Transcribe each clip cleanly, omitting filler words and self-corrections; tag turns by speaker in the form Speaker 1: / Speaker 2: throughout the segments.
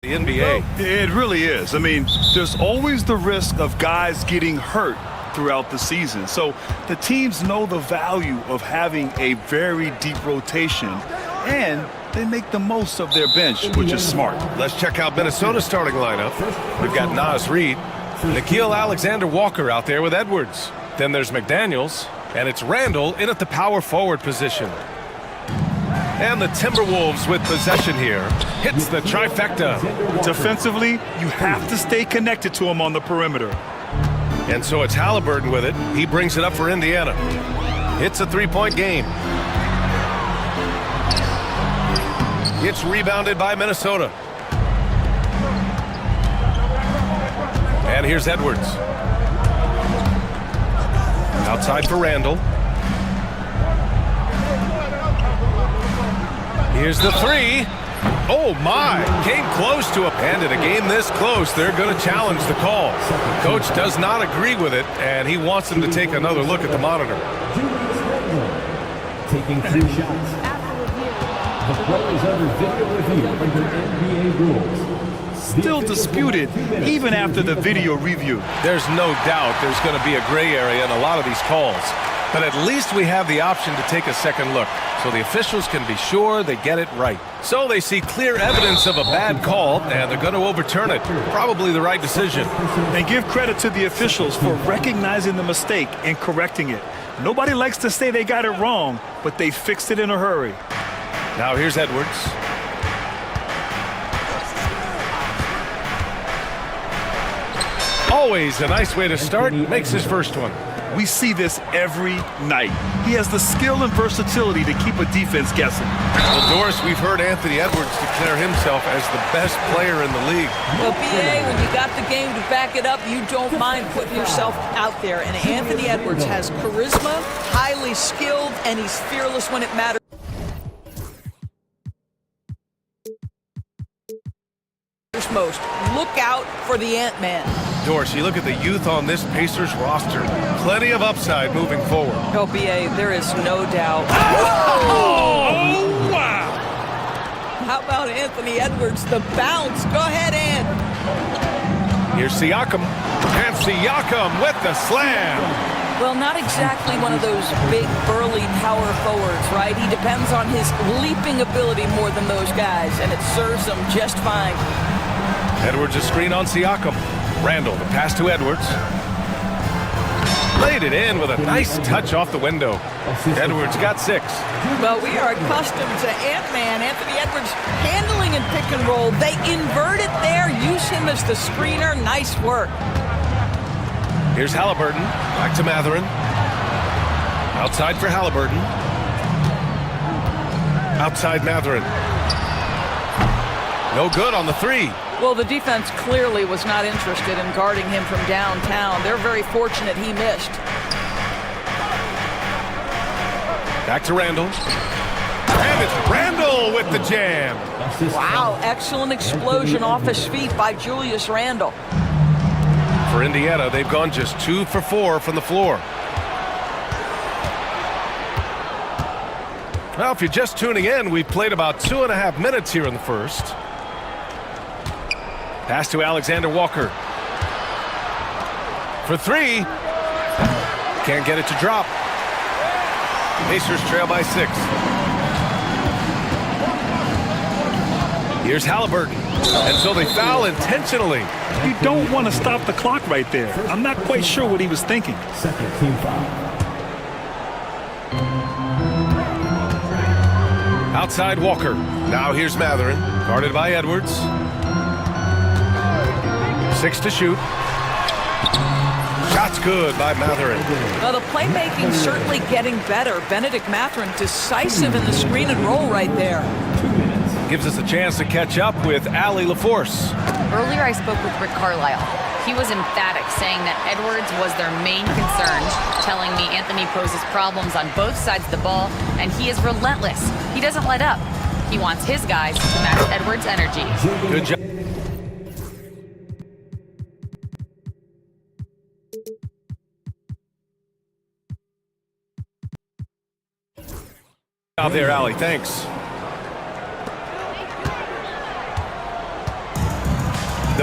Speaker 1: The NBA.
Speaker 2: It really is. I mean, there's always the risk of guys getting hurt throughout the season. So the teams know the value of having a very deep rotation, and they make the most of their bench, which is smart.
Speaker 1: Let's check out Minnesota's starting lineup. We've got Nas Reed, Nickeil Alexander-Walker out there with Edwards. Then there's McDaniels, and it's Randall in at the power forward position. And the Timberwolves with possession here. Hits the trifecta.
Speaker 2: Defensively, you have to stay connected to him on the perimeter.
Speaker 1: And so it's Halliburton with it. He brings it up for Indiana. It's a three-point game. It's rebounded by Minnesota. And here's Edwards. Outside for Randall. Here's the three. Oh my, came close to a, and in a game this close, they're going to challenge the call. Coach does not agree with it, and he wants them to take another look at the monitor.
Speaker 3: Taking 3 shots. The play is under video review under NBA rules.
Speaker 2: Still disputed even after the video review.
Speaker 1: There's no doubt there's going to be a gray area in a lot of these calls. But at least we have the option to take a second look, so the officials can be sure they get it right. So they see clear evidence of a bad call, and they're going to overturn it. Probably the right decision.
Speaker 2: And give credit to the officials for recognizing the mistake and correcting it. Nobody likes to say they got it wrong, but they fixed it in a hurry.
Speaker 1: Now here's Edwards. Always a nice way to start. Makes his first one.
Speaker 2: We see this every night. He has the skill and versatility to keep a defense guessing.
Speaker 1: Well, Doris, we've heard Anthony Edwards declare himself as the best player in the league.
Speaker 4: Well, BA, when you got the game to back it up, you don't mind putting yourself out there. And Anthony Edwards has charisma, highly skilled, and he's fearless when it matters most. Look out for the Ant-Man.
Speaker 1: Doris, you look at the youth on this Pacers roster. Plenty of upside moving forward.
Speaker 4: Oh, BA, there is no doubt.
Speaker 1: Oh, wow!
Speaker 4: How about Anthony Edwards, the bounce? Go ahead, Ant.
Speaker 1: Here's Siakam. And Siakam with the slam.
Speaker 4: Well, not exactly one of those big, burly power forwards, right? He depends on his leaping ability more than those guys, and it serves him just fine.
Speaker 1: Edwards a screen on Siakam. Randall, the pass to Edwards. Laid it in with a nice touch off the window. Edwards got 6.
Speaker 4: Well, we are accustomed to Ant-Man, Anthony Edwards, handling and pick and roll. They invert it there, use him as the screener. Nice work.
Speaker 1: Here's Halliburton. Back to Matherin. Outside for Halliburton. Outside Matherin. No good on the 3.
Speaker 4: Well, the defense clearly was not interested in guarding him from downtown. They're very fortunate he missed.
Speaker 1: Back to Randall. And it's Randall with the jam.
Speaker 4: Wow, excellent explosion off his feet by Julius Randle.
Speaker 1: For Indiana, they've gone just 2 for 4 from the floor. Well, if you're just tuning in, we've played about 2.5 minutes here in the first. Pass to Alexander-Walker. For 3. Can't get it to drop. Pacers trail by 6. Here's Halliburton. And so they foul intentionally.
Speaker 2: You don't want to stop the clock right there. I'm not quite sure what he was thinking.
Speaker 3: Second team foul.
Speaker 1: Outside Walker. Now here's Matherin. Guarded by Edwards. 6 to shoot. Shot's good by Matherin.
Speaker 4: Well, the playmaking's certainly getting better. Benedict Matherin decisive in the screen and roll right there.
Speaker 1: Gives us a chance to catch up with Allie LaForce.
Speaker 5: Earlier I spoke with Rick Carlisle. He was emphatic, saying that Edwards was their main concern, telling me Anthony poses problems on both sides of the ball, and he is relentless. He doesn't let up. He wants his guys to match Edwards' energy.
Speaker 1: Good job. Out there, Allie. Thanks.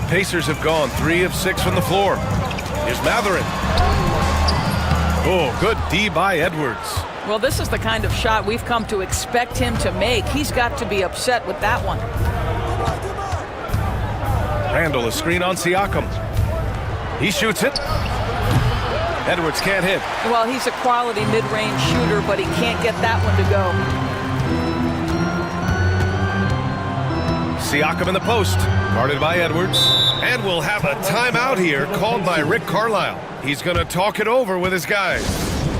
Speaker 1: Pacers have gone 3 of 6 from the floor. Here's Matherin. Oh, good D by Edwards.
Speaker 4: Well, this is the kind of shot we've come to expect him to make. He's got to be upset with that one.
Speaker 1: Randall, a screen on Siakam. He shoots it. Edwards can't hit.
Speaker 4: Well, he's a quality mid-range shooter, but he can't get that one to go.
Speaker 1: Siakam in the post, guarded by Edwards. And we'll have a timeout here called by Rick Carlisle. He's going to talk it over with his guys.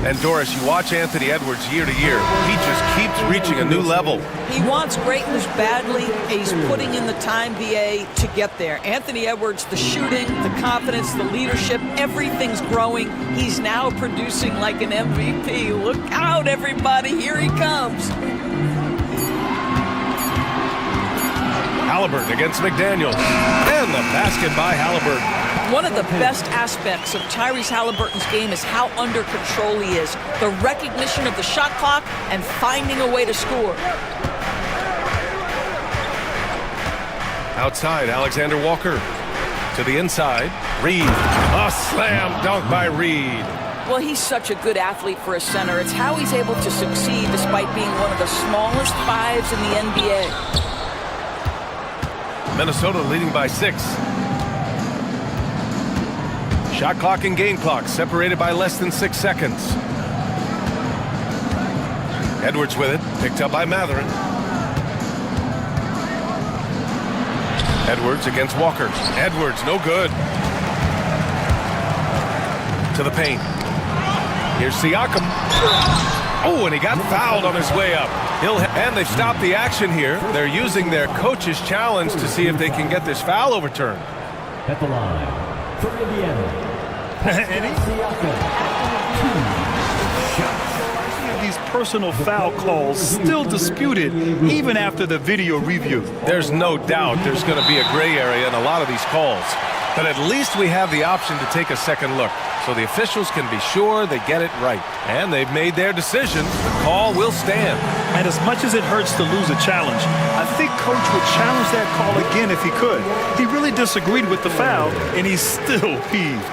Speaker 1: And Doris, you watch Anthony Edwards year to year. He just keeps reaching a new level.
Speaker 4: He wants greatness badly. He's putting in the time, BA, to get there. Anthony Edwards, the shooting, the confidence, the leadership, everything's growing. He's now producing like an MVP. Look out, everybody. Here he comes.
Speaker 1: Halliburton against McDaniels. And the basket by Halliburton.
Speaker 4: One of the best aspects of Tyrese Halliburton's game is how under control he is. The recognition of the shot clock and finding a way to score.
Speaker 1: Outside, Alexander Walker. To the inside, Reed. A slam dunk by Reed.
Speaker 4: Well, he's such a good athlete for a center. It's how he's able to succeed despite being one of the smallest fives in the NBA.
Speaker 1: Minnesota leading by 6. Shot clock and game clock separated by less than 6 seconds. Edwards with it, picked up by Matherin. Edwards against Walker. Edwards, no good. To the paint. Here's Siakam. Oh, and he got fouled on his way up. And they've stopped the action here. They're using their coach's challenge to see if they can get this foul overturned.
Speaker 3: At the line, for Indiana.
Speaker 2: These personal foul calls still disputed even after the video review.
Speaker 1: There's no doubt there's going to be a gray area in a lot of these calls. But at least we have the option to take a second look, so the officials can be sure they get it right. And they've made their decision. The call will stand.
Speaker 2: And as much as it hurts to lose a challenge, I think Coach would challenge that call again if he could. He really disagreed with the foul, and he's still peeved.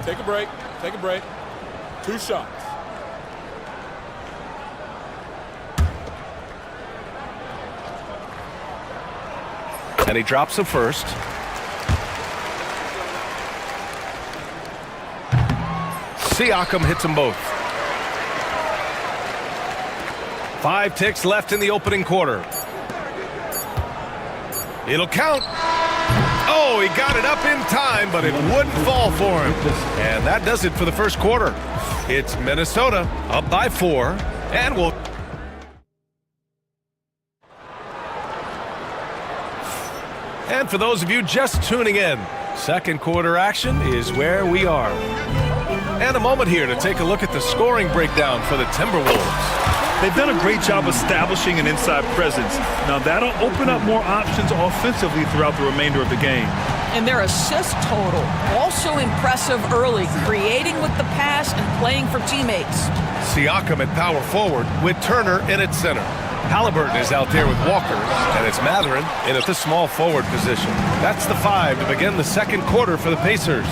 Speaker 6: Take a break. Take a break. 2 shots.
Speaker 1: And he drops the first. Siakam hits them both. 5 ticks left in the opening quarter. It'll count. Oh, he got it up in time, but it wouldn't fall for him. And that does it for the first quarter. It's Minnesota up by 4, and we'll... And for those of you just tuning in, second quarter action is where we are. And a moment here to take a look at the scoring breakdown for the Timberwolves.
Speaker 2: They've done a great job establishing an inside presence. Now that'll open up more options offensively throughout the remainder of the game.
Speaker 4: And their assist total, also impressive early, creating with the pass and playing for teammates.
Speaker 1: Siakam at power forward with Turner in at center. Halliburton is out there with Walker, and it's Matherin in at the small forward position. That's the 5 to begin the second quarter for the Pacers.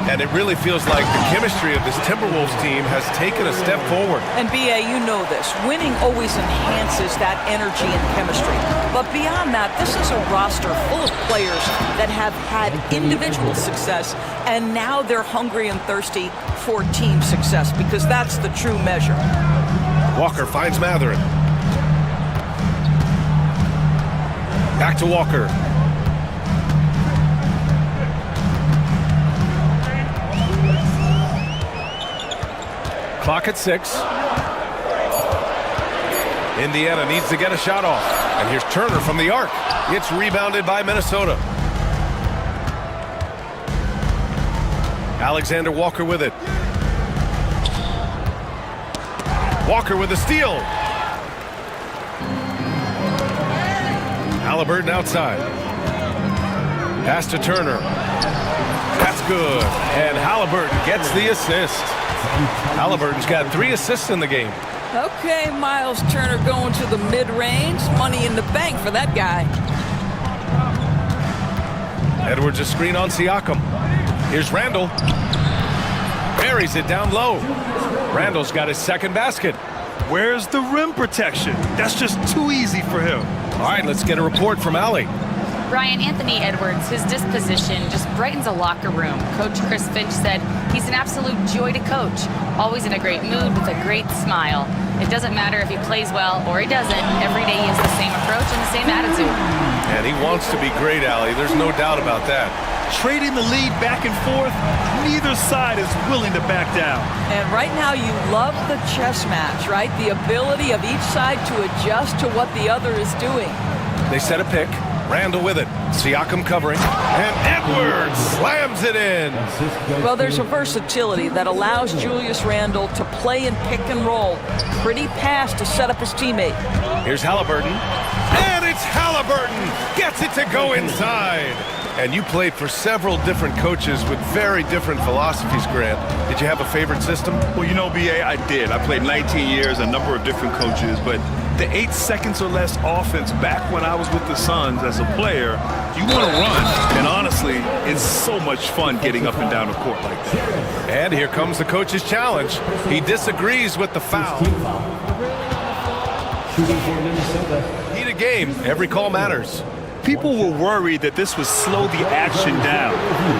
Speaker 1: And it really feels like the chemistry of this Timberwolves team has taken a step forward.
Speaker 4: And BA, you know this. Winning always enhances that energy and chemistry. But beyond that, this is a roster full of players that have had individual success, and now they're hungry and thirsty for team success, because that's the true measure.
Speaker 1: Walker finds Matherin. Back to Walker. Clock at 6. Indiana needs to get a shot off. And here's Turner from the arc. It's rebounded by Minnesota. Alexander Walker with it. Walker with a steal. Halliburton outside. Pass to Turner. That's good. And Halliburton gets the assist. Halliburton's got 3 assists in the game.
Speaker 4: Okay, Miles Turner going to the mid-range. Money in the bank for that guy.
Speaker 1: Edwards a screen on Siakam. Here's Randall. Buries it down low. Randall's got his second basket.
Speaker 2: Where's the rim protection? That's just too easy for him.
Speaker 1: All right, let's get a report from Allie.
Speaker 5: Ryan, Anthony Edwards, his disposition just brightens a locker room. Coach Chris Finch said he's an absolute joy to coach. Always in a great mood with a great smile. It doesn't matter if he plays well or he doesn't. Every day he has the same approach and the same attitude.
Speaker 1: And he wants to be great, Allie. There's no doubt about that.
Speaker 2: Trading the lead back and forth, neither side is willing to back down.
Speaker 4: And right now you love the chess match, right? The ability of each side to adjust to what the other is doing.
Speaker 1: They set a pick. Randall with it. Siakam covering. And Edwards slams it in.
Speaker 4: Well, there's a versatility that allows Julius Randle to play in pick and roll. Pretty pass to set up his teammate.
Speaker 1: Here's Halliburton. And it's Halliburton. Gets it to go inside. And you played for several different coaches with very different philosophies, Grant. Did you have a favorite system?
Speaker 2: Well, you know, B.A., I did. I played 19 years, a number of different coaches, but the 8 seconds or less offense back when I was with the Suns as a player, you want to run. And honestly, it's so much fun getting up and down the court like that.
Speaker 1: And here comes the coach's challenge. He disagrees with the foul. Heat a game. Every call matters.
Speaker 2: People were worried that this would slow the action down.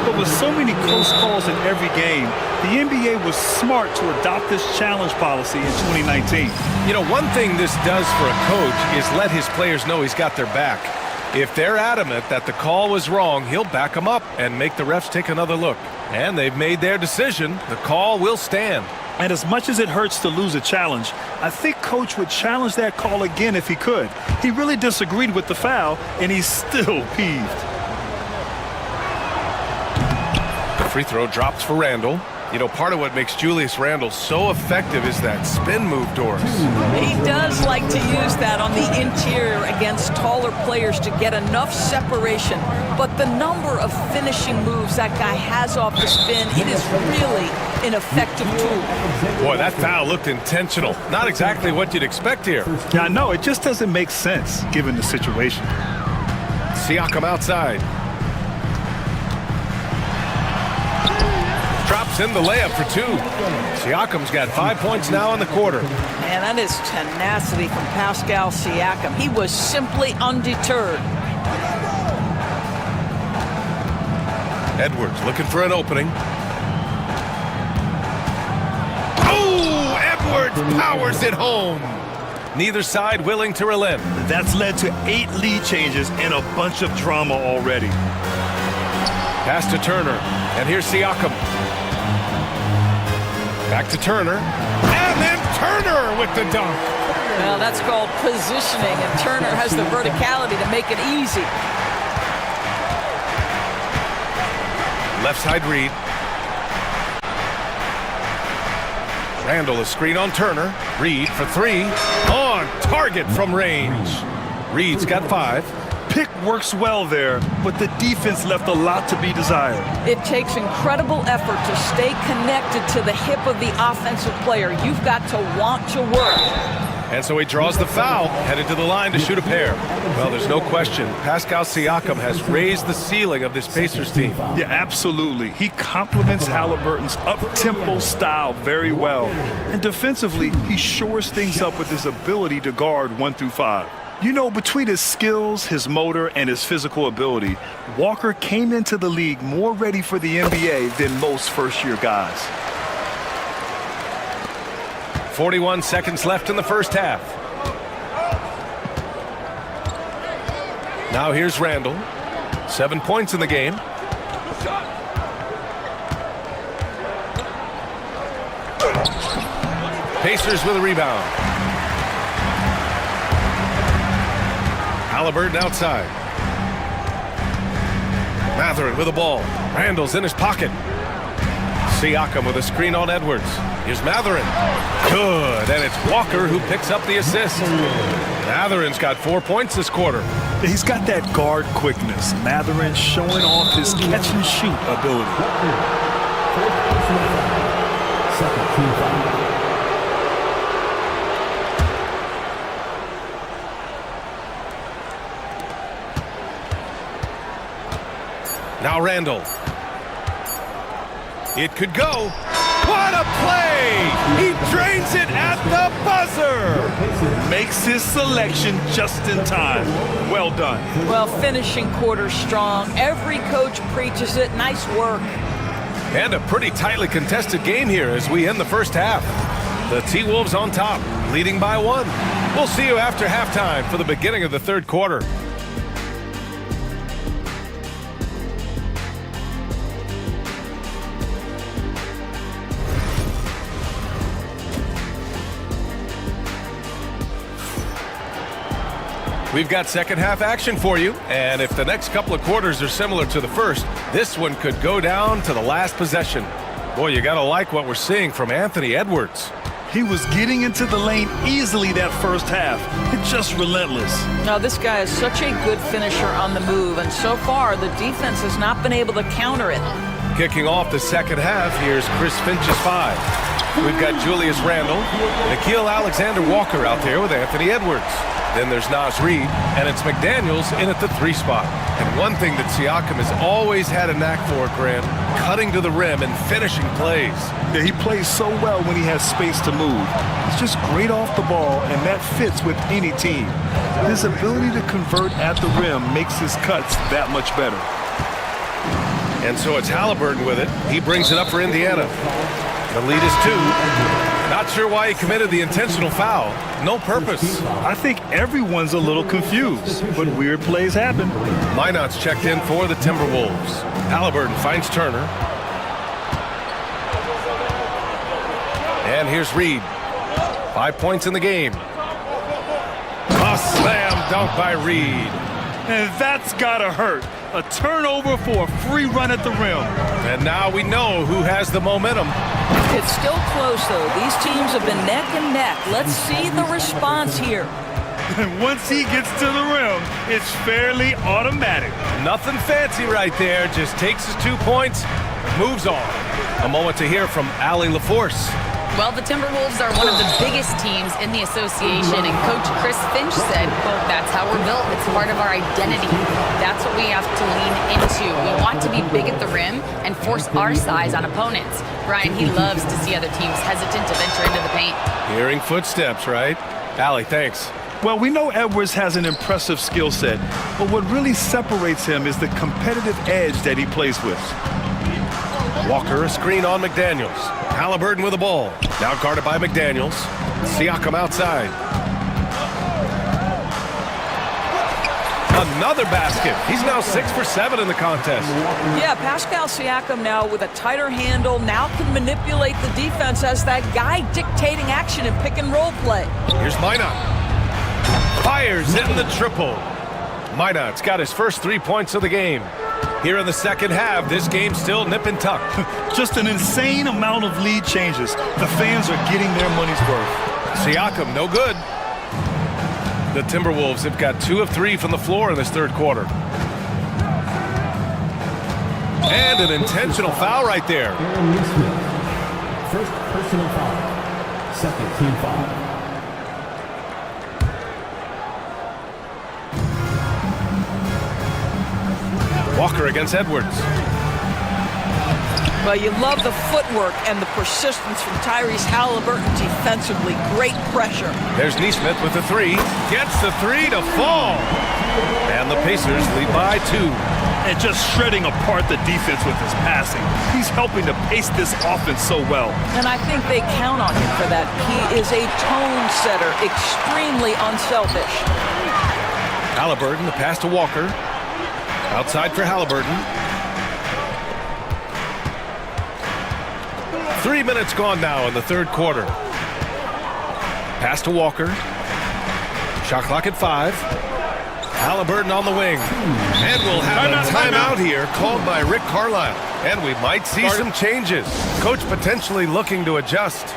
Speaker 2: But with so many close calls in every game, the NBA was smart to adopt this challenge policy in 2019.
Speaker 1: You know, one thing this does for a coach is let his players know he's got their back. If they're adamant that the call was wrong, he'll back them up and make the refs take another look. And they've made their decision. The call will stand.
Speaker 2: And as much as it hurts to lose a challenge, I think Coach would challenge that call again if he could. He really disagreed with the foul, and he's still peeved.
Speaker 1: The free throw drops for Randall. You know, part of what makes Julius Randle so effective is that spin move, Doris.
Speaker 4: He does like to use that on the interior against taller players to get enough separation. But the number of finishing moves that guy has off the spin, it is really an effective tool.
Speaker 1: Boy, that foul looked intentional. Not exactly what you'd expect here.
Speaker 2: Yeah, I know. It just doesn't make sense given the situation.
Speaker 1: Siakam outside. Drops in the layup for 2. Siakam's got 5 points now in the quarter.
Speaker 4: Man, that is tenacity from Pascal Siakam. He was simply undeterred.
Speaker 1: Edwards looking for an opening. Oh, Edwards powers it home. Neither side willing to relent.
Speaker 2: That's led to 8 lead changes and a bunch of drama already.
Speaker 1: Pass to Turner, and here's Siakam. Back to Turner, and then Turner with the dunk.
Speaker 4: Well, that's called positioning, and Turner has the verticality to make it easy.
Speaker 1: Left side read. Randall a screen on Turner. Reed for 3. On target from range. Reed's got 5.
Speaker 2: Pick works well there, but the defense left a lot to be desired.
Speaker 4: It takes incredible effort to stay connected to the hip of the offensive player. You've got to want to work.
Speaker 1: And so he draws the foul, headed to the line to shoot a pair. Well, there's no question. Pascal Siakam has raised the ceiling of this Pacers team.
Speaker 2: Yeah, absolutely. He complements Halliburton's up-tempo style very well. And defensively, he shores things up with his ability to guard 1 through 5. You know, between his skills, his motor, and his physical ability, Walker came into the league more ready for the NBA than most first-year guys.
Speaker 1: 41 seconds left in the first half. Now here's Randall. 7 points in the game. Pacers with a rebound. Halliburton outside. Mathurin with the ball. Randall's in his pocket. Siakam with a screen on Edwards. Here's Mathurin. Good, and it's Walker who picks up the assist. Mathurin's got 4 points this quarter.
Speaker 2: He's got that guard quickness. Mathurin showing off his catch-and-shoot ability.
Speaker 3: team foul.
Speaker 1: Now Randall. It could go. What a play! He drains it at the buzzer!
Speaker 2: Makes his selection just in time. Well done.
Speaker 4: Well, finishing quarter strong. Every coach preaches it. Nice work.
Speaker 1: And a pretty tightly contested game here as we end the first half. The T-Wolves on top, leading by 1. We'll see you after halftime for the beginning of the third quarter. We've got second half action for you, and if the next couple of quarters are similar to the first, this one could go down to the last possession. Boy, you gotta like what we're seeing from Anthony Edwards.
Speaker 2: He was getting into the lane easily that first half. It's just relentless.
Speaker 4: Now, this guy is such a good finisher on the move, and so far, the defense has not been able to counter it.
Speaker 1: Kicking off the second half, here's Chris Finch's 5. We've got Julius Randle, Nickeil Alexander-Walker out there with Anthony Edwards. Then there's Nas Reed, and it's McDaniels in at the 3 spot. And one thing that Siakam has always had a knack for, Grant, cutting to the rim and finishing plays.
Speaker 2: Yeah, he plays so well when he has space to move. He's just great off the ball, and that fits with any team. His ability to convert at the rim makes his cuts that much better.
Speaker 1: And so it's Halliburton with it. He brings it up for Indiana. The lead is 2. Not sure why he committed the intentional foul. No purpose.
Speaker 2: I think everyone's a little confused, but weird plays happen.
Speaker 1: Minot's checked in for the Timberwolves. Halliburton finds Turner. And here's Reed. 5 points in the game. A slam dunk by Reed.
Speaker 2: And that's gotta hurt. A turnover for a free run at the rim.
Speaker 1: And now we know who has the momentum.
Speaker 4: It's still close, though. These teams have been neck and neck. Let's see the response here.
Speaker 2: And once he gets to the rim, it's fairly automatic.
Speaker 1: Nothing fancy right there. Just takes his 2 points, moves on. A moment to hear from Allie LaForce.
Speaker 5: Well, the Timberwolves are one of the biggest teams in the association, and Coach Chris Finch said, quote, "That's how we're built. It's part of our identity. That's what we have to lean into. We want to be big at the rim and force our size on opponents." Brian, he loves to see other teams hesitant to venture into the paint.
Speaker 1: Hearing footsteps, right? Allie, thanks.
Speaker 2: Well, we know Edwards has an impressive skill set, but what really separates him is the competitive edge that he plays with.
Speaker 1: Walker, a screen on McDaniels. Halliburton with the ball. Now guarded by McDaniels. Siakam outside. Another basket. He's now 6 for 7 in the contest.
Speaker 4: Yeah, Pascal Siakam now with a tighter handle, now can manipulate the defense as that guy dictating action in pick and roll play.
Speaker 1: Here's Minot. Fires in the triple. Minot's got his first 3 points of the game. Here in the second half, this game's still nip and tuck.
Speaker 2: Just an insane amount of lead changes. The fans are getting their money's worth.
Speaker 1: Siakam, no good. The Timberwolves have got 2 of 3 from the floor in this third quarter. And an intentional foul right there.
Speaker 3: Aaron Neesmith. First personal foul. Second team foul.
Speaker 1: Walker against Edwards.
Speaker 4: Well, you love the footwork and the persistence from Tyrese Halliburton defensively. Great pressure.
Speaker 1: There's Neesmith with the 3. Gets the 3 to fall. And the Pacers lead by 2.
Speaker 2: And just shredding apart the defense with his passing. He's helping to pace this offense so well.
Speaker 4: And I think they count on him for that. He is a tone setter, extremely unselfish.
Speaker 1: Halliburton, the pass to Walker. Outside for Halliburton. 3 minutes gone now in the third quarter. Pass to Walker. Shot clock at 5. Halliburton on the wing. And we'll have a timeout here called by Rick Carlisle. And we might see some changes. Coach potentially looking to adjust.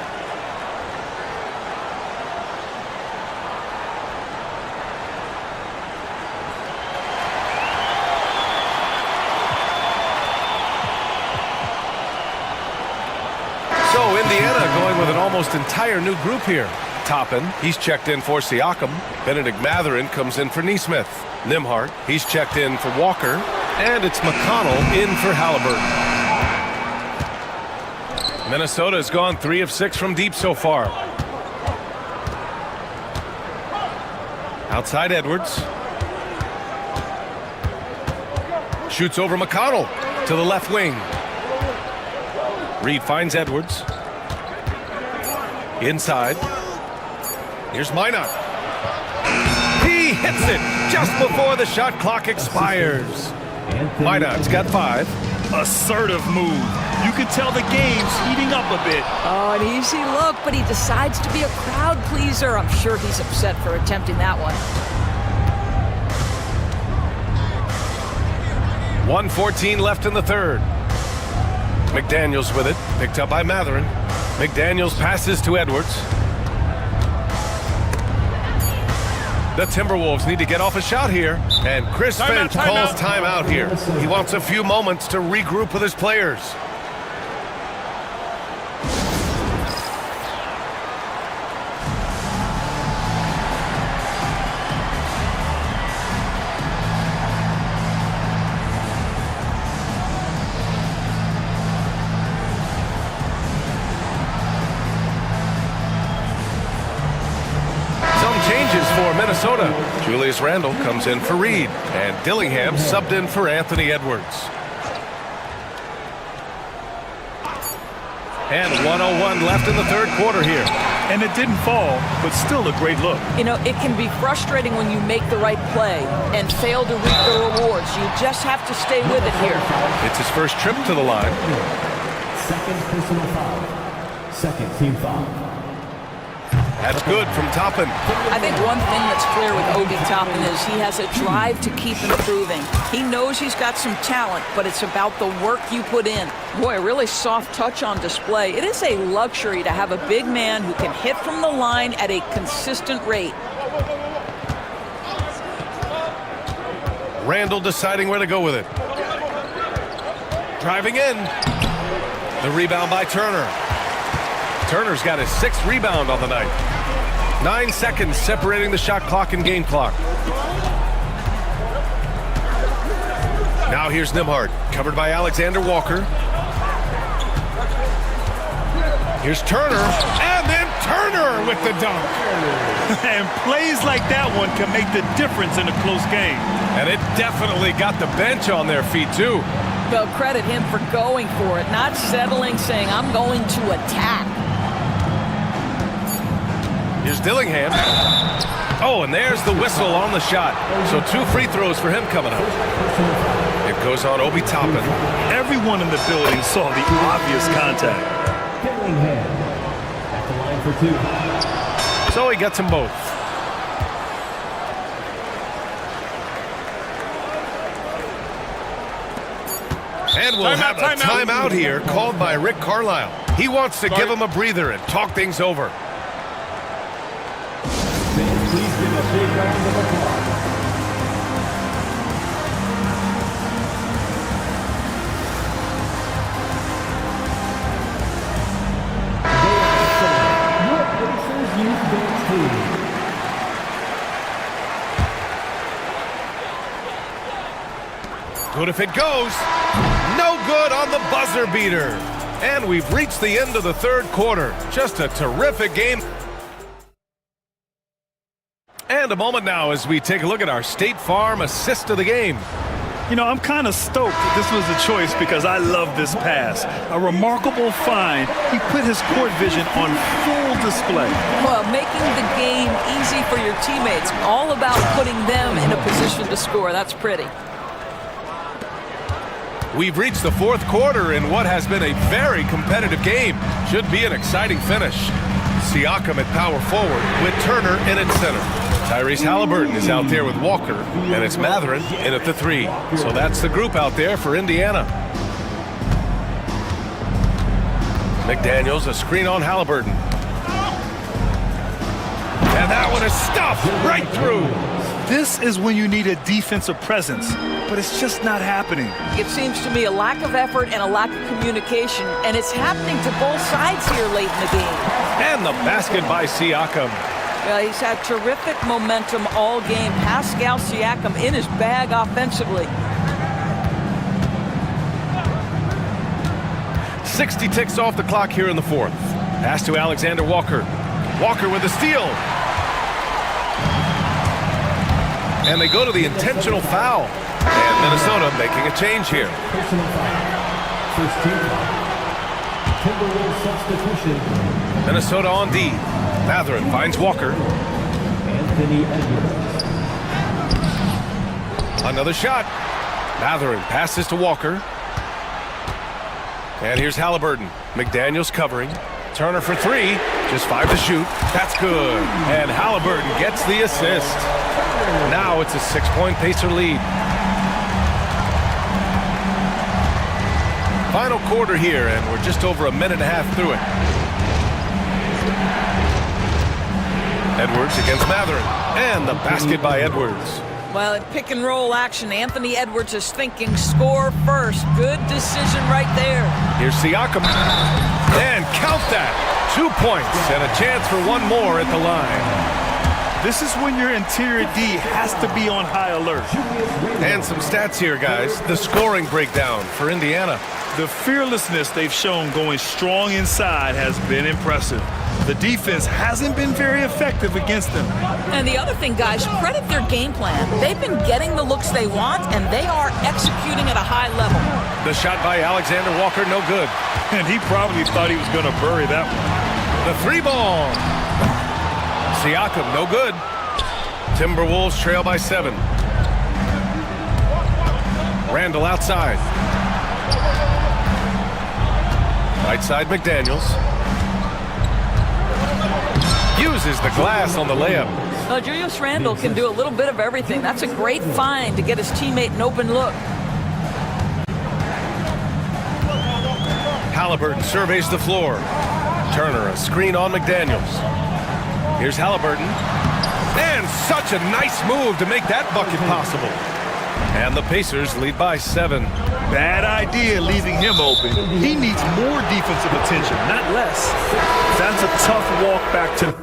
Speaker 1: So Indiana going almost entire new group here. Toppin, he's checked in for Siakam. Benedict Mathurin comes in for Neesmith. Nimhart, he's checked in for Walker. And it's McConnell in for Halliburton. Minnesota has gone 3 of 6 from deep so far. Outside Edwards. Shoots over McConnell to the left wing. Reed finds Edwards. Inside. Here's Minot. He hits it just before the shot clock expires. Minot's got 5.
Speaker 2: Assertive move. You can tell the game's heating up a bit.
Speaker 4: Oh, an easy look, but he decides to be a crowd pleaser. I'm sure he's upset for attempting that one.
Speaker 1: 1:14 left in the third. McDaniels with it, picked up by Mathurin. McDaniels passes to Edwards. The Timberwolves need to get off a shot here, and Chris Finch calls timeout here. He wants a few moments to regroup with his players. For Minnesota, Julius Randle comes in for Reed, and Dillingham subbed in for Anthony Edwards. And 1:01 left in the third quarter here.
Speaker 2: And it didn't fall, but still a great look.
Speaker 4: You know, it can be frustrating when you make the right play and fail to reap the rewards. You just have to stay with it here.
Speaker 1: It's his first trip to the line.
Speaker 3: Second personal foul. Second team foul.
Speaker 1: That's good from Toppin.
Speaker 4: I think one thing that's clear with Obi Toppin is he has a drive to keep improving. He knows he's got some talent, but it's about the work you put in. Boy, a really soft touch on display. It is a luxury to have a big man who can hit from the line at a consistent rate.
Speaker 1: Randle deciding where to go with it. Driving in. The rebound by Turner. Turner's got his 6th rebound on the night. 9 seconds separating the shot clock and game clock. Now here's Nimhart, covered by Alexander Walker. Here's Turner, and then Turner with the dunk.
Speaker 2: And plays like that one can make the difference in a close game.
Speaker 1: And it definitely got the bench on their feet, too.
Speaker 4: They'll credit him for going for it, not settling, saying, I'm going to attack.
Speaker 1: Here's Dillingham. Oh, and there's the whistle on the shot. So 2 free throws for him coming up. It goes on Obi Toppin.
Speaker 2: Everyone in the building saw the obvious contact.
Speaker 3: Dillingham at the line for 2.
Speaker 1: So he gets them both. And we'll have a timeout here called by Rick Carlisle. He wants to give him a breather and talk things over.
Speaker 3: Please give a big round of applause. Your Pacers Youth Dance Team.
Speaker 1: Good if it goes. No good on the buzzer beater. And we've reached the end of the third quarter. Just a terrific game. And a moment now as we take a look at our State Farm assist of the game.
Speaker 2: You know, I'm kind of stoked that this was a choice because I love this pass. A remarkable find. He put his court vision on full display.
Speaker 4: Well, making the game easy for your teammates. All about putting them in a position to score. That's pretty.
Speaker 1: We've reached the fourth quarter in what has been a very competitive game. Should be an exciting finish. Siakam at power forward with Turner in at center. Tyrese Halliburton is out there with Walker, and it's Mathurin in at the 3. So that's the group out there for Indiana. McDaniels, a screen on Halliburton. And that one is stuffed right through.
Speaker 2: This is when you need a defensive presence, but it's just not happening.
Speaker 4: It seems to me a lack of effort and a lack of communication, and it's happening to both sides here late in the game.
Speaker 1: And the basket by Siakam.
Speaker 4: Well, he's had terrific momentum all game. Pascal Siakam in his bag offensively.
Speaker 1: 60 ticks off the clock here in the fourth. Pass to Alexander Walker. Walker with a steal. And they go to the intentional foul. And Minnesota making a change here.
Speaker 3: Personal foul. First team foul. Timberwolves substitution.
Speaker 1: Minnesota on D. Matherin finds Walker.
Speaker 3: Anthony Edwards.
Speaker 1: Another shot. Matherin passes to Walker. And here's Halliburton. McDaniels covering. Turner for three. Just 5 to shoot. That's good. And Halliburton gets the assist. Now it's a 6-point Pacer lead. Final quarter here, and we're just over a minute and a half through it. Edwards against Matherin. And the basket by Edwards.
Speaker 4: Well, in pick and roll action, Anthony Edwards is thinking score first. Good decision right there.
Speaker 1: Here's Siakam. And count that. 2 points and a chance for one more at the line.
Speaker 2: This is when your interior D has to be on high alert.
Speaker 1: And some stats here, guys. The scoring breakdown for Indiana.
Speaker 2: The fearlessness they've shown going strong inside has been impressive. The defense hasn't been very effective against them.
Speaker 4: And the other thing, guys, credit their game plan. They've been getting the looks they want, and they are executing at a high level.
Speaker 1: The shot by Alexander Walker, no good.
Speaker 2: And he probably thought he was going to bury that one.
Speaker 1: The three ball. Siakam, no good. Timberwolves trail by 7. Randall outside. Right side, McDaniels. Uses the glass on the layup.
Speaker 4: Julius Randle can do a little bit of everything. That's a great find to get his teammate an open look.
Speaker 1: Halliburton surveys the floor. Turner, a screen on McDaniels. Here's Halliburton. And such a nice move to make that bucket possible. And the Pacers lead by 7.
Speaker 2: Bad idea leaving him open. He needs more defensive attention, not less. That's a tough walk back to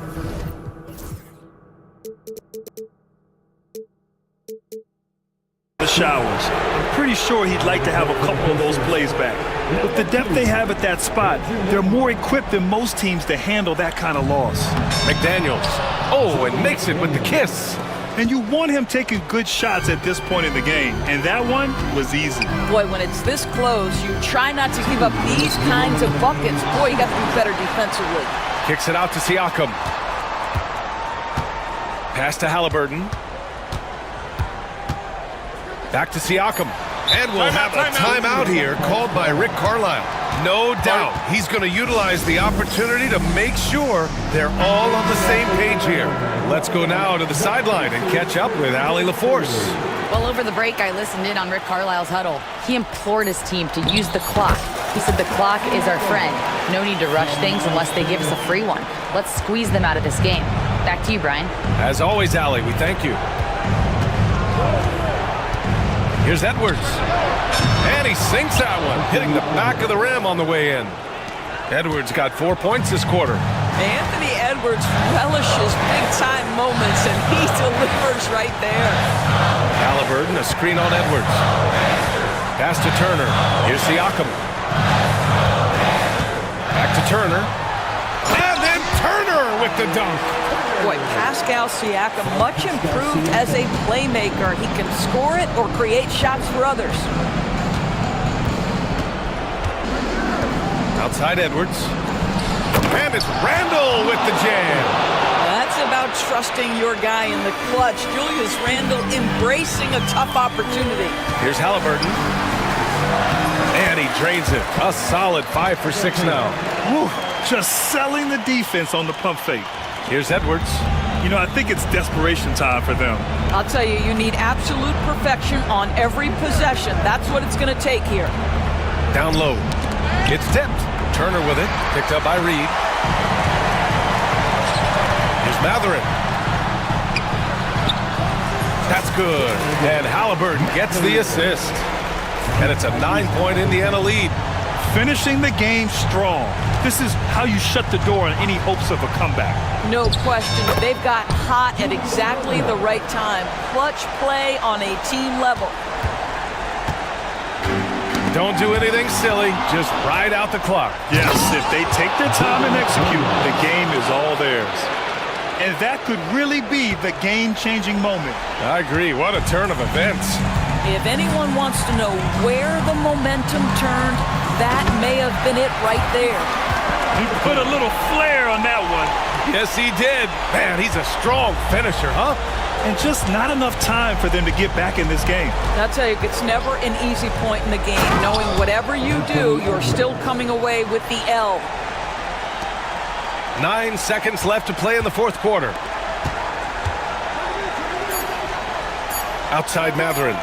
Speaker 2: the showers. I'm pretty sure he'd like to have a couple of those plays back. With the depth they have at that spot, they're more equipped than most teams to handle that kind of loss.
Speaker 1: McDaniels. Oh, and makes it with the kiss.
Speaker 2: And you want him taking good shots at this point in the game, and that one was easy.
Speaker 4: Boy, when it's this close, you try not to give up these kinds of buckets. Boy, you got to be better defensively.
Speaker 1: Kicks it out to Siakam. Pass to Halliburton. Back to Siakam. And we'll have a timeout here called by Rick Carlisle. No doubt he's going to utilize the opportunity to make sure they're all on the same page here. Let's go now to the sideline and catch up with Allie LaForce.
Speaker 5: Well, over the break, I listened in on Rick Carlisle's huddle. He implored his team to use the clock. He said the clock is our friend. No need to rush things unless they give us a free one. Let's squeeze them out of this game. Back to you, Brian.
Speaker 1: As always, Allie, we thank you. Here's Edwards. And he sinks that one, hitting the back of the rim on the way in. Edwards got 4 points this quarter.
Speaker 4: Anthony Edwards relishes big-time moments, and he delivers right there.
Speaker 1: Halliburton, a screen on Edwards. Pass to Turner. Here's Siakam. Back to Turner. And then Turner with the dunk.
Speaker 4: Boy, Pascal Siakam, much improved as a playmaker. He can score it or create shots for others.
Speaker 1: Outside Edwards. And it's Randall with the jam.
Speaker 4: That's about trusting your guy in the clutch. Julius Randle embracing a tough opportunity.
Speaker 1: Here's Halliburton. And he drains it. A solid 5 for 6 now.
Speaker 2: Whew, just selling the defense on the pump fake.
Speaker 1: Here's Edwards.
Speaker 2: You know, I think it's desperation time for them.
Speaker 4: I'll tell you, you need absolute perfection on every possession. That's what it's going to take here.
Speaker 1: Down low. It's tipped. Turner with it. Picked up by Reed. Here's Matherin. That's good. And Halliburton gets the assist. And it's a 9-point Indiana lead.
Speaker 2: finishing the game strong. This is how you shut the door on any hopes of a comeback.
Speaker 4: No question. They've got hot at exactly the right time. Clutch play on a team level.
Speaker 1: Don't do anything silly. Just ride out the clock.
Speaker 2: Yes, if they take their time and execute, the game is all theirs. And that could really be the game-changing moment.
Speaker 1: I agree. What a turn of events.
Speaker 4: If anyone wants to know where the momentum turned, that may have been it right there.
Speaker 2: He put a little flair on that one.
Speaker 1: Yes, he did. Man, he's a strong finisher, huh?
Speaker 2: And just not enough time for them to get back in this game.
Speaker 4: I'll tell you, it's never an easy point in the game, knowing whatever you do, you're still coming away with the L.
Speaker 1: 9 seconds left to play in the fourth quarter. Outside Matherin.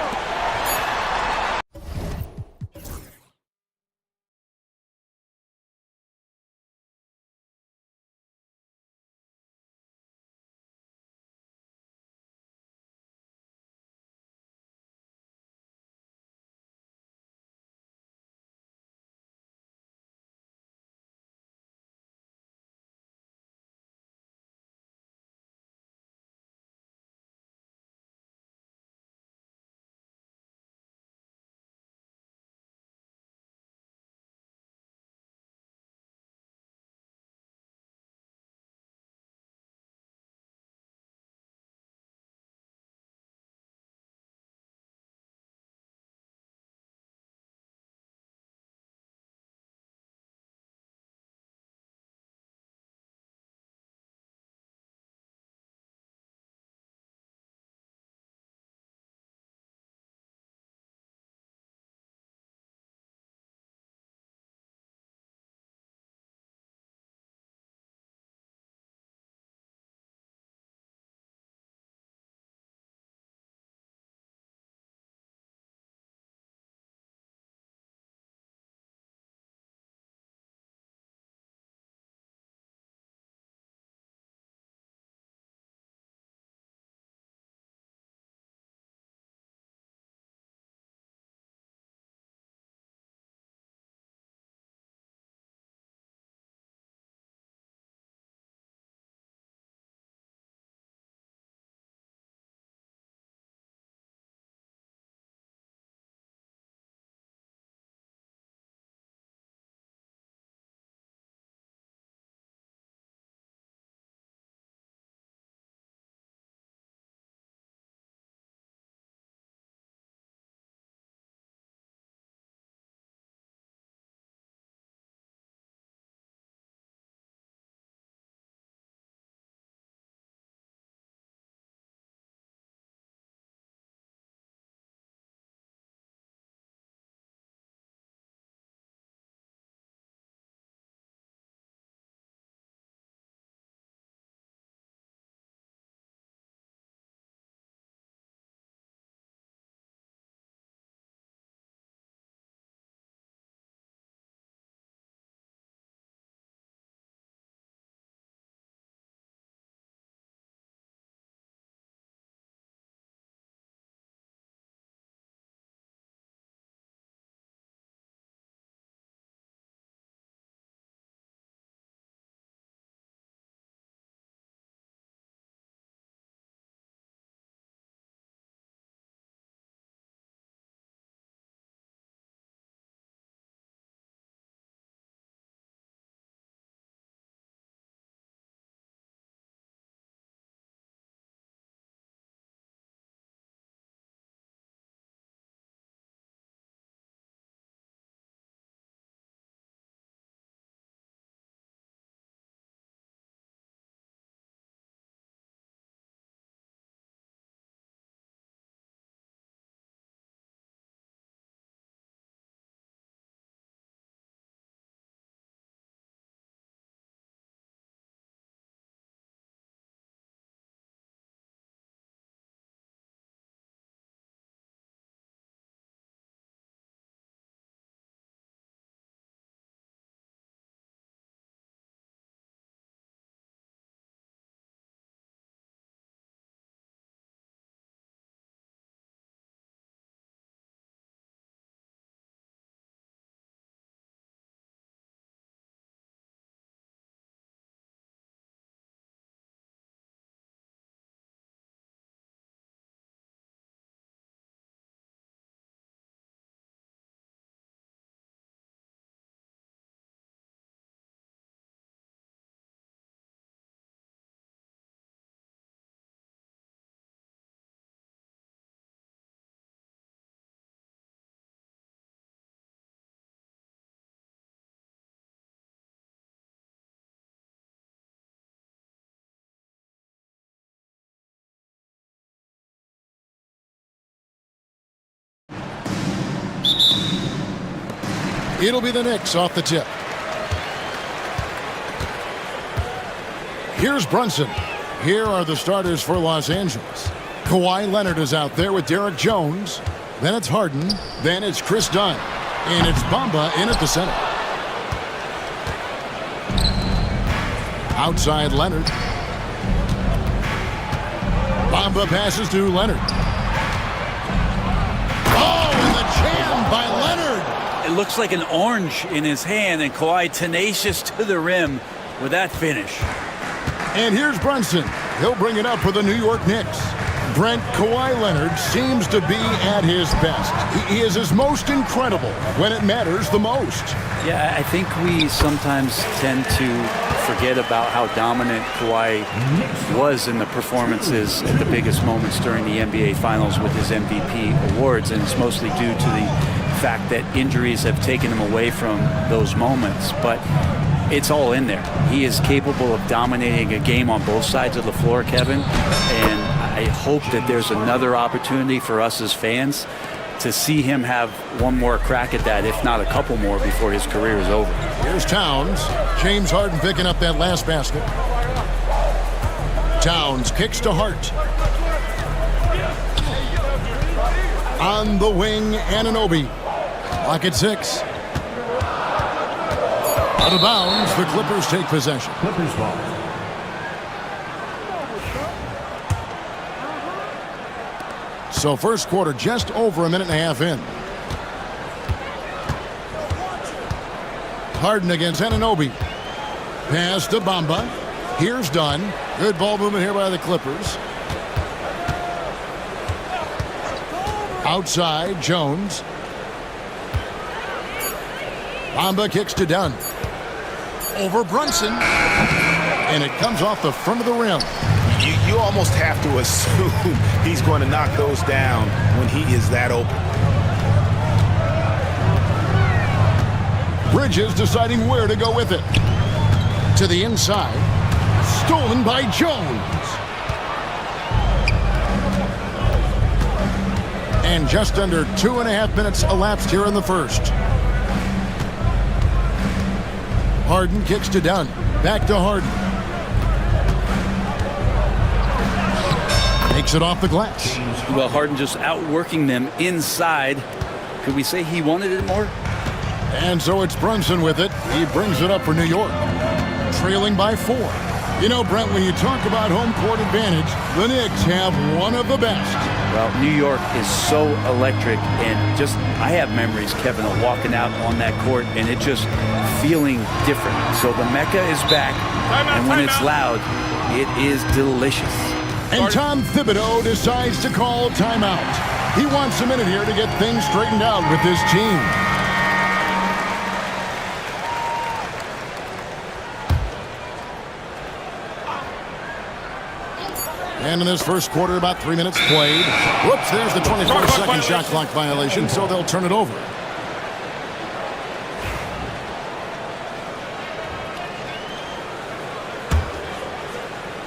Speaker 7: It'll be the Knicks off the tip. Here's Brunson. Here are the starters for Los Angeles. Kawhi Leonard is out there with Derek Jones. Then it's Harden. Then it's Chris Dunn. And it's Bamba in at the center. Outside Leonard. Bamba passes to Leonard. Oh, and the jam by Leonard.
Speaker 8: It looks like an orange in his hand, and Kawhi tenacious to the rim with that finish.
Speaker 7: And here's Brunson. He'll bring it up for the New York Knicks. Brent, Kawhi Leonard seems to be at his best. He is his most incredible when it matters the most.
Speaker 8: Yeah, I think we sometimes tend to forget about how dominant Kawhi was in the performances at the biggest moments during the NBA Finals with his MVP awards, and it's mostly due to the fact that injuries have taken him away from those moments. But it's all in there. He is capable of dominating a game on both sides of the floor, Kevin, and I hope that there's another opportunity for us as fans to see him have one more crack at that, if not a couple more, before his career is over.
Speaker 7: Here's Towns. James Harden picking up that last basket. Towns kicks to Hart. On the wing, Anunoby. Lock at 6. Out of bounds, the Clippers take possession.
Speaker 3: Clippers ball.
Speaker 7: So first quarter just over a minute and a half in. Harden against Anunoby. Pass to Bamba. Here's Dunn. Good ball movement here by the Clippers. Outside, Jones. Bamba kicks to Dunn. Over Brunson. And it comes off the front of the rim.
Speaker 9: You almost have to assume he's going to knock those down when he is that open.
Speaker 7: Bridges deciding where to go with it. To the inside. Stolen by Jones. And just under 2.5 minutes elapsed here in the first. Harden kicks to Dunn. Back to Harden. Takes it off the glass.
Speaker 8: Well, Harden just outworking them inside. Could we say he wanted it more?
Speaker 7: And so it's Brunson with it. He brings it up for New York. Trailing by 4. You know, Brent, when you talk about home court advantage, the Knicks have one of the best.
Speaker 8: Well, New York is so electric, and just, I have memories, Kevin, of walking out on that court and it just feeling different. So the Mecca is back, and when it's loud, it is delicious.
Speaker 7: And Tom Thibodeau decides to call timeout. He wants a minute here to get things straightened out with his team. And in this first quarter, about 3 minutes played. Whoops, there's the 24-second shot clock violation, so they'll turn it over.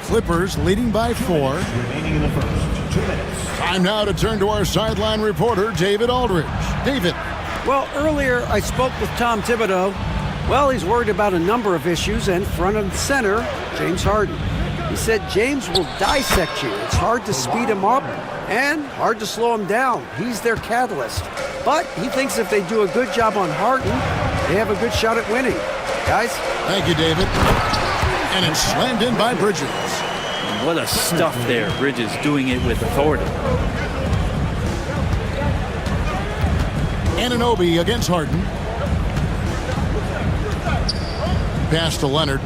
Speaker 7: Clippers leading by 4.
Speaker 3: Remaining in the first 2 minutes.
Speaker 7: Time now to turn to our sideline reporter, David Aldridge. David.
Speaker 10: Well, earlier I spoke with Tom Thibodeau. Well, he's worried about a number of issues, and front and center, James Harden. He said James will dissect you. It's hard to speed him up and hard to slow him down. He's their catalyst. But he thinks if they do a good job on Harden, they have a good shot at winning. Guys?
Speaker 7: Thank you, David. And it's slammed in by Bridges.
Speaker 8: What a stuff there. Bridges doing it with authority.
Speaker 7: Anunoby against Harden. Pass to Leonard.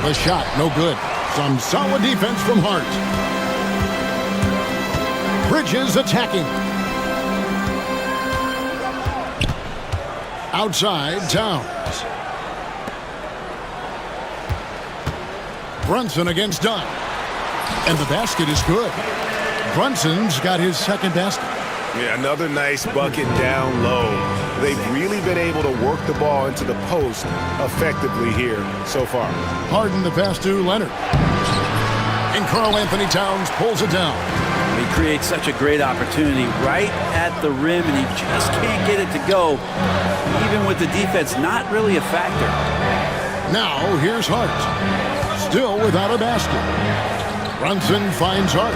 Speaker 7: The shot, no good. Some solid defense from Hart. Bridges attacking. Outside, Towns. Brunson against Dunn. And the basket is good. Brunson's got his second basket.
Speaker 9: Yeah, another nice bucket down low. They've really been able to work the ball into the post effectively here so far.
Speaker 7: Harden the pass to Leonard. And Karl Anthony Towns pulls it down.
Speaker 8: He creates such a great opportunity right at the rim, and he just can't get it to go. Even with the defense not really a factor.
Speaker 7: Now here's Hart. Still without a basket. Brunson finds Hart.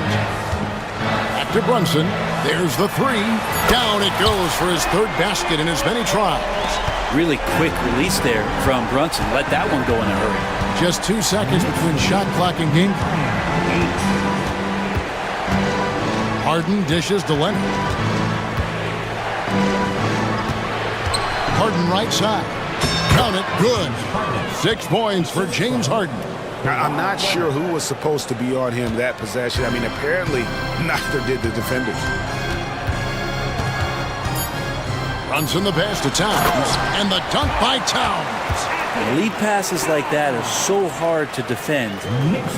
Speaker 7: Back to Brunson. There's the three. Down it goes for his third basket in as many tries.
Speaker 8: Really quick release there from Brunson. Let that one go in a hurry.
Speaker 7: Just 2 seconds between shot clock and game clock. Harden dishes to Leonard. Harden right side. Count it. Good. 6 points for James Harden.
Speaker 9: I'm not sure who was supposed to be on him that possession. I mean, apparently neither did the defenders.
Speaker 7: Brunson the pass to Towns. And the dunk by Towns.
Speaker 8: Lead passes like that are so hard to defend.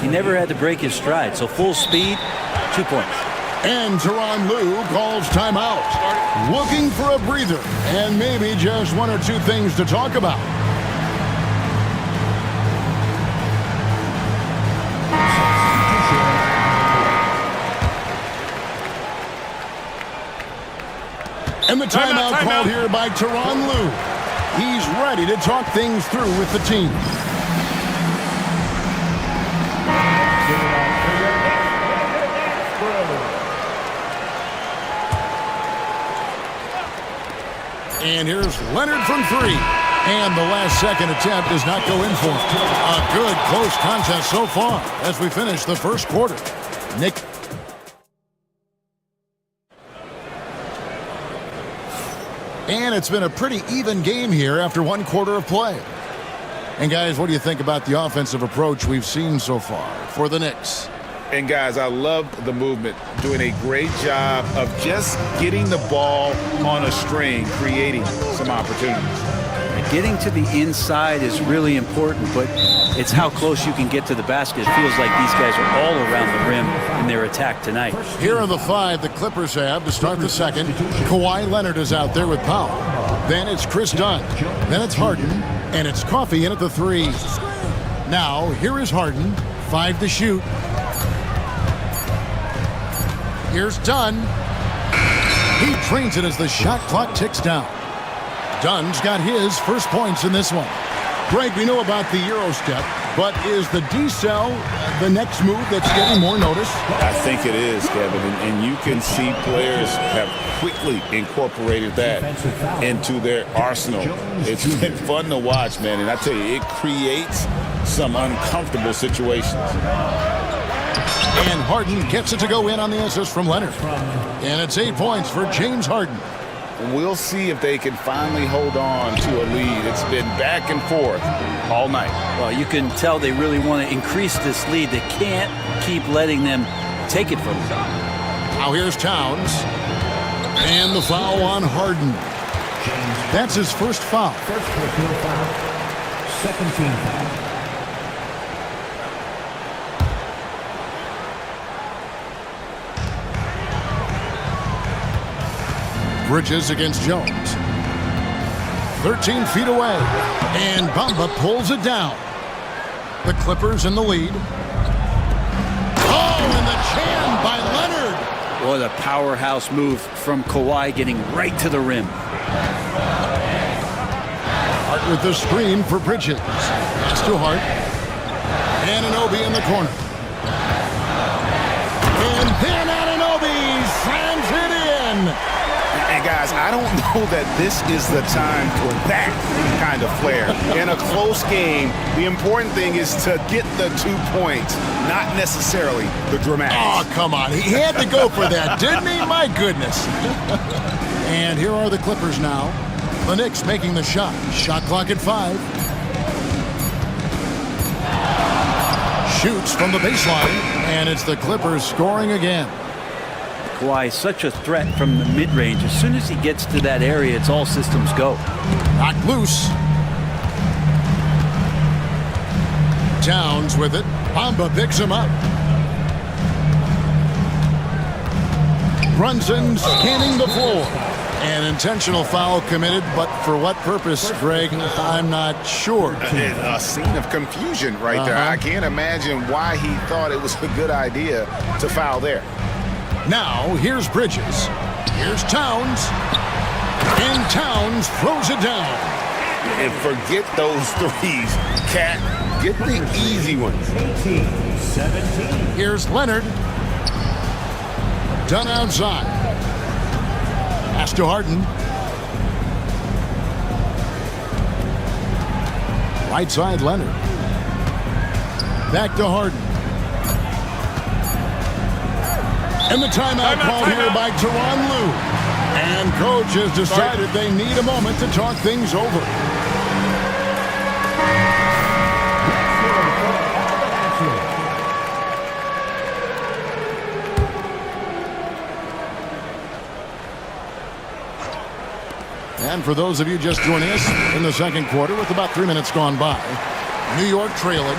Speaker 8: He never had to break his stride. So full speed, 2 points.
Speaker 7: And Tyronn Lue calls timeout. Looking for a breather and maybe just 1 or 2 things to talk about. And the timeout called here by Tyronn Lue. He's ready to talk things through with the team. And here's Leonard from 3. And the last second attempt does not go in for him. A good close contest so far as we finish the first quarter. Nick. And it's been a pretty even game here after 1 quarter of play. And guys, what do you think about the offensive approach we've seen so far for the Knicks?
Speaker 9: And guys, I love the movement, doing a great job of just getting the ball on a string, creating some opportunities.
Speaker 8: Getting to the inside is really important, but it's how close you can get to the basket. It feels like these guys are all around the rim in their attack tonight.
Speaker 7: Here are the 5 the Clippers have to start the second. Kawhi Leonard is out there with Powell. Then it's Chris Dunn. Then it's Harden. And it's Coffey in at the 3. Now, here is Harden. 5 to shoot. Here's Dunn. He trains it as the shot clock ticks down. Dunn's got his first points in this one. Greg, we know about the Euro step, but is the D-cell the next move that's getting more notice?
Speaker 9: I think it is, Kevin, and you can see players have quickly incorporated that into their arsenal. It's been fun to watch, man, and I tell you, it creates some uncomfortable situations.
Speaker 7: And Harden gets it to go in on the assist from Leonard. And it's 8 points for James Harden.
Speaker 9: We'll see if they can finally hold on to a lead. It's been back and forth all night.
Speaker 8: Well, you can tell they really want to increase this lead. They can't keep letting them take it from them.
Speaker 7: Now here's Towns. And the foul on Harden. That's his first foul.
Speaker 3: First personal foul. Second team foul.
Speaker 7: Bridges against Jones. 13 feet away. And Bamba pulls it down. The Clippers in the lead. Oh, and the jam by Leonard.
Speaker 8: What a powerhouse move from Kawhi, getting right to the rim.
Speaker 7: Hart with the screen for Bridges. Pass to Hart. Anunoby in the corner. And then Anunoby slams it in.
Speaker 9: And guys, I don't know that this is the time for that kind of flair. In a close game, the important thing is to get the 2 points, not necessarily the dramatics.
Speaker 7: Oh, come on. He had to go for that, didn't he? My goodness. And here are the Clippers now. The Knicks making the shot. Shot clock at 5. Shoots from the baseline, and it's the Clippers scoring again.
Speaker 8: Kawhi, such a threat from the mid-range. As soon as he gets to that area, it's all systems go.
Speaker 7: Knocked loose. Towns with it. Bamba picks him up. Brunson scanning the floor. An intentional foul committed, but for what purpose, Greg, I'm not sure.
Speaker 9: A scene of confusion right there. I can't imagine why he thought it was a good idea to foul there.
Speaker 7: Now, here's Bridges. Here's Towns. And Towns throws it down.
Speaker 9: And forget those threes. Cat, get the easy ones.
Speaker 3: 18-17.
Speaker 7: Here's Leonard. Done outside. Pass to Harden. Right side, Leonard. Back to Harden. And the timeout called here by Tyronn Lue. And coach has decided they need a moment to talk things over. And for those of you just joining us in the second quarter with about 3 minutes gone by, New York trailing.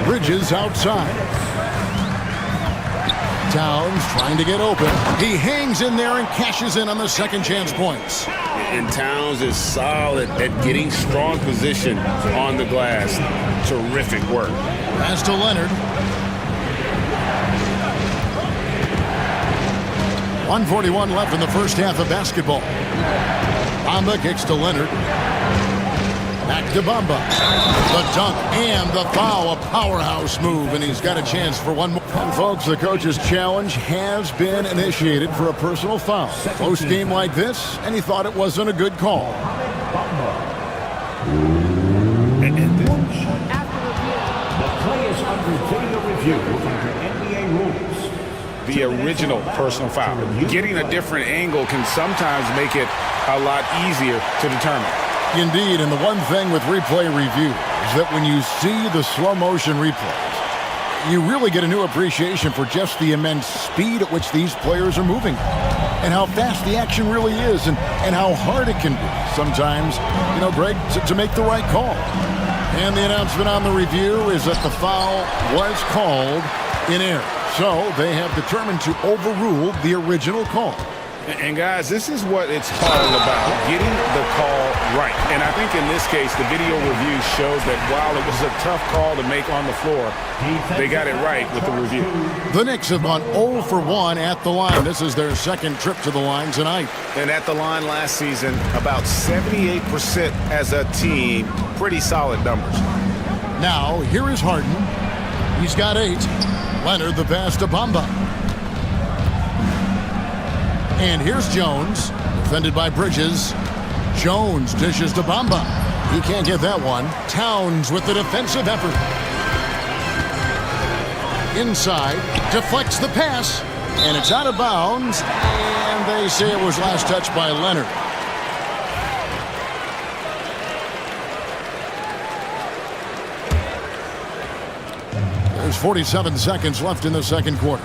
Speaker 7: Bridges outside. Towns trying to get open. He hangs in there and cashes in on the second chance points.
Speaker 9: And Towns is solid at getting strong position on the glass. Terrific work.
Speaker 7: Pass to Leonard. 1:41 left in the first half of basketball. Bamba kicks to Leonard. Back to Bamba. The dunk and the foul. A powerhouse move, and he's got a chance for one more. And folks, the coach's challenge has been initiated for a personal foul. Close game like this, and he thought it wasn't a good call.
Speaker 3: The play is under video review under NBA rules.
Speaker 6: The original personal foul. Getting a different angle can sometimes make it a lot easier to determine.
Speaker 7: Indeed, and the one thing with replay review is that when you see the slow motion replays, you really get a new appreciation for just the immense speed at which these players are moving and how fast the action really is and how hard it can be sometimes, you know, Greg, to make the right call. And the announcement on the review is that the foul was called in error. So they have determined to overrule the original call.
Speaker 6: And guys, this is what it's all about, getting the call right. And I think in this case, the video review shows that while it was a tough call to make on the floor, they got it right with the review.
Speaker 7: The Knicks have gone 0 for 1 at the line. This is their second trip to the line tonight.
Speaker 6: And at the line last season, about 78% as a team. Pretty solid numbers.
Speaker 7: Now, here is Harden. He's got 8. Leonard, the pass to Bamba. And here's Jones, defended by Bridges. Jones dishes to Bamba. He can't get that one. Towns with the defensive effort. Inside, deflects the pass, and it's out of bounds. And they say it was last touched by Leonard. There's 47 seconds left in the second quarter.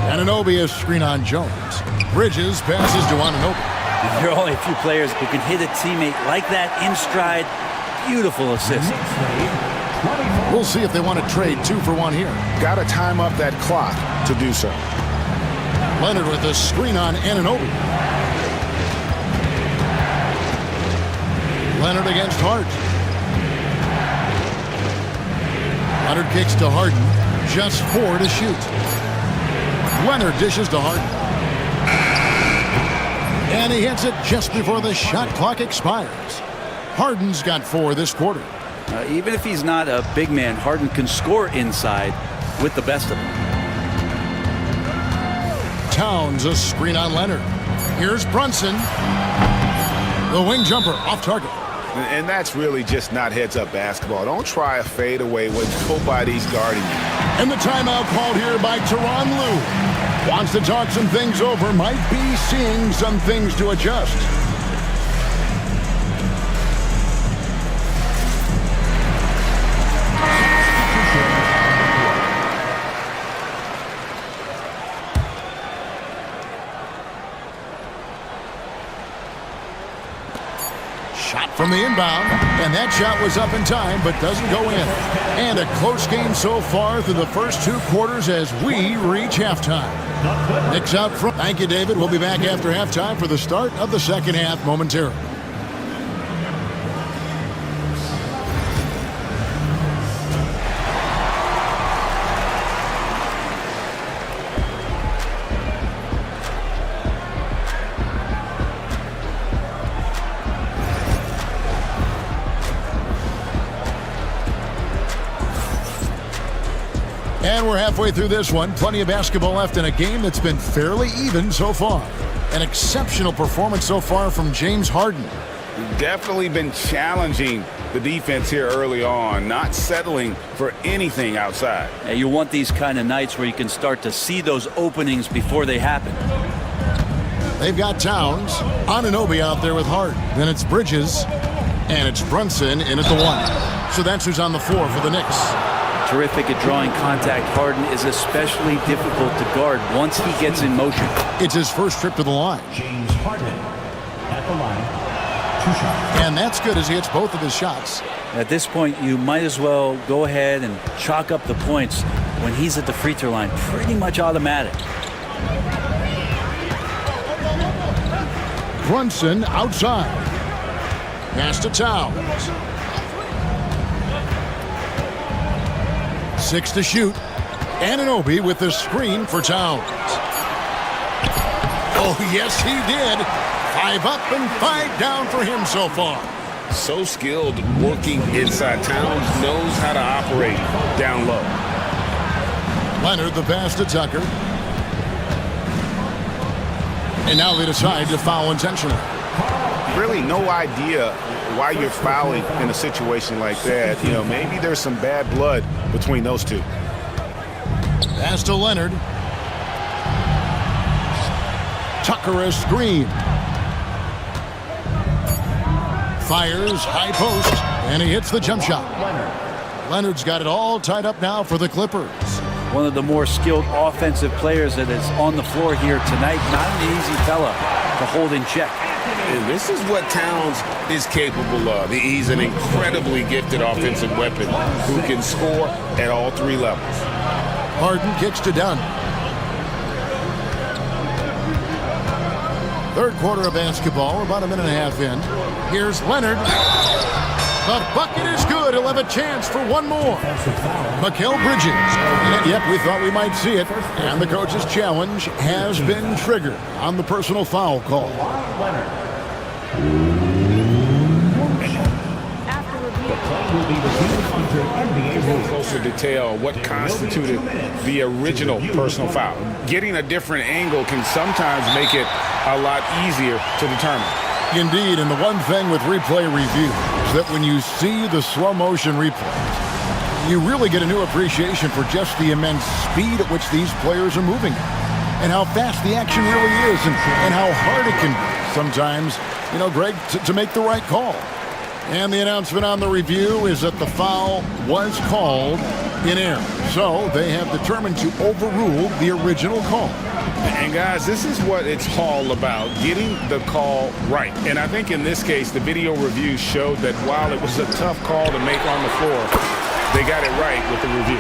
Speaker 7: Anunoby is screen on Jones. Bridges passes to Anunoby.
Speaker 8: There are only a few players who can hit a teammate like that in stride. Beautiful assist.
Speaker 7: We'll see if they want to trade 2 for 1 here.
Speaker 6: Got to time up that clock to do so.
Speaker 7: Leonard with the screen on Anunoby. Leonard against Hart. Leonard kicks to Harden. Just 4 to shoot. Leonard dishes to Harden. And he hits it just before the shot clock expires. Harden's got 4 this quarter.
Speaker 8: Even if he's not a big man, Harden can score inside with the best of them.
Speaker 7: Towns a screen on Leonard. Here's Brunson. The wing jumper off target.
Speaker 6: And that's really just not heads-up basketball. Don't try a fadeaway when nobody's guarding you.
Speaker 7: And the timeout called here by Tyronn Lue. Wants to talk some things over. Might be seeing some things to adjust. Shot from the inbound, and that shot was up in time, but doesn't go in. And a close game so far through the first 2 quarters as we reach halftime. Knicks out front. Thank you, David. We'll be back after halftime for the start of the second half momentarily. And we're halfway through this one. Plenty of basketball left in a game that's been fairly even so far. An exceptional performance so far from James Harden.
Speaker 6: Definitely been challenging the defense here early on, not settling for anything outside.
Speaker 8: Yeah, you want these kind of nights where you can start to see those openings before they happen.
Speaker 7: They've got Towns, Anunoby out there with Hart. Then it's Bridges, and it's Brunson in at the 1. So that's who's on the floor for the Knicks.
Speaker 8: Terrific at drawing contact. Harden is especially difficult to guard once he gets in motion.
Speaker 7: It's his first trip to the line.
Speaker 3: James Harden at the line. 2 shots.
Speaker 7: And that's good as he hits both of his shots.
Speaker 8: At this point, you might as well go ahead and chalk up the points when he's at the free throw line. Pretty much automatic.
Speaker 7: Brunson outside. Pass to Towns. 6 to shoot. Anunoby with the screen for Towns. Oh, yes, he did. 5 up and 5 down for him so far.
Speaker 6: So skilled working inside. Towns knows how to operate down low.
Speaker 7: Leonard the pass to Tucker. And now they decide to foul intentionally.
Speaker 6: Really no idea why you're fouling in a situation like that. You know, maybe there's some bad blood between those two.
Speaker 7: Pass to Leonard. Tucker a screen. Fires high post, and he hits the jump shot. Leonard's got it all tied up now for the Clippers.
Speaker 8: One of the more skilled offensive players that is on the floor here tonight. Not an easy fella to hold in check.
Speaker 6: And this is what Towns is capable of. He's an incredibly gifted offensive weapon who can score at all 3 levels.
Speaker 7: Harden kicks to Dunn. Third quarter of basketball, about a minute and a half in. Here's Leonard. The bucket is good. He'll have a chance for one more. Mikal Bridges. And yep, we thought we might see it. And the coach's challenge has been triggered on the personal foul call.
Speaker 3: Will be reviewed under NBA rules.
Speaker 6: Closer detail what constituted the original personal foul. Getting a different angle can sometimes make it a lot easier to determine.
Speaker 7: Indeed, and the one thing with replay review is that when you see the slow motion replays, you really get a new appreciation for just the immense speed at which these players are moving and how fast the action really is and how hard it can be sometimes, you know, Greg, to make the right call. And the announcement on the review is that the foul was called in error. So they have determined to overrule the original call.
Speaker 6: And guys, this is what it's all about, getting the call right. And I think in this case, the video review showed that while it was a tough call to make on the floor, they got it right with the review.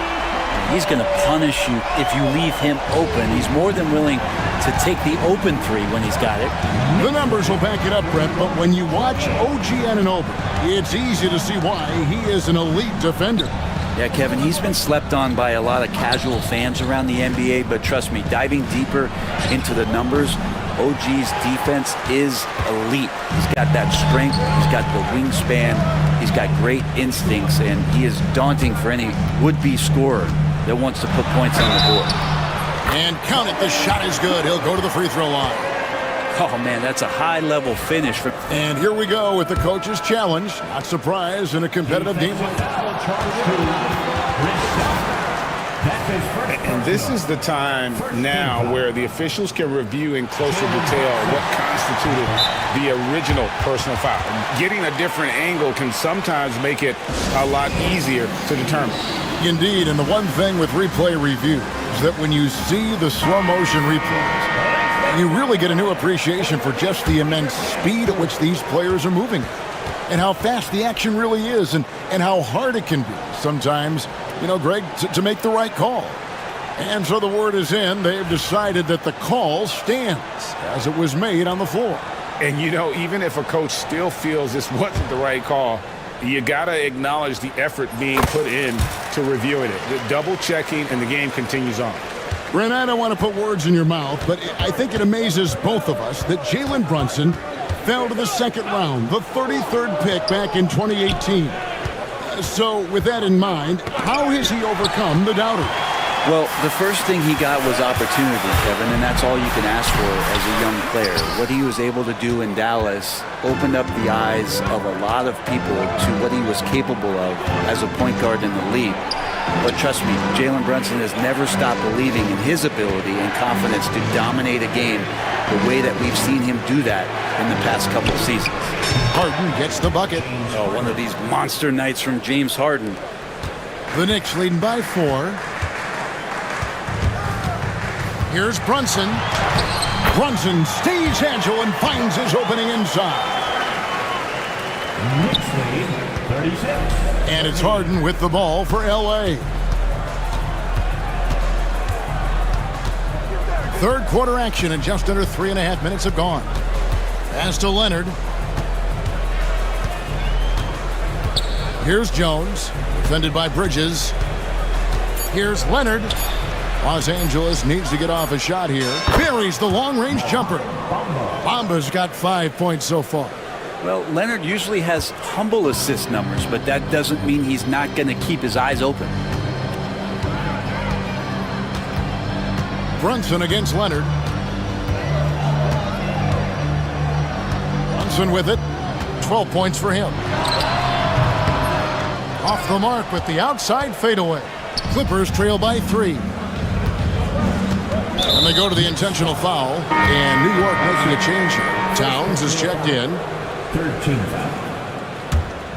Speaker 8: He's going to punish you if you leave him open. He's more than willing to take the open 3 when he's got it.
Speaker 7: The numbers will back it up, Brett, but when you watch OG Anunoby, it's easy to see why he is an elite defender.
Speaker 8: Yeah, Kevin, he's been slept on by a lot of casual fans around the NBA, but trust me, diving deeper into the numbers, OG's defense is elite. He's got that strength, he's got the wingspan, he's got great instincts, and he is daunting for any would-be scorer that wants to put points on the board.
Speaker 7: And count it, the shot is good. He'll go to the free throw line.
Speaker 8: Oh, man, that's a high-level finish.
Speaker 7: And here we go with the coach's challenge. Not surprised in a competitive game like that.
Speaker 6: And this is the time now where the officials can review in closer detail what constituted the original personal foul. Getting a different angle can sometimes make it a lot easier to determine.
Speaker 7: Indeed, and the one thing with replay review is that when you see the slow motion replays, you really get a new appreciation for just the immense speed at which these players are moving and how fast the action really is and how hard it can be sometimes, you know, Greg, to make the right call. And so the word is in. They've decided that the call stands as it was made on the floor.
Speaker 6: And, you know, even if a coach still feels this wasn't the right call, you got to acknowledge the effort being put in to reviewing it. The double checking, and the game continues on.
Speaker 7: Brent, I don't want to put words in your mouth, but I think it amazes both of us that Jalen Brunson fell to the second round, the 33rd pick back in 2018. So with that in mind, how has he overcome the doubters?
Speaker 8: Well, the first thing he got was opportunity, Kevin, and that's all you can ask for as a young player. What he was able to do in Dallas opened up the eyes of a lot of people to what he was capable of as a point guard in the league. But trust me, Jalen Brunson has never stopped believing in his ability and confidence to dominate a game the way that we've seen him do that in the past couple of seasons.
Speaker 7: Harden gets the bucket.
Speaker 8: Oh, one of these monster nights from James Harden.
Speaker 7: The Knicks leading by 4. Here's Brunson. Brunson stays agile and finds his opening inside.
Speaker 3: Knicks lead 36.
Speaker 7: And it's Harden with the ball for L.A. Third quarter action and just under 3.5 minutes have gone. Pass to Leonard. Here's Jones, defended by Bridges. Here's Leonard. Los Angeles needs to get off a shot here. Buries the long-range jumper. Bamba's got 5 points so far.
Speaker 8: Well, Leonard usually has humble assist numbers, but that doesn't mean he's not going to keep his eyes open.
Speaker 7: Brunson against Leonard. Brunson with it. 12 points for him. Off the mark with the outside fadeaway. Clippers trail by 3. And they go to the intentional foul. And New York making a change here. Towns is checked in.
Speaker 3: 13 foul.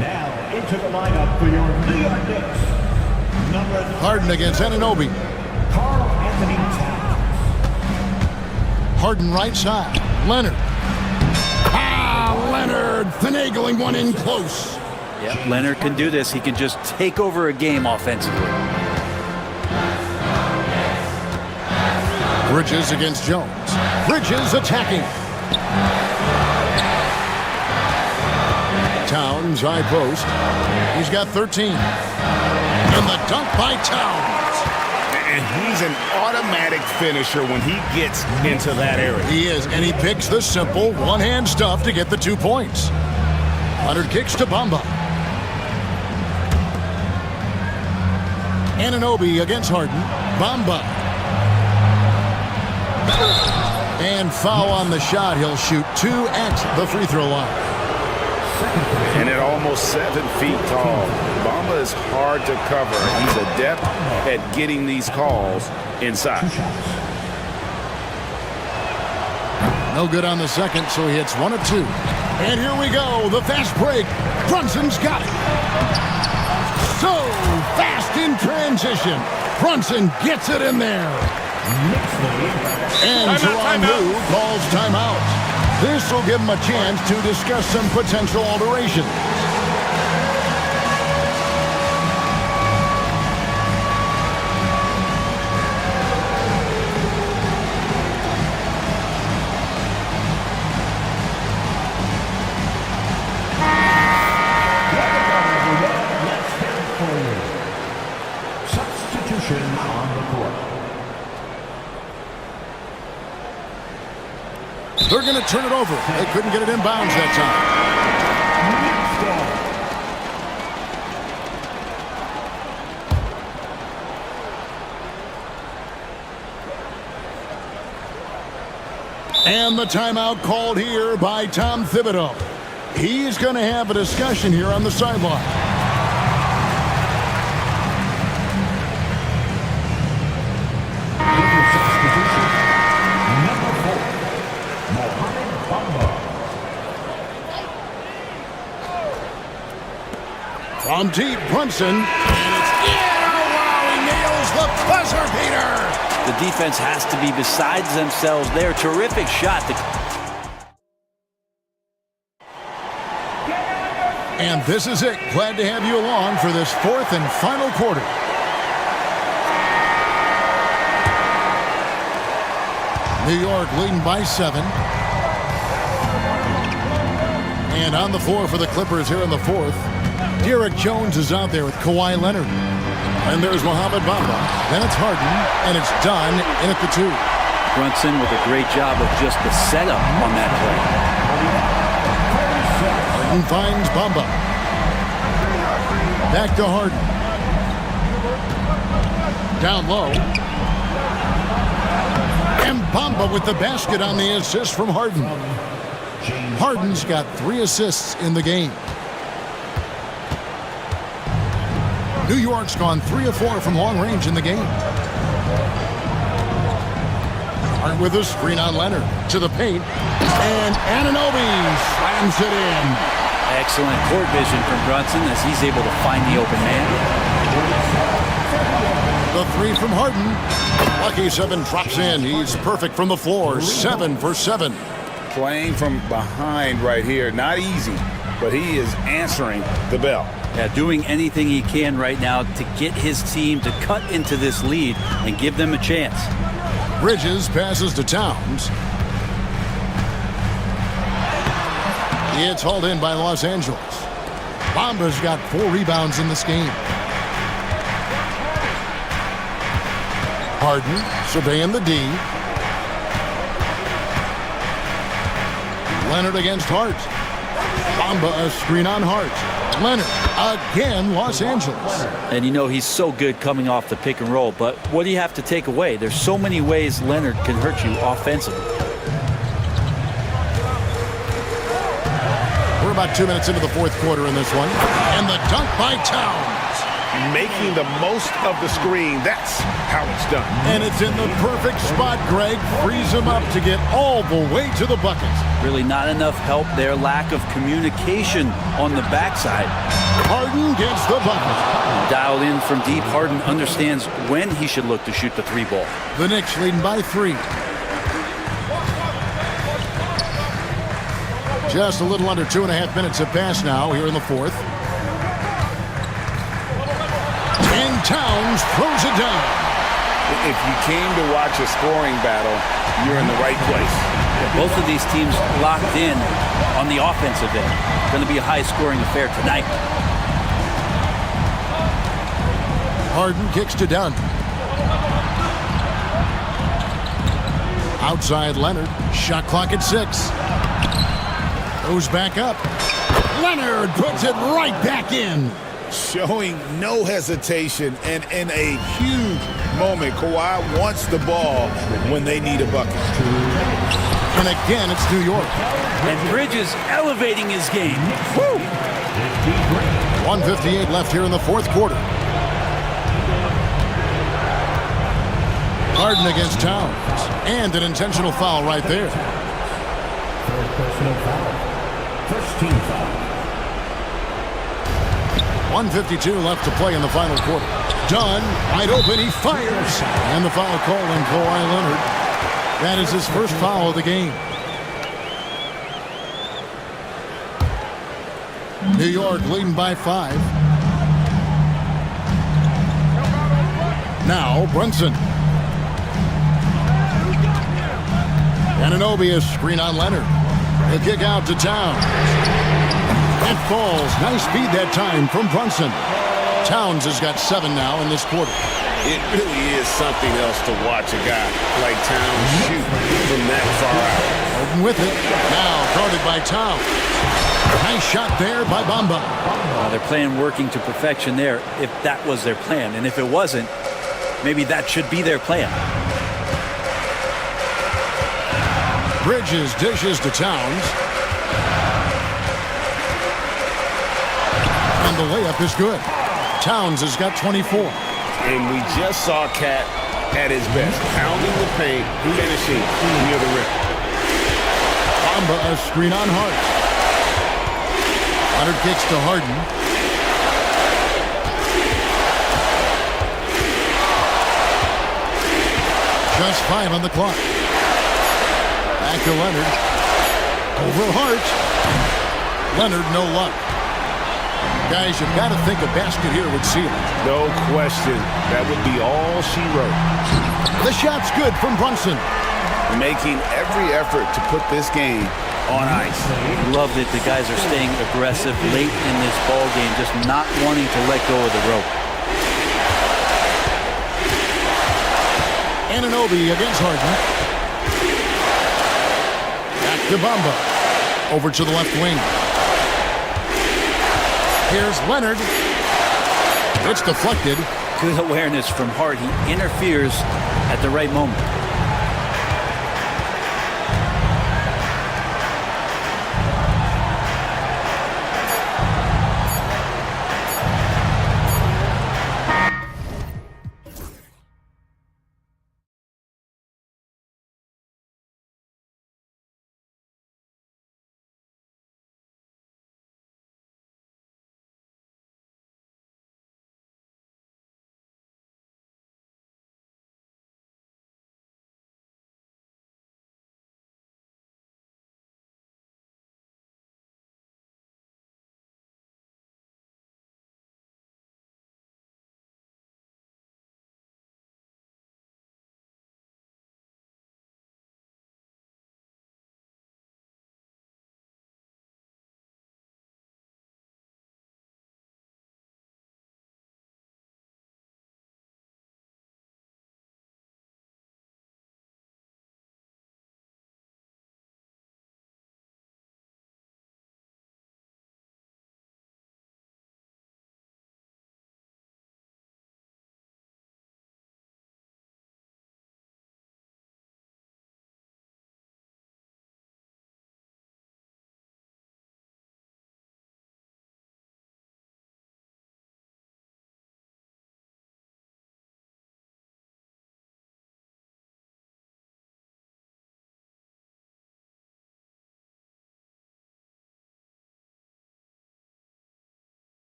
Speaker 3: Now into the lineup for your New York Knicks. Number
Speaker 7: Harden against Anunoby.
Speaker 3: Karl Anthony Towns.
Speaker 7: Harden right side. Leonard. Leonard finagling one in close.
Speaker 8: Yep, Leonard can do this. He can just take over a game offensively.
Speaker 7: Bridges against Jones. Bridges attacking. Towns, high post. He's got 13. And the dunk by Towns.
Speaker 9: And he's an automatic finisher when he gets into that area.
Speaker 7: He is, and he picks the simple one-hand stuff to get the 2 points. Leonard kicks to Bamba. Anunoby against Harden. Bamba. And foul on the shot. He'll shoot 2 at the free throw line.
Speaker 9: And at almost 7 feet tall, Bamba is hard to cover. He's adept at getting these calls inside.
Speaker 7: No good on the second, so he hits 1 of 2. And here we go, the fast break. Brunson's got it. So fast in transition. Brunson gets it in there. And Toronto calls timeout. This will give him a chance to discuss some potential alterations.
Speaker 3: Substitution on the court.
Speaker 7: They're going to turn it over. They couldn't get it in bounds that time. And the timeout called here by Tom Thibodeau. He's going to have a discussion here on the sideline. From deep, Brunson, and it's wow, he nails the buzzer beater.
Speaker 8: The defense has to be besides themselves there. Terrific shot.
Speaker 7: And this is it. Glad to have you along for this 4th and final quarter. New York leading by 7. And on the floor for the Clippers here in the 4th. Derek Jones is out there with Kawhi Leonard. And there's Mohamed Bamba. Then it's Harden, and it's done in at the 2.
Speaker 8: Brunson with a great job of just the setup on that play.
Speaker 7: Harden finds Bamba. Back to Harden. Down low. And Bamba with the basket on the assist from Harden. Harden's got 3 assists in the game. New York's gone 3 of 4 from long range in the game. Hart with a screen on Leonard to the paint. And Anunoby slams it in.
Speaker 8: Excellent court vision from Brunson as he's able to find the open man.
Speaker 7: The 3 from Harden. Lucky 7 drops in. He's perfect from the floor. 7 for 7.
Speaker 9: Playing from behind right here. Not easy, but he is answering the bell.
Speaker 8: Yeah, doing anything he can right now to get his team to cut into this lead and give them a chance.
Speaker 7: Bridges passes to Towns. It's hauled in by Los Angeles. Bamba's got 4 rebounds in this game. Harden surveying the D. Leonard against Hart. Bamba a screen on Hart. Leonard again, Los Angeles.
Speaker 8: And you know he's so good coming off the pick and roll, but what do you have to take away? There's so many ways Leonard can hurt you offensively.
Speaker 7: We're about 2 minutes into the 4th quarter in this one. And the dunk by Towns.
Speaker 6: Making the most of the screen. That's how it's done.
Speaker 7: And it's in the perfect spot, Greg. Frees him up to get all the way to the bucket.
Speaker 8: Really not enough help there. Lack of communication on the backside.
Speaker 7: Harden gets the bucket.
Speaker 8: Dialed in from deep, Harden understands when he should look to shoot the 3 ball.
Speaker 7: The Knicks leading by 3. Just a little under 2.5 minutes have passed now here in the 4th. And Towns throws it down.
Speaker 9: If you came to watch a scoring battle, you're in the right place.
Speaker 8: Both of these teams locked in on the offensive end. Going to be a high-scoring affair tonight.
Speaker 7: Harden kicks to Dunn. Outside Leonard. Shot clock at 6. Goes back up. Leonard puts it right back in.
Speaker 9: Showing no hesitation, and in a huge moment, Kawhi wants the ball when they need a bucket.
Speaker 7: And again, it's New York.
Speaker 8: And Bridges elevating his game. Woo!
Speaker 7: 1:58 left here in the 4th quarter. Harden against Towns. And an intentional foul right there.
Speaker 3: Personal foul. First team foul.
Speaker 7: 1:52 left to play in the final quarter. Dunn, wide open, he fires. And the foul call on Kawhi Leonard. That is his first foul of the game. New York leading by 5. Now Brunson. Anunoby, a screen on Leonard. A kick out to Towns. It falls. Nice speed that time from Brunson. Towns has got 7 now in this quarter.
Speaker 9: It really is something else to watch a guy like Towns shoot from that far out.
Speaker 7: Harden with it. Now guarded by Towns. Nice shot there by Bamba.
Speaker 8: They're playing working to perfection there if that was their plan. And if it wasn't, maybe that should be their plan.
Speaker 7: Bridges dishes to Towns. And the layup is good. Towns has got 24.
Speaker 6: And we just saw Cat at his best. Pounding the paint, finishing near the rim.
Speaker 7: Bamba a screen on Hart. Leonard kicks to Harden. Just 5 on the clock. Back to Leonard. Over Hart. Leonard, no luck. Guys, you've got to think a basket here would seal it.
Speaker 6: No question. That would be all she wrote.
Speaker 7: The shot's good from Brunson.
Speaker 9: Making every effort to put this game on ice.
Speaker 8: Love that the guys are staying aggressive late in this ball game, just not wanting to let go of the rope.
Speaker 7: Anunoby against Harden. Back to Bamba. Over to the left wing. Here's Leonard. It's deflected.
Speaker 8: good awareness from Hart. He interferes at the right moment.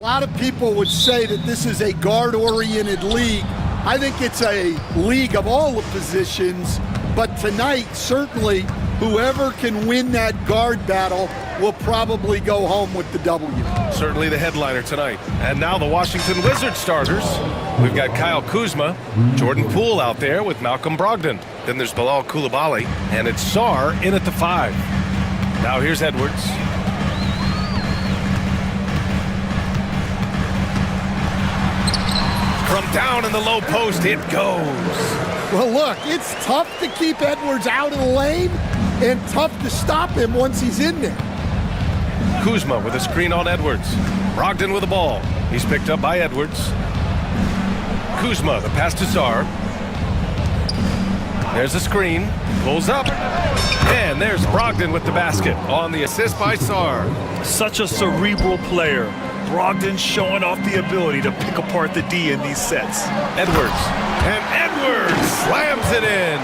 Speaker 11: A lot of people would say that this is a guard-oriented league. I think it's a league of all the positions, but tonight, certainly, whoever can win that guard battle will probably go home with the W.
Speaker 1: Certainly the headliner tonight. And now the Washington Wizards starters. We've got Kyle Kuzma, Jordan Poole out there with Malcolm Brogdon. Then there's Bilal Coulibaly, and it's Sarr in at the 5. Now here's Edwards. From down in the low post, it goes.
Speaker 11: Well, look, it's tough to keep Edwards out of the lane and tough to stop him once he's in there.
Speaker 1: Kuzma with a screen on Edwards. Brogdon with the ball. He's picked up by Edwards. Kuzma, the pass to Sarr. There's a screen, pulls up, and there's Brogdon with the basket on the assist by Sarr.
Speaker 2: Such a cerebral player. Brogdon showing off the ability to pick apart the D in these sets.
Speaker 1: Edwards, and Edwards slams it in.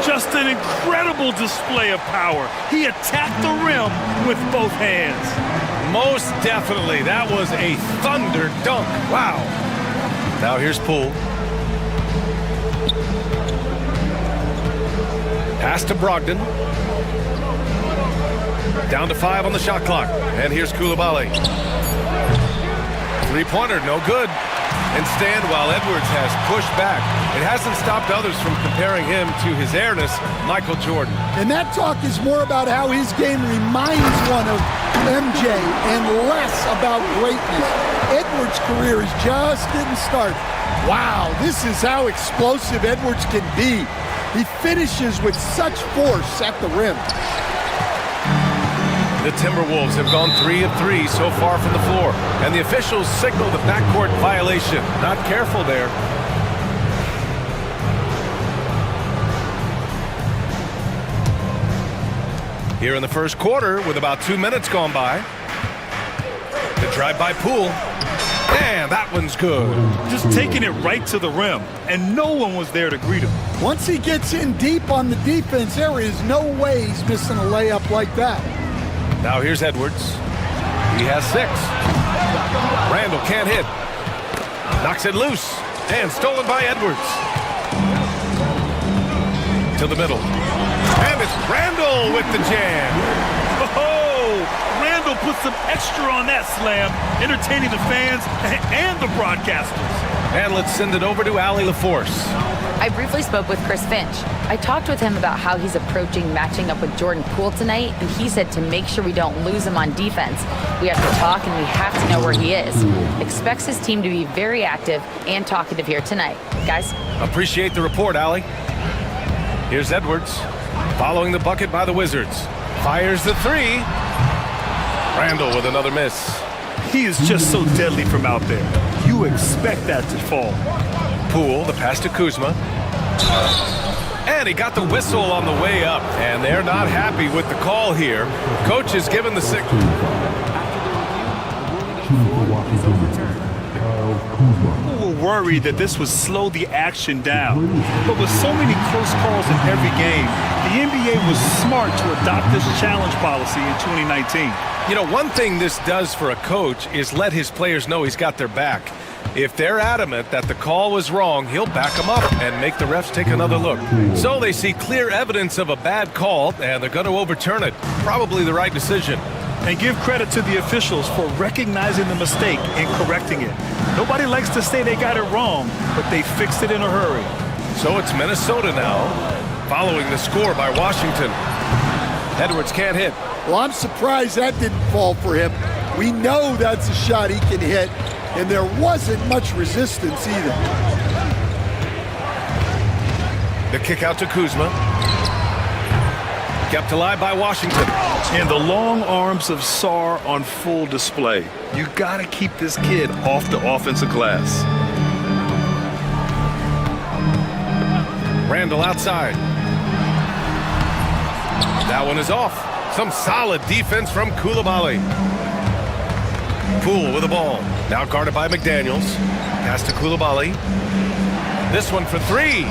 Speaker 2: Just an incredible display of power. He attacked the rim with both hands.
Speaker 1: Most definitely, that was a thunder dunk. Wow. Now here's Poole. Pass to Brogdon. Down to 5 on the shot clock. And here's Coulibaly. Three-pointer, no good. Instead, while Edwards has pushed back, it hasn't stopped others from comparing him to his heiress, Michael Jordan.
Speaker 11: And that talk is more about how his game reminds one of MJ and less about greatness. Edwards' career is just getting started. Wow, this is how explosive Edwards can be. He finishes with such force at the rim.
Speaker 1: The Timberwolves have gone 3 of 3 so far from the floor, and the officials signal the backcourt violation. Not careful there. Here in the first quarter, with about 2 minutes gone by, the drive by Poole, and that one's good.
Speaker 2: Just taking it right to the rim, and no one was there to greet him.
Speaker 11: Once he gets in deep on the defense, there is no way he's missing a layup like that.
Speaker 1: Now here's Edwards. He has 6. Randall can't hit. Knocks it loose. And stolen by Edwards. To the middle. And it's Randall with the jam.
Speaker 2: Oh, Randall put some extra on that slam, entertaining the fans and the broadcasters.
Speaker 1: And let's send it over to Allie LaForce.
Speaker 5: I briefly spoke with Chris Finch. I talked with him about how he's approaching matching up with Jordan Poole tonight, and he said to make sure we don't lose him on defense, we have to talk and we have to know where he is. Expects his team to be very active and talkative here tonight. Guys?
Speaker 1: Appreciate the report, Allie. Here's Edwards, following the bucket by the Wizards. Fires the 3. Randall with another miss.
Speaker 2: He is just so deadly from out there. You expect that to fall.
Speaker 1: Poole, the pass to Kuzma. And he got the whistle on the way up. And they're not happy with the call here. Coach is given the signal.
Speaker 2: People were worried that this would slow the action down. But with so many close calls in every game, the NBA was smart to adopt this challenge policy in 2019.
Speaker 1: You know, one thing this does for a coach is let his players know he's got their back. If they're adamant that the call was wrong, he'll back them up and make the refs take another look. So they see clear evidence of a bad call, and they're going to overturn it. Probably the right decision.
Speaker 2: And give credit to the officials for recognizing the mistake and correcting it. Nobody likes to say they got it wrong, but they fixed it in a hurry.
Speaker 1: So it's Minnesota now, following the score by Washington. Edwards can't hit.
Speaker 11: Well, I'm surprised that didn't fall for him. We know that's a shot he can hit, and there wasn't much resistance either.
Speaker 1: The kick out to Kuzma. Kept alive by Washington.
Speaker 2: And the long arms of Sarr on full display. You gotta keep this kid off the offensive glass.
Speaker 1: Randall outside. That one is off. Some solid defense from Coulibaly. Poole with the ball. Now guarded by McDaniels. Pass to Coulibaly. This one for 3.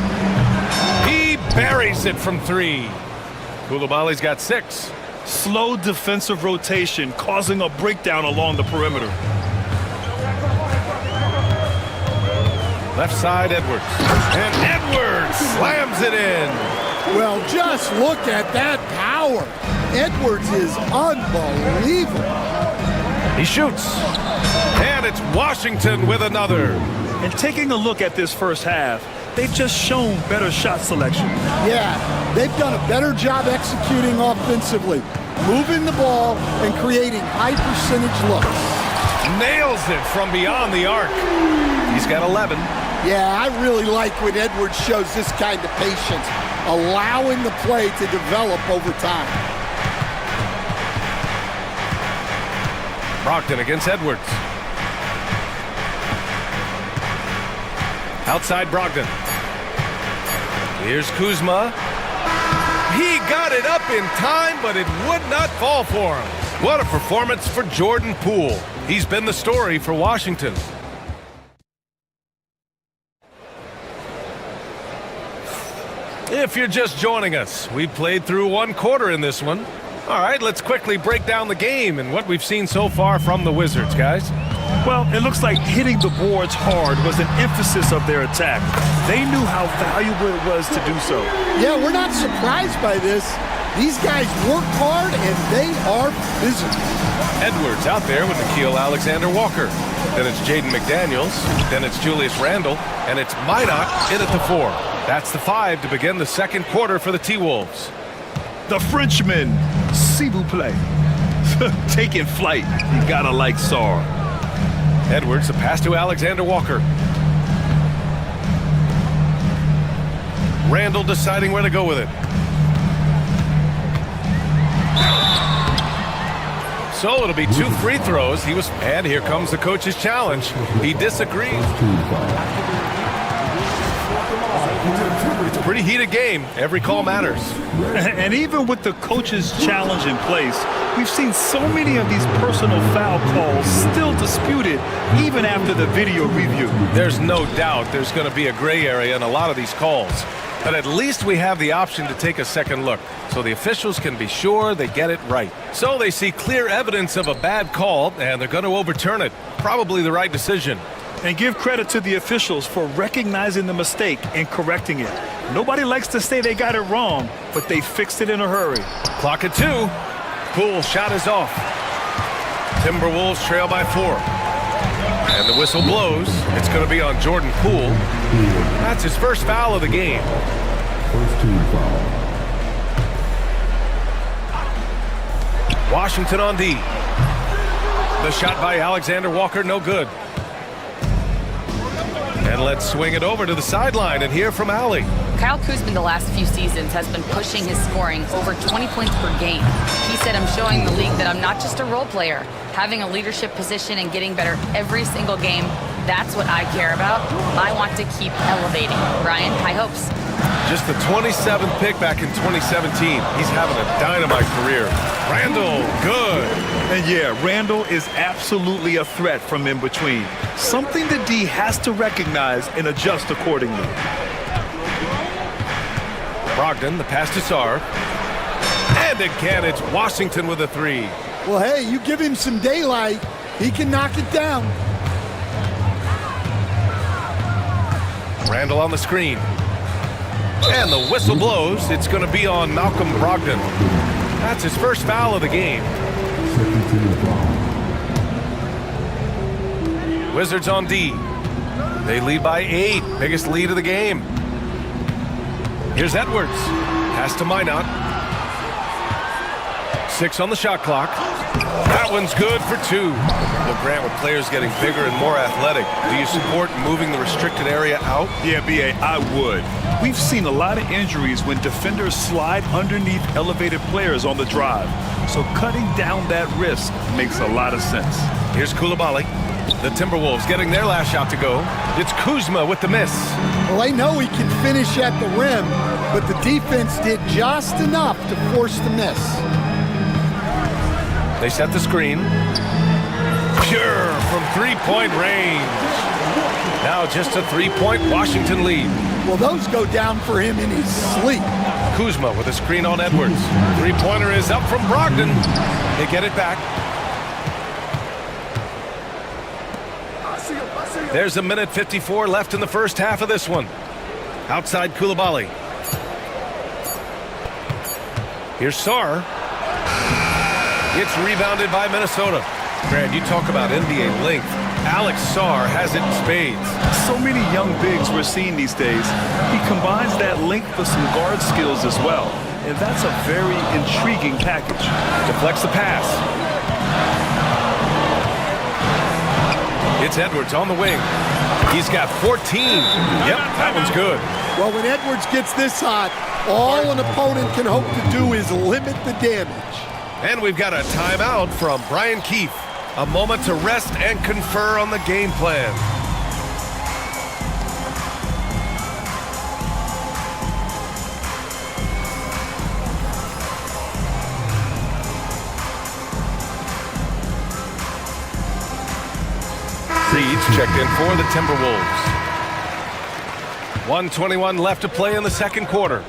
Speaker 1: He buries it from 3. Coulibaly's got 6.
Speaker 2: Slow defensive rotation causing a breakdown along the perimeter.
Speaker 1: Left side, Edwards. And Edwards slams it in.
Speaker 11: Well, just look at that power. Edwards is unbelievable.
Speaker 1: He shoots. And it's Washington with another.
Speaker 2: And taking a look at this first half, they've just shown better shot selection.
Speaker 11: Yeah, they've done a better job executing offensively, moving the ball and creating high percentage looks.
Speaker 1: Nails it from beyond the arc. He's got 11.
Speaker 11: Yeah, I really like when Edwards shows this kind of patience, allowing the play to develop over time.
Speaker 1: Brogdon against Edwards. Outside Brogdon. Here's Kuzma. He got it up in time, but it would not fall for him. What a performance for Jordan Poole. He's been the story for Washington. If you're just joining us, we played through one quarter in this one. All right, let's quickly break down the game and what we've seen so far from the Wizards, guys.
Speaker 2: Well, it looks like hitting the boards hard was an emphasis of their attack. They knew how valuable it was to do so.
Speaker 11: Yeah, we're not surprised by this. These guys work hard and they are physical.
Speaker 1: Edwards out there with Nickeil Alexander-Walker. Then it's Jaden McDaniels. Then it's Julius Randle. And it's Minot in at the 4. That's the 5 to begin the second quarter for the T-Wolves.
Speaker 2: The Frenchman, s'il vous plaît. Taking flight. You gotta like Sarr.
Speaker 1: Edwards, the pass to Alexander-Walker. Randle deciding where to go with it. So it'll be 2 free throws. And here comes the coach's challenge. He disagrees. It's a pretty heated game. Every call matters.
Speaker 2: And even with the coach's challenge in place, we've seen so many of these personal foul calls still disputed even after the video review.
Speaker 1: There's no doubt there's going to be a gray area in a lot of these calls. But at least we have the option to take a second look, so the officials can be sure they get it right. So they see clear evidence of a bad call, and they're going to overturn it. Probably the right decision.
Speaker 2: And give credit to the officials for recognizing the mistake and correcting it. Nobody likes to say they got it wrong, but they fixed it in a hurry.
Speaker 1: Clock at 2. Poole shot is off. Timberwolves trail by 4. And the whistle blows. It's going to be on Jordan Poole. That's his first foul of the game.
Speaker 3: First team foul.
Speaker 1: Washington on D. The shot by Alexander-Walker, no good. And let's swing it over to the sideline and hear from Allie.
Speaker 5: Kyle Kuzma the last few seasons has been pushing his scoring over 20 points per game. He said, I'm showing the league that I'm not just a role player. Having a leadership position and getting better every single game, that's what I care about. I want to keep elevating. Brian, high hopes.
Speaker 1: Just the 27th pick back in 2017. He's having a dynamite career. Randle, good.
Speaker 2: And yeah, Randle is absolutely a threat from in between. Something the D has to recognize and adjust accordingly.
Speaker 1: Brogdon, the pass to Sarr. And again, it's Washington with a 3.
Speaker 11: Well, hey, you give him some daylight, he can knock it down.
Speaker 1: Randle on the screen. And the whistle blows. It's going to be on Malcolm Brogdon. That's his first foul of the game. Wizards on D. They lead by 8. Biggest lead of the game. Here's Edwards. Pass to Minot. 6 on the shot clock. That one's good for 2. Well, Grant, with players getting bigger and more athletic, do you support moving the restricted area out?
Speaker 2: Yeah, B.A., I would. We've seen a lot of injuries when defenders slide underneath elevated players on the drive. So cutting down that risk makes a lot of sense.
Speaker 1: Here's Coulibaly. The Timberwolves getting their last shot to go. It's Kuzma with the miss.
Speaker 11: Well, I know he can finish at the rim, but the defense did just enough to force the miss.
Speaker 1: They set the screen. Pure from three-point range. Now just a 3-point Washington lead.
Speaker 11: Well, those go down for him in his sleep.
Speaker 1: Kuzma with a screen on Edwards. Three-pointer is up from Brogdon. They get it back. There's a minute 54 left in the first half of this one. Outside Coulibaly. Here's Sarr. It's rebounded by Minnesota. Grant, you talk about NBA length. Alex Sarr has it in spades.
Speaker 2: So many young bigs we're seeing these days. He combines that length with some guard skills as well. And that's a very intriguing package.
Speaker 1: Deflects the pass. It's Edwards on the wing. He's got 14. Yep, that one's good.
Speaker 11: Well, when Edwards gets this hot, all an opponent can hope to do is limit the damage.
Speaker 1: And we've got a timeout from Brian Keefe. A moment to rest and confer on the game plan. checked in for the Timberwolves. 1:21 left to play in the second quarter.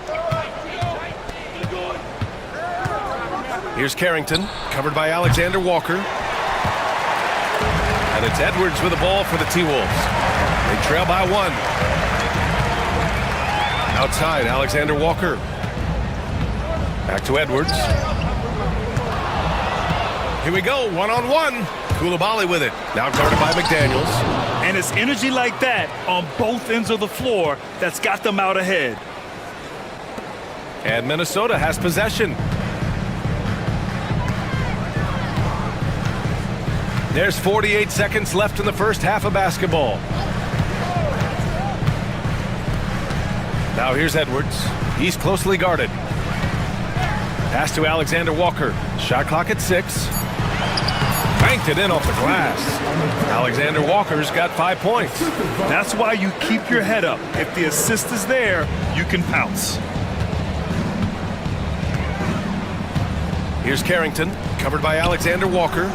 Speaker 1: Here's Carrington, covered by Alexander Walker. And it's Edwards with the ball for the T-Wolves. They trail by 1. Outside, Alexander Walker. Back to Edwards. Here we go, one-on-one. Coulibaly with it. Now guarded by McDaniels.
Speaker 2: And it's energy like that on both ends of the floor that's got them out ahead.
Speaker 1: And Minnesota has possession. There's 48 seconds left in the first half of basketball. Now here's Edwards. He's closely guarded. Pass to Alexander Walker. Shot clock at 6. Banked it in off the glass. Alexander Walker's got 5 points.
Speaker 2: That's why you keep your head up. If the assist is there, you can pounce.
Speaker 1: Here's Carrington, covered by Alexander Walker.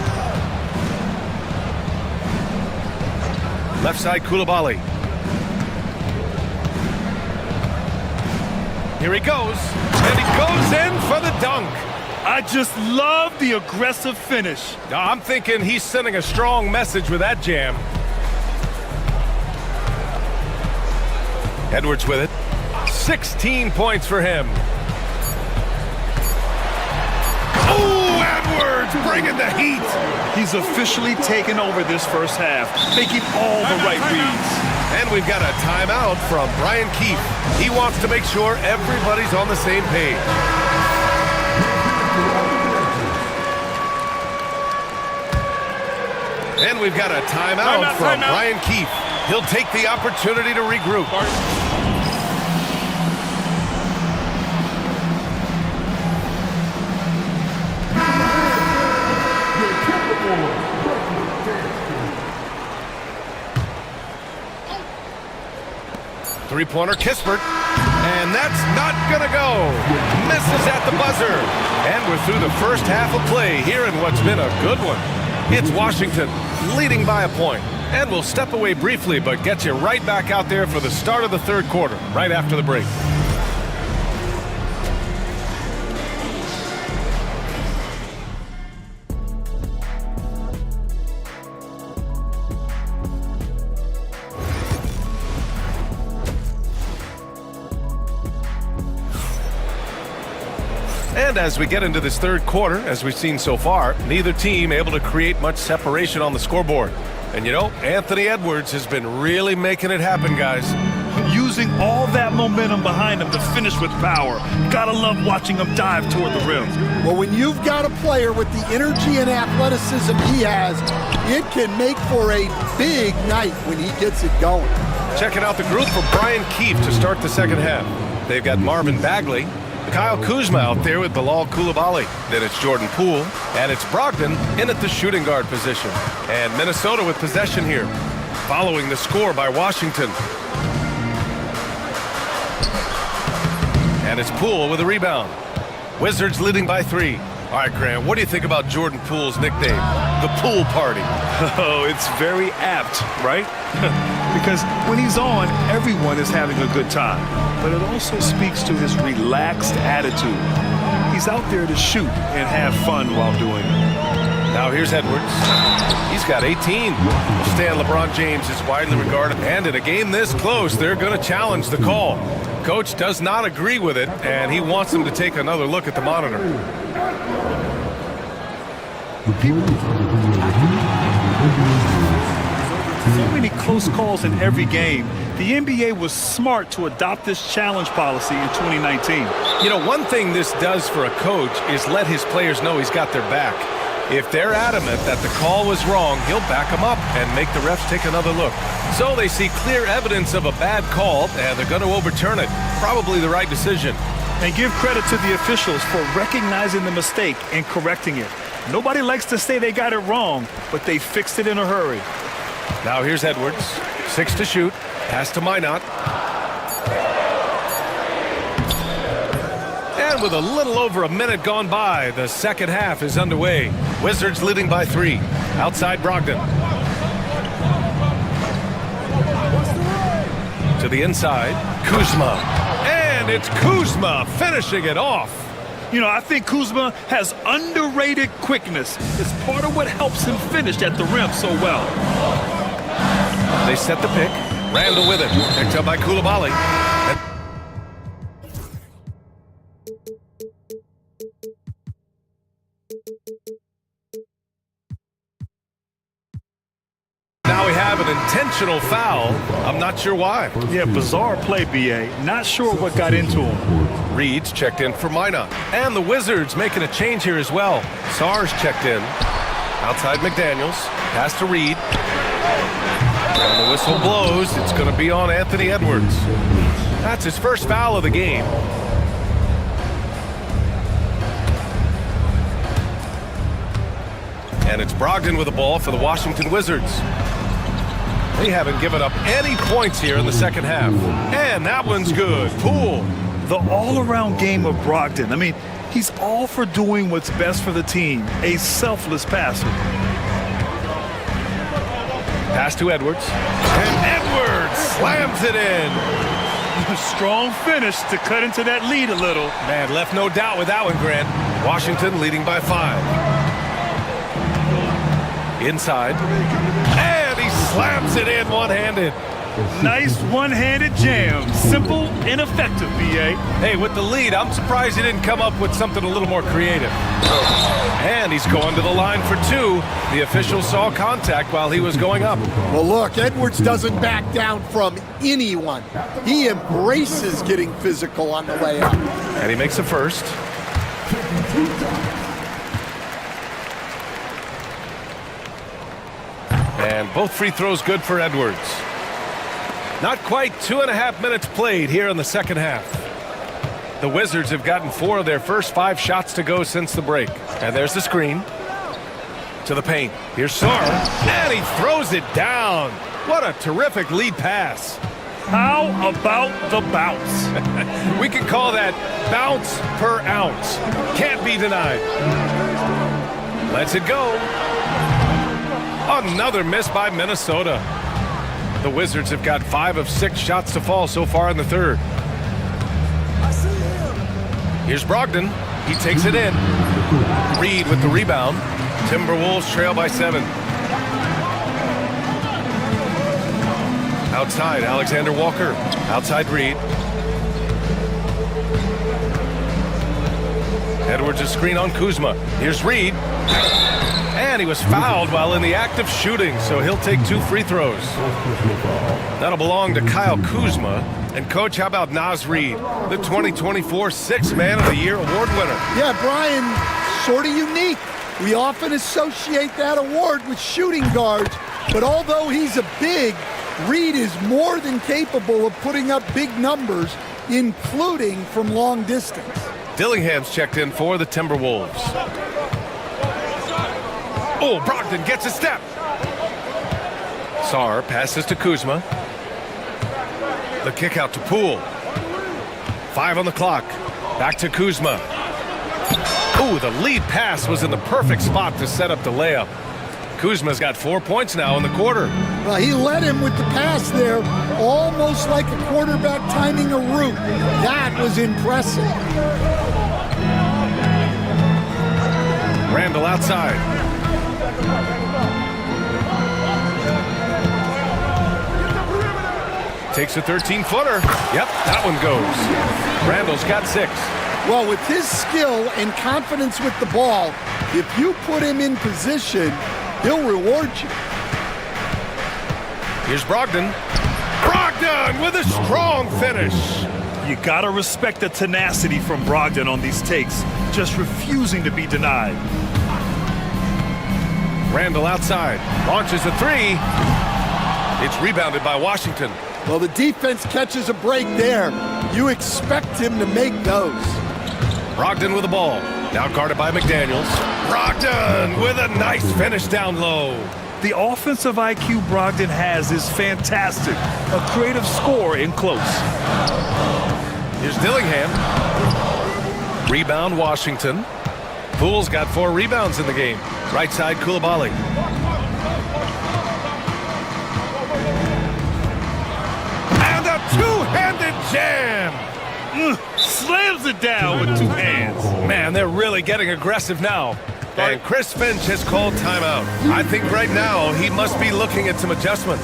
Speaker 1: Left side, Coulibaly. Here he goes, and he goes in for the dunk.
Speaker 2: I just love the aggressive finish.
Speaker 1: I'm thinking he's sending a strong message with that jam. Edwards with it. 16 points for him. Oh, Edwards bringing the heat.
Speaker 2: He's officially taken over this first half, making all the right reads.
Speaker 1: And we've got a timeout from Brian Keefe. He wants to make sure everybody's on the same page. And we've got a timeout from Brian Keefe. He'll take the opportunity to regroup. Three-pointer, Kispert. And that's not gonna go. Misses at the buzzer. And we're through the first half of play here in what's been a good one. It's Washington leading by a point. And we'll step away briefly, but get you right back out there for the start of the third quarter, right after the break. And as we get into this third quarter, as we've seen so far, neither team able to create much separation on the scoreboard. And you know, Anthony Edwards has been really making it happen, guys.
Speaker 2: Using all that momentum behind him to finish with power. Gotta love watching him dive toward the rim.
Speaker 11: Well, when you've got a player with the energy and athleticism he has, it can make for a big night when he gets it going.
Speaker 1: Checking out the group for Brian Keefe to start the second half. They've got Marvin Bagley, Kyle Kuzma out there with Bilal Coulibaly. Then it's Jordan Poole, and it's Brogdon in at the shooting guard position. And Minnesota with possession here, following the score by Washington. And it's Poole with a rebound. Wizards leading by 3. All right, Grant, what do you think about Jordan Poole's nickname, the Pool Party?
Speaker 2: Oh, it's very apt, right? Because when he's on, everyone is having a good time. But it also speaks to his relaxed attitude. He's out there to shoot and have fun while doing it.
Speaker 1: Now here's Edwards. He's got 18. Stan LeBron James is widely regarded. And in a game this close, they're going to challenge the call. Coach does not agree with it, and he wants them to take another look at the monitor.
Speaker 2: So many close calls in every game. The NBA was smart to adopt this challenge policy in 2019.
Speaker 1: You know, one thing this does for a coach is let his players know he's got their back. If they're adamant that the call was wrong, he'll back them up and make the refs take another look. So they see clear evidence of a bad call, and they're going to overturn it. Probably the right decision.
Speaker 2: And give credit to the officials for recognizing the mistake and correcting it. Nobody likes to say they got it wrong, but they fixed it in a hurry.
Speaker 1: Now here's Edwards. 6 to shoot. Pass to Minot. And with a little over a minute gone by, the second half is underway. Wizards leading by 3. Outside Brogdon. To the inside, Kuzma. And it's Kuzma finishing it off.
Speaker 2: You know, I think Kuzma has underrated quickness. It's part of what helps him finish at the rim so well.
Speaker 1: They set the pick. Randall with it. Picked up by Koulibaly. Now we have an intentional foul. I'm not sure why.
Speaker 2: Yeah, bizarre play, B.A. Not sure what got into him.
Speaker 1: Reed's checked in for Minot. And the Wizards making a change here as well. Sarge checked in. Outside McDaniels. Pass to Reed. And the whistle blows. It's going to be on Anthony Edwards. That's his first foul of the game. And it's Brogdon with the ball for the Washington Wizards. They haven't given up any points here in the second half. And that one's good. Poole.
Speaker 2: The all-around game of Brogdon. I mean, he's all for doing what's best for the team. A selfless passer.
Speaker 1: Pass to Edwards. And Edwards slams it in.
Speaker 2: A strong finish to cut into that lead a little.
Speaker 1: Man, left no doubt with that one, Grant. Washington leading by 5. Inside. And he slams it in one-handed.
Speaker 2: Nice one-handed jam. Simple and effective, B.A.
Speaker 1: Hey, with the lead, I'm surprised he didn't come up with something a little more creative. And he's going to the line for 2. The official saw contact while he was going up.
Speaker 11: Well, look, Edwards doesn't back down from anyone. He embraces getting physical on the way up.
Speaker 1: And he makes the first. And both free throws good for Edwards. Not quite 2.5 minutes played here in the second half. The Wizards have gotten 4 of their first 5 shots to go since the break. And there's the screen. To the paint. Here's Sarr. And he throws it down. What a terrific lead pass.
Speaker 2: How about the bounce?
Speaker 1: We can call that bounce per ounce. Can't be denied. Lets it go. Another miss by Minnesota. The Wizards have got 5 of 6 shots to fall so far in the third. Here's Brogdon. He takes it in. Reed with the rebound. Timberwolves trail by 7. Outside, Alexander Walker. Outside Reed. Edwards a screen on Kuzma. Here's Reed. And he was fouled while in the act of shooting, so he'll take 2 free throws. That'll belong to Kyle Kuzma. And, Coach, how about Naz Reid, the 2024 Sixth Man of the Year award winner?
Speaker 11: Yeah, Brian, sort of unique. We often associate that award with shooting guards, but although he's a big, Reed is more than capable of putting up big numbers, including from long distance.
Speaker 1: Dillingham's checked in for the Timberwolves. Oh, Brogdon gets a step. Sarr passes to Kuzma. The kick out to Poole. 5 on the clock. Back to Kuzma. Ooh, the lead pass was in the perfect spot to set up the layup. Kuzma's got 4 points now in the quarter.
Speaker 11: Well, he led him with the pass there, almost like a quarterback timing a route. That was impressive.
Speaker 1: Randall outside. Takes a 13-footer. Yep, that one goes. Randall's got 6.
Speaker 11: Well, with his skill and confidence with the ball, if you put him in position, he'll reward you.
Speaker 1: Here's Brogdon. Brogdon with a strong finish.
Speaker 2: You gotta respect the tenacity from Brogdon on these takes, just refusing to be denied.
Speaker 1: Randall outside, launches a 3. It's rebounded by Washington.
Speaker 11: Well, the defense catches a break there. You expect him to make those.
Speaker 1: Brogdon with the ball, now guarded by McDaniels. Brogdon with a nice finish down low.
Speaker 2: The offensive IQ Brogdon has is fantastic. A creative scorer in close.
Speaker 1: Here's Dillingham. Rebound Washington. Poole's got 4 rebounds in the game. Right side Koulibaly. And a Two-handed jam.
Speaker 2: Slams it down with two hands.
Speaker 1: Man, they're really getting aggressive now. And Chris Finch has called timeout. I think right now he must be looking at some adjustments.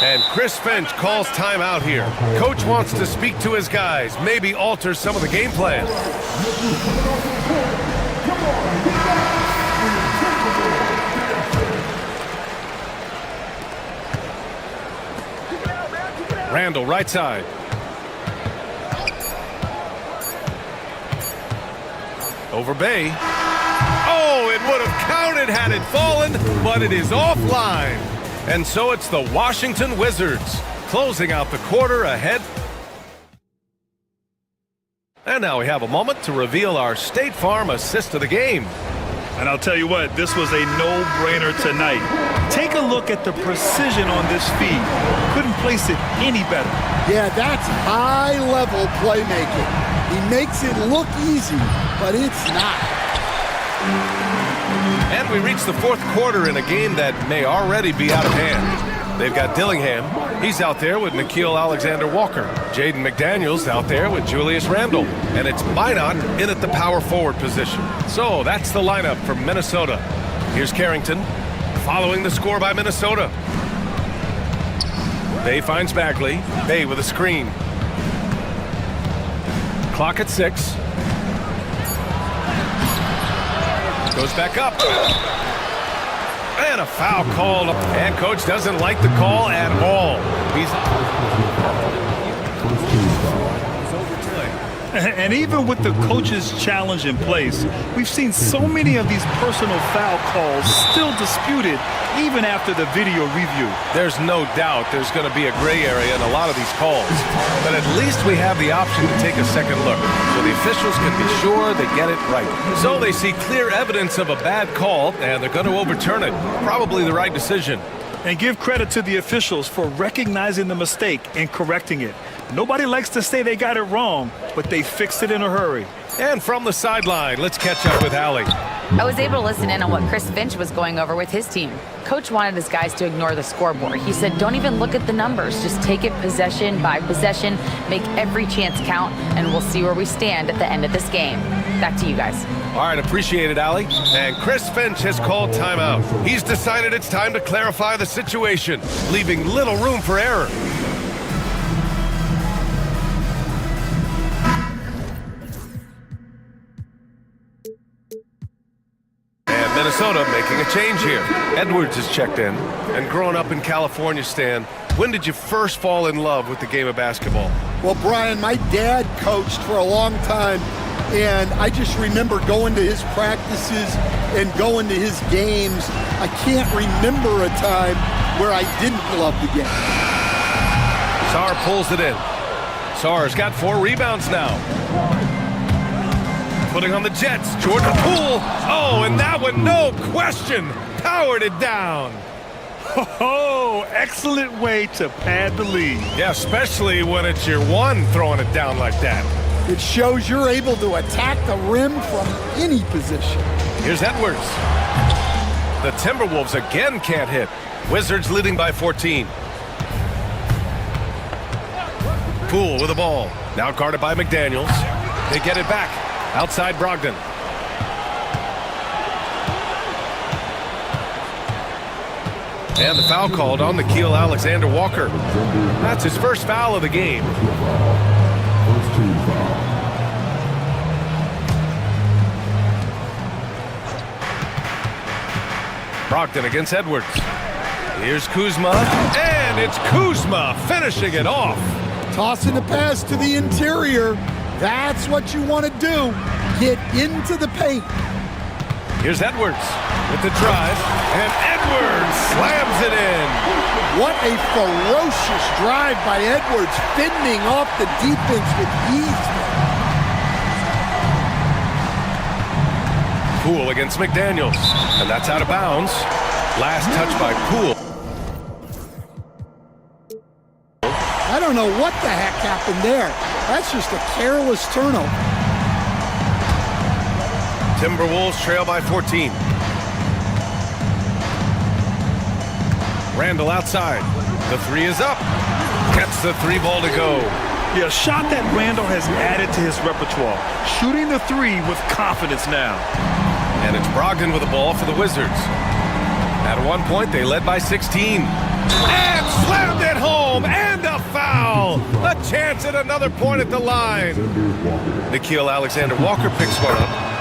Speaker 1: And Chris Finch calls timeout here. Coach wants to speak to his guys, maybe alter some of the game plan. Randall, right side. Over Bay. Oh, it would have counted had it fallen, but it is offline. And so it's the Washington Wizards closing out the quarter ahead. And now we have a moment to reveal our State Farm assist of the game.
Speaker 2: And I'll tell you what, this was a no-brainer tonight. Take a look at the precision on this feed. Couldn't place it any better.
Speaker 11: Yeah, that's high-level playmaking. He makes it look easy, but it's not.
Speaker 1: And we reach the fourth quarter in a game that may already be out of hand. They've got Dillingham. He's out there with Nickeil Alexander-Walker. Jaden McDaniels out there with Julius Randle. And it's Minot in at the power forward position. So that's the lineup from Minnesota. Here's Carrington following the score by Minnesota. Bay finds Bagley. Bay with a screen. Clock at 6. Goes back up. And a foul called. And coach doesn't like the call at all.
Speaker 2: And even with the coach's challenge in place, we've seen so many of these personal foul calls still disputed even after the video review.
Speaker 1: There's no doubt there's going to be a gray area in a lot of these calls. But at least we have the option to take a second look, so the officials can be sure they get it right. So they see clear evidence of a bad call, and they're going to overturn it. Probably the right decision.
Speaker 2: And give credit to the officials for recognizing the mistake and correcting it. Nobody likes to say they got it wrong, but they fixed it in a hurry.
Speaker 1: And from the sideline, let's catch up with Allie.
Speaker 5: I was able to listen in on what Chris Finch was going over with his team. Coach wanted his guys to ignore the scoreboard. He said, don't even look at the numbers. Just take it possession by possession, make every chance count, and we'll see where we stand at the end of this game. Back to you guys.
Speaker 1: All right, appreciate it, Allie. And Chris Finch has called timeout. He's decided it's time to clarify the situation, leaving little room for error. Minnesota making a change here. Edwards is checked in. And growing up in California, Stan, when did you first fall in love with the game of basketball?
Speaker 11: Well, Brian, my dad coached for a long time, and I just remember going to his practices and going to his games. I can't remember a time where I didn't love the game.
Speaker 1: Sarr pulls it in. Sarr's got 4 rebounds now. Putting on the Jets, Jordan Poole. Oh, and that one, no question, powered it down.
Speaker 2: Oh, excellent way to pad the lead.
Speaker 1: Yeah, especially when it's your one throwing it down like that.
Speaker 11: It shows you're able to attack the rim from any position.
Speaker 1: Here's Edwards. The Timberwolves again can't hit. Wizards leading by 14. Poole with the ball. Now guarded by McDaniels. They get it back. Outside Brogdon. And the foul called on Nickeil Alexander-Walker. That's his first foul of the game. Brogdon against Edwards. Here's Kuzma, and it's Kuzma finishing it off.
Speaker 11: Tossing the pass to the interior. That's what you want to do. Get into the paint.
Speaker 1: Here's Edwards with the drive, and Edwards slams it in.
Speaker 11: What a ferocious drive by Edwards, fending off the defense with ease.
Speaker 1: Poole against McDaniels. And that's out of bounds. Last touch by Poole.
Speaker 11: I don't know what the heck happened there. That's just a careless turnover.
Speaker 1: Timberwolves trail by 14. Randall outside. The three is up. Gets the three ball to go.
Speaker 2: Yeah, a shot that Randall has added to his repertoire. Shooting the three with confidence now.
Speaker 1: And it's Brogdon with the ball for the Wizards. At one point, they led by 16. And slammed it home, and a foul! A chance at another point at the line. Nickeil Alexander-Walker picks one up.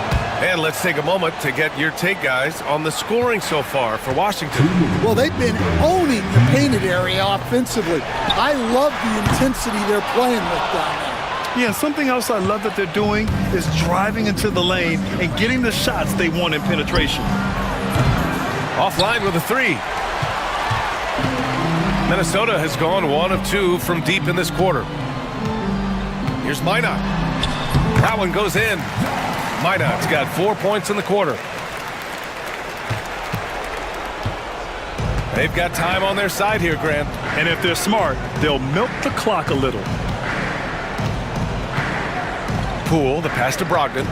Speaker 1: And let's take a moment to get your take, guys, on the scoring so far for Washington.
Speaker 11: Well, they've been owning the painted area offensively. I love the intensity they're playing with down there.
Speaker 2: Yeah, something else I love that they're doing is driving into the lane and getting the shots they want in penetration.
Speaker 1: Offline with a three. Minnesota has gone 1 of 2 from deep in this quarter. Here's Minot. That one goes in. Minot's got 4 points in the quarter. They've got time on their side here, Grant.
Speaker 2: And if they're smart, they'll milk the clock a little.
Speaker 1: Poole, the pass to Brogdon.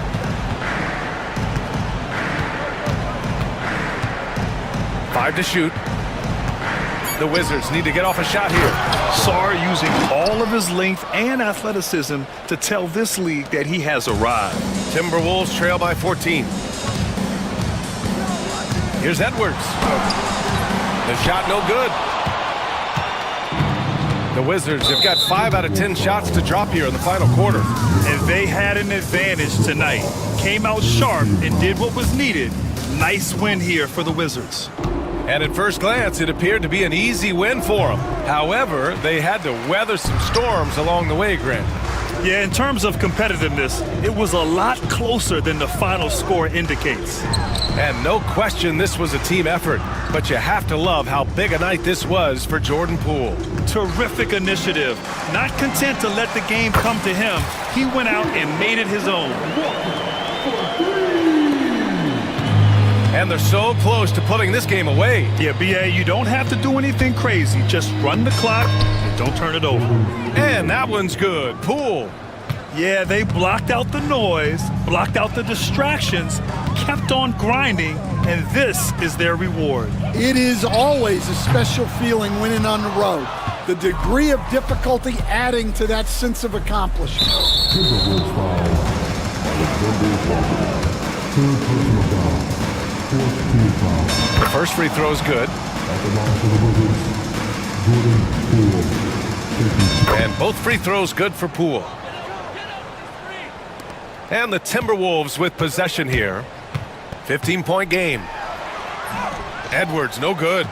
Speaker 1: Five to shoot. The Wizards need to get off a shot here.
Speaker 2: Sarr using all of his length and athleticism to tell this league that he has arrived.
Speaker 1: Timberwolves trail by 14. Here's Edwards. The shot no good. The Wizards have got 5 out of 10 shots to drop here in the final quarter.
Speaker 2: And they had an advantage tonight. Came out sharp and did what was needed. Nice win here for the Wizards.
Speaker 1: And at first glance, it appeared to be an easy win for them. However, they had to weather some storms along the way, Grant.
Speaker 2: Yeah, in terms of competitiveness, it was a lot closer than the final score indicates.
Speaker 1: And no question this was a team effort, but you have to love how big a night this was for Jordan Poole.
Speaker 2: Terrific initiative. Not content to let the game come to him, he went out and made it his own.
Speaker 1: And they're so close to putting this game away.
Speaker 2: Yeah, B.A., you don't have to do anything crazy. Just run the clock and don't turn it over.
Speaker 1: And that one's good. Poole.
Speaker 2: Yeah, they blocked out the noise, blocked out the distractions, kept on grinding, and this is their reward.
Speaker 11: It is always a special feeling winning on the road. The degree of difficulty adding to that sense of accomplishment.
Speaker 1: The first free throw is good. And both free throws good for Poole. And the Timberwolves with possession here. 15-point game. Edwards, no good.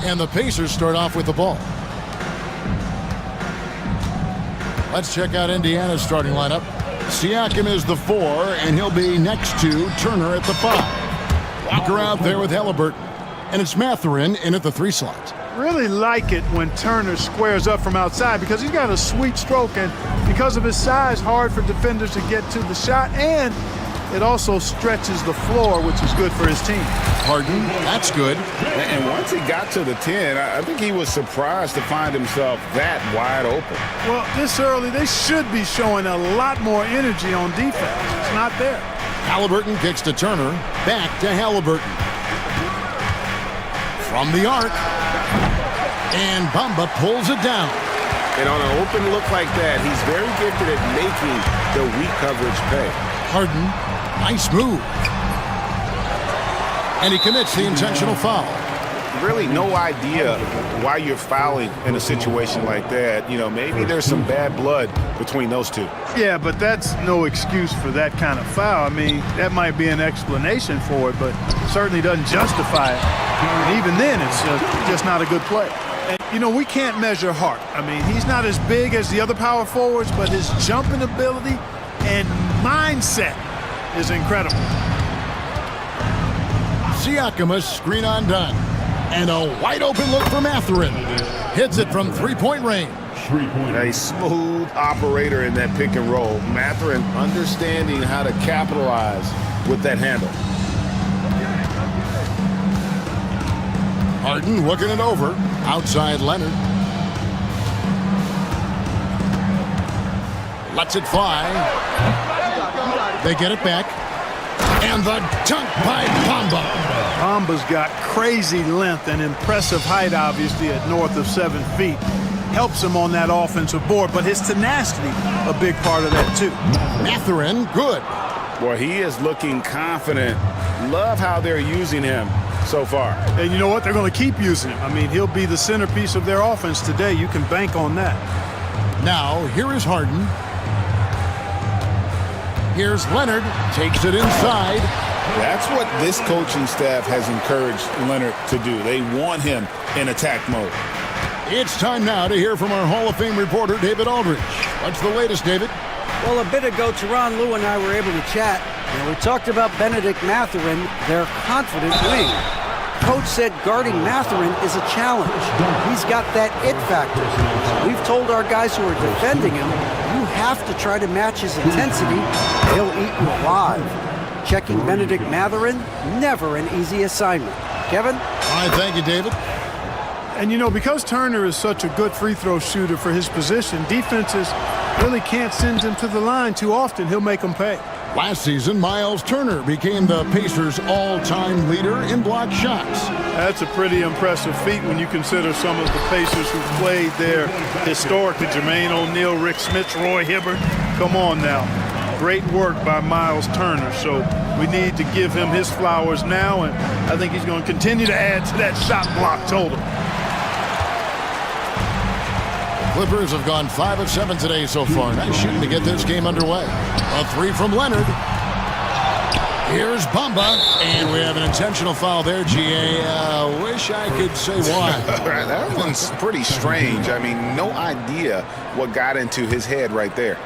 Speaker 7: And the Pacers start off with the ball. Let's check out Indiana's starting lineup. Siakam is the 4, and he'll be next to Turner at the 5. Walker out there with Halliburton. And it's Mathurin in at the 3 slot.
Speaker 12: Really like it when Turner squares up from outside because he's got a sweet stroke, and because of his size, hard for defenders to get to the shot, and it also stretches the floor, which is good for his team.
Speaker 7: Harden, that's good.
Speaker 9: And once he got to the 10, I think he was surprised to find himself that wide open.
Speaker 12: Well, this early, they should be showing a lot more energy on defense. It's not there.
Speaker 7: Halliburton kicks to Turner. Back to Halliburton. From the arc. And Bamba pulls it down.
Speaker 9: And on an open look like that, he's very gifted at making the weak coverage pay.
Speaker 7: Harden, nice move. And he commits the intentional foul.
Speaker 9: Really no idea why you're fouling in a situation like that. You know, maybe there's some bad blood between those two.
Speaker 12: Yeah, but that's no excuse for that kind of foul. I mean, that might be an explanation for it, but certainly doesn't justify it. And even then, it's just not a good play. And, you know, we can't measure Hart. I mean, he's not as big as the other power forwards, but his jumping ability and mindset is incredible.
Speaker 7: Siakam, a screen on Dunn. And a wide open look for Mathurin. Hits it from 3-point range.
Speaker 9: A smooth operator in that pick and roll. Mathurin understanding how to capitalize with that handle.
Speaker 7: Harden working it over. Outside Leonard. Lets it fly. They get it back. And the dunk by Bamba.
Speaker 12: Bamba's got crazy length and impressive height, obviously, at north of 7 feet. Helps him on that offensive board, but his tenacity, a big part of that, too.
Speaker 7: Mathurin, good.
Speaker 9: Well, he is looking confident. Love how they're using him so far.
Speaker 12: And you know what? They're going to keep using him. I mean, he'll be the centerpiece of their offense today. You can bank on that.
Speaker 7: Now, here is Harden. Here's Leonard. Takes it inside.
Speaker 9: That's what this coaching staff has encouraged Leonard to do. They want him in attack mode.
Speaker 7: It's time now to hear from our Hall of Fame reporter, David Aldridge. What's the latest, David?
Speaker 10: Well, a bit ago, Teron Lou and I were able to chat. And we talked about Benedict Mathurin, their confident wing. Coach said guarding Mathurin is a challenge. He's got that it factor. We've told our guys who are defending him, you have to try to match his intensity. He'll eat you alive. Checking Benedict Mathurin, never an easy assignment. Kevin?
Speaker 7: All right, thank you, David.
Speaker 12: And, you know, because Turner is such a good free throw shooter for his position, defenses really can't send him to the line too often. He'll make them pay.
Speaker 7: Last season, Miles Turner became the Pacers' all-time leader in block shots.
Speaker 12: That's a pretty impressive feat when you consider some of the Pacers who played there historically. Jermaine O'Neal, Rick Smits, Roy Hibbert. Come on now. Great work by Miles Turner. So we need to give him his flowers now, and I think he's going to continue to add to that shot block total.
Speaker 7: Clippers have gone 5 of 7 today so far. Nice shooting to get this game underway. A 3 from Leonard. Here's Bamba. And we have an intentional foul there, GA. Wish I could say why.
Speaker 9: That one's pretty strange. I mean, no idea what got into his head right there.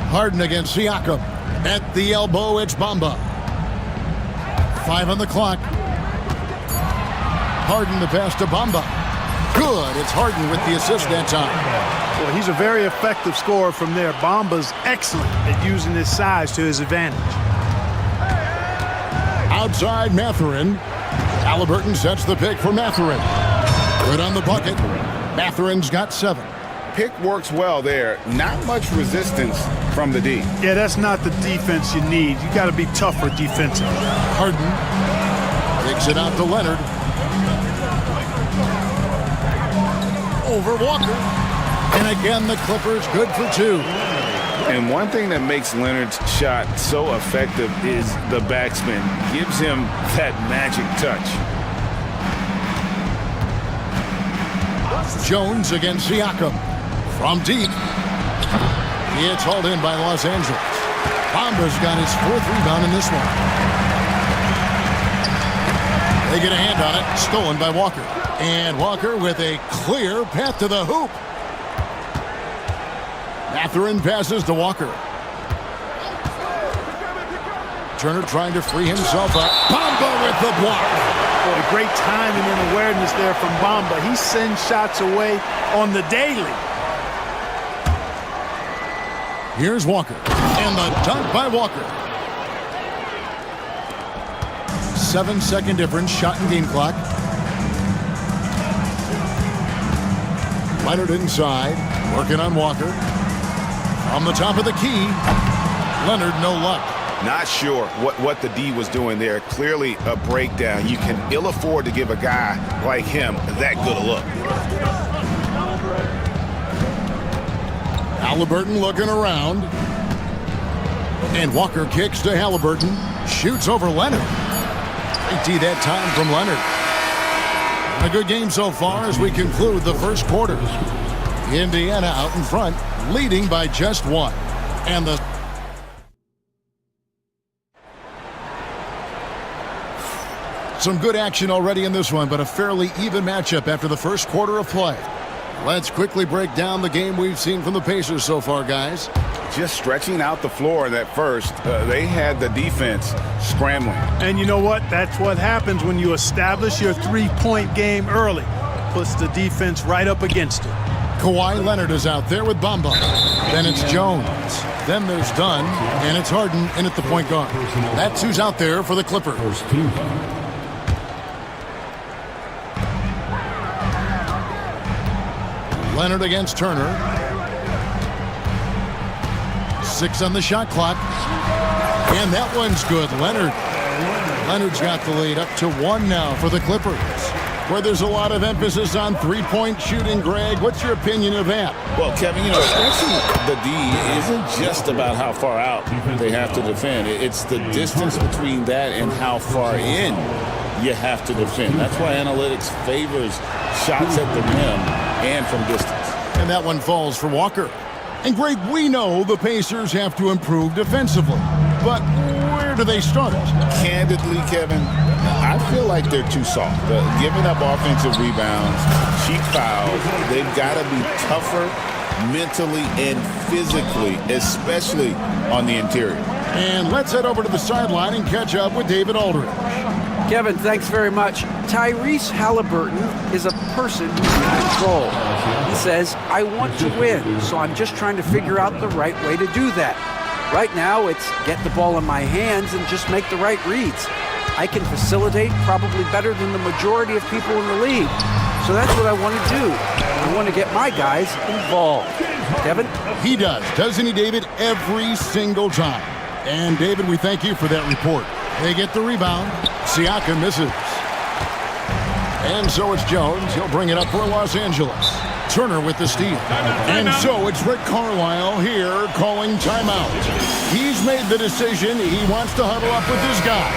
Speaker 7: Harden against Siakam. At the elbow, it's Bamba. 5 on the clock. Harden the pass to Bamba. Good. It's Harden with the assist that time.
Speaker 12: Well, he's a very effective scorer from there. Bamba's excellent at using his size to his advantage.
Speaker 7: Outside Mathurin. Halliburton sets the pick for Mathurin. Good on the bucket. Mathurin's got 7.
Speaker 9: Pick works well there. Not much resistance from the D.
Speaker 12: Yeah, that's not the defense you need. You got to be tougher defensively.
Speaker 7: Harden kicks it out to Leonard. Over Walker. And again, the Clippers good for 2.
Speaker 9: And one thing that makes Leonard's shot so effective is the backspin. Gives him that magic touch.
Speaker 7: Jones against Siakam. From deep. It's hauled in by Los Angeles. Bamba's got his 4th rebound in this one. They get a hand on it. Stolen by Walker. And Walker with a clear path to the hoop. Mathurin passes to Walker. Turner trying to free himself up. Bamba with the block.
Speaker 12: Boy, great timing and awareness there from Bamba. He sends shots away on the daily.
Speaker 7: Here's Walker. And the dunk by Walker. 7-second difference, shot and game clock. Leonard inside, working on Walker. On the top of the key, Leonard no luck.
Speaker 9: Not sure what the D was doing there. Clearly a breakdown. You can ill afford to give a guy like him that good a look.
Speaker 7: Halliburton looking around. And Walker kicks to Halliburton. Shoots over Leonard. Great D that time from Leonard. A good game so far as we conclude the first quarter. Indiana out in front, leading by just one. And the some good action already in this one, but a fairly even matchup after the first quarter of play. Let's quickly break down the game we've seen from the Pacers so far, guys.
Speaker 9: Just stretching out the floor in that first. They had the defense scrambling.
Speaker 12: And you know what? That's what happens when you establish your three-point game early. Puts the defense right up against it.
Speaker 7: Kawhi Leonard is out there with Bamba. Then it's Jones. Then there's Dunn. And it's Harden in at the point guard. That's who's out there for the Clippers. Leonard against Turner. 6 on the shot clock. And that one's good. Leonard's got the lead up to 1 now for the Clippers. Where there's a lot of emphasis on three-point shooting, Greg. What's your opinion of that?
Speaker 9: Well, Kevin, stretching the D isn't just about how far out they have to defend. It's the distance between that and how far in you have to defend. That's why analytics favors shots at the rim and from distance.
Speaker 7: And that one falls for Walker. And Greg, we know the Pacers have to improve defensively. But where do they start?
Speaker 9: Candidly, Kevin, I feel like they're too soft. Giving up offensive rebounds, cheap fouls, they've got to be tougher mentally and physically, especially on the interior.
Speaker 7: And let's head over to the sideline and catch up with David Aldridge.
Speaker 10: Kevin, thanks very much. Tyrese Halliburton is a person who's in control. He says, I want to win, so I'm just trying to figure out the right way to do that. Right now, it's get the ball in my hands and just make the right reads. I can facilitate probably better than the majority of people in the league. So that's what I want to do. I want to get my guys involved. Kevin?
Speaker 7: He does, doesn't he, David? Every single time. And, David, we thank you for that report. They get the rebound. Siakam misses. And so it's Jones. He'll bring it up for Los Angeles. Turner with the steal. And so it's Rick Carlisle here calling timeout. He's made the decision. He wants to huddle up with his guys.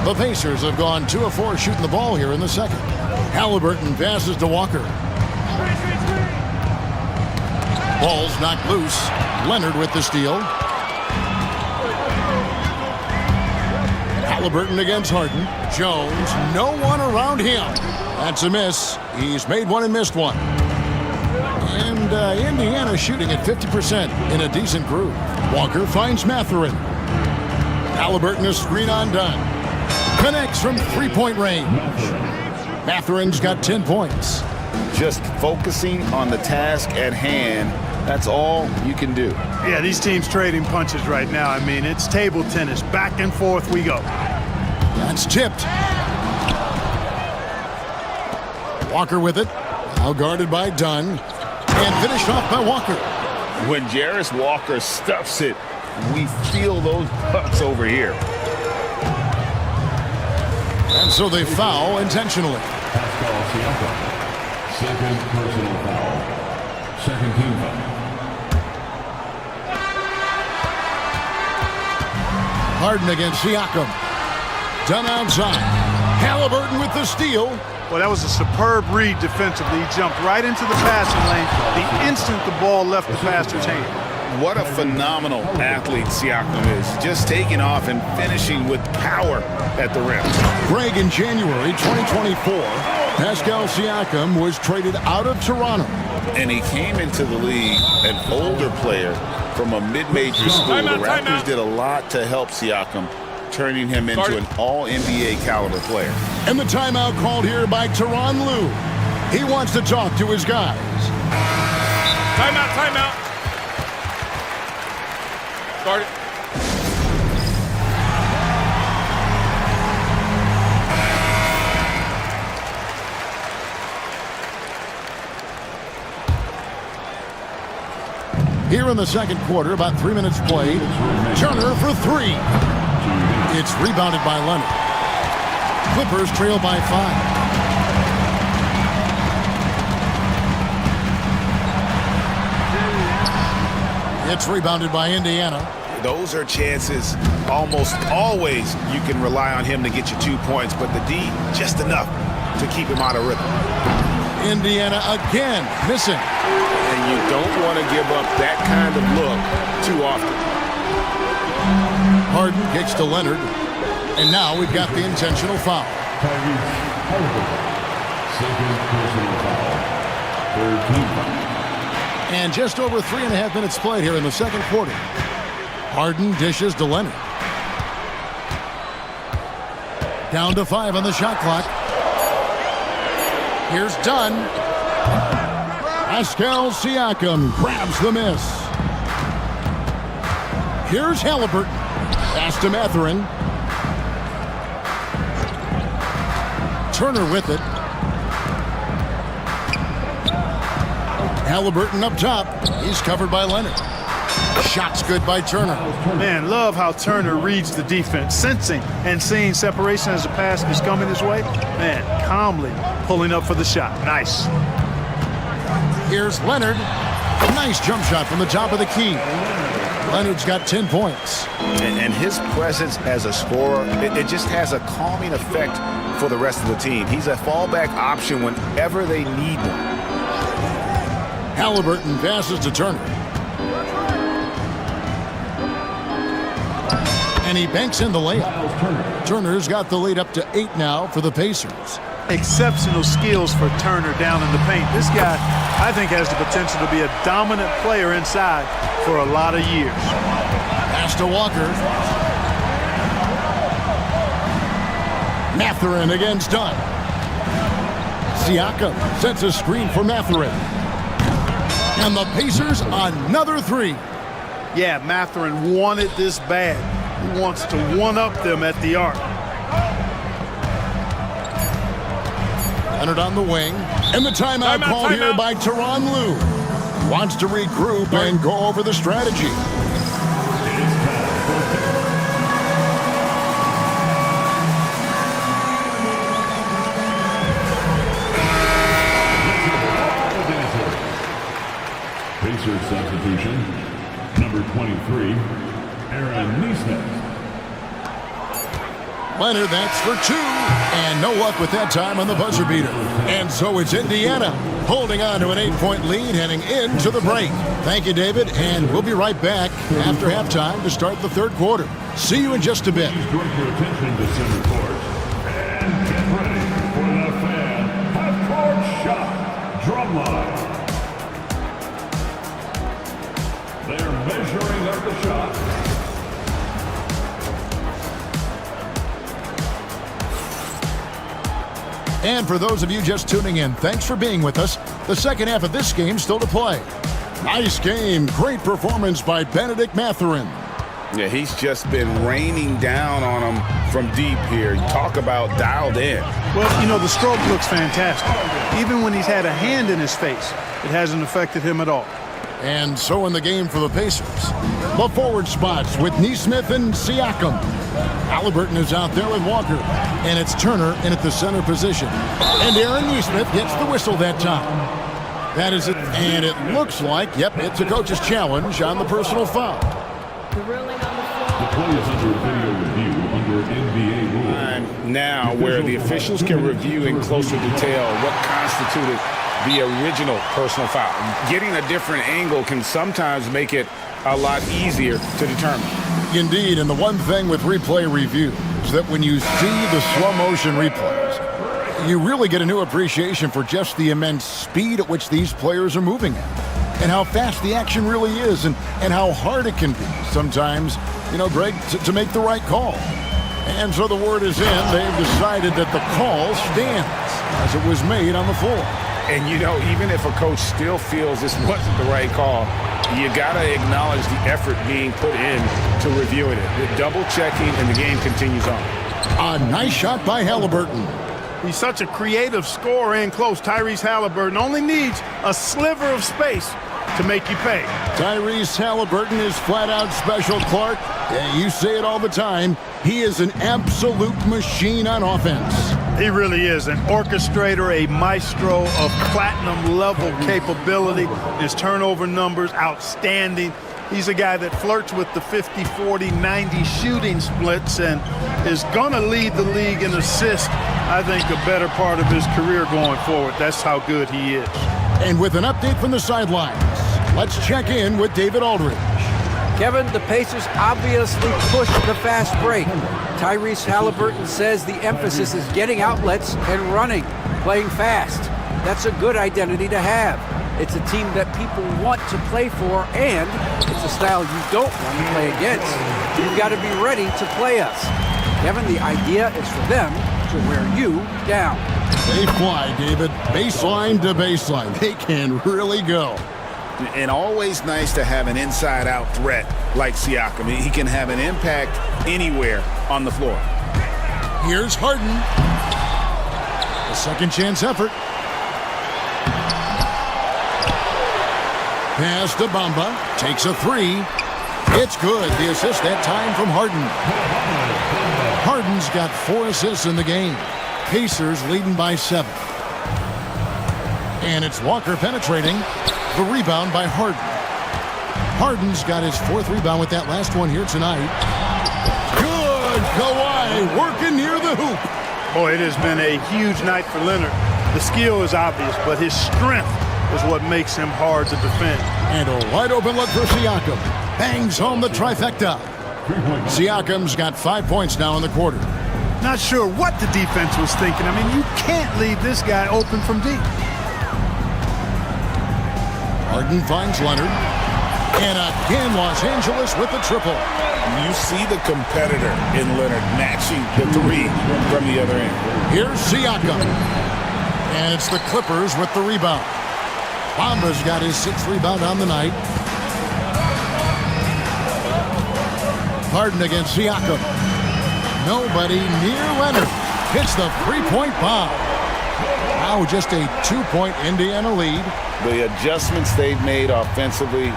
Speaker 7: The Pacers have gone 2 of 4 shooting the ball here in the second. Halliburton passes to Walker. Ball's knocked loose. Leonard with the steal. Halliburton against Harden. Jones, no one around him. That's a miss. He's made one and missed one. And Indiana shooting at 50% in a decent groove. Walker finds Mathurin. Halliburton a screen on Dunn. Connects from three-point range. Mathurin's got 10 points.
Speaker 9: Just focusing on the task at hand. That's all you can do.
Speaker 12: Yeah, these teams trading punches right now. I mean, it's table tennis. Back and forth we go.
Speaker 7: That's tipped. Walker with it. Now guarded by Dunn. And finished off by Walker.
Speaker 9: When Jarris Walker stuffs it, we feel those pucks over here.
Speaker 7: And so they foul intentionally.
Speaker 3: Second personal foul. Second team foul.
Speaker 7: Harden against Siakam. Dunn outside. Halliburton with the steal.
Speaker 12: Well, that was a superb read defensively. He jumped right into the passing lane the instant the ball left the passer's hand.
Speaker 9: what a phenomenal athlete Siakam is. Just taking off and finishing with power at the rim.
Speaker 7: Greg, in January 2024, Pascal Siakam was traded out of Toronto.
Speaker 9: And he came into the league an older player from a mid-major school. The Raptors did a lot to help Siakam, turning him into an all-NBA caliber player.
Speaker 7: And the timeout called here by Tyronn Lue. He wants to talk to his guys.
Speaker 1: Timeout, timeout. Start it.
Speaker 7: Here in the second quarter, about 3 minutes played. Turner for three. It's rebounded by Leonard. Clippers trail by 5. It's rebounded by Indiana.
Speaker 9: Those are chances almost always you can rely on him to get you 2 points, but the D, just enough to keep him out of rhythm.
Speaker 7: Indiana again missing.
Speaker 9: And you don't want to give up that kind of look too often.
Speaker 7: Harden kicks to Leonard. And now we've got the intentional foul.
Speaker 3: Second personal foul. Third team foul.
Speaker 7: And just over 3.5 minutes played here in the second quarter. Harden dishes to Leonard. Down to 5 on the shot clock. Here's Dunn. Pascal Siakam grabs the miss. Here's Halliburton. Pass to Mathurin. Turner with it. Halliburton up top. He's covered by Leonard. Shot's good by Turner.
Speaker 12: Man, love how Turner reads the defense, sensing and seeing separation as the pass is coming his way. Man, calmly pulling up for the shot. Nice.
Speaker 7: Here's Leonard. Nice jump shot from the top of the key. Leonard's got 10 points.
Speaker 9: And his presence as a scorer, it just has a calming effect for the rest of the team. He's a fallback option whenever they need one.
Speaker 7: Halliburton passes to Turner. And he banks in the layup. Turner's got the lead up to 8 now for the Pacers.
Speaker 12: Exceptional skills for Turner down in the paint. This guy, I think, has the potential to be a dominant player inside for a lot of years.
Speaker 7: Pass to Walker. Mathurin against Dunn. Siakam sets a screen for Mathurin. And the Pacers another 3.
Speaker 12: Yeah, Mathurin wanted this bad. He wants to one-up them at the arc.
Speaker 7: Leonard on the wing. And the timeout called here by Tyronn Lue. Wants to regroup and go over the strategy.
Speaker 3: Pacers substitution, number 23, Aaron Nesmith.
Speaker 7: Leonard, that's for 2. And no luck with that time on the buzzer beater. And so it's Indiana holding on to an 8-point lead heading into the break. Thank you, David. And we'll be right back after halftime to start the third quarter. See you in just a bit.
Speaker 3: Please direct your attention to center court. And get ready for the fan half-court shot drumline. They're measuring up the shot.
Speaker 7: And for those of you just tuning in, thanks for being with us. The second half of this game still to play. Nice game. Great performance by Benedict Mathurin.
Speaker 9: Yeah, he's just been raining down on him from deep here. Talk about dialed in.
Speaker 12: Well, you know, the stroke looks fantastic. Even when he's had a hand in his face, it hasn't affected him at all.
Speaker 7: And so in the game for the Pacers. The forward spots with Nesmith and Siakam. Halliburton is out there with Walker. And it's Turner in at the center position. And Aaron Nesmith gets the whistle that time. That is it. And it looks like, yep, it's a coach's challenge on the personal foul.
Speaker 3: The play is under video review under NBA rules.
Speaker 9: Now where the officials can review in closer detail what constituted
Speaker 6: the original personal foul. Getting a different angle can sometimes make it a lot easier to determine.
Speaker 7: Indeed, and the one thing with replay review is that when you see the slow motion replays, you really get a new appreciation for just the immense speed at which these players are moving at, and how fast the action really is, and how hard it can be sometimes, Greg, to make the right call. And so the word is in. They've decided that the call stands as it was made on the floor.
Speaker 6: And, even if a coach still feels this wasn't the right call, you got to acknowledge the effort being put in to reviewing it. The double-checking, and the game continues on.
Speaker 7: A nice shot by Halliburton.
Speaker 12: He's such a creative scorer in close. Tyrese Halliburton only needs a sliver of space to make you pay.
Speaker 7: Tyrese Halliburton is flat-out special, Clark. Yeah, you say it all the time. He is an absolute machine on offense.
Speaker 12: He really is an orchestrator, a maestro of platinum-level capability. His turnover numbers, outstanding. He's a guy that flirts with the 50, 40, 90 shooting splits and is going to lead the league in assists, I think, a better part of his career going forward. That's how good he is.
Speaker 7: And with an update from the sidelines, let's check in with David Aldridge.
Speaker 10: Kevin, the Pacers obviously pushed the fast break. Tyrese Halliburton says the emphasis is getting outlets and running, playing fast. That's a good identity to have. It's a team that people want to play for, and it's a style you don't want to play against. You've got to be ready to play us. Kevin, the idea is for them to wear you down.
Speaker 7: They fly, David. Baseline to baseline. They can really go.
Speaker 9: And always nice to have an inside-out threat like Siakam. He can have an impact anywhere on the floor.
Speaker 7: Here's Harden. A second chance effort. Pass to Bamba. Takes a three. It's good. The assist that time from Harden. Harden's got 4 assists in the game. Pacers leading by 7. And it's Walker penetrating. The rebound by Harden. Harden's got his 4th rebound with that last one here tonight. Good. Kawhi working near the hoop.
Speaker 12: Boy, it has been a huge night for Leonard. The skill is obvious, but his strength is what makes him hard to defend.
Speaker 7: And a wide open look for Siakam. Bangs home the trifecta. Siakam's got 5 points now in the quarter.
Speaker 12: Not sure what the defense was thinking. I mean, you can't leave this guy open from deep.
Speaker 7: Harden finds Leonard. And again, Los Angeles with the triple.
Speaker 9: You see the competitor in Leonard matching the 3 from the other end.
Speaker 7: Here's Siakam. And it's the Clippers with the rebound. Bamba's got his 6th rebound on the night. Harden against Siakam. Nobody near Leonard. Hits the 3-point bomb. Now just a 2-point Indiana lead.
Speaker 9: The adjustments they've made offensively,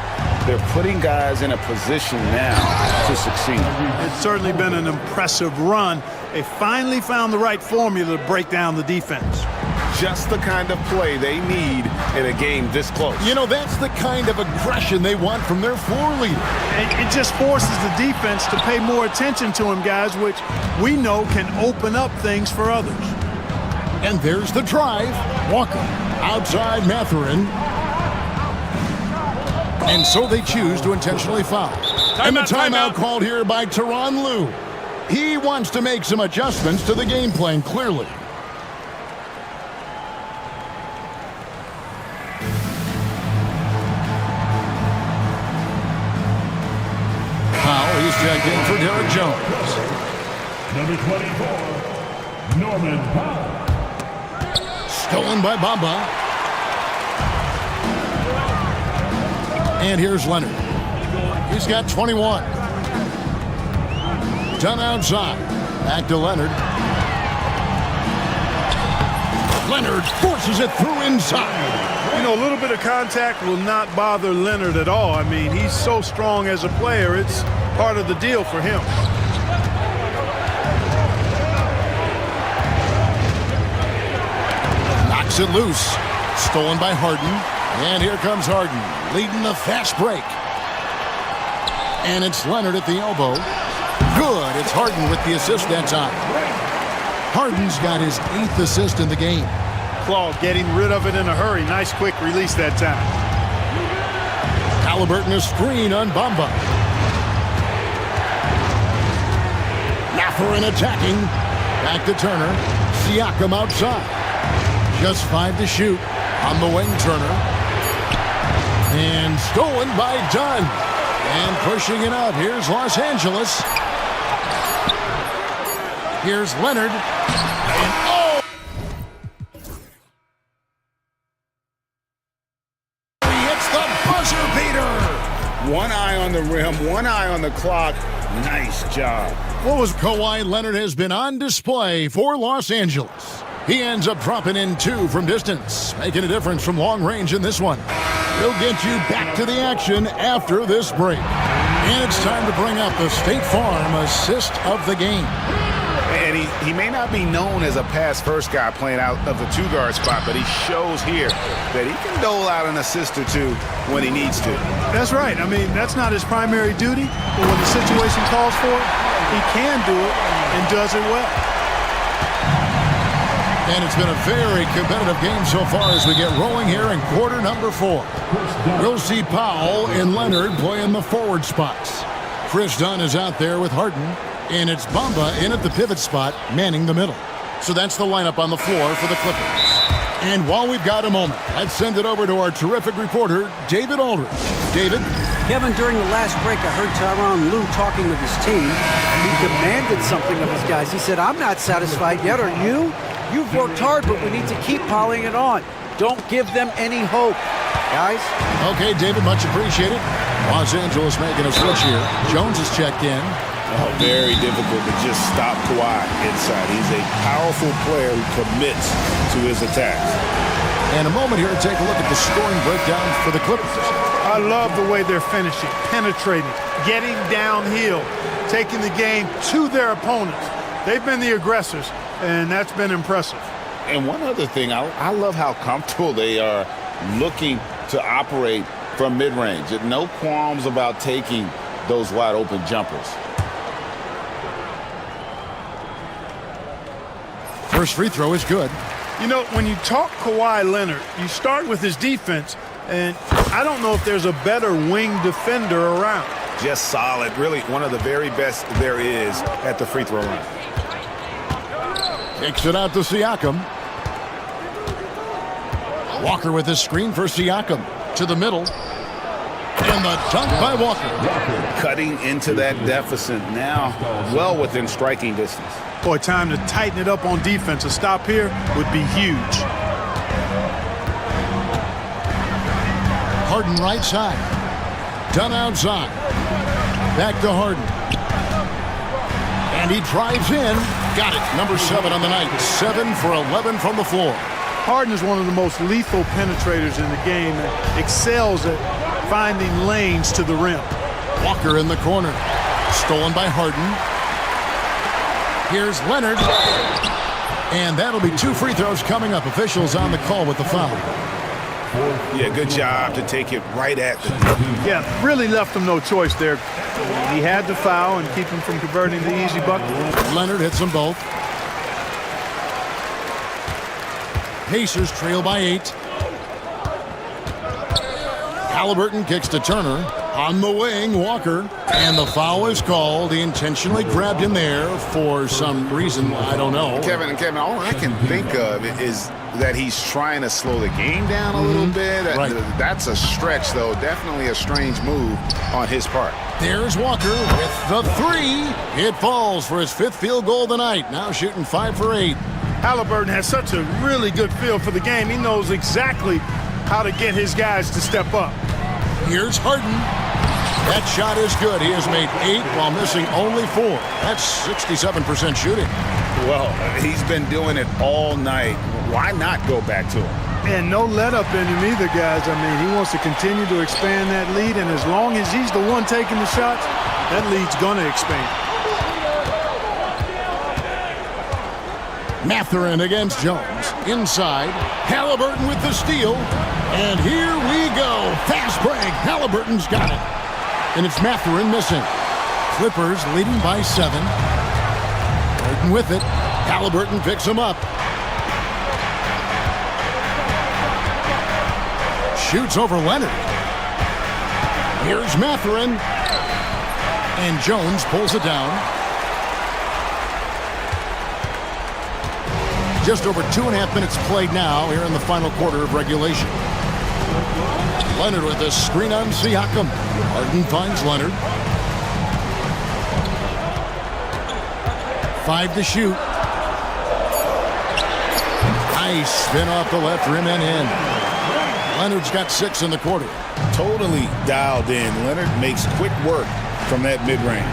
Speaker 9: they're putting guys in a position now to succeed.
Speaker 12: It's certainly been an impressive run. They finally found the right formula to break down the defense.
Speaker 9: Just the kind of play they need in a game this close.
Speaker 7: That's the kind of aggression they want from their floor leader.
Speaker 12: It just forces the defense to pay more attention to him, guys, which we know can open up things for others.
Speaker 7: And there's the drive. Walker outside Mathurin. And so they choose to intentionally foul. And the timeout called here by Tyronn Lue. He wants to make some adjustments to the game plan, clearly. He's checked in for Derek Jones.
Speaker 3: Number 24, Norman Powell.
Speaker 7: Stolen by Bamba. And here's Leonard. He's got 21. Done outside. Back to Leonard. Leonard forces it through inside.
Speaker 12: A little bit of contact will not bother Leonard at all. I mean, he's so strong as a player. It's part of the deal for him.
Speaker 7: Knocks it loose. Stolen by Harden. And here comes Harden, leading the fast break. And it's Leonard at the elbow. Good. It's Harden with the assist that time. Harden's got his 8th assist in the game.
Speaker 12: claw, getting rid of it in a hurry. Nice quick release that time.
Speaker 7: Halliburton a screen on Bamba. Mathurin attacking. Back to Turner. Siakam outside. Just 5 to shoot. On the wing, Turner. And stolen by Dunn. And pushing it out. Here's Los Angeles. Here's Leonard. And oh! He hits the buzzer beater.
Speaker 9: One eye on the rim, one eye on the clock. Nice job.
Speaker 7: What was Kawhi Leonard has been on display for Los Angeles. He ends up dropping in 2 from distance, making a difference from long range in this one. We'll get you back to the action after this break. And it's time to bring up the State Farm assist of the game.
Speaker 9: And he may not be known as a pass-first guy playing out of the 2-guard spot, but he shows here that he can dole out an assist or 2 when he needs to.
Speaker 12: That's right. I mean, that's not his primary duty, but when the situation calls for it, he can do it and does it well.
Speaker 7: And it's been a very competitive game so far as we get rolling here in quarter number 4. We'll see Powell and Leonard play in the forward spots. Chris Dunn is out there with Harden, and it's Bamba in at the pivot spot, manning the middle. So that's the lineup on the floor for the Clippers. And while we've got a moment, let's send it over to our terrific reporter, David Aldridge. David?
Speaker 10: Kevin, during the last break, I heard Tyronn Lue talking with his team. He demanded something of his guys. He said, I'm not satisfied yet, are you? You've worked hard, but we need to keep piling it on. Don't give them any hope, guys.
Speaker 7: Okay, David, much appreciated. Los Angeles making a switch here. Jones has checked in.
Speaker 9: Oh, very difficult to just stop Kawhi inside. He's a powerful player who commits to his attacks.
Speaker 7: And a moment here to take a look at the scoring breakdown for the Clippers.
Speaker 12: I love the way they're finishing, penetrating, getting downhill, taking the game to their opponents. They've been the aggressors, and that's been impressive.
Speaker 9: And one other thing, I love how comfortable they are looking to operate from mid-range. No qualms about taking those wide-open jumpers.
Speaker 7: First free throw is good.
Speaker 12: You know, when you talk Kawhi Leonard, you start with his defense, and I don't know if there's a better wing defender around.
Speaker 9: Just solid, really one of the very best there is at the free throw line.
Speaker 7: Kicks it out to Siakam. Walker with his screen for Siakam. To the middle. And the dunk by Walker.
Speaker 9: Cutting into that deficit now, well within striking distance.
Speaker 12: Boy, time to tighten it up on defense. A stop here would be huge.
Speaker 7: Harden right side. Dunn outside. Back to Harden. And he drives in. Got it. Number 7 on the night. 7 for 11 from the floor.
Speaker 12: Harden is one of the most lethal penetrators in the game and excels at finding lanes to the rim.
Speaker 7: Walker in the corner. Stolen by Harden. Here's Leonard. And that'll be 2 free throws coming up. Officials on the call with the foul.
Speaker 9: Yeah, good job to take it right at them.
Speaker 12: Yeah, really left him no choice there. He had to foul and keep him from converting the easy bucket.
Speaker 7: Leonard hits them both. Pacers trail by 8. Halliburton kicks to Turner. On the wing, Walker. And the foul is called. He intentionally grabbed him there for some reason. I don't know.
Speaker 9: Kevin, all I can think of is that he's trying to slow the game down a little bit.
Speaker 7: Right.
Speaker 9: That's a stretch, though. Definitely a strange move on his part.
Speaker 7: There's Walker with the 3. It falls for his 5th field goal of the night. Now shooting 5 for 8.
Speaker 12: Halliburton has such a really good feel for the game. He knows exactly how to get his guys to step up.
Speaker 7: Here's Harden. That shot is good. He has made 8 while missing only 4. That's 67% shooting.
Speaker 9: Well, he's been doing it all night. Why not go back to him?
Speaker 12: And no let up in him either, guys. I mean, he wants to continue to expand that lead, and as long as he's the one taking the shots, that lead's going to expand.
Speaker 7: Mathurin against Jones. Inside. Halliburton with the steal. And here we go. Fast break. Halliburton's got it. And it's Mathurin missing. Clippers leading by 7. Harden with it. Halliburton picks him up. shoots over Leonard. Here's Mathurin. And Jones pulls it down. Just over 2.5 minutes played now here in the final quarter of regulation. Leonard with a screen on Siakam. Harden finds Leonard. 5 to shoot. Nice spin off the left rim and in. Leonard's got 6 in the quarter.
Speaker 9: Totally dialed in. Leonard makes quick work from that mid-range.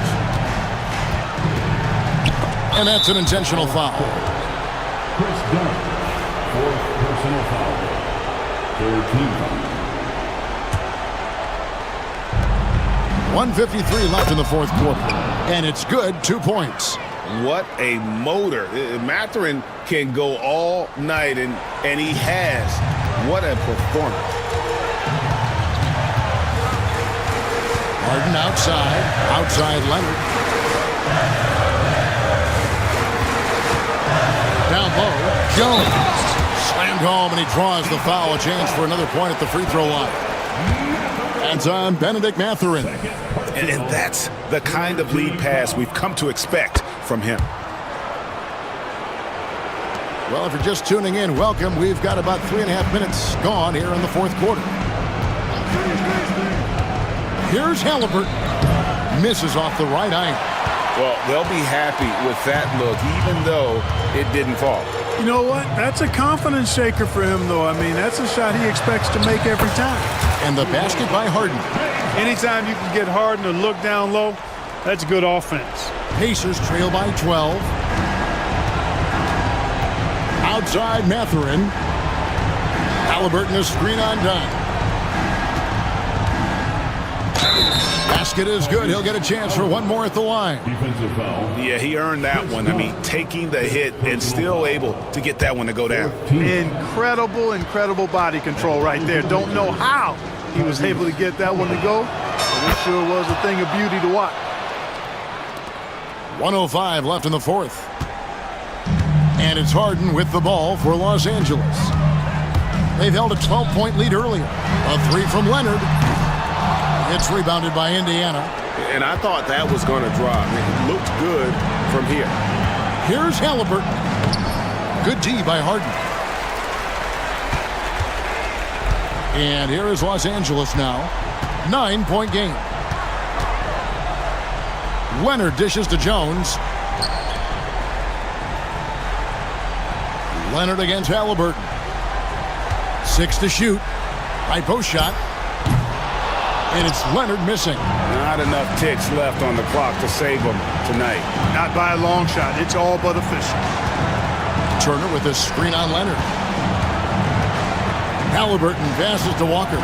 Speaker 7: And that's an intentional foul.
Speaker 3: Chris Dunn, 4th personal foul. 3rd team foul.
Speaker 7: 1:53 left in the fourth quarter. And it's good, 2 points.
Speaker 9: What a motor. Mathurin can go all night, and he has. What a performance.
Speaker 7: Harden outside Leonard. Down low, Jones. Slammed home, and he draws the foul. A chance for another point at the free throw line. And on Benedict Mathurin.
Speaker 9: And that's the kind of lead pass we've come to expect from him.
Speaker 7: Well, if you're just tuning in, welcome. We've got about 3.5 minutes gone here in the fourth quarter. Here's Halliburton. Misses off the right iron.
Speaker 9: Well, they'll be happy with that look, even though it didn't fall.
Speaker 12: You know what? That's a confidence shaker for him, though. I mean, that's a shot he expects to make every time.
Speaker 7: And the basket by Harden.
Speaker 12: Anytime you can get Harden to look down low, that's good offense.
Speaker 7: Pacers trail by 12. Outside Mathurin. Halliburton a screen on Dunn. Basket is good. He'll get a chance for one more at the line.
Speaker 3: Defensive foul.
Speaker 9: Yeah, he earned that one. I mean, taking the hit and still able to get that one to go down.
Speaker 12: Incredible body control right there. Don't know how he was able to get that one to go, but it sure was a thing of beauty to watch.
Speaker 7: 1:05 left in the fourth. And it's Harden with the ball for Los Angeles. They've held a 12-point lead earlier. A 3 from Leonard. It's rebounded by Indiana.
Speaker 9: And I thought that was going to drop. It looked good from here.
Speaker 7: Here's Halliburton. Good D by Harden. And here is Los Angeles now. 9-point game. Leonard dishes to Jones. Leonard against Halliburton. 6 to shoot. High post shot. And it's Leonard missing.
Speaker 9: Not enough ticks left on the clock to save him tonight.
Speaker 12: Not by a long shot. It's all but official.
Speaker 7: Turner with a screen on Leonard. Halliburton passes to Walker.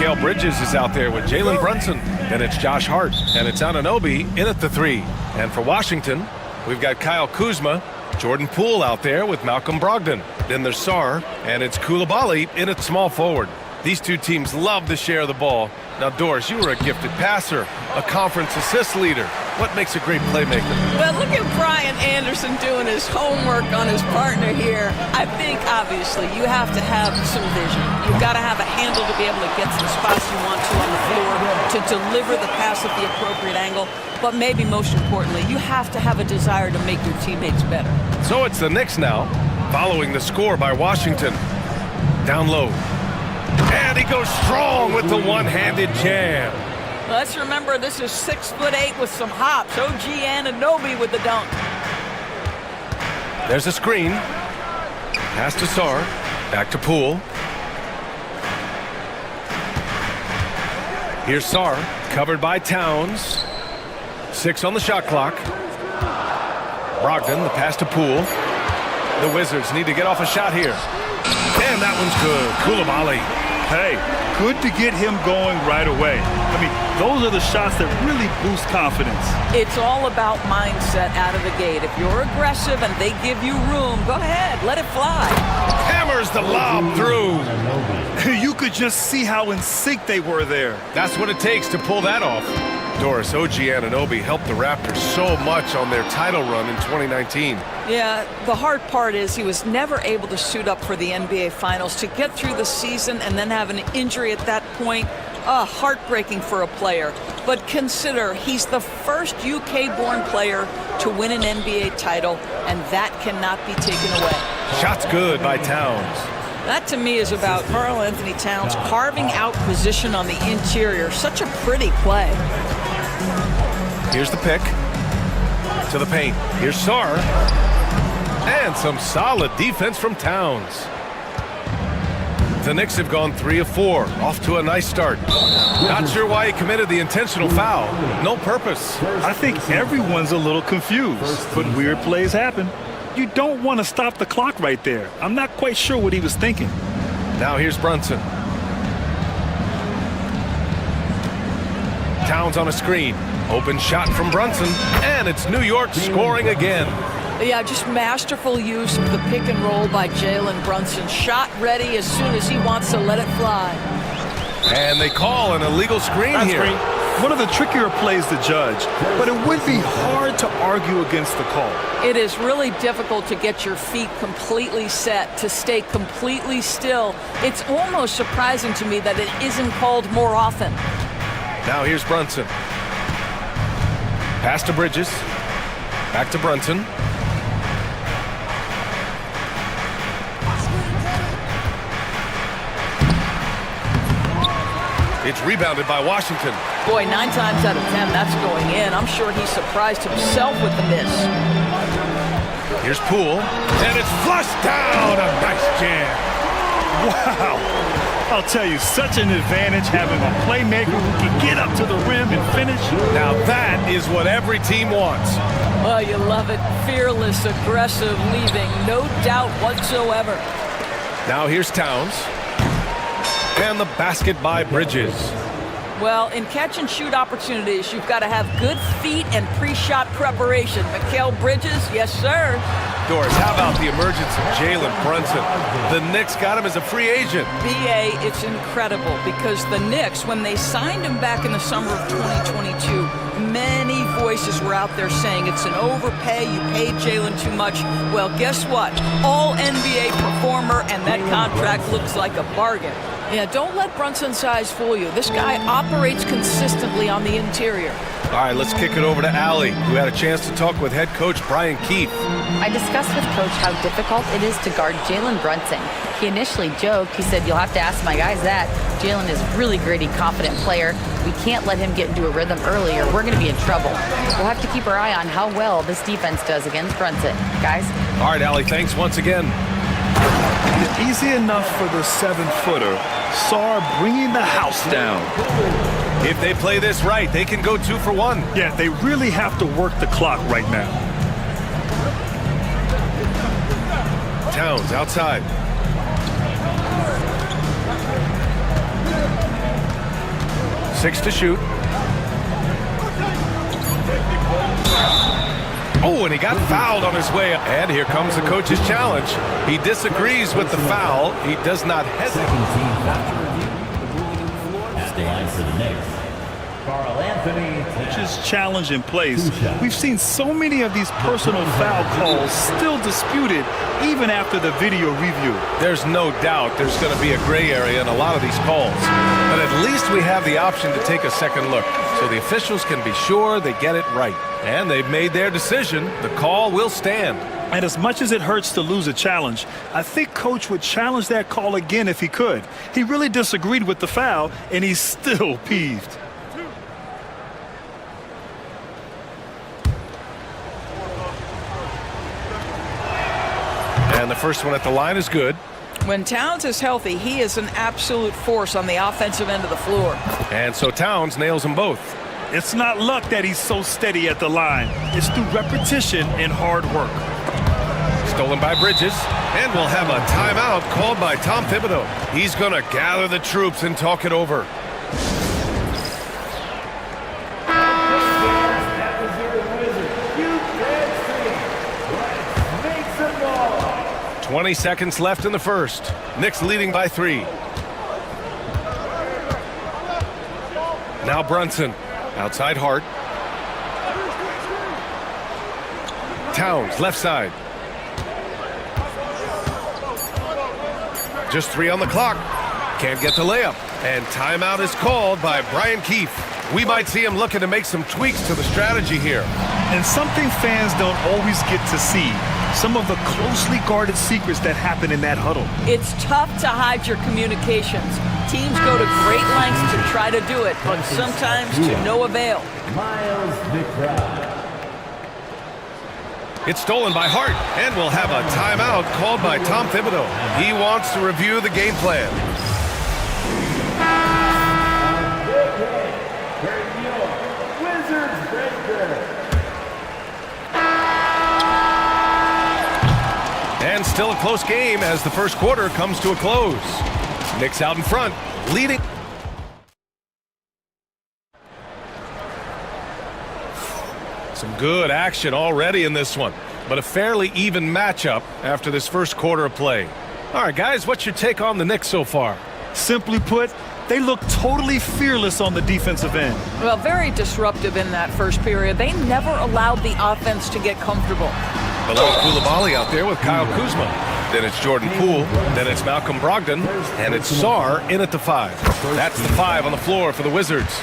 Speaker 1: Mikal Bridges is out there with Jalen Brunson. Then it's Josh Hart, and it's Anunoby in at the 3. And for Washington, we've got Kyle Kuzma, Jordan Poole out there with Malcolm Brogdon. Then there's Sarr, and it's Koulibaly in at small forward. These two teams love to share the ball. Now, Doris, you were a gifted passer, a conference assist leader. What makes a great playmaker?
Speaker 4: Well, look at Brian Anderson doing his homework on his partner here. I think, obviously, you have to have some vision. You've got to have a handle to be able to get to the spots you want to on the floor, to deliver the pass at the appropriate angle. But maybe most importantly, you have to have a desire to make your teammates better.
Speaker 1: So it's the Knicks now, following the score by Washington. Down low. And he goes strong with the one-handed jam.
Speaker 4: Let's remember this is 6'8" with some hops. OG Anunoby with the dunk.
Speaker 1: There's a screen. Pass to Sarr. Back to Poole. Here's Sarr, covered by Towns. 6 on the shot clock. Brogdon, the pass to Poole. The Wizards need to get off a shot here. And that one's good. Koulibaly.
Speaker 2: Hey, good to get him going right away. I mean, those are the shots that really boost confidence.
Speaker 4: It's all about mindset out of the gate. If you're aggressive and they give you room, go ahead, let it fly.
Speaker 1: Hammers the lob through.
Speaker 2: You could just see how in sync they were there.
Speaker 1: That's what it takes to pull that off. Doris, OG Anunoby helped the Raptors so much on their title run in 2019.
Speaker 4: Yeah, the hard part is he was never able to suit up for the NBA Finals. To get through the season and then have an injury at that point, heartbreaking for a player. But consider, he's the first UK-born player to win an NBA title, and that cannot be taken away.
Speaker 1: Shot's good by Towns.
Speaker 4: That, to me, is about Karl Anthony Towns carving out position on the interior. Such a pretty play.
Speaker 1: Here's the pick. To the paint. Here's Sarr. And some solid defense from Towns. The Knicks have gone 3 of 4. Off to a nice start. Not sure why he committed the intentional foul. No purpose.
Speaker 2: I think everyone's a little confused, but weird plays happen. You don't want to stop the clock right there. I'm not quite sure what he was thinking.
Speaker 1: Now here's Brunson. Towns on a screen. Open shot from Brunson. And it's New York scoring again.
Speaker 4: Yeah, just masterful use of the pick and roll by Jalen Brunson. Shot ready as soon as he wants to let it fly.
Speaker 1: And they call an illegal screen here.
Speaker 2: One of the trickier plays to judge, but it would be hard to argue against the call.
Speaker 4: It is really difficult to get your feet completely set, to stay completely still. It's almost surprising to me that it isn't called more often.
Speaker 1: Now here's Brunson. Pass to Bridges. Back to Brunson. It's rebounded by Washington.
Speaker 4: Boy, 9 times out of 10, that's going in. I'm sure he surprised himself with the miss.
Speaker 1: Here's Poole. And it's flushed down. A nice jam.
Speaker 2: Wow. I'll tell you, such an advantage having a playmaker who can get up to the rim and finish.
Speaker 1: Now that is what every team wants.
Speaker 4: Oh, you love it. Fearless, aggressive, leaving. No doubt whatsoever.
Speaker 1: Now here's Towns. And the basket by Bridges.
Speaker 4: Well, in catch-and-shoot opportunities, you've got to have good feet and pre-shot preparation. Mikal Bridges, yes, sir.
Speaker 1: Doris, how about the emergence of Jalen Brunson? The Knicks got him as a free agent.
Speaker 4: B.A., it's incredible because the Knicks, when they signed him back in the summer of 2022, many voices were out there saying it's an overpay, you paid Jalen too much. Well, guess what? All NBA performer, and that contract looks like a bargain. Yeah, don't let Brunson's size fool you. This guy operates consistently on the interior.
Speaker 1: All right, let's kick it over to Allie, who had a chance to talk with head coach Brian Keefe.
Speaker 5: I discussed with Coach how difficult it is to guard Jalen Brunson. He initially joked. He said, "You'll have to ask my guys that. Jalen is a really gritty, confident player. We can't let him get into a rhythm early or we're going to be in trouble. We'll have to keep our eye on how well this defense does against Brunson. Guys?"
Speaker 1: All right, Allie, thanks once again.
Speaker 2: Easy enough for the 7-footer. Sarr bringing the house down.
Speaker 1: If they play this right, they can go 2 for 1.
Speaker 2: Yeah, they really have to work the clock right now.
Speaker 1: Towns outside. 6 to shoot. Oh, and he got fouled on his way. And here comes the coach's challenge. He disagrees with the foul. He does not hesitate.
Speaker 3: Stand for the Knicks. Carl Anthony.
Speaker 2: Coach's challenge in place. We've seen so many of these personal foul calls still disputed even after the video review.
Speaker 1: There's no doubt there's going to be a gray area in a lot of these calls. But at least we have the option to take a second look, so the officials can be sure they get it right. And they've made their decision. The call will stand.
Speaker 2: And as much as it hurts to lose a challenge, I think Coach would challenge that call again if he could. He really disagreed with the foul, and he's still peeved.
Speaker 1: And the first one at the line is good.
Speaker 4: When Towns is healthy, he is an absolute force on the offensive end of the floor.
Speaker 1: And so Towns nails them both.
Speaker 2: It's not luck that he's so steady at the line. It's through repetition and hard work.
Speaker 1: Stolen by Bridges. And we'll have a timeout called by Tom Thibodeau. He's going to gather the troops and talk it over.
Speaker 3: Wizards.
Speaker 1: 20 seconds left in the first. Knicks leading by 3. Now Brunson. Outside Hart. Towns, left side. Just 3 on the clock. Can't get the layup. And timeout is called by Brian Keefe. We might see him looking to make some tweaks to the strategy here.
Speaker 2: And something fans don't always get to see. Some of the closely guarded secrets that happen in that huddle.
Speaker 4: It's tough to hide your communications. Teams go to great lengths to try to do it, but sometimes to no avail.
Speaker 3: Miles McBride.
Speaker 1: It's stolen by Hart, and we'll have a timeout called by Tom Thibodeau. He wants to review the game plan.
Speaker 3: Wizards breaker.
Speaker 1: And still a close game as the first quarter comes to a close. Knicks out in front, leading. Some good action already in this one, but a fairly even matchup after this first quarter of play. All right, guys, what's your take on the Knicks so far?
Speaker 2: Simply put, they look totally fearless on the defensive end.
Speaker 4: Well, very disruptive in that first period. They never allowed the offense to get comfortable.
Speaker 1: Below Koulibaly out there with Kyle Kuzma. Then it's Jordan Poole. Then it's Malcolm Brogdon. And it's Sarr in at the 5. That's the 5 on the floor for the Wizards.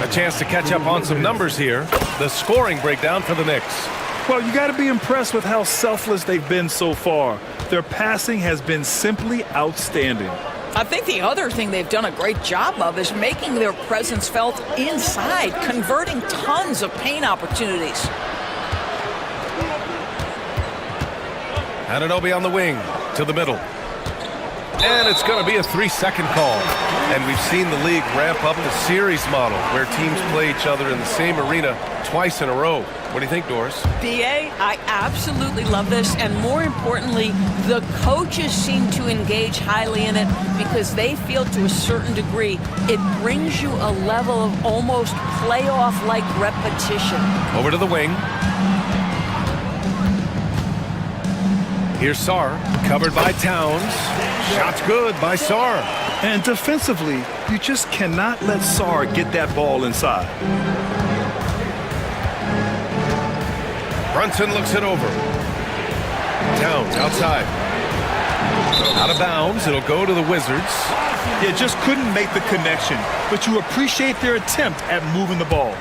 Speaker 1: A chance to catch up on some numbers here. The scoring breakdown for the Knicks.
Speaker 2: Well, you got to be impressed with how selfless they've been so far. Their passing has been simply outstanding.
Speaker 4: I think the other thing they've done a great job of is making their presence felt inside, converting tons of paint opportunities.
Speaker 1: Anunoby on the wing to the middle. And it's going to be a 3-second call. And we've seen the league ramp up the series model where teams play each other in the same arena twice in a row. What do you think, Doris?
Speaker 4: BA, I absolutely love this. And more importantly, the coaches seem to engage highly in it because they feel to a certain degree it brings you a level of almost playoff-like repetition.
Speaker 1: Over to the wing. Here's Sarr, covered by Towns. Shot's good by Sarr.
Speaker 2: And defensively, you just cannot let Sarr get that ball inside.
Speaker 1: Brunson looks it over. Towns outside. Out of bounds, it'll go to the Wizards.
Speaker 2: Yeah, just couldn't make the connection, but you appreciate their attempt at moving the ball.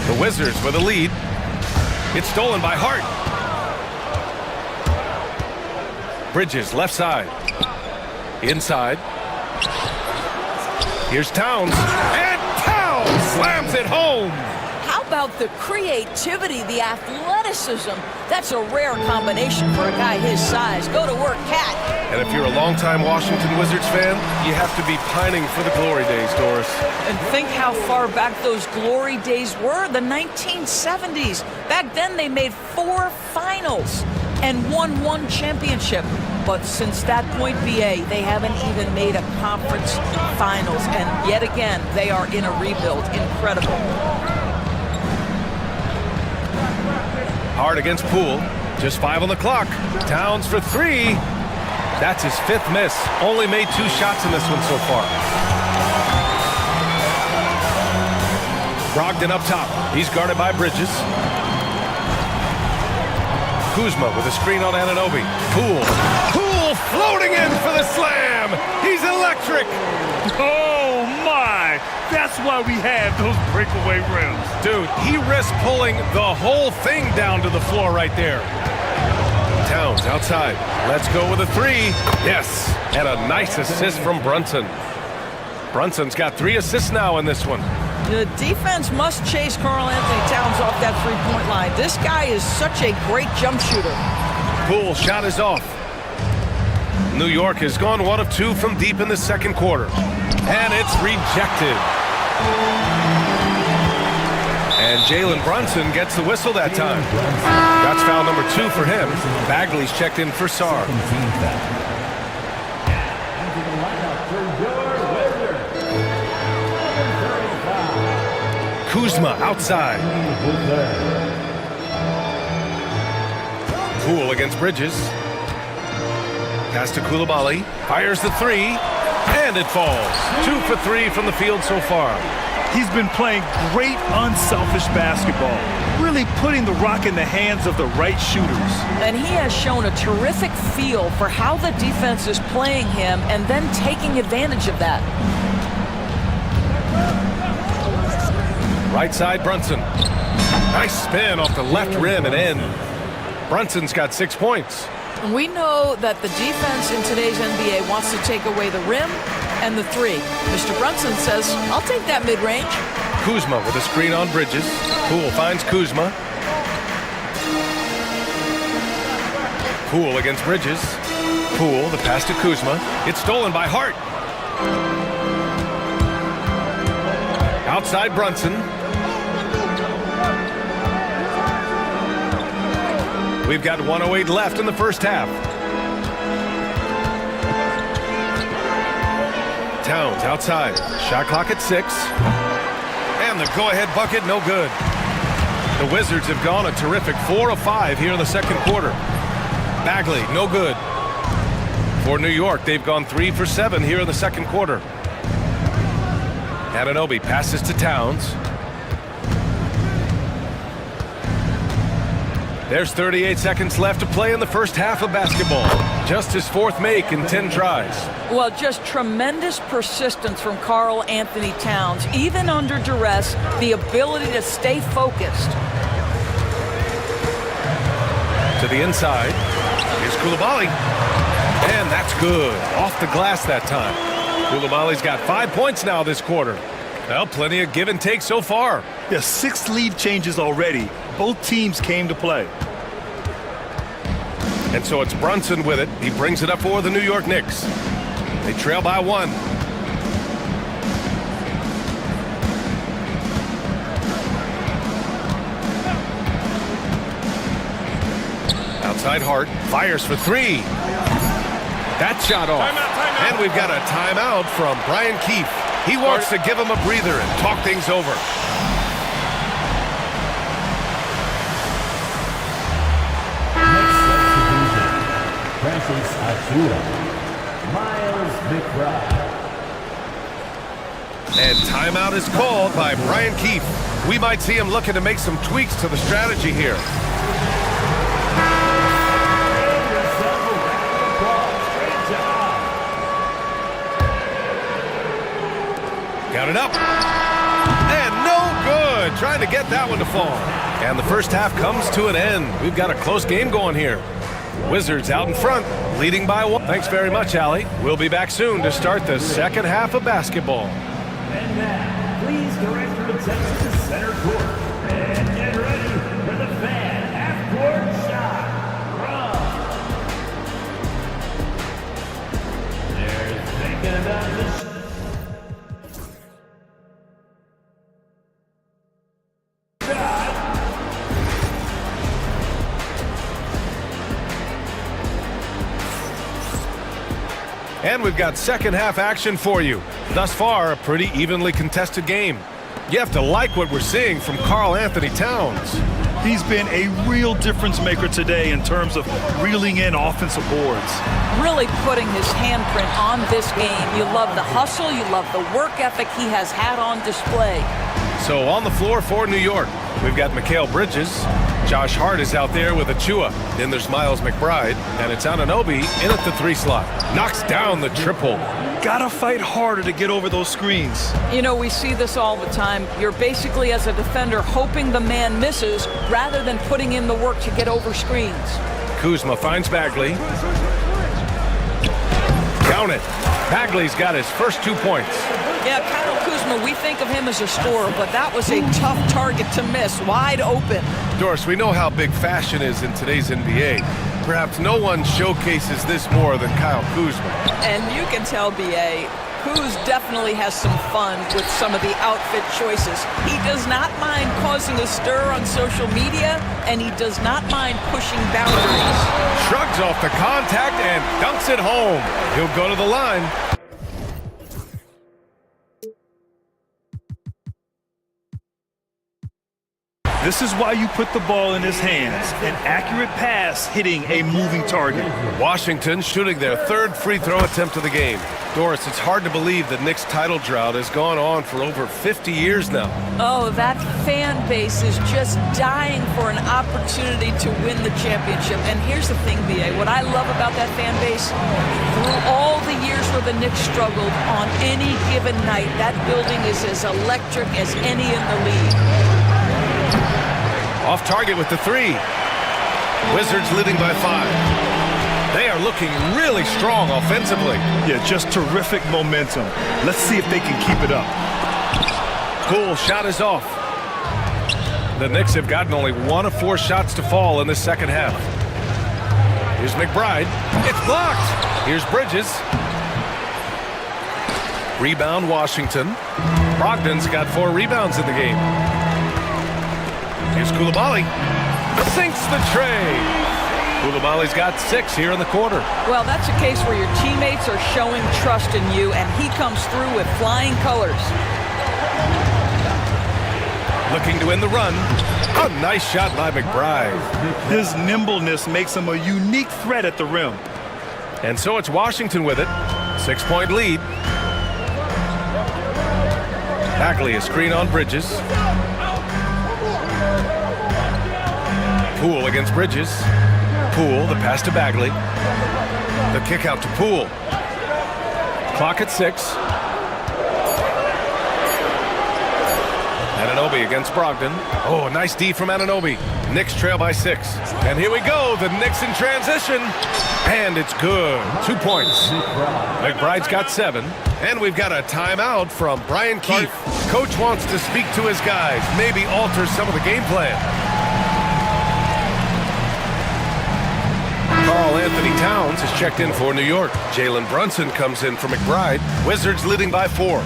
Speaker 1: The Wizards with a lead. It's stolen by Hart. Bridges, left side. Inside. Here's Towns. And Towns slams it home.
Speaker 4: How about the creativity, the athleticism? That's a rare combination for a guy his size. Go to work, Cat.
Speaker 1: And if you're a longtime Washington Wizards fan, you have to be pining for the glory days, Doris.
Speaker 4: And think how far back those glory days were, the 1970s. Back then they made 4 finals and won 1 championship. but since that point, BA, they haven't even made a conference finals, and yet again, they are in a rebuild. Incredible.
Speaker 1: Hard against Poole. Just 5 on the clock. Towns for 3. That's his 5th miss. Only made 2 shots in this one so far. Brogdon up top. He's guarded by Bridges. Kuzma with a screen on Anunoby. Poole floating in for the slam. He's electric.
Speaker 2: Oh, my. That's why we have those breakaway rims.
Speaker 1: Dude, he risked pulling the whole thing down to the floor right there. Towns outside. Let's go with a 3. Yes. And a nice assist from Brunson. Brunson's got 3 assists now in this one.
Speaker 4: The defense must chase Karl Anthony Towns off that three-point line. This guy is such a great jump shooter.
Speaker 1: Poole shot is off. New York has gone 1 of 2 from deep in the second quarter. And it's rejected. And Jalen Brunson gets the whistle that time. That's foul number 2 for him. Bagley's checked in for Sarr. Kuzma outside. Poole against Bridges. Pass to Coulibaly. Fires the 3. And it falls. 2 for 3 from the field so far.
Speaker 2: He's been playing great unselfish basketball, really putting the rock in the hands of the right shooters.
Speaker 4: And he has shown a terrific feel for how the defense is playing him and then taking advantage of that.
Speaker 1: Right side, Brunson. Nice spin off the left rim and in. Brunson's got 6 points.
Speaker 4: We know that the defense in today's NBA wants to take away the rim and the 3. Mr. Brunson says, I'll take that mid-range.
Speaker 1: Kuzma with a screen on Bridges. Poole finds Kuzma. Poole against Bridges. Poole, the pass to Kuzma. It's stolen by Hart. Outside Brunson. We've got 1:08 left in the first half. Towns outside. Shot clock at 6. And the go-ahead bucket, no good. The Wizards have gone a terrific 4 of 5 here in the second quarter. Bagley, no good. For New York, they've gone 3 for 7 here in the second quarter. Anunoby passes to Towns. There's 38 seconds left to play in the first half of basketball. Just his 4th make in 10 tries.
Speaker 4: Well, just tremendous persistence from Karl Anthony Towns. Even under duress, the ability to stay focused.
Speaker 1: To the inside. Here's Coulibaly. And that's good. Off the glass that time. Coulibaly's got 5 points now this quarter. Well, plenty of give and take so far.
Speaker 2: Yeah, 6 lead changes already. Both teams came to play.
Speaker 1: And so it's Brunson with it. He brings it up for the New York Knicks. They trail by 1. Outside Hart. Fires for 3. That shot off. Timeout. And we've got a timeout from Brian Keefe. He wants to give him a breather and talk things over. And timeout is called by Brian Keefe. We might see him looking to make some tweaks to the strategy here. Got it up. And no good. Trying to get that one to fall. And the first half comes to an end. We've got a close game going here. Wizards out in front, leading by 1. Thanks very much, Allie. We'll be back soon to start the second half of basketball.
Speaker 3: And now, please direct your attention to center court. And get ready for the fan half-court shot. Run. They're thinking about the
Speaker 1: And we've got second half action for you. Thus far, a pretty evenly contested game. You have to like what we're seeing from Karl Anthony Towns.
Speaker 2: He's been a real difference maker today in terms of reeling in offensive boards.
Speaker 4: Really putting his handprint on this game. You love the hustle, you love the work ethic he has had on display.
Speaker 1: So on the floor for New York, we've got Mikal Bridges. Josh Hart is out there with Achua. Then there's Miles McBride, and it's Anunoby in at the 3 slot. Knocks down the triple.
Speaker 2: Gotta fight harder to get over those screens.
Speaker 4: You know, we see this all the time. You're basically, as a defender, hoping the man misses rather than putting in the work to get over screens.
Speaker 1: Kuzma finds Bagley. Count it. Bagley's got his first 2 points.
Speaker 4: Yeah, Kyle Kuzma, we think of him as a scorer, but that was a tough target to miss, wide open.
Speaker 1: Doris, we know how big fashion is in today's NBA. Perhaps no one showcases this more than Kyle Kuzma.
Speaker 4: And you can tell, B.A., Kuz definitely has some fun with some of the outfit choices. He does not mind causing a stir on social media, and he does not mind pushing boundaries.
Speaker 1: Shrugs off the contact and dunks it home. He'll go to the line.
Speaker 2: This is why you put the ball in his hands. An accurate pass hitting a moving target.
Speaker 1: Washington shooting their 3rd free throw attempt of the game. Doris, it's hard to believe the Knicks title drought has gone on for over 50 years now.
Speaker 4: Oh, that fan base is just dying for an opportunity to win the championship. And here's the thing, B.A., what I love about that fan base, through all the years where the Knicks struggled, on any given night, that building is as electric as any in the league.
Speaker 1: Off target with the 3. Wizards leading by 5. They are looking really strong offensively.
Speaker 2: Yeah, just terrific momentum. Let's see if they can keep it up.
Speaker 1: Cool shot is off. The Knicks have gotten only 1 of 4 shots to fall in the second half. Here's McBride. It's blocked. Here's Bridges. Rebound Washington. Brogdon's got 4 rebounds in the game. Here's Coulibaly. Sinks the tray. Coulibaly's got 6 here in the quarter.
Speaker 4: Well, that's a case where your teammates are showing trust in you, and he comes through with flying colors.
Speaker 1: Looking to win the run. A nice shot by McBride.
Speaker 2: His nimbleness makes him a unique threat at the rim.
Speaker 1: And so it's Washington with it. 6-point lead. Bagley, a screen on Bridges. Poole against Bridges. Poole, the pass to Bagley. The kick out to Poole. Clock at 6. Anunoby against Brogdon. Oh, a nice D from Anunoby. Knicks trail by 6. And here we go, the Knicks in transition. And it's good. 2 points. McBride's got 7. And we've got a timeout from Brian Keefe. Coach wants to speak to his guys, maybe alter some of the game plan. Karl Anthony Towns is checked in for New York. Jalen Brunson comes in for McBride. Wizards leading by 4.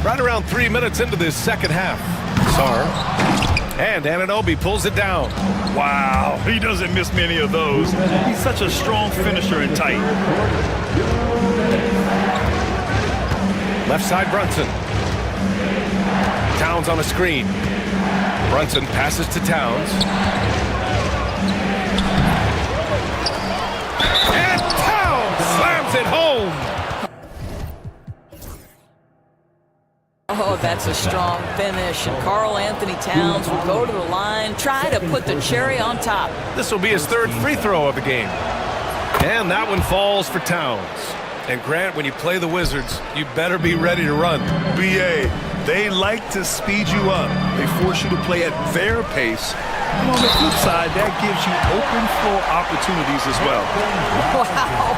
Speaker 1: Right around 3 minutes into this second half. Sarr. And Anunoby pulls it down.
Speaker 2: Wow, he doesn't miss many of those. He's such a strong finisher and tight.
Speaker 1: Left side Brunson. Towns on a screen. Brunson passes to Towns. And Towns slams it home.
Speaker 4: Oh, that's a strong finish. And Karl Anthony Towns will go to the line, try to put the cherry on top.
Speaker 1: This will be his 3rd free throw of the game. And that one falls for Towns. And Grant, when you play the Wizards, you better be ready to run.
Speaker 2: B.A., they like to speed you up. They force you to play at their pace. And on the flip side, that gives you open floor opportunities as well.
Speaker 4: Wow,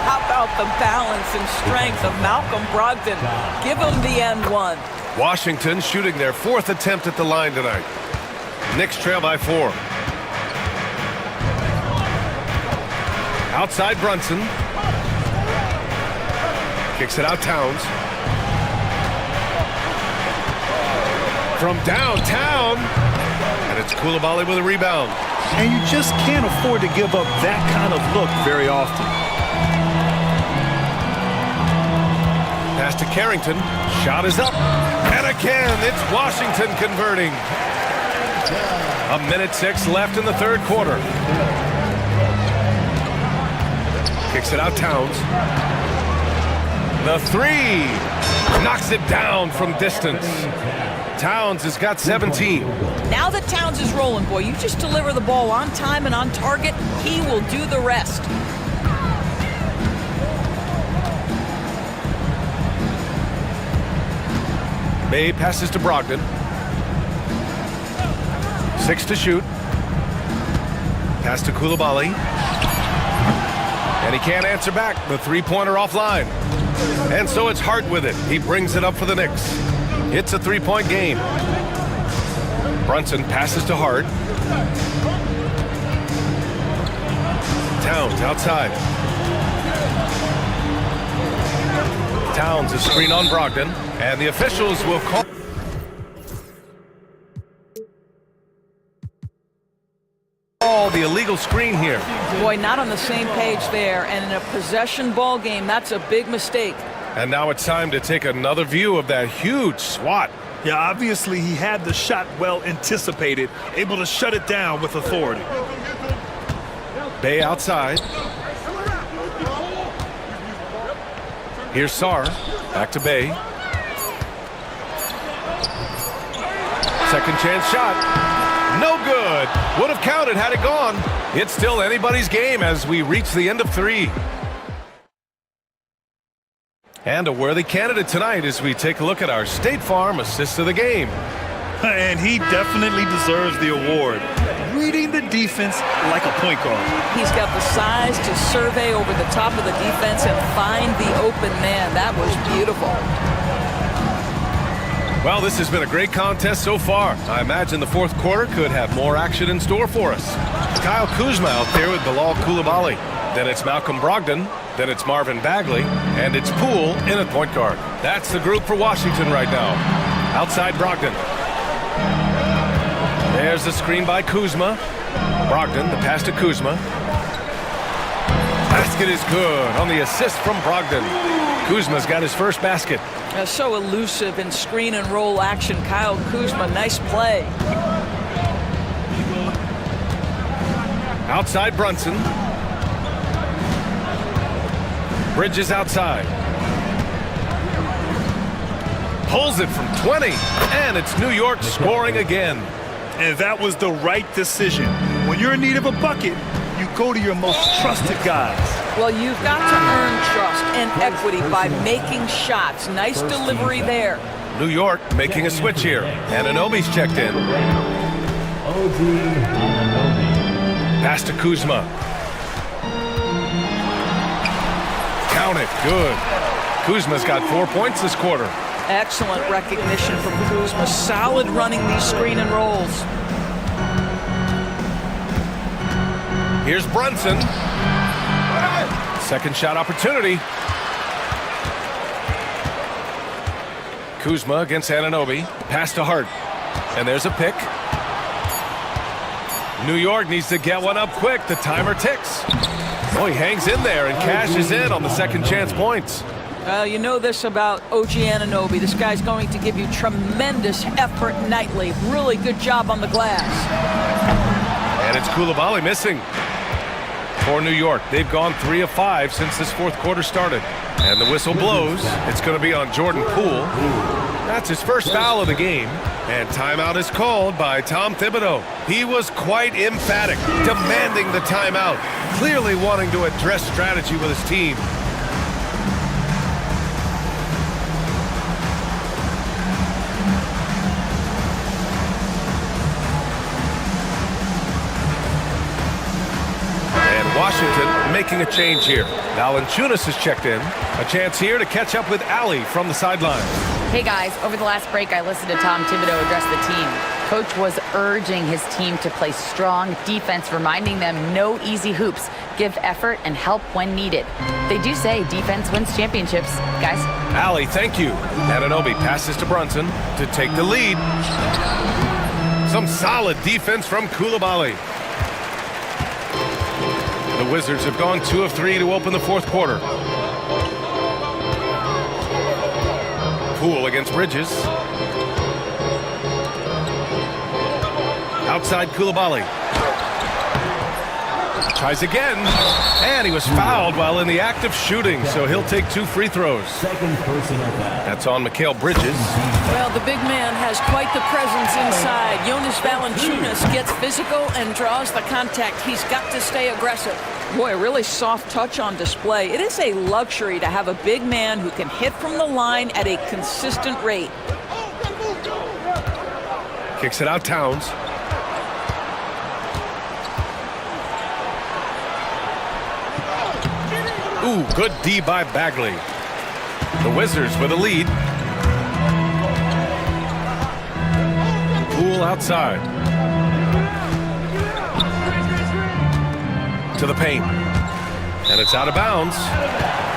Speaker 4: how about the balance and strength of Malcolm Brogdon? Give him the N1.
Speaker 1: Washington shooting their 4th attempt at the line tonight. Knicks trail by 4. Outside Brunson. Kicks it out Towns. From downtown. And it's Coulibaly with a rebound.
Speaker 2: And you just can't afford to give up that kind of look very often.
Speaker 1: Pass to Carrington. Shot is up. And again, it's Washington converting. 1:06 left in the third quarter. Kicks it out, Towns. The three. Knocks it down from distance. Towns has got 17.
Speaker 4: Now that Towns is rolling, boy, you just deliver the ball on time and on target, he will do the rest.
Speaker 1: Bay passes to Brogdon. 6 to shoot. Pass to Coulibaly. And he can't answer back. The three-pointer offline. And so it's Hart with it. He brings it up for the Knicks. It's a three-point game. Brunson passes to Hart. Towns outside. Towns is screen on Brogdon. And the officials will call the illegal screen here.
Speaker 4: Boy, not on the same page there. And in a possession ball game, that's a big mistake.
Speaker 1: And now it's time to take another view of that huge swat.
Speaker 2: Yeah, obviously he had the shot well anticipated, able to shut it down with authority.
Speaker 1: Bay outside. Here's Sarr. Back to Bay. Second chance shot. No good. Would have counted had it gone. It's still anybody's game as we reach the end of three. And a worthy candidate tonight as we take a look at our State Farm assist of the game.
Speaker 2: And he definitely deserves the award. Reading the defense like a point guard.
Speaker 4: He's got the size to survey over the top of the defense and find the open man. That was beautiful.
Speaker 1: Well, this has been a great contest so far. I imagine the fourth quarter could have more action in store for us. Kyle Kuzma out there with Bilal Coulibaly. Then it's Malcolm Brogdon. Then it's Marvin Bagley. And it's Poole in at point guard. That's the group for Washington right now. Outside Brogdon. There's the screen by Kuzma. Brogdon, the pass to Kuzma. Basket is good on the assist from Brogdon. Kuzma's got his first basket.
Speaker 4: So elusive in screen and roll action. Kyle Kuzma, nice play.
Speaker 1: Outside Brunson. Bridges outside. Pulls it from 20. And it's New York scoring again.
Speaker 2: And that was the right decision. When you're in need of a bucket, you go to your most trusted guys.
Speaker 4: Well, you've got to earn trust and equity by making shots. Nice delivery there.
Speaker 1: New York making a switch here. And Anunoby's checked in. Pass to Kuzma. Count it. Good. Kuzma's got 4 points this quarter.
Speaker 4: Excellent recognition from Kuzma. Solid running these screen and rolls.
Speaker 1: Here's Brunson. Second shot opportunity. Kuzma against Anunoby. Pass to Hart. And there's a pick. New York needs to get one up quick. The timer ticks. Oh, he hangs in there and cashes in on the second chance points.
Speaker 4: You know this about OG Anunoby. This guy's going to give you tremendous effort nightly. Really good job on the glass.
Speaker 1: And it's Coulibaly missing. For New York, they've gone 3 of 5 since this fourth quarter started. And the whistle blows. It's going to be on Jordan Poole. That's his first foul of the game. And timeout is called by Tom Thibodeau. He was quite emphatic, demanding the timeout, clearly wanting to address strategy with his team. Washington making a change here. Valanciunas has checked in. A chance here to catch up with Ali from the sideline.
Speaker 5: Hey guys, over the last break I listened to Tom Thibodeau address the team. Coach was urging his team to play strong defense, reminding them no easy hoops, give effort and help when needed. They do say defense wins championships, guys.
Speaker 1: Ali, thank you. Anunoby passes to Brunson to take the lead. Some solid defense from Coulibaly. The Wizards have gone 2 of 3 to open the fourth quarter. Poole against Bridges. Outside Koulibaly. Tries again, and he was fouled while in the act of shooting, so he'll take 2 free throws. That's on Mikal Bridges.
Speaker 4: Well, the big man has quite the presence inside. Jonas Valanciunas gets physical and draws the contact. He's got to stay aggressive. Boy, a really soft touch on display. It is a luxury to have a big man who can hit from the line at a consistent rate.
Speaker 1: Kicks it out, Towns. Ooh, good D by Bagley. The Wizards with a lead. Poole outside. To the paint. And it's out of bounds.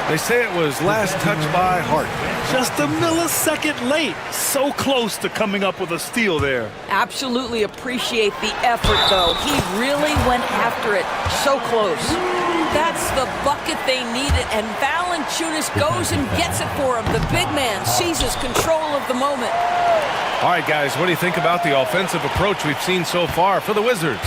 Speaker 1: They say it was last touched by Hart.
Speaker 2: Just a millisecond late. So close to coming up with a steal there.
Speaker 4: Absolutely appreciate the effort, though. He really went after it. So close. That's the bucket they needed, and Valanciunas goes and gets it for him. The big man seizes control of the moment.
Speaker 1: All right, guys, what do you think about the offensive approach we've seen so far for the Wizards?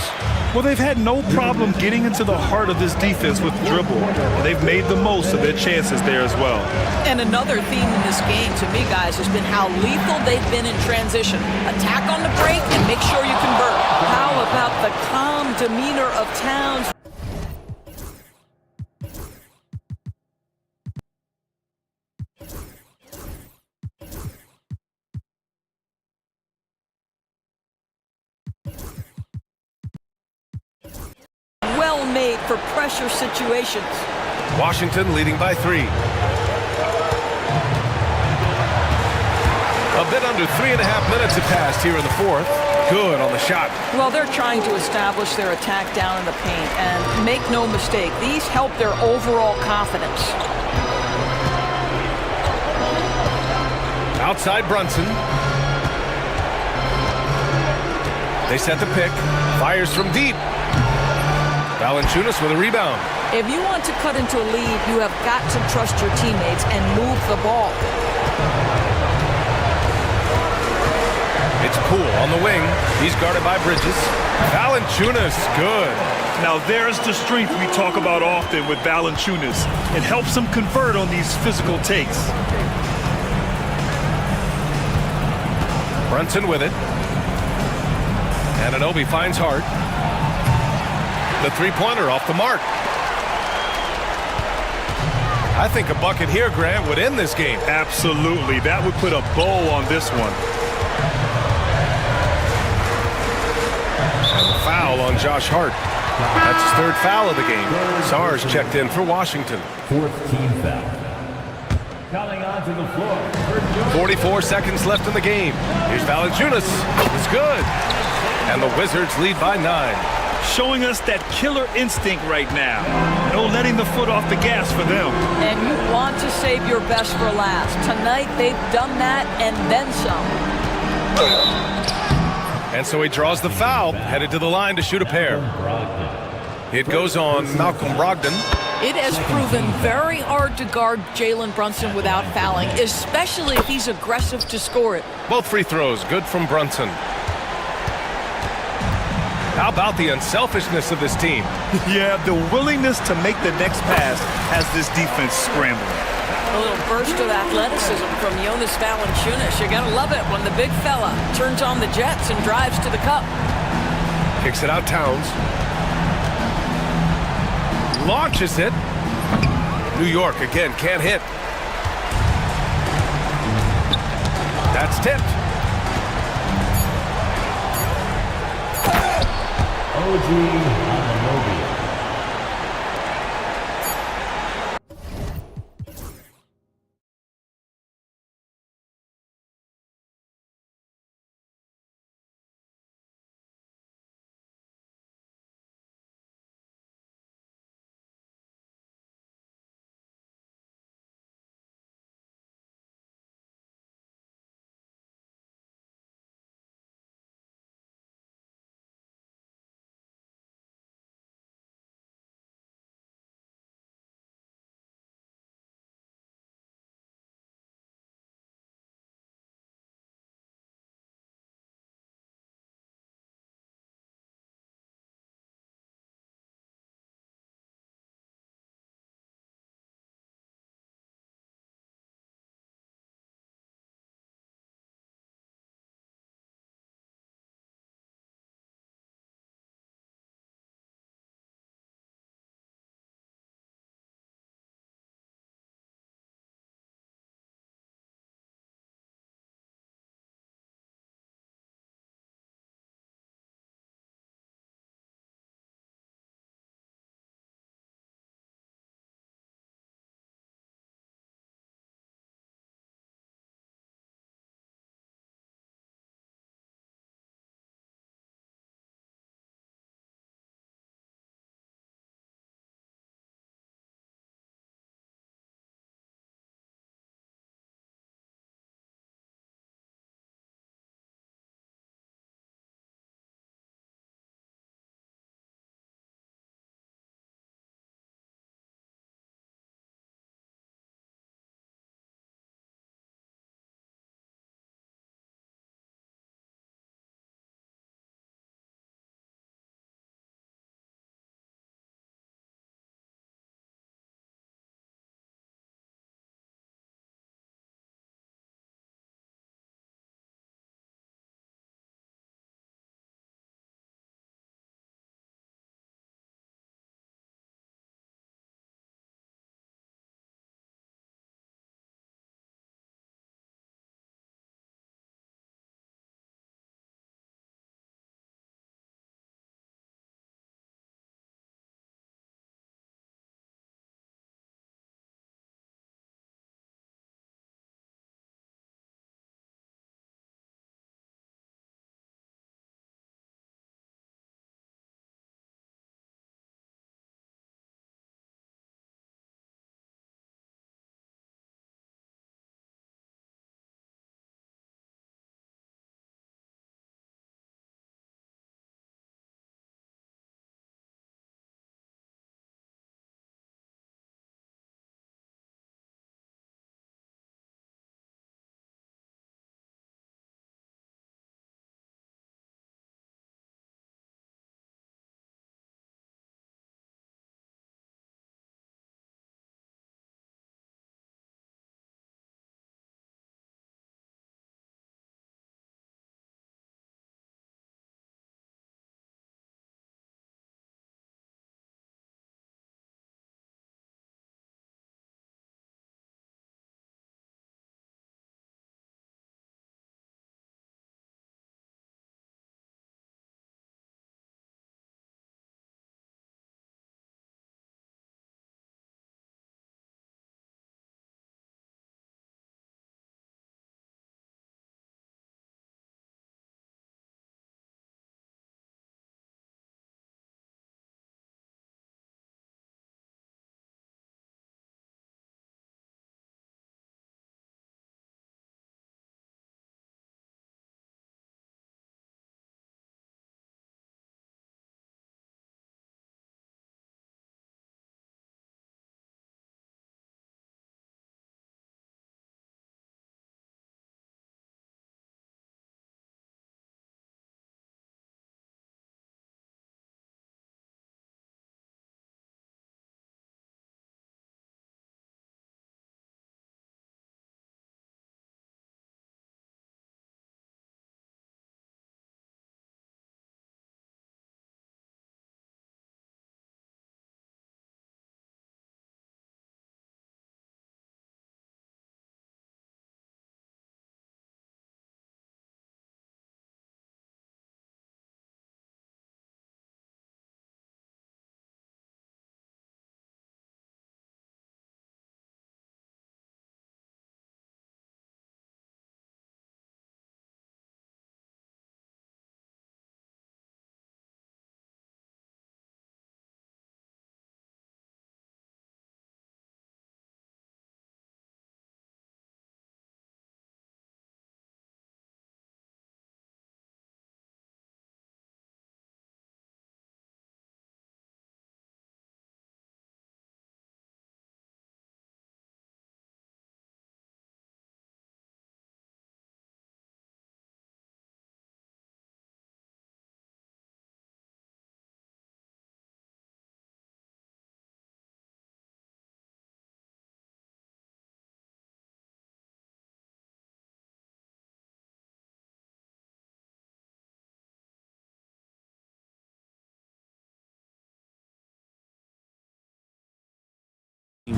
Speaker 2: Well, they've had no problem getting into the heart of this defense with dribble. They've made the most of their chances there as well.
Speaker 4: And another theme in this game, to me, guys, has been how lethal they've been in transition. Attack on the break and make sure you convert. How about the calm demeanor of Towns? Well made for pressure situations.
Speaker 1: Washington leading by 3. A bit under 3.5 minutes have passed here in the fourth. Good on the shot.
Speaker 4: Well, they're trying to establish their attack down in the paint, and make no mistake, these help their overall confidence.
Speaker 1: Outside Brunson. They set the pick. Fires from deep. Valanciunas with a rebound.
Speaker 4: If you want to cut into a lead, you have got to trust your teammates and move the ball.
Speaker 1: It's Poole on the wing. He's guarded by Bridges. Valanciunas, good.
Speaker 2: Now there's the strength we talk about often with Valanciunas. It helps him convert on these physical takes.
Speaker 1: Brunson with it. Anunoby finds Hart. The three-pointer off the mark. I think a bucket here, Grant, would end this game.
Speaker 2: Absolutely. That would put a bow on this one.
Speaker 1: And the foul on Josh Hart. That's his 3rd foul of the game. Sars checked in for Washington.
Speaker 3: 4th team foul. Coming onto the floor.
Speaker 1: 44 seconds left in the game. Here's Valanciunas. It's good. And the Wizards lead by 9.
Speaker 2: Showing us that killer instinct right now. No letting the foot off the gas for them.
Speaker 4: And you want to save your best for last. Tonight, they've done that and then some.
Speaker 1: And so he draws the foul, headed to the line to shoot a pair. It goes on Malcolm Brogdon.
Speaker 4: It has proven very hard to guard Jalen Brunson without fouling, especially if he's aggressive to score it.
Speaker 1: Both free throws, good from Brunson. How about the unselfishness of this team?
Speaker 2: Yeah, the willingness to make the next pass has this defense scrambling.
Speaker 4: A little burst of athleticism from Jonas Valanciunas. You're going to love it when the big fella turns on the jets and drives to the cup.
Speaker 1: Kicks it out, Towns. Launches it. New York, again, can't hit. That's tipped.
Speaker 3: OG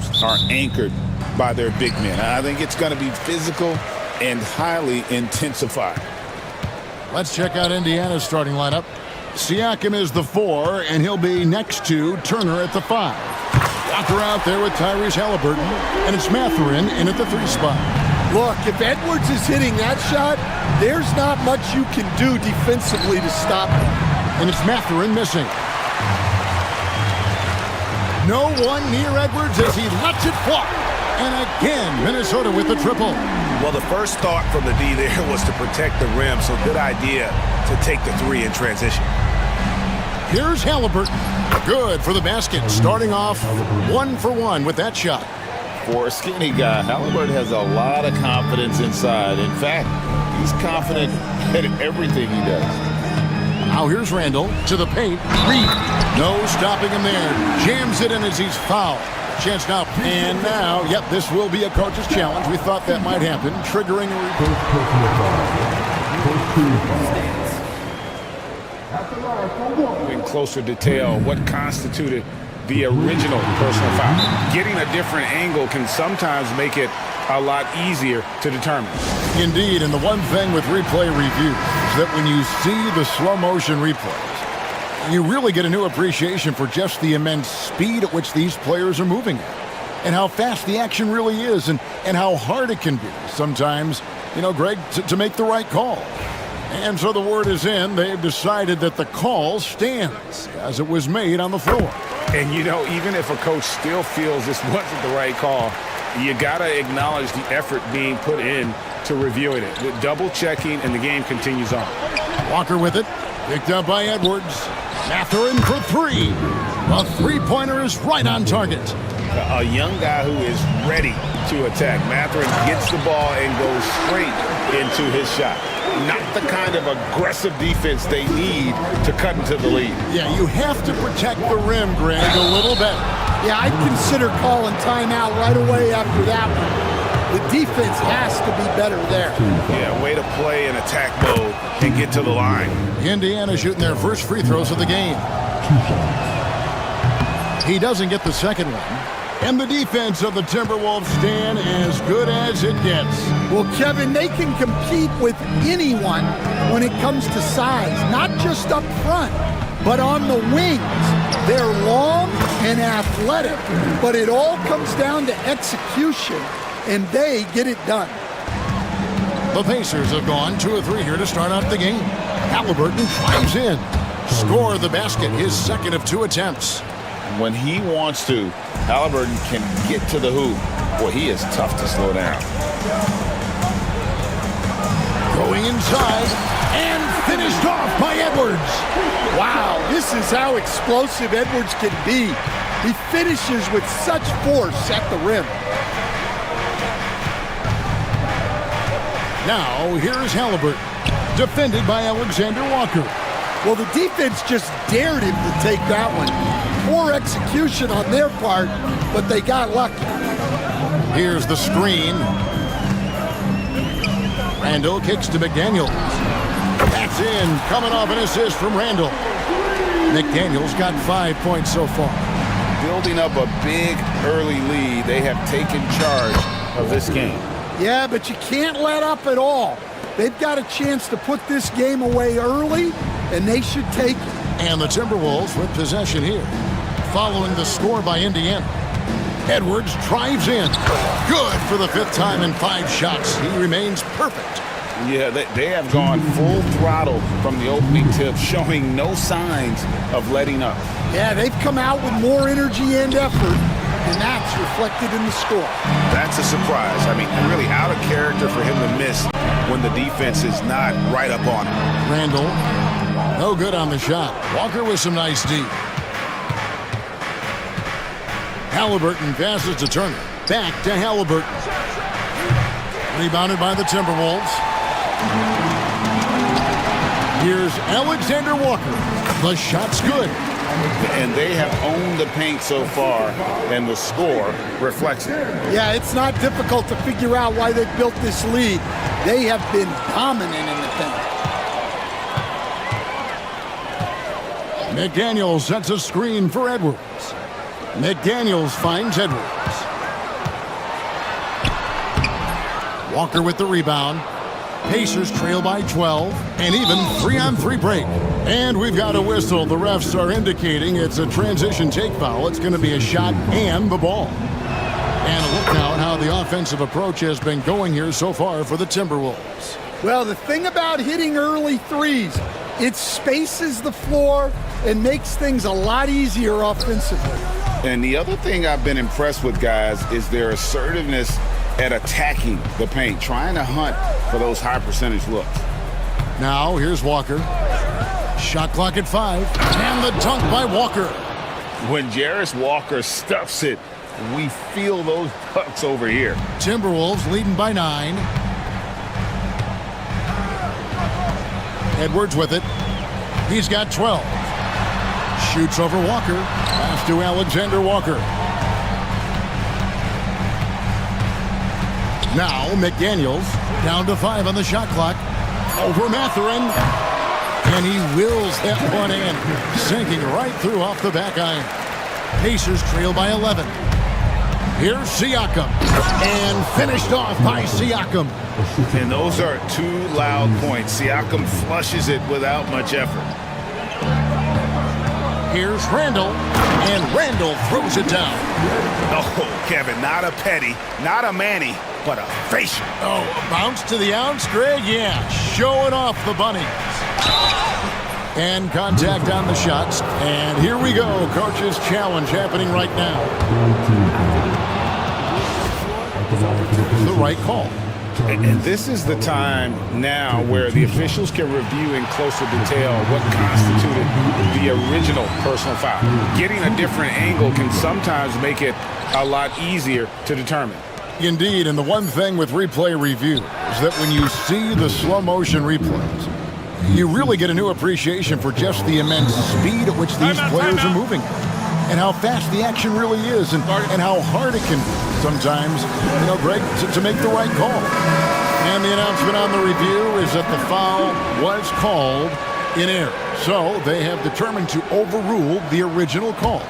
Speaker 9: Timberwolves are anchored by their big men. I think it's going to be physical and highly intensified.
Speaker 7: Let's check out Indiana's starting lineup. Siakam is the 4, and he'll be next to Turner at the 5. Walker out there with Tyrese Halliburton, and it's Mathurin in at the 3 spot.
Speaker 11: Look, if Edwards is hitting that shot, there's not much you can do defensively to stop him.
Speaker 7: And it's Mathurin missing. No one near Edwards as he lets it fly. And again, Minnesota with the triple.
Speaker 1: Well, the first thought from the D there was to protect the rim, so good idea to take the 3 in transition.
Speaker 7: Here's Halliburton. Good for the basket, starting off 1 for 1 with that shot.
Speaker 9: For a skinny guy, Halliburton has a lot of confidence inside. In fact, he's confident at everything he does.
Speaker 7: Now here's Randall to the paint. Reed, no stopping him there. Jams it in as he's fouled. Chance now. And now, yep, this will be a coach's challenge. We thought that might happen, triggering a
Speaker 6: In closer detail, what constituted the original personal foul. Getting a different angle can sometimes make it a lot easier to determine.
Speaker 7: Indeed, and the one thing with replay review is that when you see the slow motion replays, you really get a new appreciation for just the immense speed at which these players are moving at, and how fast the action really is, and how hard it can be sometimes, you know, Greg, to make the right call. And so the word is in. They've decided that the call stands as it was made on the floor.
Speaker 6: And, you know, even if a coach still feels this wasn't the right call, you got to acknowledge the effort being put in to reviewing it. With double checking, and the game continues on.
Speaker 7: Walker with it. Picked up by Edwards. Mathurin for 3. A three-pointer is right on target.
Speaker 6: A young guy who is ready to attack. Mathurin gets the ball and goes straight into his shot. Not the kind of aggressive defense they need to cut into the lead.
Speaker 7: Yeah, you have to protect the rim, Greg, a little better.
Speaker 11: Yeah, I'd consider calling timeout right away after that one. The defense has to be better there.
Speaker 6: Yeah, way to play in attack mode and get to the line.
Speaker 7: Indiana shooting their first free throws of the game. He doesn't get the second one. And the defense of the Timberwolves stand as good as it gets.
Speaker 11: Well, Kevin, they can compete with anyone when it comes to size, not just up front, but on the wings. They're long and athletic, but it all comes down to execution, and they get it done.
Speaker 7: The Pacers have gone 2 of 3 here to start out the game. Halliburton drives in. Score the basket, his second of 2 attempts.
Speaker 9: When he wants to, Halliburton can get to the hoop. Boy, he is tough to slow down.
Speaker 7: Going inside and finished off by Edwards.
Speaker 11: Wow, this is how explosive Edwards can be. He finishes with such force at the rim.
Speaker 7: Now, here's Halliburton, defended by Alexander Walker.
Speaker 11: Well, the defense just dared him to take that one. Poor execution on their part, but they got lucky.
Speaker 7: Here's the screen. Randall kicks to McDaniels. That's in, coming off an assist from Randall. McDaniels got 5 points so far.
Speaker 9: Building up a big early lead, they have taken charge of this game.
Speaker 11: Yeah, but you can't let up at all. They've got a chance to put this game away early, and they should take it.
Speaker 7: And the Timberwolves with possession here, following the score by Indiana. Edwards drives in. Good for the 5th time in 5 shots. He remains perfect.
Speaker 9: Yeah, they have gone full throttle from the opening tip, showing no signs of letting up.
Speaker 11: Yeah, they've come out with more energy and effort, and that's reflected in the score.
Speaker 6: That's a surprise. I mean, really out of character for him to miss when the defense is not right up on him.
Speaker 7: Randall, no good on the shot. Walker with some nice D. Halliburton passes to Turner. Back to Halliburton. Rebounded by the Timberwolves. Here's Alexander Walker. The shot's good.
Speaker 9: And they have owned the paint so far, and the score reflects it.
Speaker 11: Yeah, it's not difficult to figure out why they built this lead. They have been dominant in the paint.
Speaker 7: McDaniels sets a screen for Edwards. McDaniels finds Edwards. Walker with the rebound. Pacers trail by 12, and even 3-on-3 break. And we've got a whistle. The refs are indicating it's a transition take foul. It's going to be a shot and the ball. And a look now at how the offensive approach has been going here so far for the Timberwolves.
Speaker 11: Well, the thing about hitting early threes, it spaces the floor and makes things a lot easier offensively.
Speaker 9: And the other thing I've been impressed with, guys, is their assertiveness at attacking the paint, trying to hunt for those high percentage looks.
Speaker 7: Now, here's Walker. Shot clock at 5, and the dunk by Walker.
Speaker 9: When Jarris Walker stuffs it, we feel those pucks over here.
Speaker 7: Timberwolves leading by 9. Edwards with it. He's got 12. Shoots over Walker. Pass to Alexander Walker. Now McDaniels down to 5 on the shot clock. Over Mathurin. And he wills that one in. Sinking right through off the back iron. Pacers trail by 11. Here's Siakam. And finished off by Siakam.
Speaker 9: And those are 2 loud points. Siakam flushes it without much effort.
Speaker 7: Here's Randall. And Randall throws it down.
Speaker 9: Oh, Kevin, not a petty, not a Manny, but a facial.
Speaker 7: Oh, bounce to the ounce, Greg? Yeah, showing off the bunnies. And contact on the shots. And here we go. Coach's challenge happening right now. The right call.
Speaker 6: And this is the time now where the officials can review in closer detail what constituted the original personal foul. Getting a different angle can sometimes make it a lot easier to determine.
Speaker 7: Indeed, and the one thing with replay review is that when you see the slow motion replays, you really get a new appreciation for just the immense speed at which these players are moving and how fast the action really is and how hard it can be sometimes, Greg, to make the right call. And the announcement on the review is that the foul was called in error. So they have determined to overrule the original call.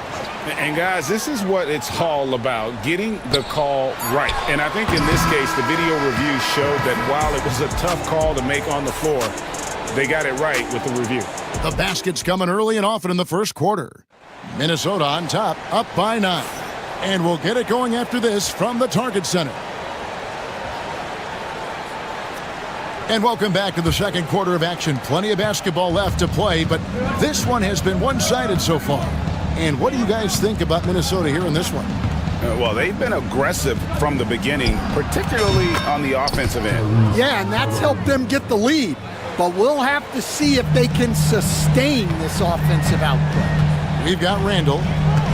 Speaker 6: And guys, this is what it's all about, getting the call right. And I think in this case, the video review showed that while it was a tough call to make on the floor, they got it right with the review.
Speaker 7: The basket's coming early and often in the first quarter. Minnesota on top, up by 9. And we'll get it going after this from the Target Center. And welcome back to the second quarter of action. Plenty of basketball left to play, but this one has been one-sided so far. And what do you guys think about Minnesota here in this one?
Speaker 9: Well, they've been aggressive from the beginning, particularly on the offensive end.
Speaker 11: Yeah, and that's helped them get the lead. But we'll have to see if they can sustain this offensive output.
Speaker 7: We've got Randall.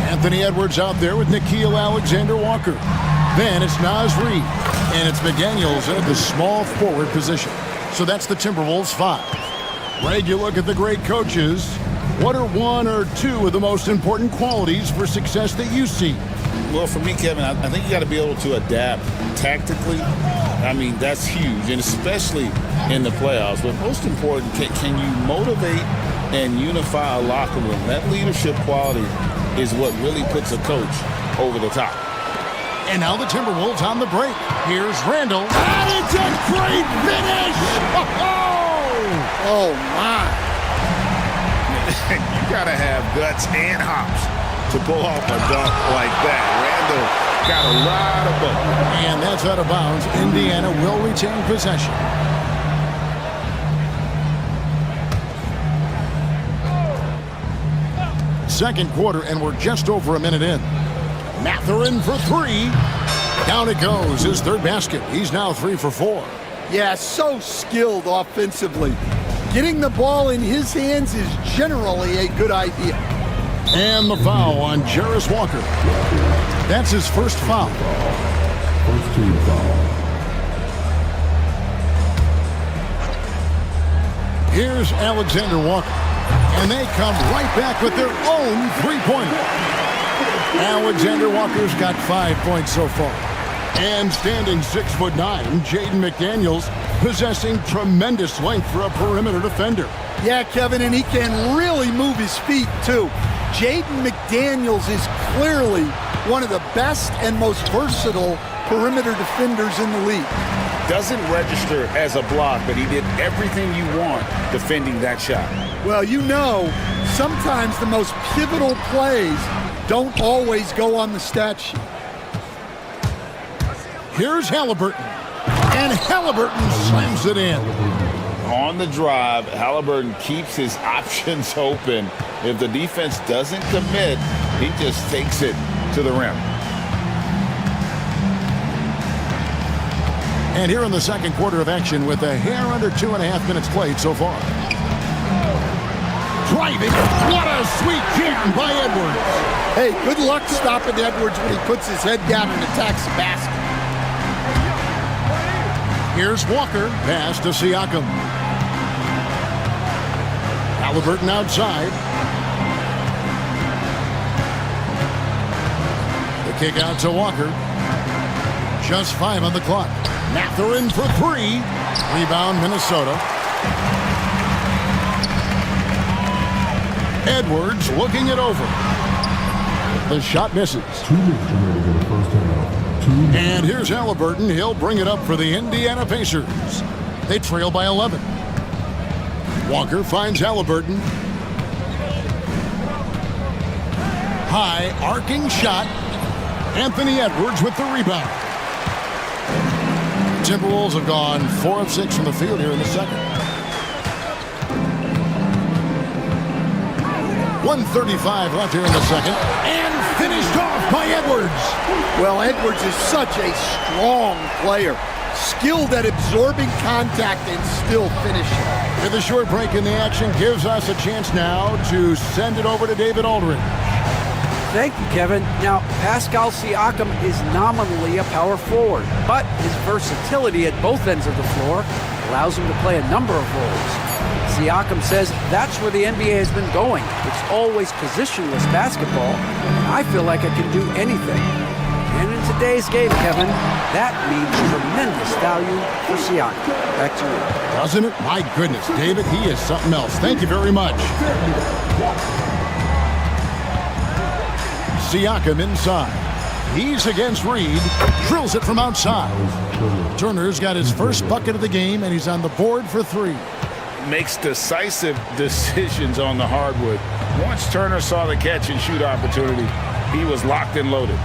Speaker 7: Anthony Edwards out there with Nickeil Alexander-Walker. Then it's Naz Reid. And it's McDaniels at the small forward position. So that's the Timberwolves 5. Greg, you look at the great coaches. What are 1 or 2 of the most important qualities for success that you see?
Speaker 9: Well, for me, Kevin, I think you got to be able to adapt tactically. I mean, that's huge, and especially in the playoffs. But most important, can you motivate and unify a locker room? That leadership quality is what really puts a coach over the top.
Speaker 7: And now the Timberwolves on the break. Here's Randall. And it's a great finish!
Speaker 11: Oh, my.
Speaker 9: You got to have guts and hops to pull off a dunk like that. Randall got a lot of both.
Speaker 7: And that's out of bounds. Indiana will retain possession. Second quarter, and we're just over a minute in. Mathurin for 3. Down it goes. His third basket. He's now 3 for 4.
Speaker 11: Yeah, so skilled offensively. Getting the ball in his hands is generally a good idea.
Speaker 7: And the foul on Jarris Walker. That's his first foul.
Speaker 3: First team foul.
Speaker 7: Here's Alexander Walker. And they come right back with their own three-pointer. Alexander Walker's got 5 points so far. And standing 6'9", Jaden McDaniels possessing tremendous length for a perimeter defender.
Speaker 11: Yeah, Kevin, and he can really move his feet, too. Jaden McDaniels is clearly one of the best and most versatile perimeter defenders in the league.
Speaker 9: doesn't register as a block, but he did everything you want defending that shot.
Speaker 11: Well, you know, sometimes the most pivotal plays don't always go on the stat sheet.
Speaker 7: Here's Halliburton. And Halliburton slams it in.
Speaker 9: On the drive, Halliburton keeps his options open. If the defense doesn't commit, he just takes it to the rim.
Speaker 7: And here in the second quarter of action with a hair under 2.5 minutes played so far. Driving. What a sweet jam by Edwards.
Speaker 11: Hey, good luck stopping Edwards when he puts his head down and attacks the basket.
Speaker 7: Here's Walker. Pass to Siakam. Halliburton outside. The kick out to Walker. Just 5 on the clock. Mathurin for 3. Rebound, Minnesota. Edwards looking it over. The shot misses. And here's Halliburton. He'll bring it up for the Indiana Pacers. They trail by 11. Walker finds Halliburton. High arcing shot. Anthony Edwards with the rebound. Timberwolves have gone 4 of 6 from the field here in the second. 1:35 left here in the second. And finished off by Edwards.
Speaker 11: Well, Edwards is such a strong player. Skilled at absorbing contact and still finishing.
Speaker 7: With a short break in the action gives us a chance now to send it over to David Aldridge.
Speaker 10: Thank you, Kevin. Now, Pascal Siakam is nominally a power forward, but his versatility at both ends of the floor allows him to play a number of roles. Siakam says that's where the NBA has been going. It's always positionless basketball, and I feel like I can do anything. And in today's game, Kevin, that means tremendous value for Siakam. Back to you.
Speaker 7: Doesn't it? My goodness, David, he is something else. Thank you very much. Siakam inside. He's against Reed. Drills it from outside. Turner's got his first bucket of the game, and he's on the board for 3.
Speaker 9: Makes decisive decisions on the hardwood. Once Turner saw the catch and shoot opportunity, he was locked and loaded.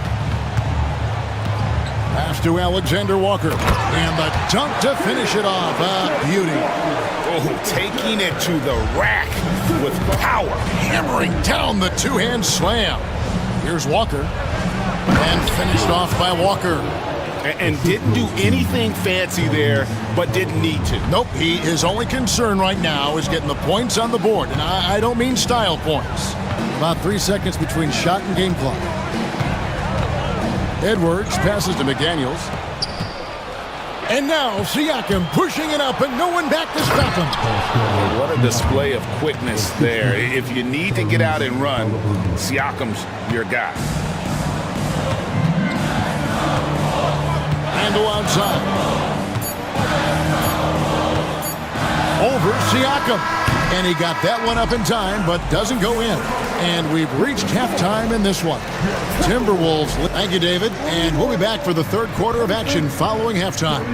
Speaker 7: Pass to Alexander Walker. And the dunk to finish it off. A beauty.
Speaker 9: Oh, taking it to the rack with power.
Speaker 7: Hammering down the two-hand slam. Here's Walker. And finished off by Walker.
Speaker 9: And didn't do anything fancy there, but didn't need to.
Speaker 7: Nope, his only concern right now is getting the points on the board. And I don't mean style points. About 3 seconds between shot and game clock. Edwards passes to McDaniels. And now Siakam pushing it up and no one back to stop him.
Speaker 9: What a display of quickness there. If you need to get out and run, Siakam's your guy.
Speaker 7: Handle outside. Over Siakam. And he got that one up in time, but doesn't go in. And we've reached halftime in this one. Timberwolves. Thank you, David. And we'll be back for the third quarter of action following halftime.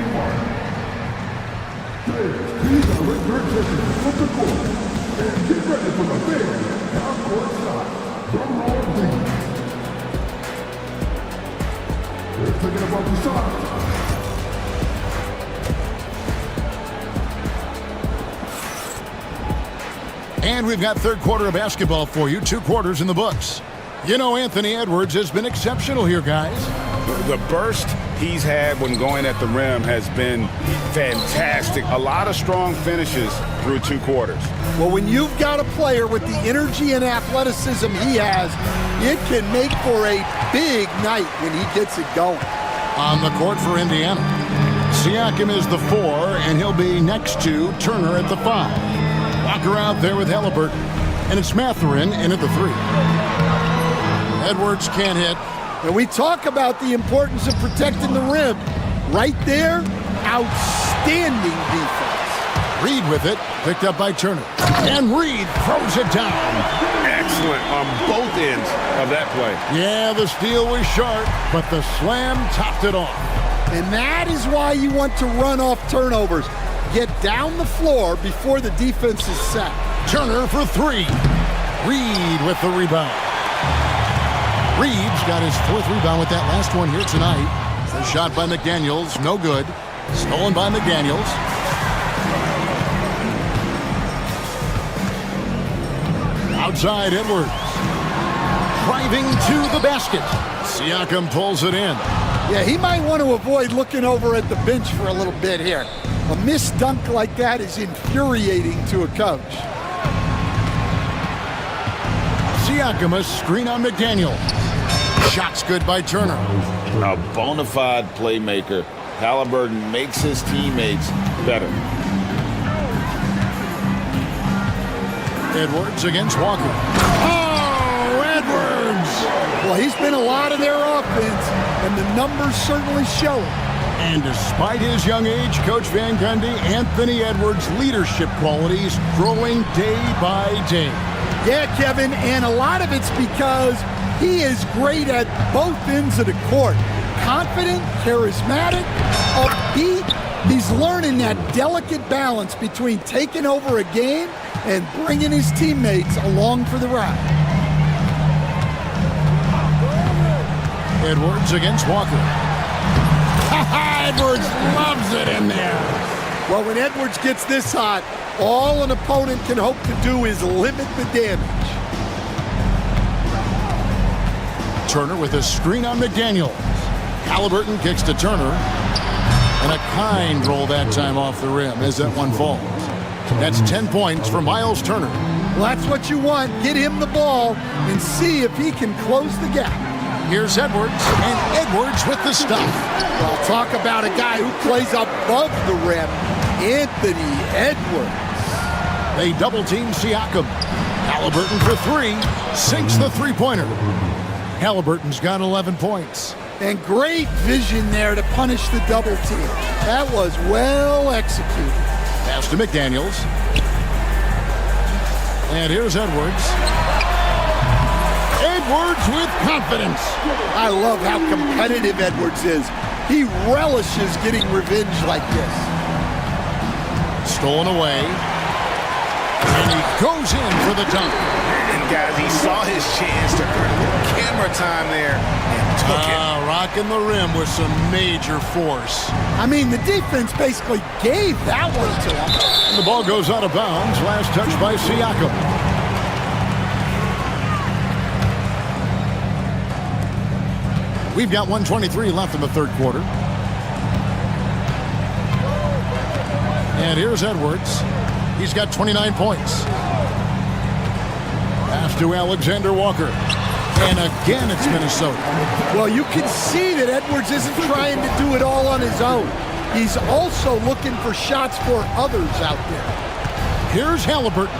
Speaker 7: And we've got third quarter of basketball for you. 2 quarters in the books. You know, Anthony Edwards has been exceptional here, guys.
Speaker 9: The burst he's had when going at the rim has been fantastic. A lot of strong finishes through 2 quarters.
Speaker 11: Well, when you've got a player with the energy and athleticism he has, it can make for a big night when he gets it going.
Speaker 7: On the court for Indiana, Siakam is the 4, and he'll be next to Turner at the 5. Walker out there with Halliburton, and it's Mathurin in at the 3. Edwards can't hit.
Speaker 11: And we talk about the importance of protecting the rim. Right there, outstanding defense.
Speaker 7: Reed with it, picked up by Turner. And Reed throws it down.
Speaker 9: Excellent on both ends of that play.
Speaker 7: Yeah, the steal was sharp, but the slam topped it off.
Speaker 11: And that is why you want to run off turnovers. Get down the floor before the defense is set.
Speaker 7: Turner for three. Reed with the rebound. Reed's got his fourth rebound with that last one here tonight. The shot by McDaniels, no good. Stolen by McDaniels. Outside Edwards. Driving to the basket. Siakam pulls it in.
Speaker 11: Yeah, he might want to avoid looking over at the bench for a little bit here. A missed dunk like that is infuriating to a coach.
Speaker 7: Siakam, a screen on McDaniel. Shot's good by Turner.
Speaker 9: A bona fide playmaker. Halliburton makes his teammates better.
Speaker 7: Edwards against Walker. Oh, Edwards!
Speaker 11: Well, he's been a lot of their offense, and the numbers certainly show it.
Speaker 7: And despite his young age, Coach Van Gundy, Anthony Edwards' leadership qualities growing day by day.
Speaker 11: Yeah, Kevin, and a lot of it's because he is great at both ends of the court. Confident, charismatic, upbeat. He's learning that delicate balance between taking over a game and bringing his teammates along for the ride.
Speaker 7: Edwards against Walker. Edwards loves it in there.
Speaker 11: Well, when Edwards gets this hot, all an opponent can hope to do is limit the damage.
Speaker 7: Turner with a screen on McDaniel. Halliburton kicks to Turner. And a kind roll that time off the rim as that one falls. That's 10 points for Miles Turner.
Speaker 11: Well, that's what you want. Get him the ball and see if he can close the gap.
Speaker 7: Here's Edwards, and Edwards with the stuff.
Speaker 11: Well, talk about a guy who plays above the rim, Anthony Edwards.
Speaker 7: They double-team Siakam. Halliburton for three, sinks the three-pointer. Halliburton's got 11 points.
Speaker 11: And great vision there to punish the double team. That was well executed.
Speaker 7: Pass to McDaniels. And here's Edwards. Edwards with confidence.
Speaker 11: I love how competitive Edwards is. He relishes getting revenge like this.
Speaker 7: Stolen away. And he goes in for the dunk.
Speaker 6: And guys, he saw his chance to earn a little camera time there and took it.
Speaker 7: Rocking the rim with some major force.
Speaker 11: I mean, the defense basically gave that one to him.
Speaker 7: And the ball goes out of bounds. Last touch by Siakam. We've got 1:23 left in the third quarter. And here's Edwards. He's got 29 points. Pass to Alexander Walker. And again, it's Minnesota.
Speaker 11: Well, you can see that Edwards isn't trying to do it all on his own. He's also looking for shots for others out there.
Speaker 7: Here's Halliburton.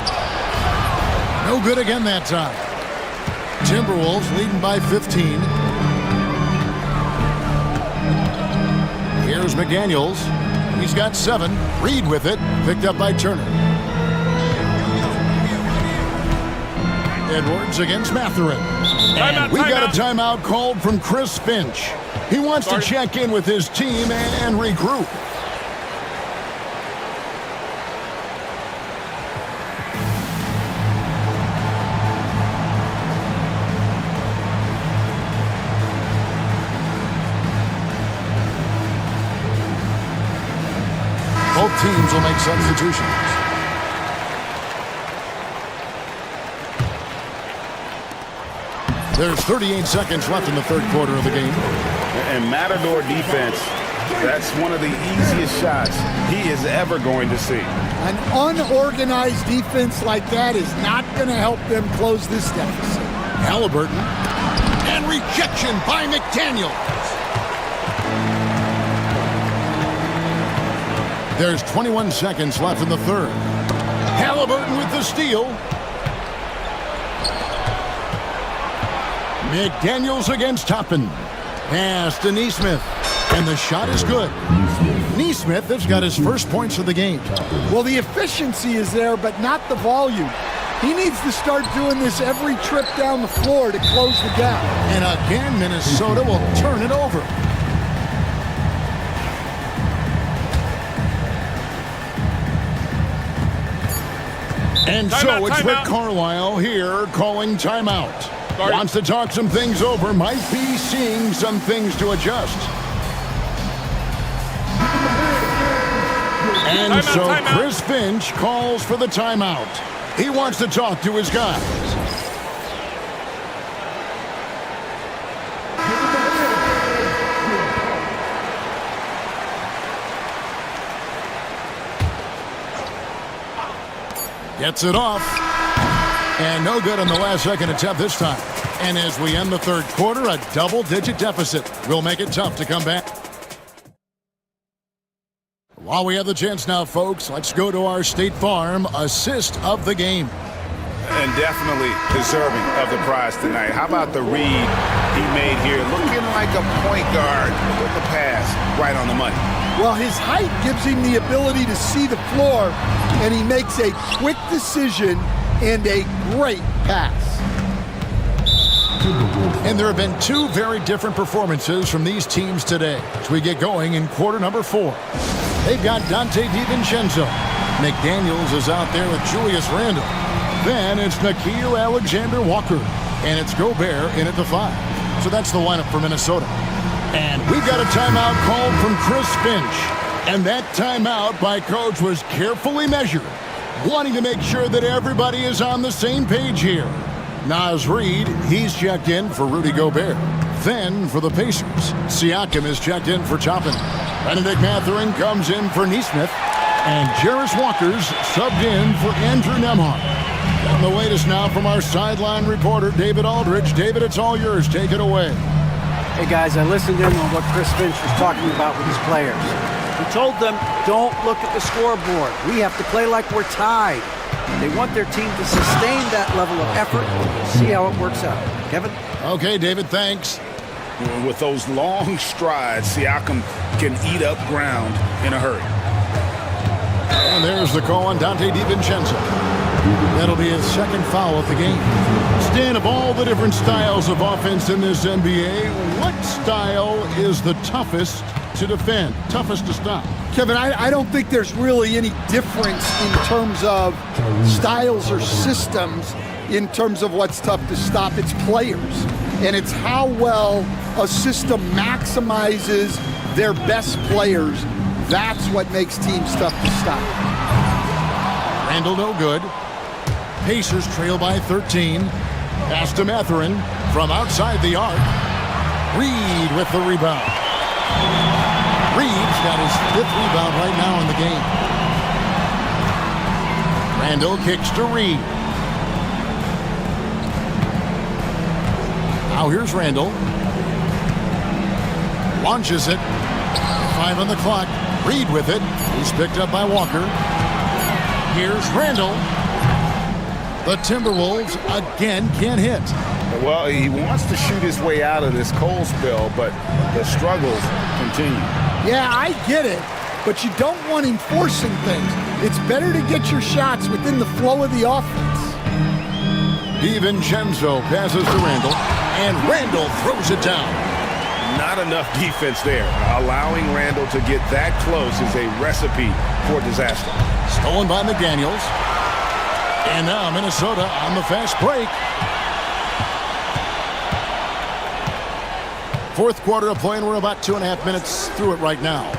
Speaker 7: No good again that time. Timberwolves leading by 15. Here's McDaniels. He's got 7. Reed with it. Picked up by Turner. Edwards against Mathurin. And we got a timeout called from Chris Finch. He wants to check in with his team and regroup. Both teams will make substitutions. There's 38 seconds left in the third quarter of the game.
Speaker 6: And Matador defense, that's one of the easiest shots he is ever going to see.
Speaker 11: An unorganized defense like that is not going to help them close this deficit.
Speaker 7: Halliburton. And rejection by McDaniel. There's 21 seconds left in the third. Halliburton with the steal. McDaniels against Toppin. Pass to Neesmith. And the shot is good. Neesmith has got his first points of the game.
Speaker 11: Well, the efficiency is there, but not the volume. He needs to start doing this every trip down the floor to close the gap.
Speaker 7: And again, Minnesota will turn it over. And so it's Rick Carlisle here calling timeout. Wants to talk some things over, might be seeing some things to adjust. And so Chris Finch calls for the timeout. He wants to talk to his guys. Gets it off. And no good on the last second attempt this time. And as we end the third quarter, a double-digit deficit will make it tough to come back. While we have the chance now, folks, let's go to our State Farm assist of the game.
Speaker 9: And definitely deserving of the prize tonight. How about the read he made here? Looking like a point guard with the pass right on the money.
Speaker 11: Well, his height gives him the ability to see the floor, and he makes a quick decision and a great pass.
Speaker 7: And there have been two very different performances from these teams today as we get going in quarter number 4. They've got Dante DiVincenzo. McDaniels is out there with Julius Randle. Then it's Nickeil Alexander-Walker. And it's Gobert in at the 5. So that's the lineup for Minnesota. And we've got a timeout called from Chris Finch. And that timeout by Coach was carefully measured, wanting to make sure that everybody is on the same page here. Naz Reid, he's checked in for Rudy Gobert. Then for the Pacers, Siakam is checked in for Toppin. Benedict Mathurin comes in for Nesmith. And Jarris Walker's subbed in for Andrew Nembhard. And the latest now from our sideline reporter, David Aldridge. David, it's all yours. Take it away.
Speaker 10: Hey, guys, I listened in on what Chris Finch was talking about with his players. He told them, don't look at the scoreboard. We have to play like we're tied. They want their team to sustain that level of effort. We'll see how it works out. Kevin?
Speaker 7: Okay, David, thanks.
Speaker 9: With those long strides, Siakam can eat up ground in a hurry.
Speaker 7: And there's the call on Dante DiVincenzo. That'll be his second foul of the game. Stan, of all the different styles of offense in this NBA, what style is the toughest to defend, toughest to stop?
Speaker 11: Kevin, I don't think there's really any difference in terms of styles or systems in terms of what's tough to stop. It's players. And it's how well a system maximizes their best players. That's what makes teams tough to stop.
Speaker 7: Randle no good. Pacers trail by 13. Pass to Mathurin from outside the arc. Reid with the rebound. Reid's got his 5th rebound right now in the game. Randle kicks to Reid. Now here's Randle. Launches it. 5 on the clock. Reid with it. He's picked up by Walker. Here's Randle. The Timberwolves again can't hit.
Speaker 9: Well, he wants to shoot his way out of this cold spell, but the struggles continue.
Speaker 11: Yeah, I get it, but you don't want him forcing things. It's better to get your shots within the flow of the offense.
Speaker 7: DiVincenzo passes to Randle, and Randle throws it down.
Speaker 9: Not enough defense there. Allowing Randle to get that close is a recipe for disaster.
Speaker 7: Stolen by McDaniels. And now Minnesota on the fast break. Fourth quarter of play, and we're about 2.5 minutes through it right now.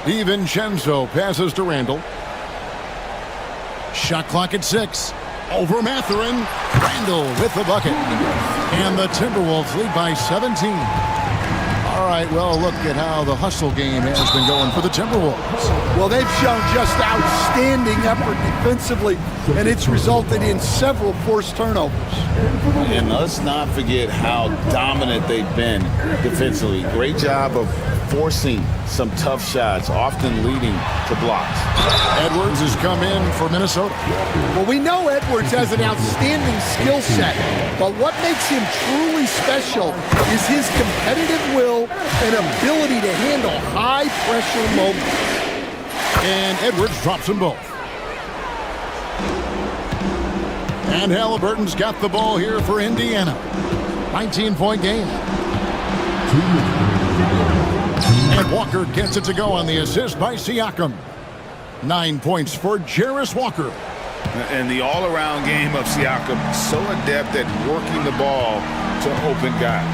Speaker 7: DiVincenzo passes to Randle. Shot clock at 6. Over Mathurin. Randle with the bucket. And the Timberwolves lead by 17. All right, well, look at how the hustle game has been going for the Timberwolves.
Speaker 11: Well, they've shown just outstanding effort defensively, and it's resulted in several forced turnovers.
Speaker 9: And let's not forget how dominant they've been defensively. Great job of forcing some tough shots, often leading to blocks.
Speaker 7: Edwards has come in for Minnesota.
Speaker 11: Well, we know Edwards has an outstanding skill set, but what makes him truly special is his competitive will and ability to handle high-pressure moments.
Speaker 7: And Edwards drops them both. And Halliburton's got the ball here for Indiana. 19-point game. And Walker gets it to go on the assist by Siakam. 9 points for Jarris Walker.
Speaker 9: And the all-around game of Siakam, so adept at working the ball to open guys.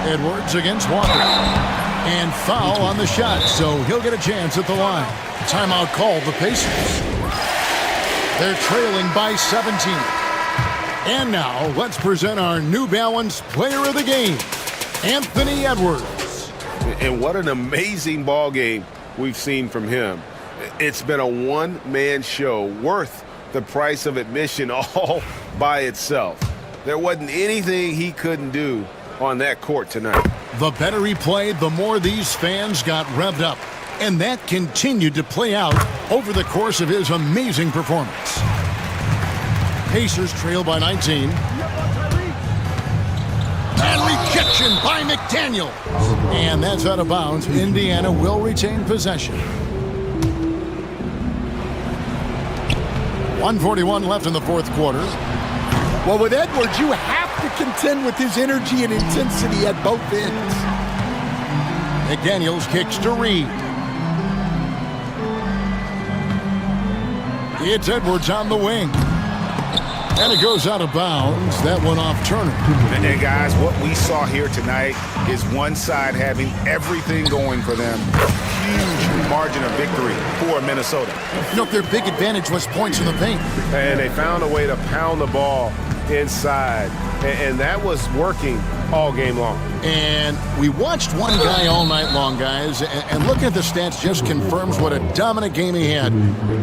Speaker 7: Edwards against Walker. And foul on the shot, so he'll get a chance at the line. Timeout called the Pacers. They're trailing by 17. And now, let's present our New Balance Player of the Game, Anthony Edwards.
Speaker 6: And what an amazing ball game we've seen from him. It's been a one-man show worth the price of admission all by itself. There wasn't anything he couldn't do on that court tonight.
Speaker 7: The better he played, the more these fans got revved up. And that continued to play out over the course of his amazing performance. Pacers trail by 19. And rejection by McDaniel. And that's out of bounds. Indiana will retain possession. 1:41 left in the fourth quarter.
Speaker 11: Well, with Edwards, you have to contend with his energy and intensity at both ends.
Speaker 7: McDaniels kicks to Reed. It's Edwards on the wing. And it goes out of bounds. That one off Turner.
Speaker 9: And guys, what we saw here tonight is one side having everything going for them. Huge margin of victory for Minnesota.
Speaker 7: You know, their big advantage was points in the paint.
Speaker 6: And they found a way to pound the ball inside. And that was working all game long.
Speaker 7: And we watched one guy all night long, guys. And looking at the stats just confirms what a dominant game he had.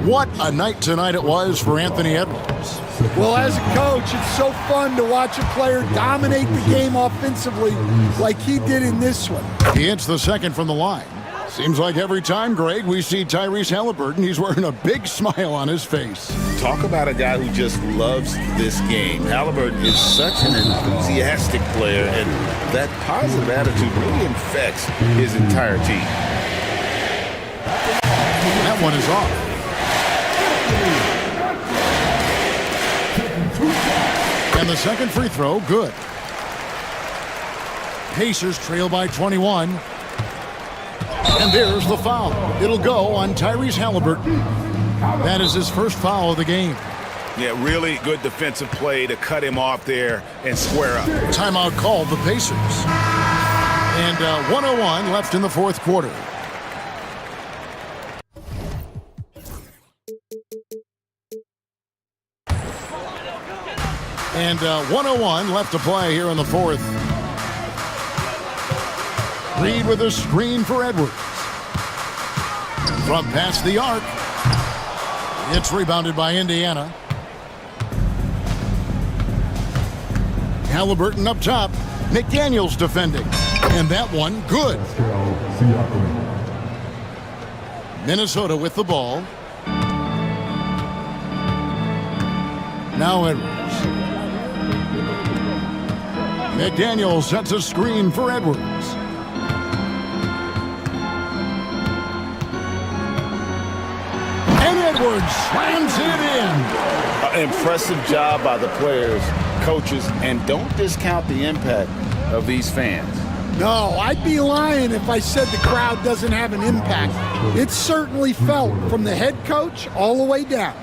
Speaker 7: What a night tonight it was for Anthony Edwards.
Speaker 11: Well, as a coach, it's so fun to watch a player dominate the game offensively like he did in this one.
Speaker 7: He hits the second from the line. Seems like every time, Greg, we see Tyrese Halliburton, he's wearing a big smile on his face.
Speaker 9: Talk about a guy who just loves this game. Halliburton is such an enthusiastic player, and that positive attitude really infects his entire team.
Speaker 7: That one is off. And the second free throw, good. Pacers trail by 21. And there's the foul. It'll go on Tyrese Halliburton. That is his first foul of the game.
Speaker 9: Yeah, really good defensive play to cut him off there and square up.
Speaker 7: Timeout called the Pacers. And 1:01 left in the fourth quarter. And 1:01 left to play here in the fourth. Reed with a screen for Edwards. From past the arc. It's rebounded by Indiana. Halliburton up top. McDaniels defending. And that one, good. Minnesota with the ball. Now Edwards. McDaniels sets a screen for Edwards. And Edwards slams it in.
Speaker 9: Impressive job by the players, coaches, and don't discount the impact of these fans.
Speaker 11: No, I'd be lying if I said the crowd doesn't have an impact. It's certainly felt from the head coach all the way down.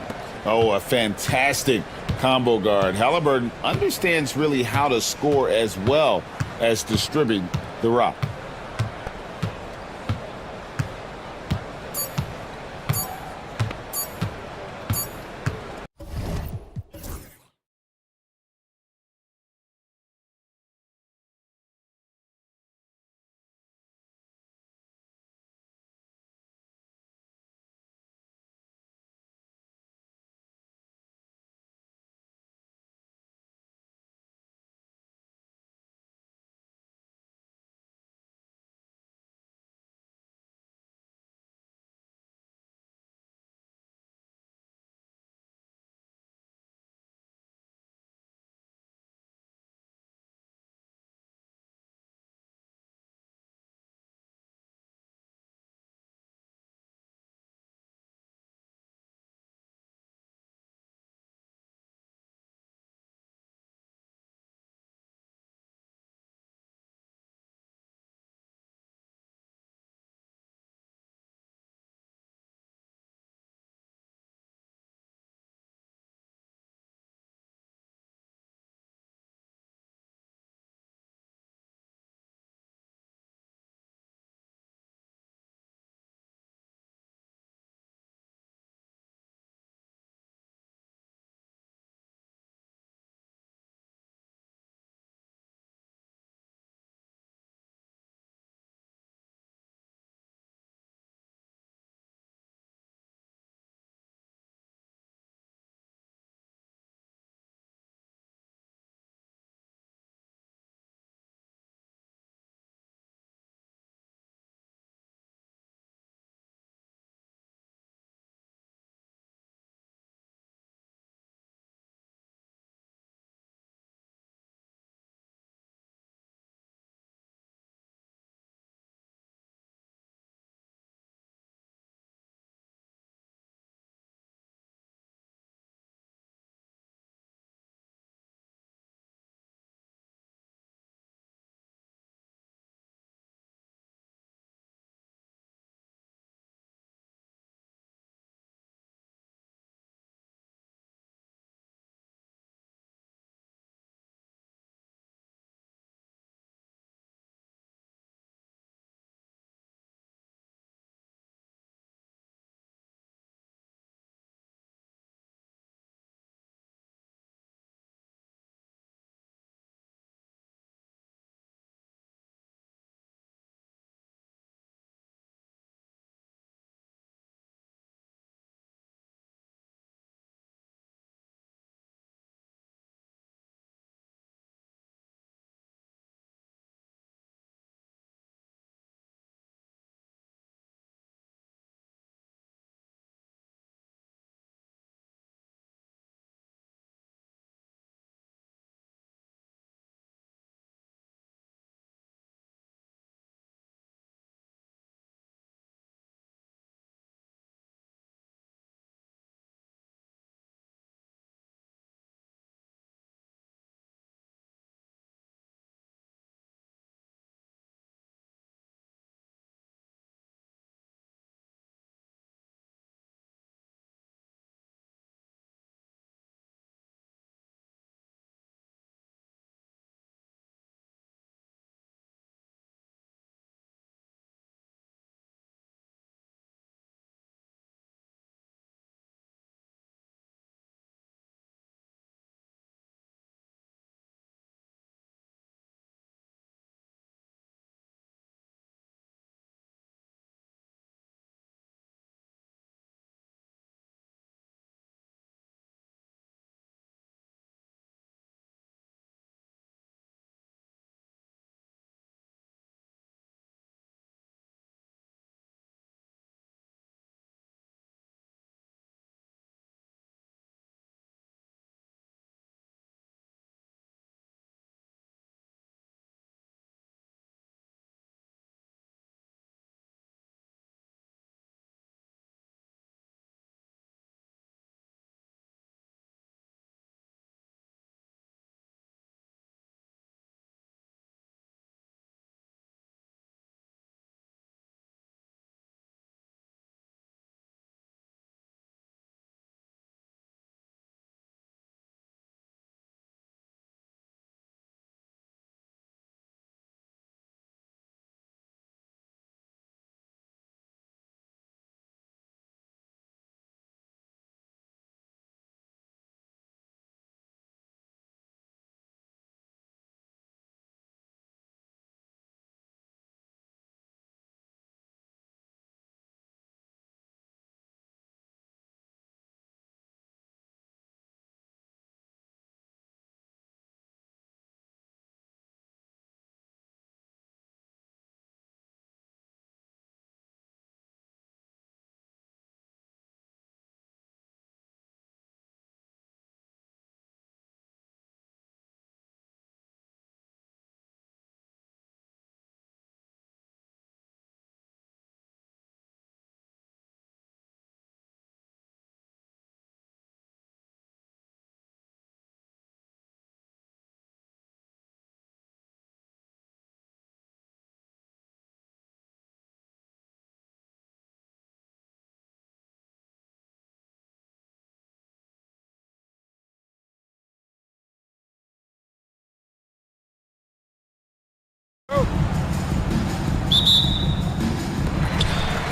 Speaker 9: Oh, a fantastic combo guard. Halliburton understands really how to score as well as distribute the rock.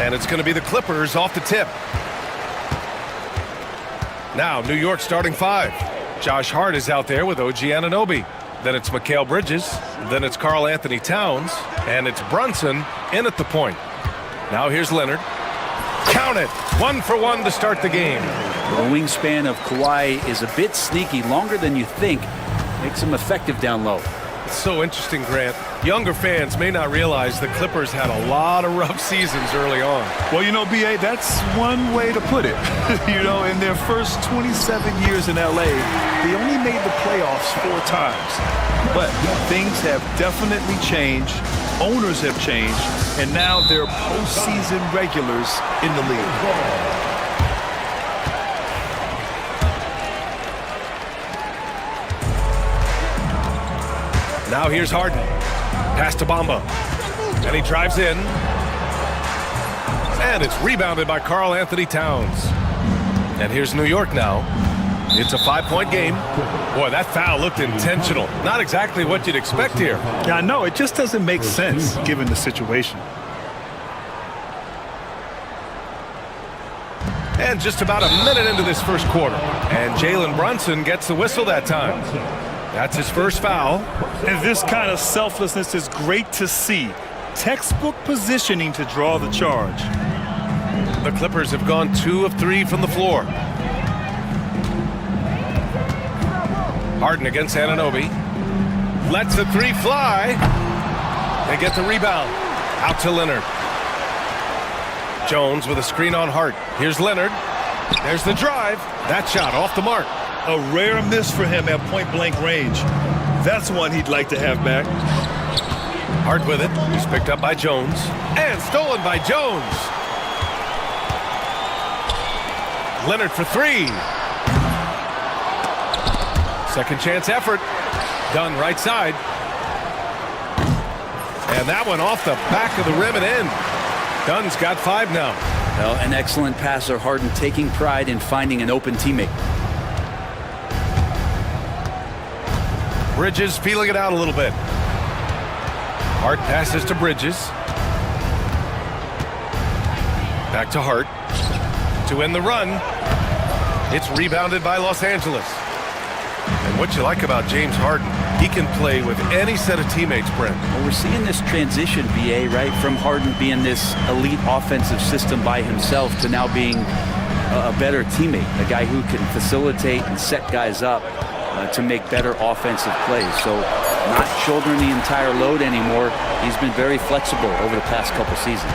Speaker 1: And it's going to be the Clippers off the tip. Now, New York starting 5. Josh Hart is out there with OG Anunoby. Then it's Mikal Bridges. Then it's Karl Anthony Towns. And it's Brunson in at the point. Now here's Leonard. Count it. 1 for 1 to start the game.
Speaker 8: The wingspan of Kawhi is a bit sneaky, longer than you think. Makes him effective down low.
Speaker 1: It's so interesting, Grant. Younger fans may not realize the Clippers had a lot of rough seasons early on.
Speaker 2: Well, you know, B.A., that's one way to put it. You know, in their first 27 years in L.A., they only made the playoffs 4 times. But things have definitely changed. Owners have changed. And now they're postseason regulars in the league.
Speaker 1: Now here's Harden. Pass to Bamba. And he drives in. And it's rebounded by Karl Anthony Towns. And here's New York now. It's a 5-point game. Boy, that foul looked intentional. Not exactly what you'd expect here.
Speaker 2: Yeah, I know. It just doesn't make sense given the situation.
Speaker 1: And just about a minute into this first quarter. And Jalen Brunson gets the whistle that time. That's his first foul.
Speaker 2: And this kind of selflessness is great to see. Textbook positioning to draw the charge.
Speaker 1: The Clippers have gone 2 of 3 from the floor. Harden against Anunoby. Lets the 3 fly. They get the rebound. Out to Leonard. Jones with a screen on Hart. Here's Leonard. There's the drive. That shot off the mark.
Speaker 2: A rare miss for him at point-blank range. That's one he'd like to have back.
Speaker 1: Hart with it. He's picked up by Jones. And stolen by Jones. Leonard for 3. Second chance effort. Done right side. And that one off the back of the rim and in. Dunn's got 5 now.
Speaker 8: Well, an excellent passer. Harden taking pride in finding an open teammate.
Speaker 1: Bridges feeling it out a little bit. Hart passes to Bridges. Back to Hart. To end the run. It's rebounded by Los Angeles. And what you like about James Harden, he can play with any set of teammates, Brent.
Speaker 8: Well, we're seeing this transition, BA, right? From Harden being this elite offensive system by himself to now being a better teammate, a guy who can facilitate and set guys up to make better offensive plays. So not shouldering the entire load anymore. He's been very flexible over the past couple seasons.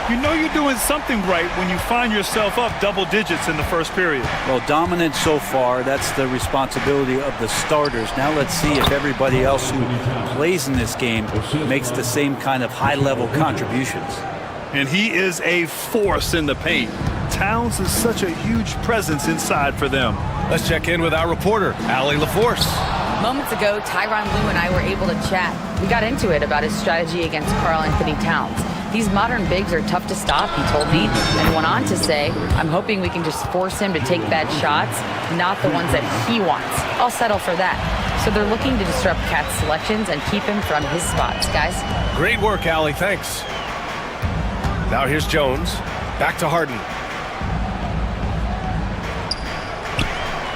Speaker 2: You know you're doing something right when you find yourself up double digits in the first period.
Speaker 8: Well, dominant so far. That's the responsibility of the starters. Now let's see if everybody else who plays in this game makes the same kind of high-level contributions.
Speaker 2: And he is a force in the paint. Towns is such a huge presence inside for them.
Speaker 1: Let's check in with our reporter, Allie LaForce.
Speaker 5: Moments ago, Tyronn Lue and I were able to chat. We got into it about his strategy against Karl Anthony Towns. These modern bigs are tough to stop, he told me, and went on to say, I'm hoping we can just force him to take bad shots, not the ones that he wants. I'll settle for that. So they're looking to disrupt Cat's selections and keep him from his spots, guys.
Speaker 1: Great work, Allie. Thanks. Now here's Jones. Back to Harden.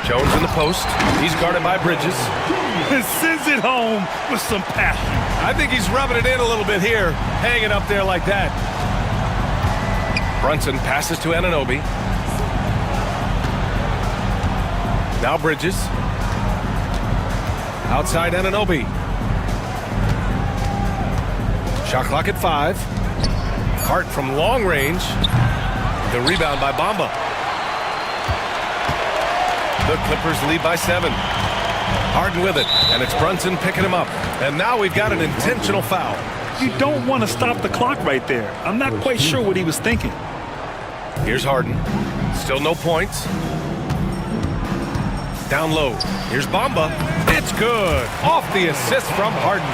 Speaker 1: Jones in the post. He's guarded by Bridges.
Speaker 2: And sends it home with some passion.
Speaker 1: I think he's rubbing it in a little bit here, hanging up there like that. Brunson passes to Anunoby. Now Bridges. Outside Anunoby. Shot clock at 5. Hart from long range. The rebound by Bamba. The Clippers lead by 7. Harden with it, and it's Brunson picking him up. And now we've got an intentional foul.
Speaker 2: You don't want to stop the clock right there. I'm not quite sure what he was thinking.
Speaker 1: Here's Harden. Still no points. Down low. Here's Bamba. It's good. Off the assist from Harden.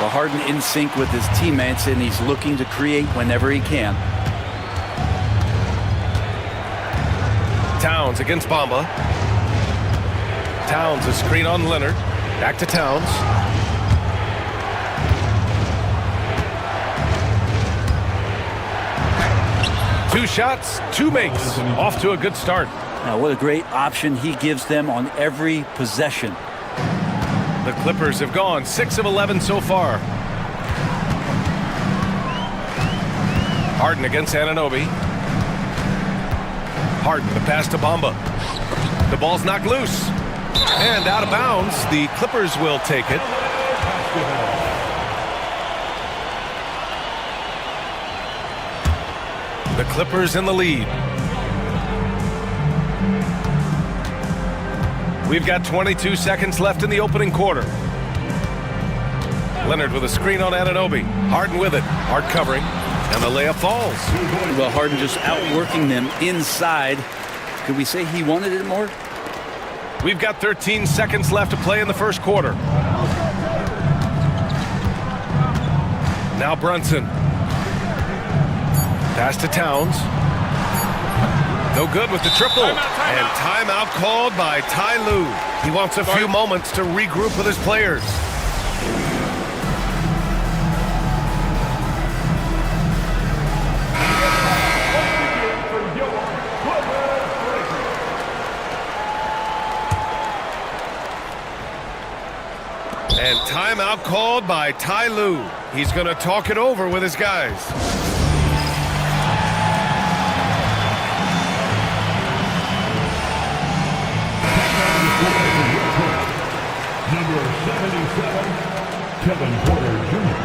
Speaker 8: Well, Harden in sync with his teammates, and he's looking to create whenever he can.
Speaker 1: Towns against Bamba. Towns a screen on Leonard. Back to Towns. 2 shots, 2 makes. Off to a good start.
Speaker 8: Now, what a great option he gives them on every possession.
Speaker 1: The Clippers have gone 6 of 11 so far. Harden against Anunoby. Harden, the pass to Bamba. The ball's knocked loose. And out of bounds. The Clippers will take it. The Clippers in the lead. We've got 22 seconds left in the opening quarter. Leonard with a screen on Anunoby. Harden with it. Hard covering. And the layup falls.
Speaker 8: Well, Harden just outworking them inside. Could we say he wanted it more?
Speaker 1: We've got 13 seconds left to play in the first quarter. Now Brunson. Pass to Towns. No good with the triple. And timeout called by Ty Lue. He wants a few moments to regroup with his players. And timeout called by Ty Lue. He's going to talk it over with his guys.
Speaker 3: Number 77, Kevin Porter Jr.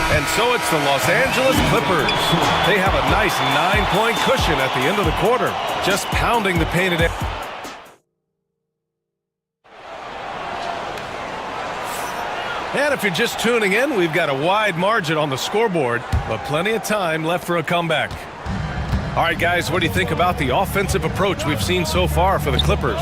Speaker 1: And so it's the Los Angeles Clippers. They have a nice 9-point cushion at the end of the quarter, just pounding the painted area. And if you're just tuning in, we've got a wide margin on the scoreboard, but plenty of time left for a comeback. All right, guys, what do you think about the offensive approach we've seen so far for the Clippers?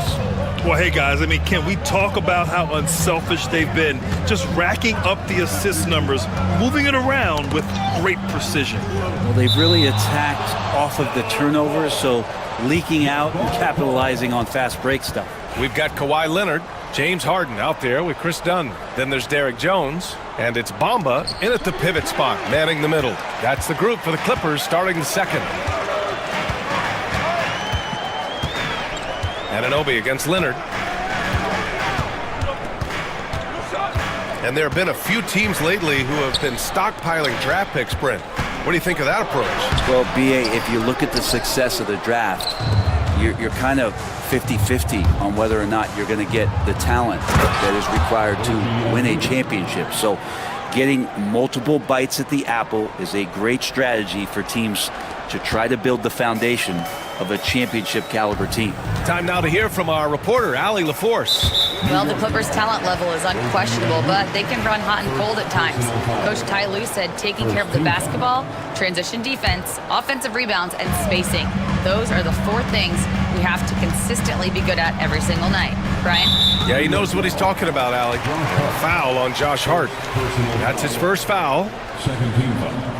Speaker 2: Well, hey, guys, I mean, can we talk about how unselfish they've been? Just racking up the assist numbers, moving it around with great precision.
Speaker 8: Well, they've really attacked off of the turnovers, so leaking out and capitalizing on fast break stuff.
Speaker 1: We've got Kawhi Leonard, James Harden out there with Chris Dunn. Then there's Derek Jones, and it's Bamba in at the pivot spot, manning the middle. That's the group for the Clippers starting the second. Anunoby against Leonard. And there have been a few teams lately who have been stockpiling draft picks, Brent. What do you think of that approach?
Speaker 8: Well, B.A., if you look at the success of the draft, you're kind of 50-50 on whether or not you're going to get the talent that is required to win a championship. So getting multiple bites at the apple is a great strategy for teams to try to build the foundation of a championship caliber team.
Speaker 1: Time now to hear from our reporter, Allie LaForce.
Speaker 5: Well, the Clippers' talent level is unquestionable, but they can run hot and cold at times. Coach Ty Lue said taking care of the basketball, transition defense, offensive rebounds, and spacing. Those are the 4 things we have to consistently be good at every single night. Brian?
Speaker 1: Yeah, he knows what he's talking about, Allie. A foul on Josh Hart. That's his first foul.
Speaker 3: Second team foul.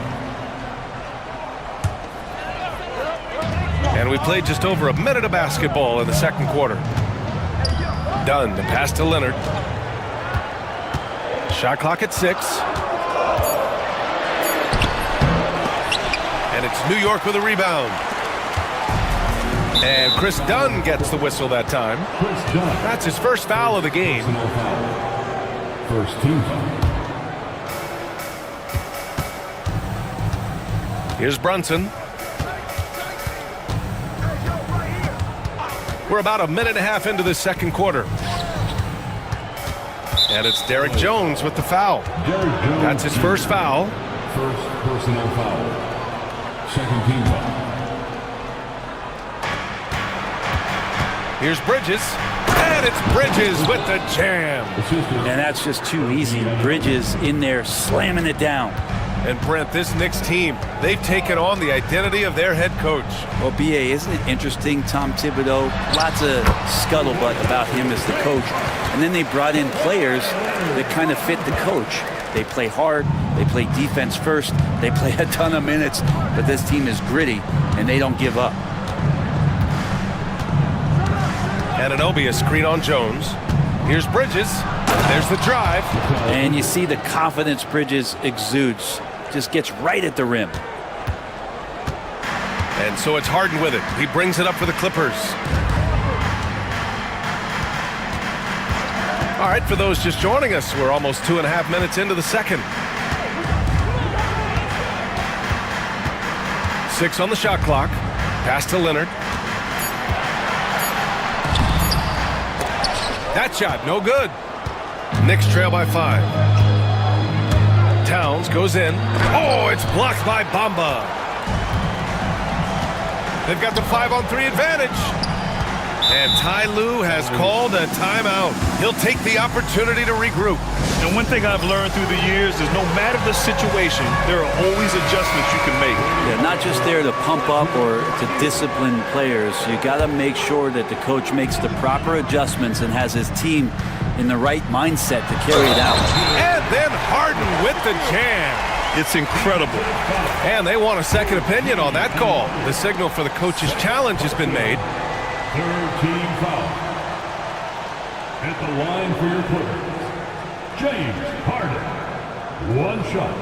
Speaker 1: And we played just over a minute of basketball in the second quarter. Dunn, the pass to Leonard. Shot clock at 6. And it's New York with a rebound. And Chris Dunn gets the whistle that time. That's his first foul of the game.
Speaker 3: First team foul.
Speaker 1: Here's Brunson. We're about a minute and a half into the second quarter. And it's Derek Jones with the foul. That's his first foul.
Speaker 3: First personal foul. Second team foul.
Speaker 1: Here's Bridges. And it's Bridges with the jam.
Speaker 8: And that's just too easy. Bridges in there slamming it down.
Speaker 1: And Brent, this Knicks team, they've taken on the identity of their head coach.
Speaker 8: Well, B.A., isn't it interesting? Tom Thibodeau, lots of scuttlebutt about him as the coach. And then they brought in players that kind of fit the coach. They play hard, they play defense first, they play a ton of minutes, but this team is gritty, and they don't give up.
Speaker 1: Anunoby, a screen on Jones. Here's Bridges. There's the drive.
Speaker 8: And you see the confidence Bridges exudes. Just gets right at the rim.
Speaker 1: And so it's Harden with it. He brings it up for the Clippers. All right, for those just joining us, we're almost 2.5 minutes into the second. 6 on the shot clock. Pass to Leonard. That shot, no good. Knicks trail by 5. Towns goes in. Oh, it's blocked by Bamba. They've got the 5-on-3 advantage. And Ty Lue has called a timeout. He'll take the opportunity to regroup.
Speaker 2: And one thing I've learned through the years is no matter the situation, there are always adjustments you can make.
Speaker 8: Yeah, not just there to pump up or to discipline players. You got to make sure that the coach makes the proper adjustments and has his team in the right mindset to carry it out.
Speaker 1: And then Harden with the jam.
Speaker 2: It's incredible.
Speaker 1: And they want a second opinion on that call. The signal for the coach's challenge has been made.
Speaker 3: Third team foul. At the line for your Clippers, James Harden. One shot.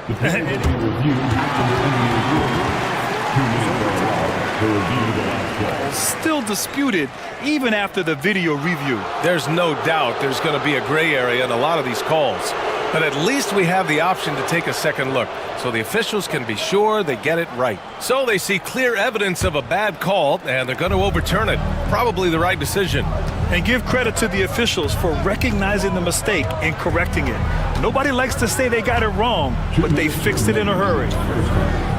Speaker 3: The play will be reviewed after the NBA rule. 2 minutes are allowed to review the last play.
Speaker 2: Still disputed even after the video review.
Speaker 1: There's no doubt there's going to be a gray area in a lot of these calls. But at least we have the option to take a second look, so the officials can be sure they get it right. So they see clear evidence of a bad call, and they're going to overturn it. Probably the right decision.
Speaker 2: And give credit to the officials for recognizing the mistake and correcting it. Nobody likes to say they got it wrong, but they fixed it in a hurry.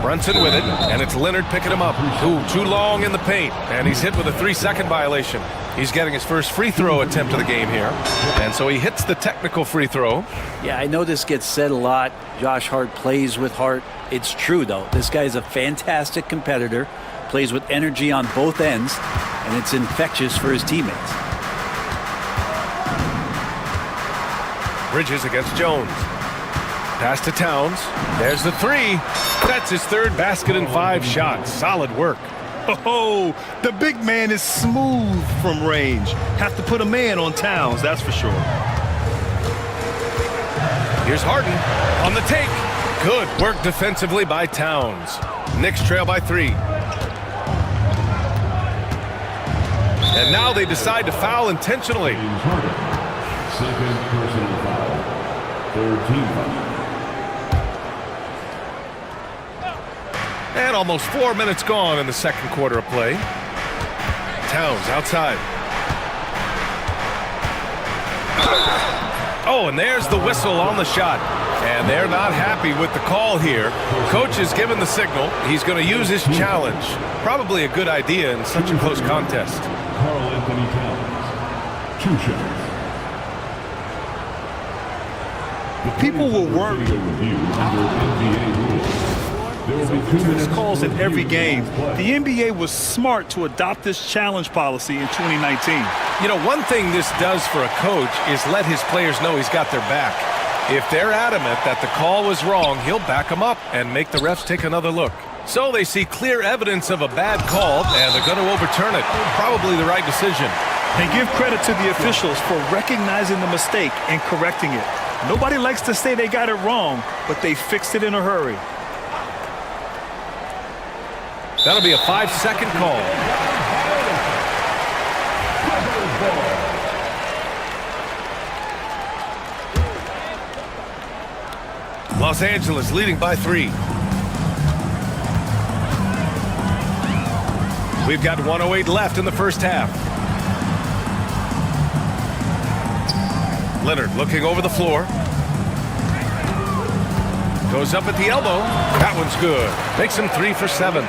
Speaker 1: Brunson with it, and it's Leonard picking him up. Ooh, too long in the paint, and he's hit with a 3-second violation. He's getting his first free throw attempt of the game here, and so he hits the technical free throw.
Speaker 8: Yeah, I know this gets said a lot. Josh Hart plays with heart. It's true, though. This guy's a fantastic competitor, plays with energy on both ends, and it's infectious for his teammates.
Speaker 1: Bridges against Jones. Pass to Towns. There's the 3. That's his 3rd basket in 5 shots. Solid work.
Speaker 2: Oh, the big man is smooth from range. Have to put a man on Towns, that's for sure.
Speaker 1: Here's Harden on the take. Good work defensively by Towns. Knicks trail by 3. And now they decide to foul intentionally.
Speaker 3: James Harden. Second personal foul. Third team foul.
Speaker 1: And almost 4 minutes gone in the second quarter of play. Towns outside. Oh, and there's the whistle on the shot. And they're not happy with the call here. Coach has given the signal. He's going to use his challenge. Probably a good idea in such a close contest.
Speaker 3: Carl Anthony Towns. 2 shots.
Speaker 2: People will worry.
Speaker 3: Review under NBA rules. There will be 2 minutes
Speaker 2: Calls in every game. The NBA was smart to adopt this challenge policy in 2019.
Speaker 1: You know, one thing this does for a coach is let his players know he's got their back. If they're adamant that the call was wrong, he'll back them up and make the refs take another look. So they see clear evidence of a bad call, and they're going to overturn it. Probably the right decision.
Speaker 2: And give credit to the officials for recognizing the mistake and correcting it. Nobody likes to say they got it wrong, but they fixed it in a hurry.
Speaker 1: That'll be a 5-second call. Los Angeles leading by 3. We've got 1:08 left in the first half. Leonard looking over the floor. Goes up at the elbow. That one's good. Makes him 3 for 7.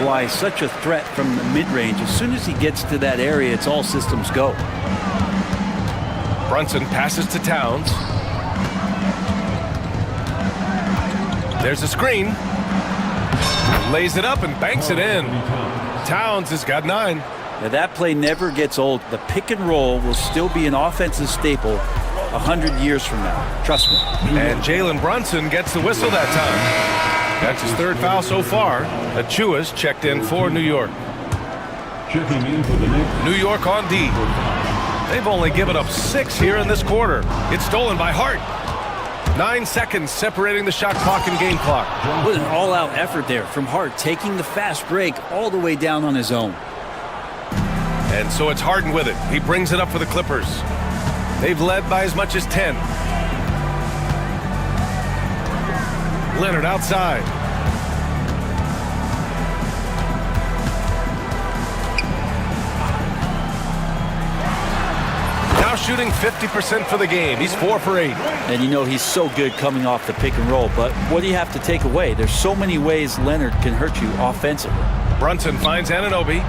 Speaker 8: Why such a threat from the mid-range? As soon as he gets to that area, it's all systems go.
Speaker 1: Brunson passes to Towns. There's a screen. Lays it up and banks it in. Towns has got 9.
Speaker 8: Now that play never gets old. The pick and roll will still be an offensive staple 100 years from now. Trust me.
Speaker 1: And Jalen Brunson gets the whistle that time. That's his 3rd foul so far. Achua's checked in for New York.
Speaker 3: Checking in for the Knicks.
Speaker 1: New York on D. They've only given up 6 here in this quarter. It's stolen by Hart. 9 seconds separating the shot clock and game clock.
Speaker 8: What an all-out effort there from Hart, taking the fast break all the way down on his own.
Speaker 1: And so it's Harden with it. He brings it up for the Clippers. They've led by as much as 10. Leonard outside. Now shooting 50% for the game. He's 4 for 8.
Speaker 8: And you know he's so good coming off the pick and roll, but what do you have to take away? There's so many ways Leonard can hurt you offensively.
Speaker 1: Brunson finds Anunoby.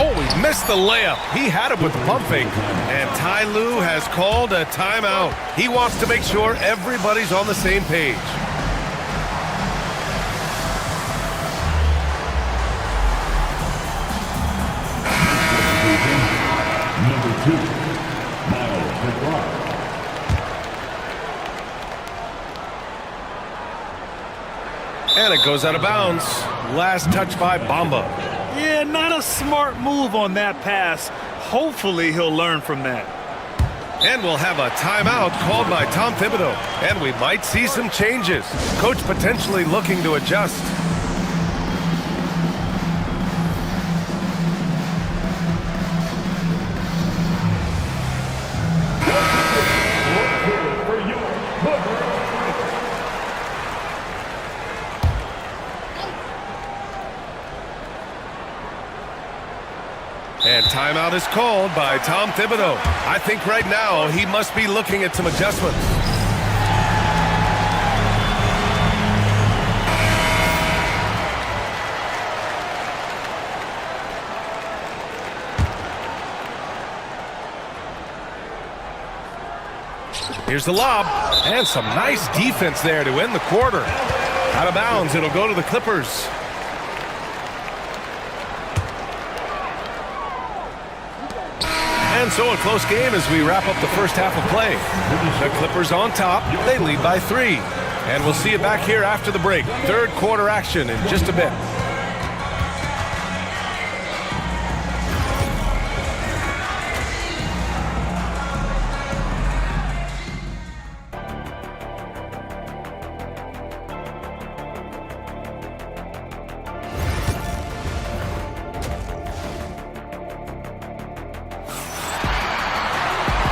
Speaker 1: Oh, he missed the layup. He had it with the pump fake. And Ty Lue has called a timeout. He wants to make sure everybody's on the same page.
Speaker 3: Number 2, Miles McBride.
Speaker 1: And it goes out of bounds. Last touch by Bamba.
Speaker 2: Yeah, not a smart move on that pass. Hopefully he'll learn from that.
Speaker 1: And we'll have a timeout called by Tom Thibodeau. And we might see some changes. Coach potentially looking to adjust. And timeout is called by Tom Thibodeau. I think right now he must be looking at some adjustments. Here's the lob. And some nice defense there to end the quarter. Out of bounds, it'll go to the Clippers. And so a close game as we wrap up the first half of play. The Clippers on top. They lead by 3. And we'll see you back here after the break. Third quarter action in just a bit.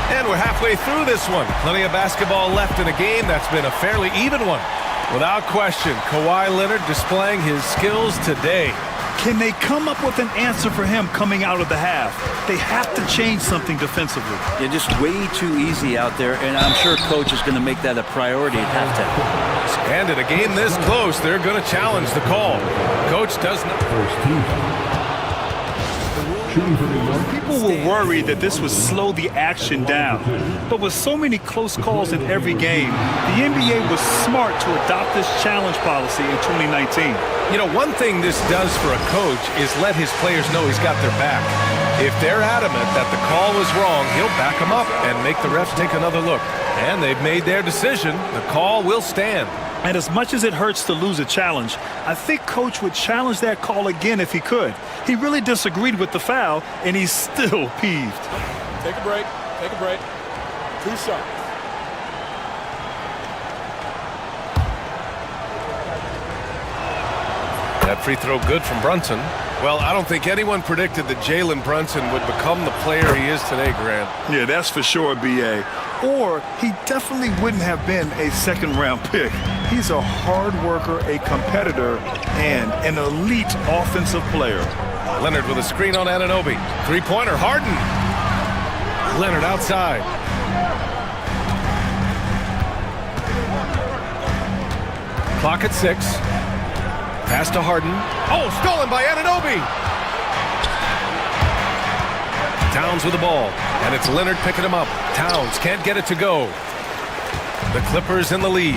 Speaker 1: And we're halfway through this one. Plenty of basketball left in a game that's been a fairly even one. Without question, Kawhi Leonard displaying his skills today.
Speaker 2: Can they come up with an answer for him coming out of the half? They have to change something defensively.
Speaker 8: They're just way too easy out there, and I'm sure Coach is going to make that a priority at halftime.
Speaker 1: And in a game this close, they're going to challenge the call. Coach does not.
Speaker 3: First team.
Speaker 2: People were worried that this would slow the action down. But with so many close calls in every game, the NBA was smart to adopt this challenge policy in 2019.
Speaker 1: You know, one thing this does for a coach is let his players know he's got their back. If they're adamant that the call was wrong, he'll back them up and make the refs take another look. And they've made their decision. The call will stand.
Speaker 2: And as much as it hurts to lose a challenge, I think Coach would challenge that call again if he could. He really disagreed with the foul, and he's still peeved.
Speaker 6: Take a break. Take a break. 2 shots.
Speaker 1: That free throw good from Brunson. Well, I don't think anyone predicted that Jalen Brunson would become the player he is today, Grant.
Speaker 2: Yeah, that's for sure, B.A. Or he definitely wouldn't have been a second-round pick. He's a hard worker, a competitor, and an elite offensive player.
Speaker 1: Leonard with a screen on Anunoby. Three-pointer, Harden. Leonard outside. Clock at 6. Pass to Harden. Oh, stolen by Anunoby. Towns with the ball, and it's Leonard picking him up. Towns can't get it to go. The Clippers in the lead.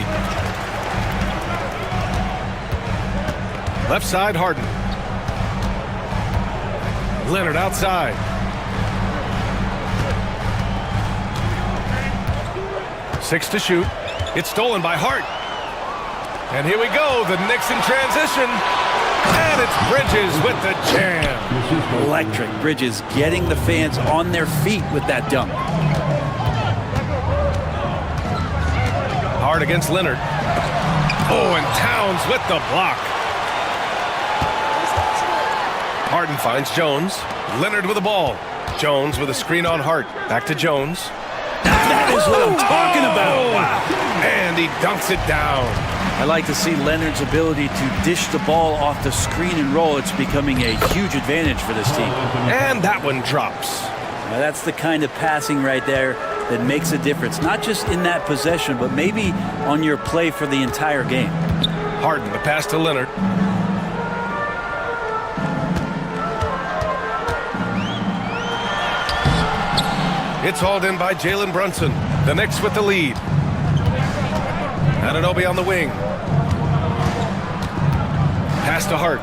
Speaker 1: Left side, Harden. Leonard outside. Six to shoot. It's stolen by Hart. And here we go, the Knicks in transition. And it's Bridges with the jam.
Speaker 8: Electric. Bridges getting the fans on their feet with that dunk.
Speaker 1: Hard against Leonard. Oh, and Towns with the block. Harden finds Jones. Leonard with the ball. Jones with a screen on Hart. Back to Jones.
Speaker 8: That is what I'm talking about.
Speaker 1: Wow. And he dunks it down.
Speaker 8: I like to see Leonard's ability to dish the ball off the screen and roll. It's becoming a huge advantage for this team.
Speaker 1: And that one drops.
Speaker 8: Now that's the kind of passing right there that makes a difference, not just in that possession, but maybe on your play for the entire game.
Speaker 1: Harden, the pass to Leonard. It's hauled in by Jalen Brunson. The Knicks with the lead. Anunoby on the wing. Pass to Hart.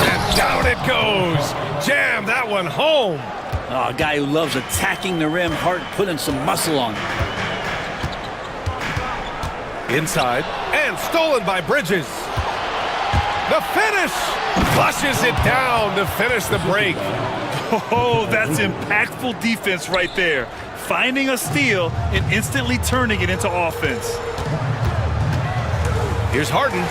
Speaker 1: And down it goes. Jam that one home.
Speaker 8: Oh, a guy who loves attacking the rim. Hart putting some muscle on it.
Speaker 1: Inside. And stolen by Bridges. The finish. Flushes it down to finish the break.
Speaker 2: Oh, that's impactful defense right there. Finding a steal and instantly turning it into offense.
Speaker 1: Here's Harden.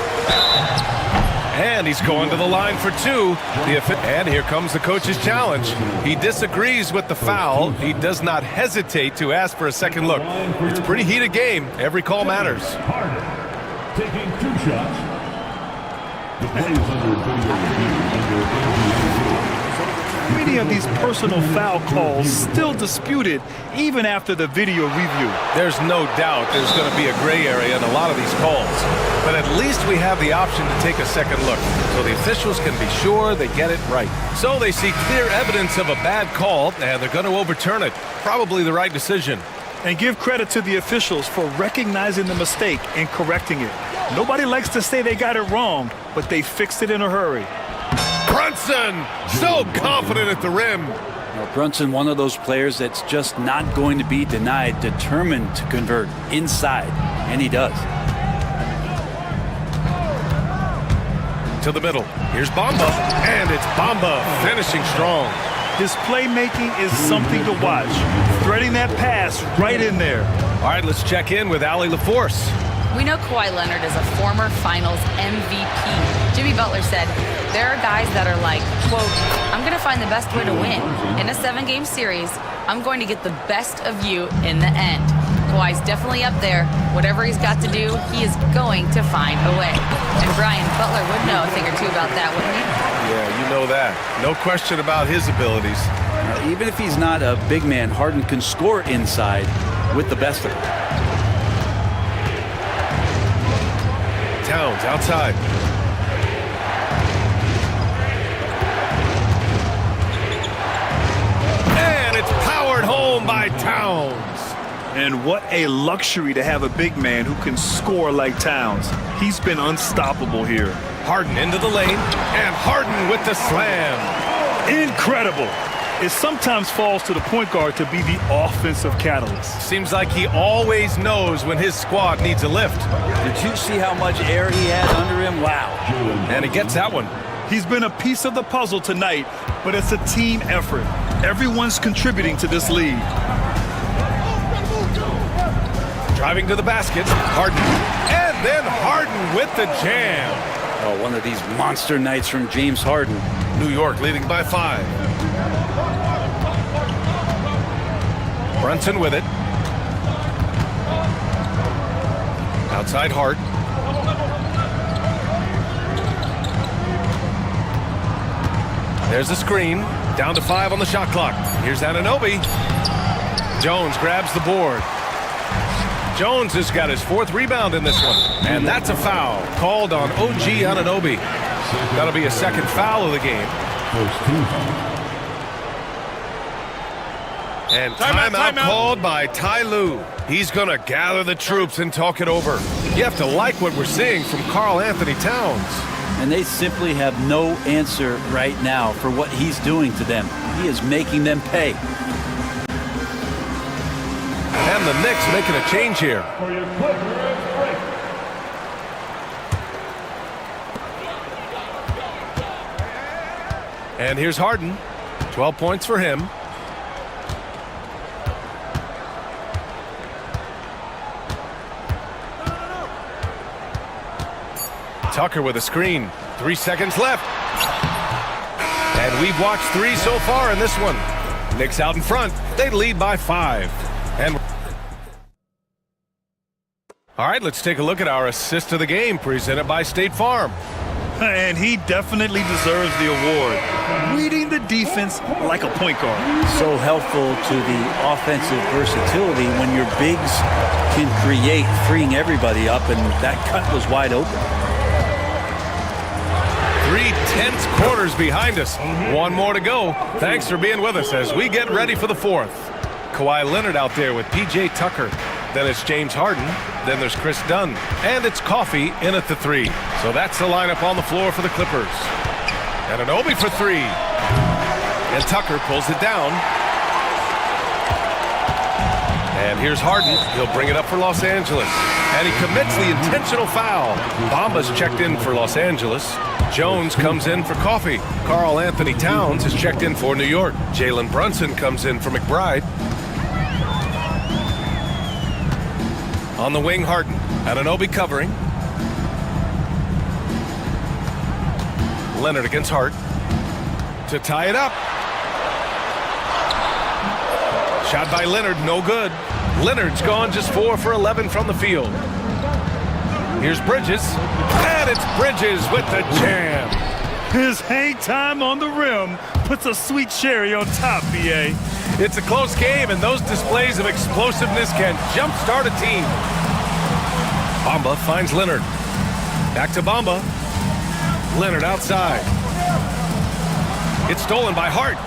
Speaker 1: And he's going to the line for two. And here comes the coach's challenge. He disagrees with the foul. He does not hesitate to ask for a second look. It's a pretty heated game. Every call matters.
Speaker 3: Harden taking 2 shots. The play is under video review.
Speaker 2: Many of these personal foul calls still disputed even after the video review.
Speaker 1: There's no doubt there's going to be a gray area in a lot of these calls. But at least we have the option to take a second look, so the officials can be sure they get it right. So they see clear evidence of a bad call, and they're going to overturn it. Probably the right decision.
Speaker 2: And give credit to the officials for recognizing the mistake and correcting it. Nobody likes to say they got it wrong, but they fixed it in a hurry.
Speaker 1: Brunson, so confident at the rim.
Speaker 8: Now, Brunson, one of those players that's just not going to be denied, determined to convert inside, and he does.
Speaker 1: To the middle. Here's Bamba, and it's Bamba finishing strong.
Speaker 2: His playmaking is something to watch. Threading that pass right in there.
Speaker 1: All right, let's check in with Allie LaForce.
Speaker 5: We know Kawhi Leonard is a former Finals MVP. Jimmy Butler said, there are guys that are like, quote, I'm going to find the best way to win. In a 7-game series, I'm going to get the best of you in the end. Kawhi's definitely up there. Whatever he's got to do, he is going to find a way. And Brian, Butler would know a thing or two about that, wouldn't he?
Speaker 1: Yeah, you know that. No question about his abilities.
Speaker 8: Even if he's not a big man, Harden can score inside with the best of them.
Speaker 1: Towns outside. And it's powered home by Towns.
Speaker 2: And what a luxury to have a big man who can score like Towns. He's been unstoppable here.
Speaker 1: Harden into the lane, and Harden with the slam.
Speaker 2: Incredible. It sometimes falls to the point guard to be the offensive catalyst.
Speaker 1: Seems like he always knows when his squad needs a lift.
Speaker 8: Did you see how much air he had under him? Wow.
Speaker 1: And he gets that one.
Speaker 2: He's been a piece of the puzzle tonight, but it's a team effort. Everyone's contributing to this lead.
Speaker 1: Driving to the basket, Harden. And then Harden with the jam.
Speaker 8: Oh, one of these monster nights from James Harden.
Speaker 1: New York leading by 5. Brunson with it. Outside Hart. There's the screen. Down to 5 on the shot clock. Here's Anunoby. Jones grabs the board. Jones has got his 4th rebound in this one. And that's a foul called on OG Anunoby. That'll be a 2nd foul of the game. And timeout called by Ty Lue. He's going to gather the troops and talk it over. You have to like what we're seeing from Karl Anthony Towns.
Speaker 8: And they simply have no answer right now for what he's doing to them. He is making them pay.
Speaker 1: And the Knicks making a change here. And here's Harden. 12 points for him. Tucker with a screen. 3 seconds left. And we've watched 3 so far in this one. Knicks out in front. They lead by 5. And all right, let's take a look at our assist of the game presented by State Farm.
Speaker 2: And he definitely deserves the award. Reading the defense like a point guard.
Speaker 8: So helpful to the offensive versatility when your bigs can create, freeing everybody up, and that cut was wide open.
Speaker 1: 3 tense quarters behind us. 1 more to go. Thanks for being with us as we get ready for the 4th. Kawhi Leonard out there with P.J. Tucker. Then it's James Harden. Then there's Chris Dunn. And it's Coffey in at the 3. So that's the lineup on the floor for the Clippers. And an Obi for 3. And Tucker pulls it down. And here's Harden. He'll bring it up for Los Angeles. And he commits the intentional foul. Bamba's checked in for Los Angeles. Jones comes in for Coffey. Karl Anthony Towns is checked in for New York. Jalen Brunson comes in for McBride. On the wing, Harden. Anunoby covering. Leonard against Hart. To tie it up. Shot by Leonard, no good. Leonard's gone just 4 for 11 from the field. Here's Bridges. And it's Bridges with the jam.
Speaker 2: His hang time on the rim puts a sweet cherry on top, B.A.
Speaker 1: It's a close game, and those displays of explosiveness can jumpstart a team. Bamba finds Leonard. Back to Bamba. Leonard outside. It's stolen by Hart.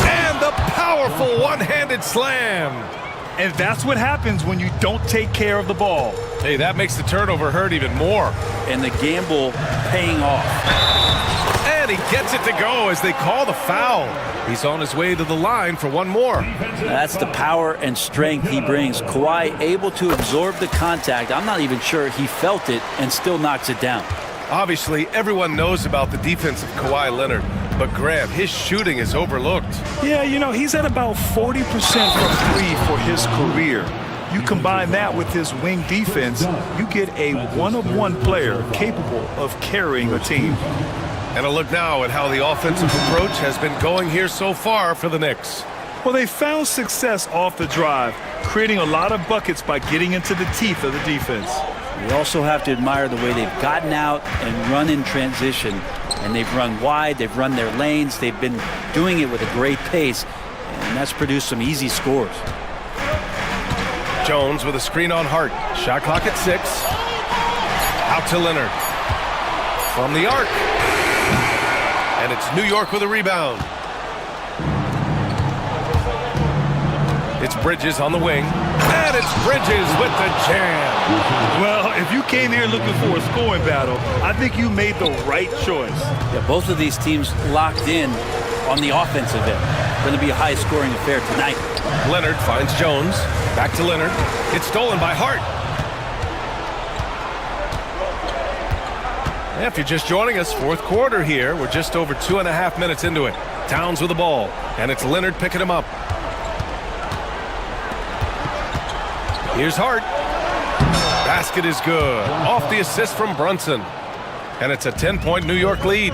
Speaker 1: And the powerful one-handed slam.
Speaker 2: And that's what happens when you don't take care of the ball.
Speaker 1: Hey, that makes the turnover hurt even more.
Speaker 8: And the gamble paying off.
Speaker 1: And he gets it to go as they call the foul. He's on his way to the line for 1 more.
Speaker 8: That's the power and strength he brings. Kawhi able to absorb the contact. I'm not even sure he felt it and still knocks it down.
Speaker 1: Obviously, everyone knows about the defense of Kawhi Leonard, but Graham, his shooting is overlooked.
Speaker 2: Yeah, you know, he's at about 40% from 3 for his career. You combine that with his wing defense, you get a one-of-one player capable of carrying a team.
Speaker 1: And a look now at how the offensive approach has been going here so far for the Knicks.
Speaker 2: Well, they found success off the drive, creating a lot of buckets by getting into the teeth of the defense.
Speaker 8: We also have to admire the way they've gotten out and run in transition. And they've run wide, they've run their lanes, they've been doing it with a great pace, and that's produced some easy scores.
Speaker 1: Jones with a screen on Hart. Shot clock at 6. Out to Leonard. From the arc. And it's New York with a rebound. It's Bridges on the wing. And it's Bridges with the jam.
Speaker 2: Well, if you came here looking for a scoring battle, I think you made the right choice.
Speaker 8: Yeah, both of these teams locked in on the offensive end. Going to be a high-scoring affair tonight.
Speaker 1: Leonard finds Jones. Back to Leonard. It's stolen by Hart. If you're just joining us, 4th quarter here. We're just over 2.5 minutes into it. Towns with the ball. And it's Leonard picking him up. Here's Hart. Basket is good. Off the assist from Brunson. And it's a 10-point New York lead.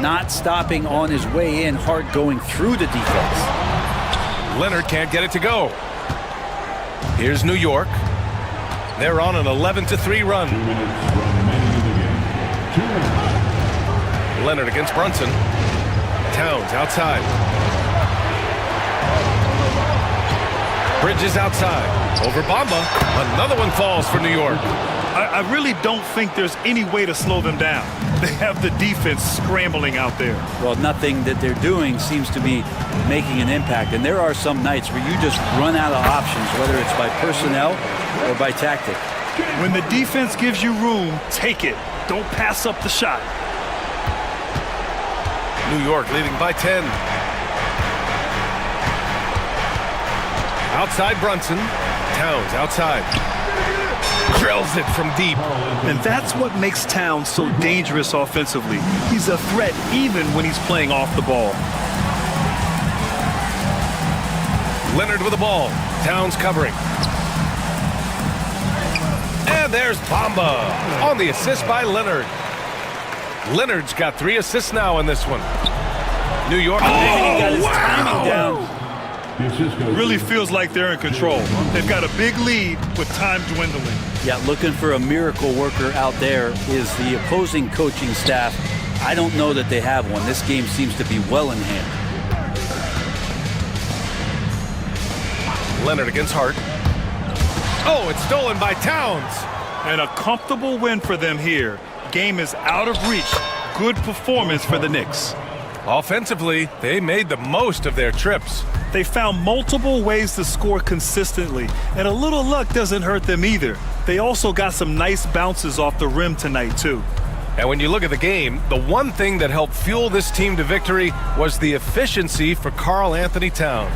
Speaker 8: Not stopping on his way in. Hart going through the defense.
Speaker 1: Leonard can't get it to go. Here's New York. They're on an 11-3 run.
Speaker 3: 2 minutes remaining in the game. 2 minutes.
Speaker 1: Leonard against Brunson. Towns outside. Bridges outside. Over Bamba. Another one falls for New York.
Speaker 2: I really don't think there's any way to slow them down. They have the defense scrambling out there.
Speaker 8: Well, nothing that they're doing seems to be making an impact. And there are some nights where you just run out of options, whether it's by personnel or by tactic.
Speaker 2: When the defense gives you room, take it. Don't pass up the shot.
Speaker 1: New York leading by 10. Outside Brunson. Towns outside. Drills it from deep.
Speaker 2: And that's what makes Towns so dangerous offensively. He's a threat even when he's playing off the ball.
Speaker 1: Leonard with the ball. Towns covering. And there's Bamba on the assist by Leonard. Leonard's got 3 assists now in this one. New York.
Speaker 8: He got his timing down.
Speaker 2: Really feels like they're in control. They've got a big lead with time dwindling.
Speaker 8: Yeah, looking for a miracle worker out there is the opposing coaching staff. I don't know that they have one. This game seems to be well in hand.
Speaker 1: Leonard against Hart. Oh, it's stolen by Towns.
Speaker 2: And a comfortable win for them here. Game is out of reach. Good performance for the Knicks.
Speaker 1: Offensively, they made the most of their trips.
Speaker 2: They found multiple ways to score consistently, and a little luck doesn't hurt them either. They also got some nice bounces off the rim tonight, too.
Speaker 1: And when you look at the game, the one thing that helped fuel this team to victory was the efficiency for Karl Anthony Towns.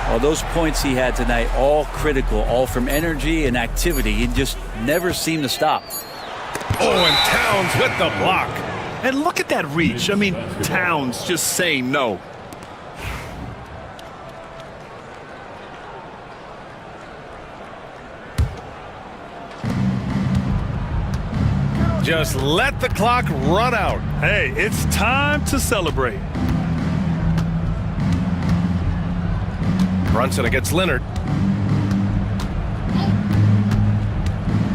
Speaker 8: Well, those points he had tonight, all critical, all from energy and activity. He just never seemed to stop.
Speaker 1: Oh, and Towns with the block.
Speaker 2: And look at that reach. I mean, Towns just saying no.
Speaker 1: Just let the clock run out.
Speaker 2: Hey, it's time to celebrate.
Speaker 1: Brunson against Leonard.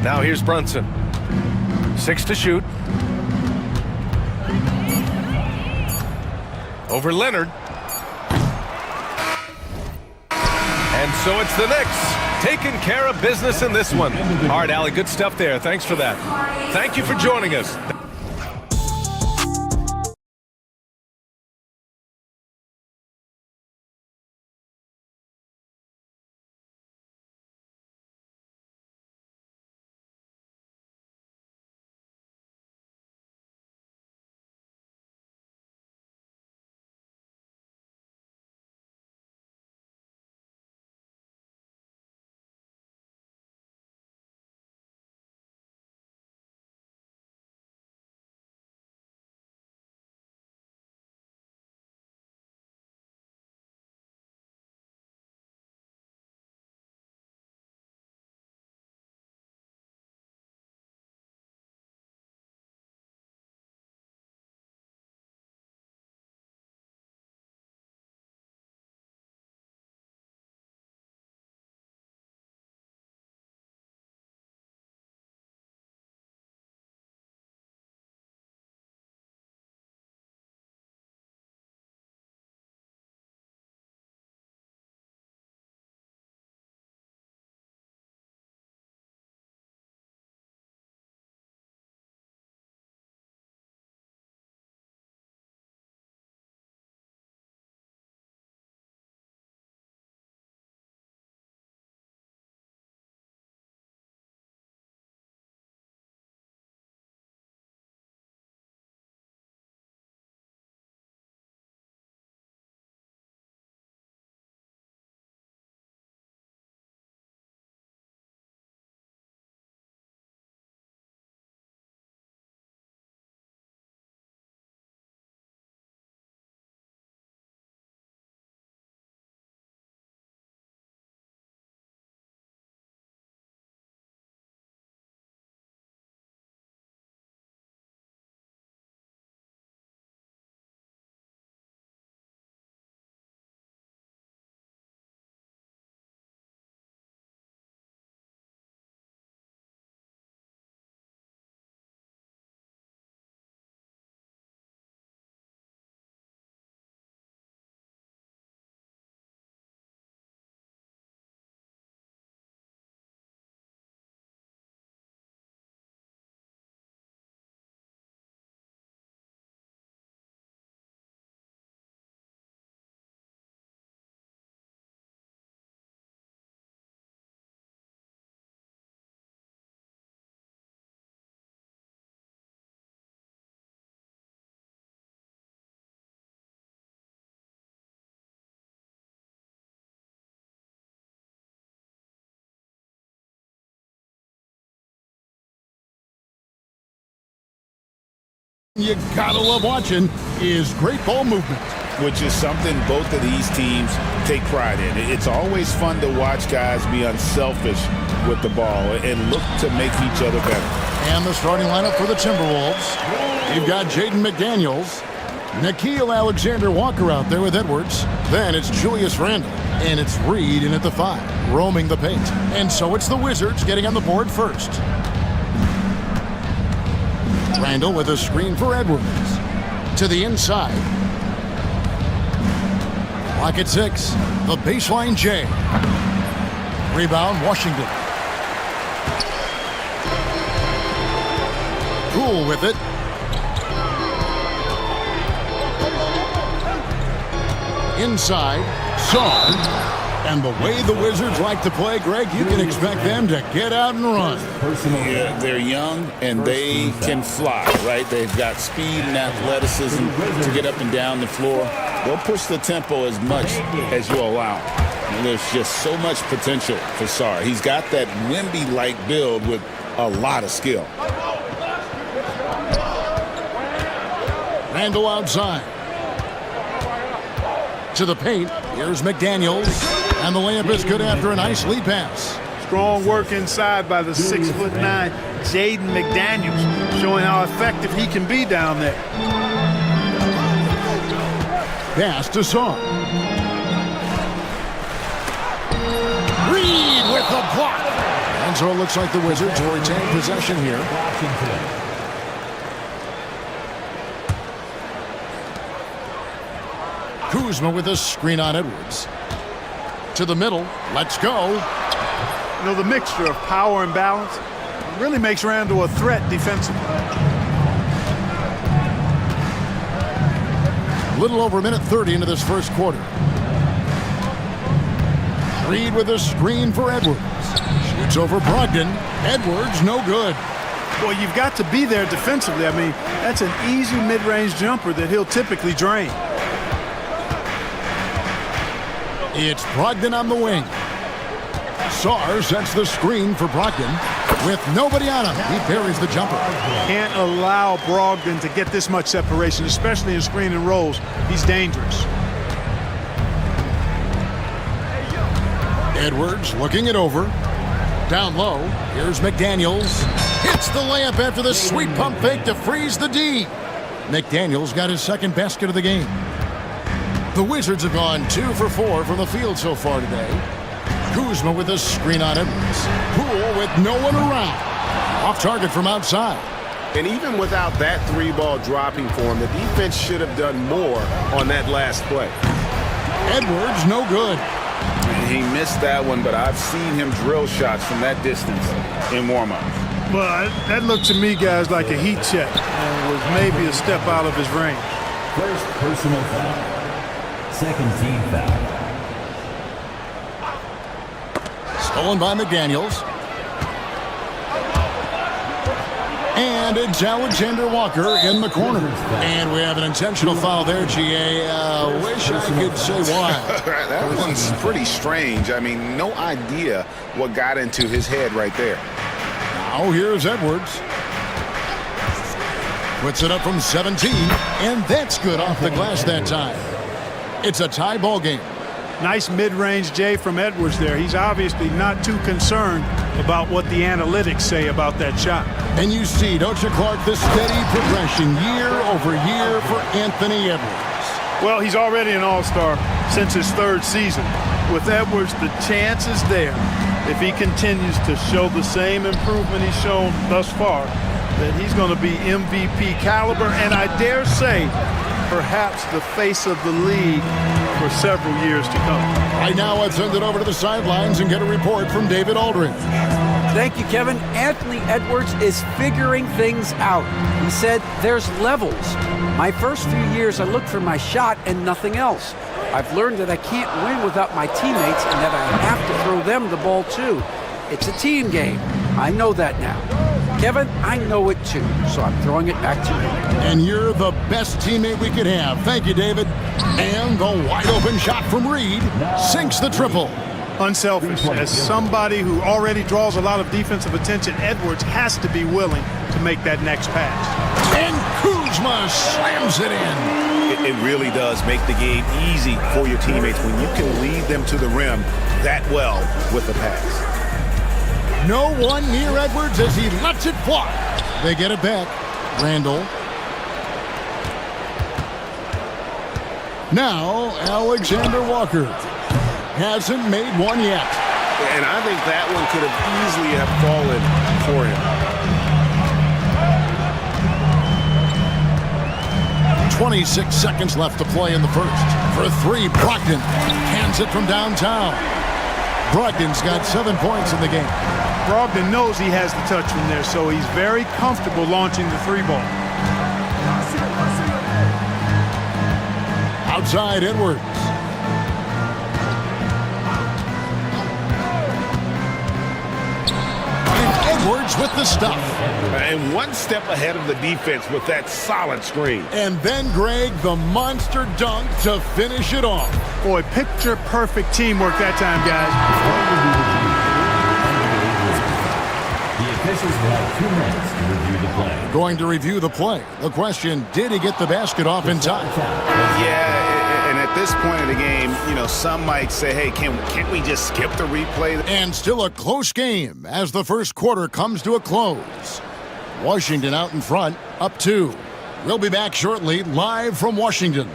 Speaker 1: Now here's Brunson. 6 to shoot. Over Leonard. And so it's the Knicks taking care of business in this one. All right, Allie, good stuff there. Thanks for that. Thank you for joining us.
Speaker 7: You gotta love watching is great ball movement.
Speaker 9: Which is something both of these teams take pride in. It's always fun to watch guys be unselfish with the ball and look to make each other better.
Speaker 7: And the starting lineup for the Timberwolves. You've got Jaden McDaniels, Nickeil Alexander-Walker out there with Edwards. Then it's Julius Randle, and it's Reed in at the 5, roaming the paint. And so it's the Wizards getting on the board first. Randle with a screen for Edwards. To the inside. Clock at 6. The baseline J. Rebound Washington. Cool with it. Inside, Saar. And the way the Wizards like to play, Greg, you can expect them to get out and run.
Speaker 9: Yeah, they're young and they can fly, right? They've got speed and athleticism to get up and down the floor. They'll push the tempo as much as you allow. And there's just so much potential for Saar. He's got that Wemby-like build with a lot of skill.
Speaker 7: Randle outside. To the paint. Here's McDaniels. And the layup is good after a nice lead pass.
Speaker 12: Strong work inside by the 6'9" Jaden McDaniels, showing how effective he can be down there.
Speaker 7: Pass to Saar. Reed with the block. And so it looks like the Wizards will retain possession here. Kuzma with a screen on Edwards. To the middle. Let's go.
Speaker 12: You know, the mixture of power and balance really makes Randle a threat defensively.
Speaker 7: A little over a minute 30 into this first quarter. Reed with a screen for Edwards. Shoots over Brogdon. Edwards, no good.
Speaker 12: Well, you've got to be there defensively. I mean, that's an easy mid-range jumper that he'll typically drain.
Speaker 7: It's Brogdon on the wing. Saar sets the screen for Brogdon. With nobody on him, he buries the jumper.
Speaker 12: Can't allow Brogdon to get this much separation, especially in screen and rolls. He's dangerous.
Speaker 7: Edwards looking it over. Down low, here's McDaniels. Hits the layup after the sweet pump fake to freeze the D. McDaniels got his second basket of the game. The Wizards have gone 2 for 4 from the field so far today. Kuzma with a screen on Edwards. Poole with no one around. Off target from outside.
Speaker 6: And even without that 3-ball dropping for him, the defense should have done more on that last play.
Speaker 7: Edwards, no good.
Speaker 9: He missed that one, but I've seen him drill shots from that distance in warm-ups.
Speaker 12: Well, that looked to me, guys, like a heat check and was maybe a step out of his range.
Speaker 3: First personal foul. Second team foul.
Speaker 7: Stolen by McDaniels. And it's Alexander Walker in the corner. And we have an intentional foul there, GA. Wish I could say why.
Speaker 6: That one's pretty strange. I mean, no idea what got into his head right there.
Speaker 7: Now here's Edwards. Puts it up from 17. And that's good off the glass that time. It's a tie ball game.
Speaker 12: Nice mid-range J from Edwards there. He's obviously not too concerned about what the analytics say about that shot.
Speaker 7: And you see, don't you, Clark, the steady progression year over year for Anthony Edwards.
Speaker 12: Well, he's already an all-star since his 3rd season. With Edwards, the chance is there, if he continues to show the same improvement he's shown thus far, that he's going to be MVP caliber, and I dare say, perhaps the face of the league for several years to come.
Speaker 7: Right now, I'd send it over to the sidelines and get a report from David Aldridge.
Speaker 10: Thank you, Kevin. Anthony Edwards is figuring things out. He said there's levels. My first few years, I looked for my shot and nothing else. I've learned that I can't win without my teammates and that I have to throw them the ball too. It's a team game. I know that now. Kevin, I know it too, so I'm throwing it back to you.
Speaker 7: And you're the best teammate we could have. Thank you, David. And the wide open shot from Reed sinks the triple.
Speaker 12: Unselfish. As somebody who already draws a lot of defensive attention, Edwards has to be willing to make that next pass.
Speaker 7: And Kuzma slams it in.
Speaker 9: It really does make the game easy for your teammates when you can lead them to the rim that well with the pass.
Speaker 7: No one near Edwards as he lets it fly. They get it back. Randall. Now, Alexander Walker. Hasn't made one yet.
Speaker 9: And I think that one could have easily have fallen for him.
Speaker 7: 26 seconds left to play in the first. For three, Brogdon hands it from downtown. Brogdon's got 7 points in the game.
Speaker 12: Brogdon knows he has the touch from there, so he's very comfortable launching the three ball.
Speaker 7: Outside Edwards. And Edwards with the stuff.
Speaker 9: And one step ahead of the defense with that solid screen.
Speaker 7: And then, Greg, the monster dunk to finish it off.
Speaker 12: Boy, picture-perfect teamwork that time, guys.
Speaker 3: The officials will have 2 minutes to review the play.
Speaker 7: Going to review the play. The question, did he get the basket off in time?
Speaker 9: Yeah, and at this point in the game, you know, some might say, hey, can't we just skip the replay?
Speaker 7: And still a close game as the first quarter comes to a close. Washington out in front, up 2. We'll be back shortly, live from Washington.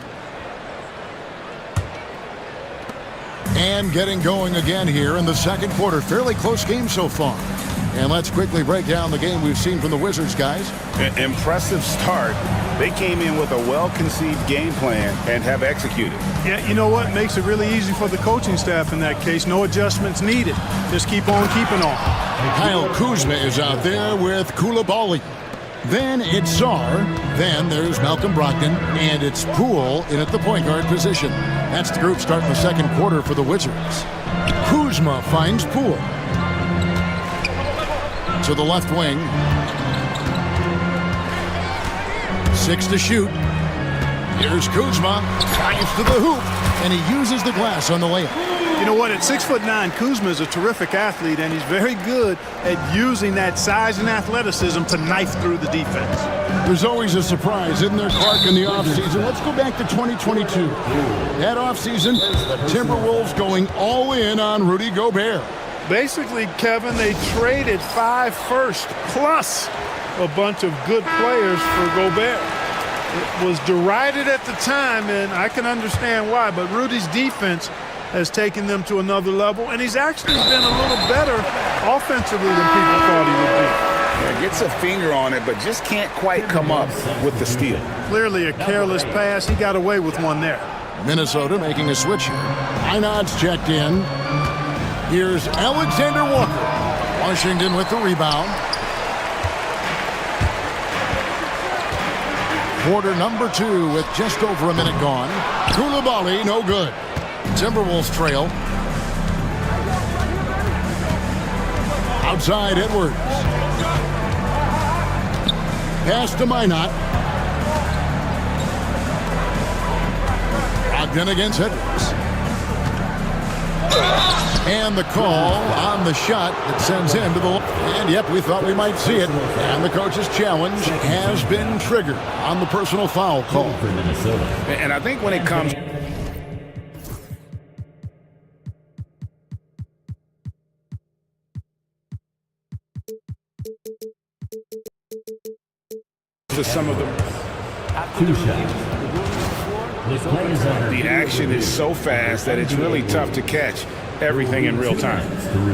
Speaker 7: And getting going again here in the second quarter. Fairly close game so far. And let's quickly break down the game we've seen from the Wizards, guys.
Speaker 9: Impressive start. They came in with a well-conceived game plan and have executed.
Speaker 12: Yeah, you know what? Makes it really easy for the coaching staff in that case. No adjustments needed. Just keep on keeping on.
Speaker 7: Kyle Kuzma is out there with Koulibaly. Then it's Czar. Then there's Malcolm Brogdon. And it's Poole in at the point guard position. That's the group starting the second quarter for the Wizards. Kuzma finds Poole. To the left wing. 6 to shoot. Here's Kuzma. Drives to the hoop. And he uses the glass on the layup.
Speaker 12: You know what? At 6'9", Kuzma is a terrific athlete, and he's very good at using that size and athleticism to knife through the defense.
Speaker 7: There's always a surprise, isn't there, Clark, in the offseason? Let's go back to 2022. That offseason, Timberwolves going all in on Rudy Gobert.
Speaker 12: Basically, Kevin, they traded 5 firsts plus a bunch of good players for Gobert. It was derided at the time, and I can understand why, but Rudy's defense has taken them to another level, and he's actually been a little better offensively than people thought he would be.
Speaker 9: Yeah, gets a finger on it, but just can't quite come up with the steal.
Speaker 12: Clearly a careless pass. He got away with one there.
Speaker 7: Minnesota making a switch here. Einad's checked in. Here's Alexander Walker. Washington with the rebound. Quarter number 2 with just over a minute gone. Koulibaly, no good. Timberwolves trail. Outside Edwards. Pass to Minot. Brogdon against Edwards. And the call on the shot that sends him to the line. And yep, we thought we might see it. And the coach's challenge has been triggered on the personal foul call.
Speaker 9: And I think when it comes to some of the
Speaker 3: 2 shots.
Speaker 9: The action is so fast that it's really tough to catch everything in real time.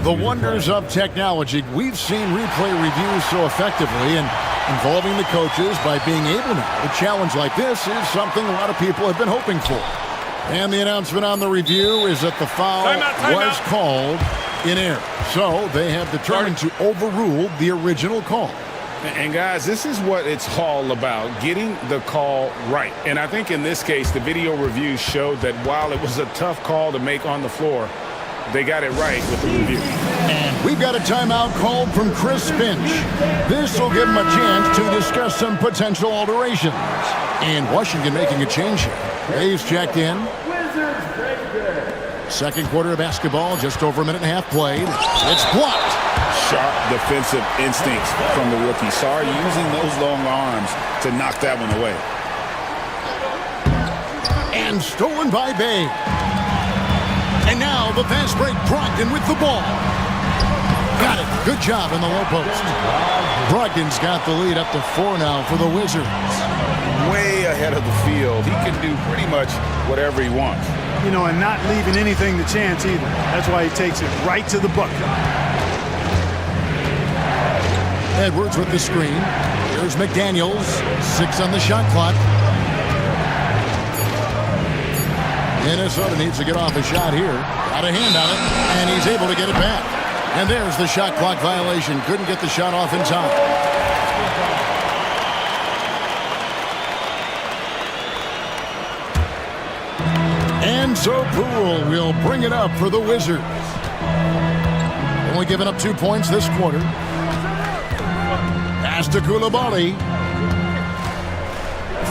Speaker 7: The wonders of technology. We've seen replay reviews so effectively, and involving the coaches by being able now to challenge like this is something a lot of people have been hoping for. And the announcement on the review is that the foul was called in error. So they have determined to overrule the original call.
Speaker 6: And guys, this is what it's all about, getting the call right. And I think in this case, the video review showed that while it was a tough call to make on the floor, they got it right with the review.
Speaker 7: And we've got a timeout called from Chris Finch. This will give him a chance to discuss some potential alterations. And Washington making a change here. Dave's checked in. Second quarter of basketball, just over a minute and a half played. It's blocked.
Speaker 9: sharp defensive instincts from the rookie. Sarr using those long arms to knock that one away.
Speaker 7: And stolen by Bay. And now the fast break, Brogdon with the ball. Got it. Good job in the low post. Brogdon's got the lead up to 4 now for the Wizards.
Speaker 9: Way ahead of the field. He can do pretty much whatever he wants.
Speaker 12: You know, and not leaving anything to chance either. That's why he takes it right to the bucket.
Speaker 7: Edwards with the screen. Here's McDaniels. 6 on the shot clock. Minnesota needs to get off a shot here. Got a hand on it, and he's able to get it back. And there's the shot clock violation. Couldn't get the shot off in time. And so Poole will bring it up for the Wizards. Only giving up 2 points this quarter. Pass to Coulibaly.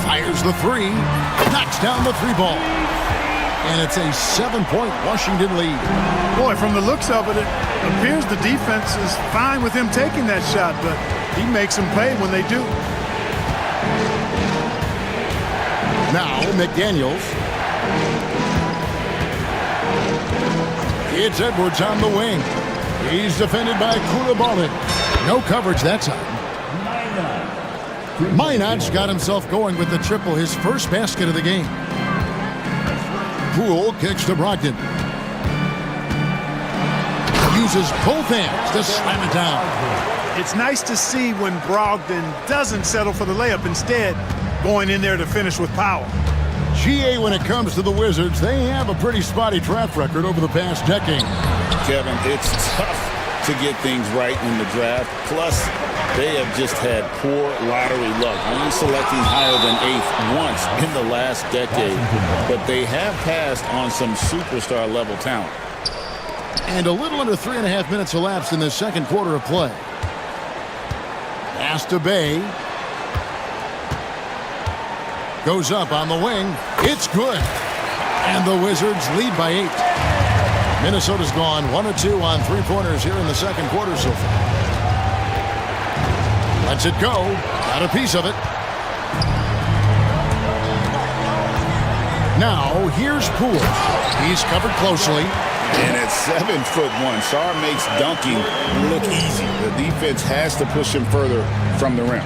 Speaker 7: Fires the 3. Knocks down the 3 ball. And it's a 7-point Washington lead.
Speaker 12: Boy, from the looks of it, it appears the defense is fine with him taking that shot, but he makes them pay when they do.
Speaker 7: Now McDaniels. It's Edwards on the wing. He's defended by Coulibaly. No coverage that time. Minot's got himself going with the triple, his first basket of the game. Poole kicks to Brogdon. Uses both hands to slam it down.
Speaker 12: It's nice to see when Brogdon doesn't settle for the layup, instead going in there to finish with power.
Speaker 7: GA, when it comes to the Wizards, they have a pretty spotty track record over the past decade.
Speaker 9: Kevin, it's tough to get things right in the draft. Plus, they have just had poor lottery luck, only selecting higher than 8th once in the last decade. But they have passed on some superstar-level talent.
Speaker 7: And a little under 3.5 minutes elapsed in the second quarter of play. Pass to Bay. Goes up on the wing. It's good. And the Wizards lead by 8. Minnesota's gone 1 of 2 on 3-pointers here in the second quarter so far. Lets it go. Got a piece of it. Now, here's Poole. He's covered closely.
Speaker 9: And at 7'1", Sarr makes dunking look easy. The defense has to push him further from the rim.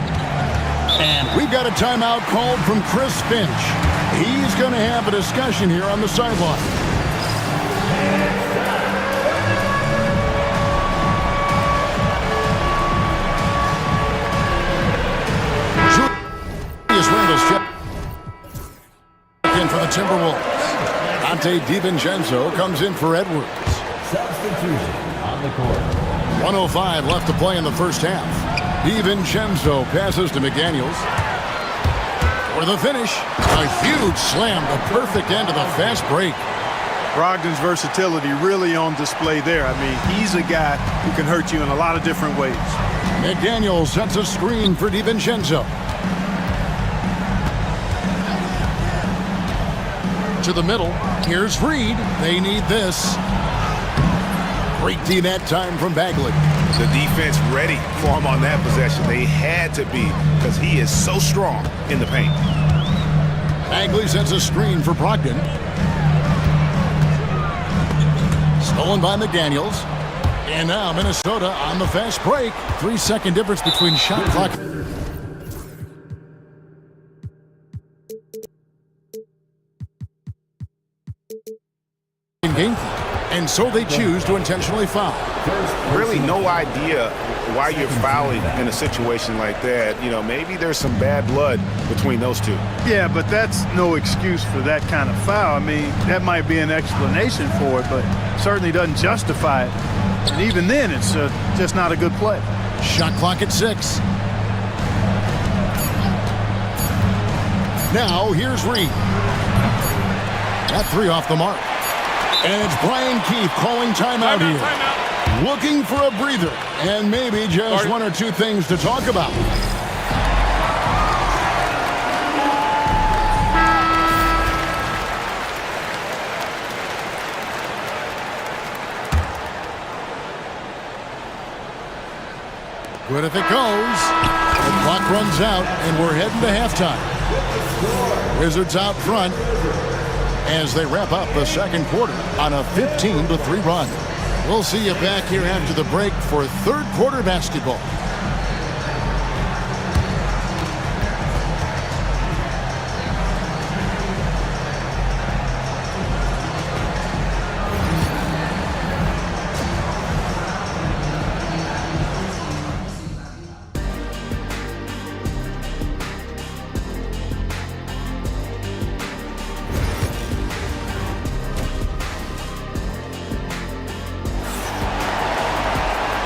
Speaker 7: And we've got a timeout called from Chris Finch. He's going to have a discussion here on the sideline. Julius Randle's check in for the Timberwolves. Dante DiVincenzo comes in for Edwards.
Speaker 3: Substitution on the court.
Speaker 7: 1:05 left to play in the first half. DiVincenzo passes to McDaniels. For the finish, a huge slam, the perfect end of the fast break.
Speaker 12: Brogdon's versatility really on display there. I mean, he's a guy who can hurt you in a lot of different ways.
Speaker 7: McDaniels sets a screen for DiVincenzo. To the middle. Here's Reed. They need this. Great D that time from Bagley.
Speaker 1: The defense ready for him on that possession. They had to be, because he is so strong in the paint.
Speaker 7: Bagley sends a screen for Brogdon. Stolen by McDaniels. And now Minnesota on the fast break. 3-second difference between shot clock. Game, and so they choose to intentionally foul.
Speaker 1: Really no idea why you're fouling in a situation like that. You know, maybe there's some bad blood between those two.
Speaker 12: Yeah, but that's no excuse for that kind of foul. I mean, that might be an explanation for it, but certainly doesn't justify it. And even then, it's just not a good play.
Speaker 7: Shot clock at 6. Now here's Reed. That 3 off the mark. And it's Brian Keefe calling timeout here. Timeout. Looking for a breather and maybe just 1 or 2 things to talk about. Good if it goes. The clock runs out, and we're heading to halftime. Wizards out front as they wrap up the second quarter on a 15-3 run. We'll see you back here after the break for third quarter basketball.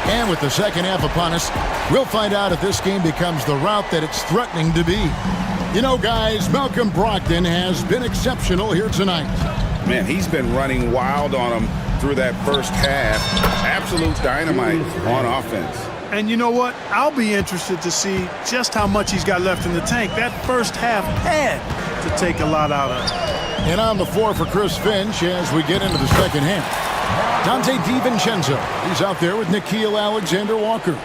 Speaker 7: And with the second half upon us, we'll find out if this game becomes the route that it's threatening to be. You know, guys, Malcolm Brogdon has been exceptional here tonight.
Speaker 9: Man, he's been running wild on him through that first half. Absolute dynamite on offense.
Speaker 12: And you know what? I'll be interested to see just how much he's got left in the tank. That first half had to take a lot out of him.
Speaker 7: And on the floor for Chris Finch as we get into the second half. Dante DiVincenzo, he's out there with Nickeil Alexander-Walker.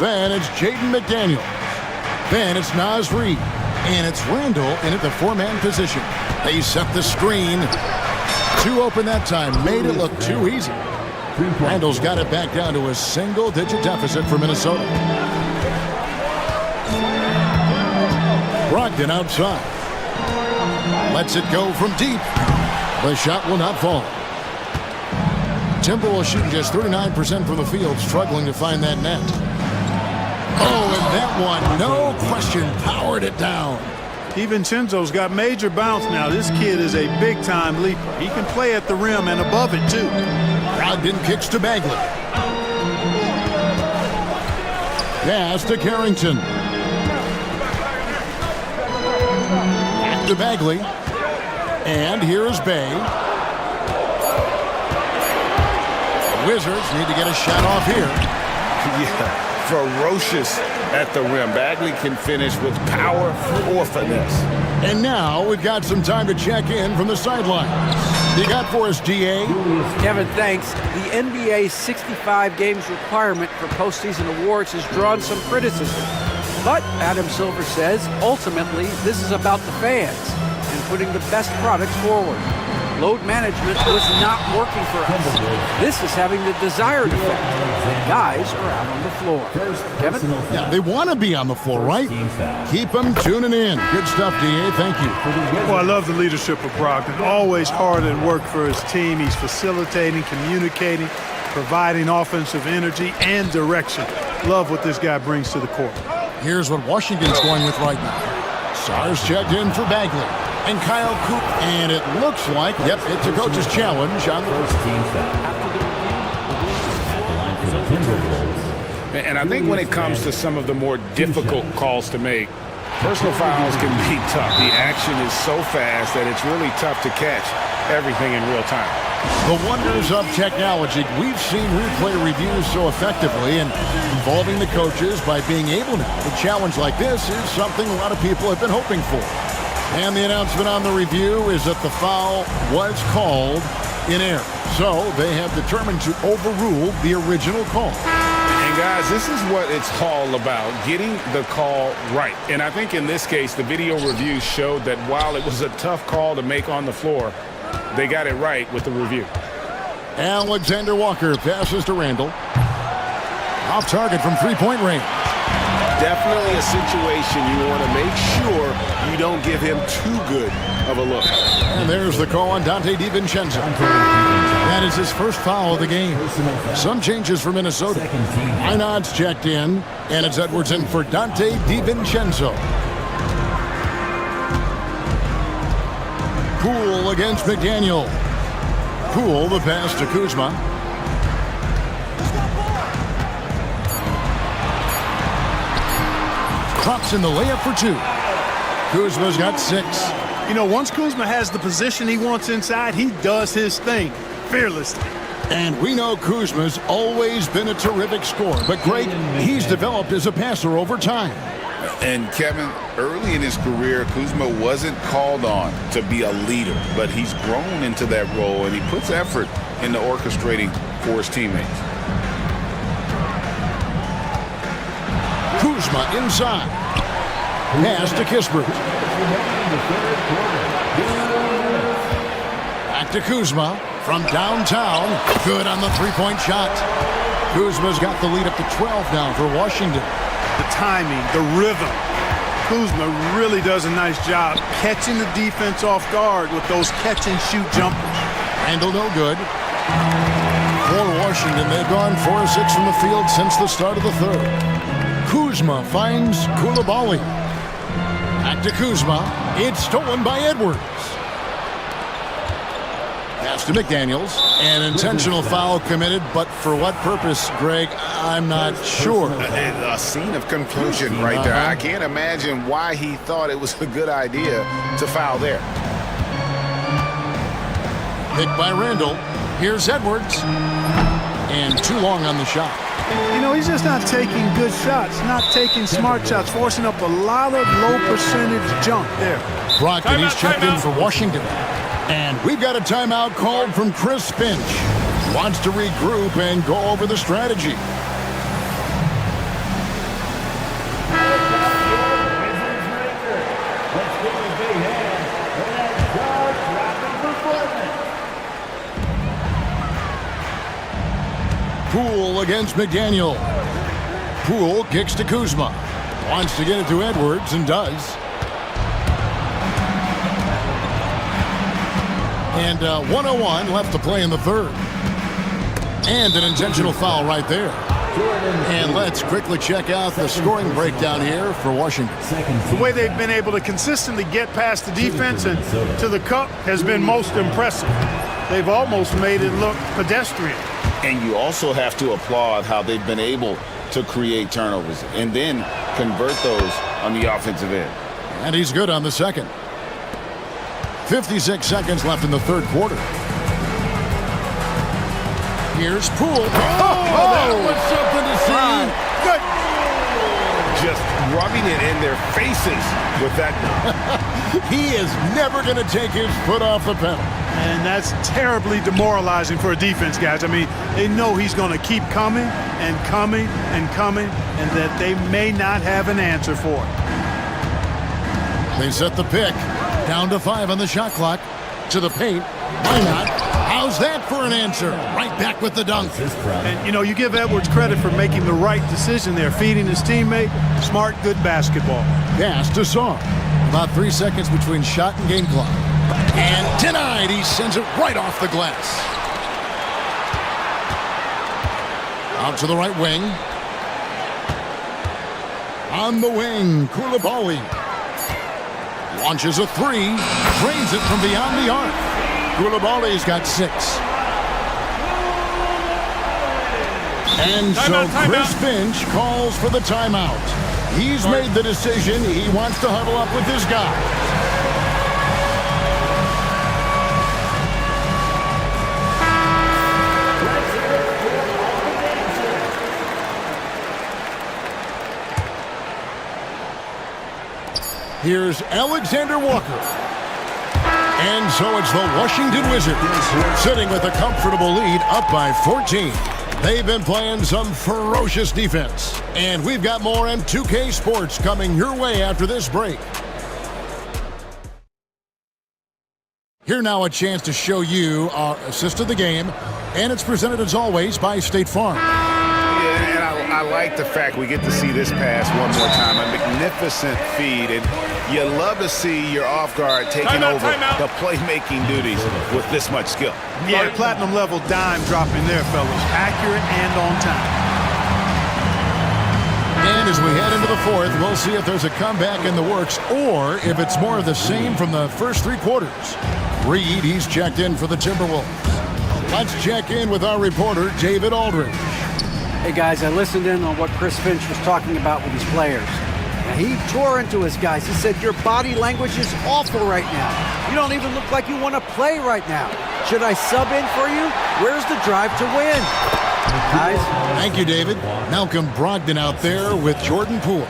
Speaker 7: Then it's Jaden McDaniel. Then it's Naz Reid. And it's Randall in at the four-man position. They set the screen. Two open that time. Made it look too easy. Randall's got it back down to a single-digit deficit for Minnesota. Brogdon outside. Lets it go from deep. The shot will not fall. Timberwolves shooting just 39% from the field, struggling to find that net. Oh, and that one, no question, powered it down.
Speaker 12: DiVincenzo's got major bounce now. This kid is a big-time leaper. He can play at the rim and above it, too.
Speaker 7: Brogdon kicks to Bagley. Pass to Carrington. Back to Bagley. And here is Bay. Wizards need to get a shot off here.
Speaker 9: Yeah, ferocious at the rim. Bagley can finish with power or finesse.
Speaker 7: And now we've got some time to check in from the sideline. You got for us, DA?
Speaker 10: Kevin, thanks. The NBA's 65 games requirement for postseason awards has drawn some criticism. But, Adam Silver says, ultimately, this is about the fans and putting the best products forward. Load management was not working for us. This is having the desired effect. Guys are out on the floor. Kevin?
Speaker 7: Yeah, they want to be on the floor, right? Keep them tuning in. Good stuff, DA. Thank you.
Speaker 12: Well, I love the leadership of Brogdon. Always hard at work for his team. He's facilitating, communicating, providing offensive energy and direction. Love what this guy brings to the court.
Speaker 7: Here's what Washington's going with right now. Sars checked in for Bagley. And Kyle Coop, and it looks like, yep, it's a coach's challenge on the first team foul.
Speaker 6: And I think when it comes to some of the more difficult calls to make, personal fouls can be tough. The action is so fast that it's really tough to catch everything in real time.
Speaker 7: The wonders of technology. We've seen replay reviews so effectively, and involving the coaches by being able to. A challenge like this is something a lot of people have been hoping for. And the announcement on the review is that the foul was called in error. So they have determined to overrule the original call.
Speaker 6: And guys, this is what it's all about, getting the call right. And I think in this case, the video review showed that while it was a tough call to make on the floor, they got it right with the review.
Speaker 7: Alexander Walker passes to Randall. Off target from three-point range.
Speaker 9: Definitely a situation you want to make sure you don't give him too good of a look.
Speaker 7: And there's the call on Dante DiVincenzo. That is his first foul of the game. Some changes for Minnesota. Einod's checked in, and it's Edwards in for Dante DiVincenzo. Poole against McDaniel. Poole, the pass to Kuzma. Drops in the layup for two. Kuzma's got 6.
Speaker 12: You know, once Kuzma has the position he wants inside, he does his thing fearlessly.
Speaker 7: And we know Kuzma's always been a terrific scorer, but Greg, he's developed as a passer over time.
Speaker 9: And Kevin, early in his career, Kuzma wasn't called on to be a leader, but he's grown into that role, and he puts effort into orchestrating for his teammates.
Speaker 7: Kuzma inside. Pass to Kispert. Back to Kuzma from downtown. Good on the three-point shot. Kuzma's got the lead up to 12 now for Washington.
Speaker 12: The timing, the rhythm. Kuzma really does a nice job catching the defense off guard with those catch-and-shoot jumpers.
Speaker 7: Randall no good. For Washington, they've gone 4 of 6 from the field since the start of the third. Kuzma finds Coulibaly. Back to Kuzma. It's stolen by Edwards. Pass to McDaniels. An intentional foul committed, but for what purpose, Greg, I'm not sure.
Speaker 9: A scene of confusion right there. I can't imagine why he thought it was a good idea to foul there.
Speaker 7: Picked by Randall. Here's Edwards. And too long on the shot.
Speaker 12: You know, he's just not taking good shots, not taking smart shots, forcing up a lot of low percentage junk there.
Speaker 7: Brockton, he's checked in for Washington. And we've got a timeout called from Chris Finch. Wants to regroup and go over the strategy. Poole against McDaniel. Poole kicks to Kuzma. Wants to get it to Edwards and does. And 1:01 left to play in the third. And an intentional foul right there. And let's quickly check out the scoring breakdown here for Washington.
Speaker 12: The way they've been able to consistently get past the defense and to the cup has been most impressive. They've almost made it look pedestrian.
Speaker 9: And you also have to applaud how they've been able to create turnovers and then convert those on the offensive end.
Speaker 7: And he's good on the second. 56 seconds left in the third quarter. Here's Poole. That was something to see.
Speaker 9: Good. Just rubbing it in their faces with that.
Speaker 7: He is never going to take his foot off the pedal.
Speaker 12: And that's terribly demoralizing for a defense, guys. I mean, they know he's going to keep coming and coming and coming, and that they may not have an answer for it.
Speaker 7: They set the pick. Down to 5 on the shot clock. To the paint. Why not? How's that for an answer? Right back with the dunk.
Speaker 12: And, you know, you give Edwards credit for making the right decision there, feeding his teammate. Smart, good basketball.
Speaker 7: Pass to Song. About 3 seconds between shot and game clock. And denied. He sends it right off the glass. Out to the right wing. On the wing, Coulibaly. Launches a three. Drains it from beyond the arc. Coulibaly's got 6. And so Chris Finch calls for the timeout. He's made the decision. He wants to huddle up with his guys. Here's Alexander Walker. And so it's the Washington Wizards sitting with a comfortable lead up by 14. They've been playing some ferocious defense. And we've got more M2K Sports coming your way after this break. Here now a chance to show you our assist of the game. And it's presented as always by State Farm.
Speaker 9: Yeah, and I like the fact we get to see this pass one more time. A magnificent feed. And you love to see your off guard taking over the playmaking duties with this much skill.
Speaker 12: Yeah, platinum level dime dropping there, fellas. Accurate and on time.
Speaker 7: And as we head into the fourth, we'll see if there's a comeback in the works or if it's more of the same from the first 3 quarters. Reed, he's checked in for the Timberwolves. Let's check in with our reporter, David Aldridge.
Speaker 10: Hey, guys, I listened in on what Chris Finch was talking about with his players. Now, he tore into his guys. He said, your body language is awful right now. You don't even look like you want to play right now. Should I sub in for you? Where's the drive to win? Guys.
Speaker 7: Thank you, David. Malcolm Brogdon out there with Jordan Poole.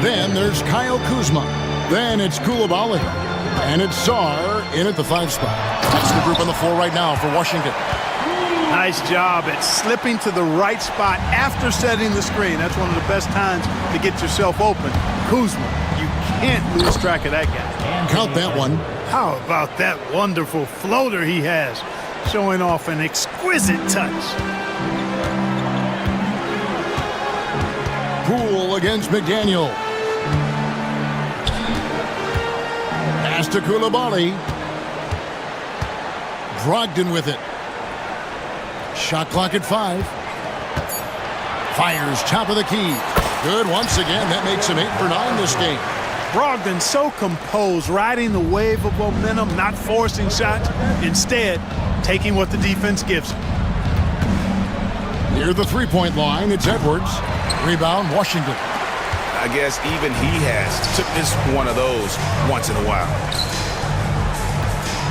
Speaker 7: Then there's Kyle Kuzma. Then it's Coulibaly. And it's Sarr in at the 5 spot. That's the group on the floor right now for Washington.
Speaker 12: Nice job at slipping to the right spot after setting the screen. That's one of the best times to get yourself open. Kuzma, you can't lose track of that guy.
Speaker 7: Count that one.
Speaker 12: How about that wonderful floater he has, showing off an exquisite touch.
Speaker 7: Poole against McDaniel. Pass to Koulibaly. Brogdon with it. Shot clock at 5. Fires top of the key. Good once again. That makes him 8 for 9 this game.
Speaker 12: Brogdon so composed, riding the wave of momentum, not forcing shots, instead taking what the defense gives him.
Speaker 7: Near the three-point line, it's Edwards. Rebound, Washington.
Speaker 9: I guess even he has took this one of those once in a while.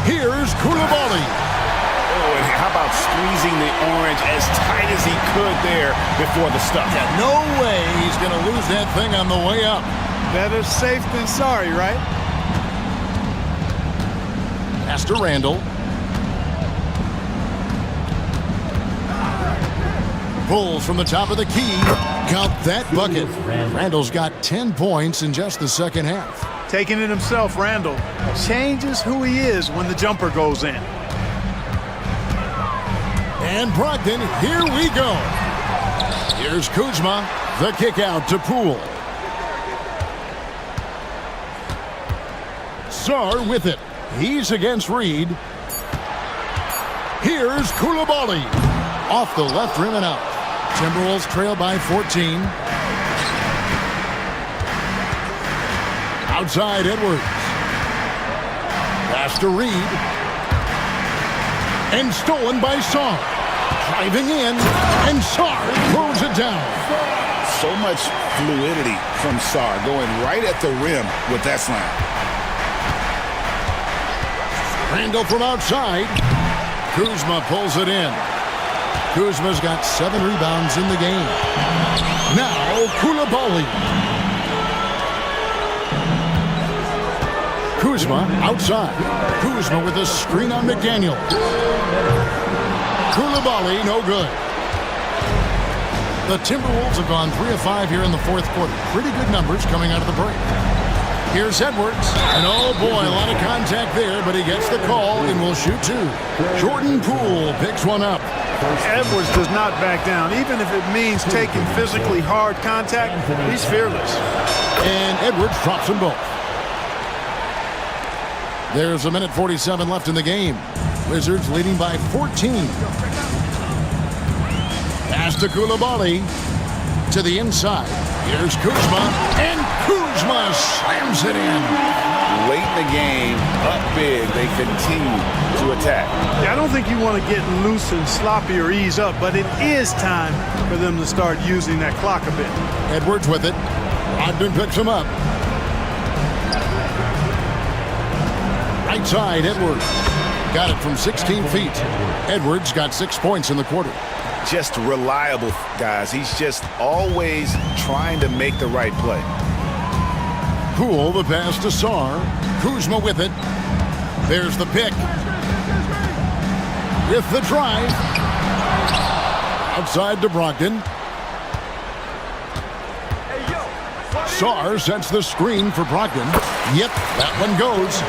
Speaker 7: Here's Koulibaly.
Speaker 9: Oh, and how about squeezing the orange as tight as he could there before the stuff?
Speaker 7: Yeah, no way he's going to lose that thing on the way up.
Speaker 12: Better safe than sorry, right?
Speaker 7: Pass to Randall. Pulls from the top of the key. Count that bucket. Randall's got 10 points in just the second half.
Speaker 12: Taking it himself, Randall changes who he is when the jumper goes in.
Speaker 7: And Brogdon, here we go. Here's Kuzma, the kick out to Poole. Sarr with it. He's against Reed. Here's Koulibaly. Off the left rim and out. Timberwolves trail by 14. Outside Edwards. Pass to Reed. And stolen by Sarr. Driving in. And Sarr throws it down.
Speaker 9: So much fluidity from Sarr going right at the rim with that slam.
Speaker 7: Randall from outside. Kuzma pulls it in. Kuzma's got 7 rebounds in the game. Now Koulibaly. Kuzma outside. Kuzma with a screen on McDaniel. Koulibaly no good. The Timberwolves have gone 3 of 5 here in the fourth quarter. Pretty good numbers coming out of the break. Here's Edwards. And oh boy, a lot of contact there, but he gets the call and will shoot 2. Jordan Poole picks one up.
Speaker 12: Edwards does not back down, even if it means taking physically hard contact. He's fearless.
Speaker 7: And Edwards drops them both. There's a minute 47 left in the game. Wizards leading by 14. Pass to Koulibaly. To the inside. Here's Kuzma. And Kuzma slams it in.
Speaker 9: Late in the game, up big, they continue to attack.
Speaker 12: Yeah, I don't think you want to get loose and sloppy or ease up, but it is time for them to start using that clock a bit.
Speaker 7: Edwards with it. Brogdon picks him up. Right side, Edwards. Got it from 16 feet. Edwards got 6 points in the quarter.
Speaker 9: Just reliable, guys. He's just always trying to make the right play.
Speaker 7: Poole, the pass to Sarr. Kuzma with it. There's the pick. With the drive. Outside to Brogdon. Sarr sets the screen for Brogdon. Yep, that one goes.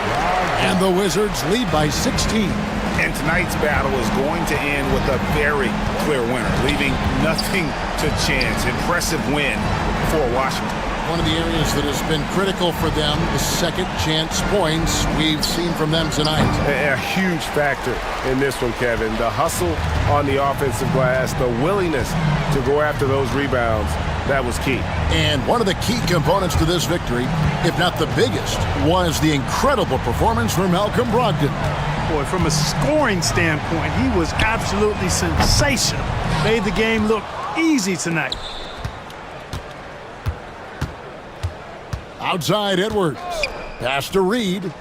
Speaker 7: And the Wizards lead by 16.
Speaker 9: And tonight's battle is going to end with a very clear winner, leaving nothing to chance. Impressive win for Washington.
Speaker 7: One of the areas that has been critical for them, the second chance points we've seen from them tonight.
Speaker 6: A huge factor in this one, Kevin. The hustle on the offensive glass, the willingness to go after those rebounds, that was key.
Speaker 7: And one of the key components to this victory, if not the biggest, was the incredible performance from Malcolm Brogdon.
Speaker 12: Boy, from a scoring standpoint, he was absolutely sensational. Made the game look easy tonight.
Speaker 7: Outside Edwards. Pass to Reed.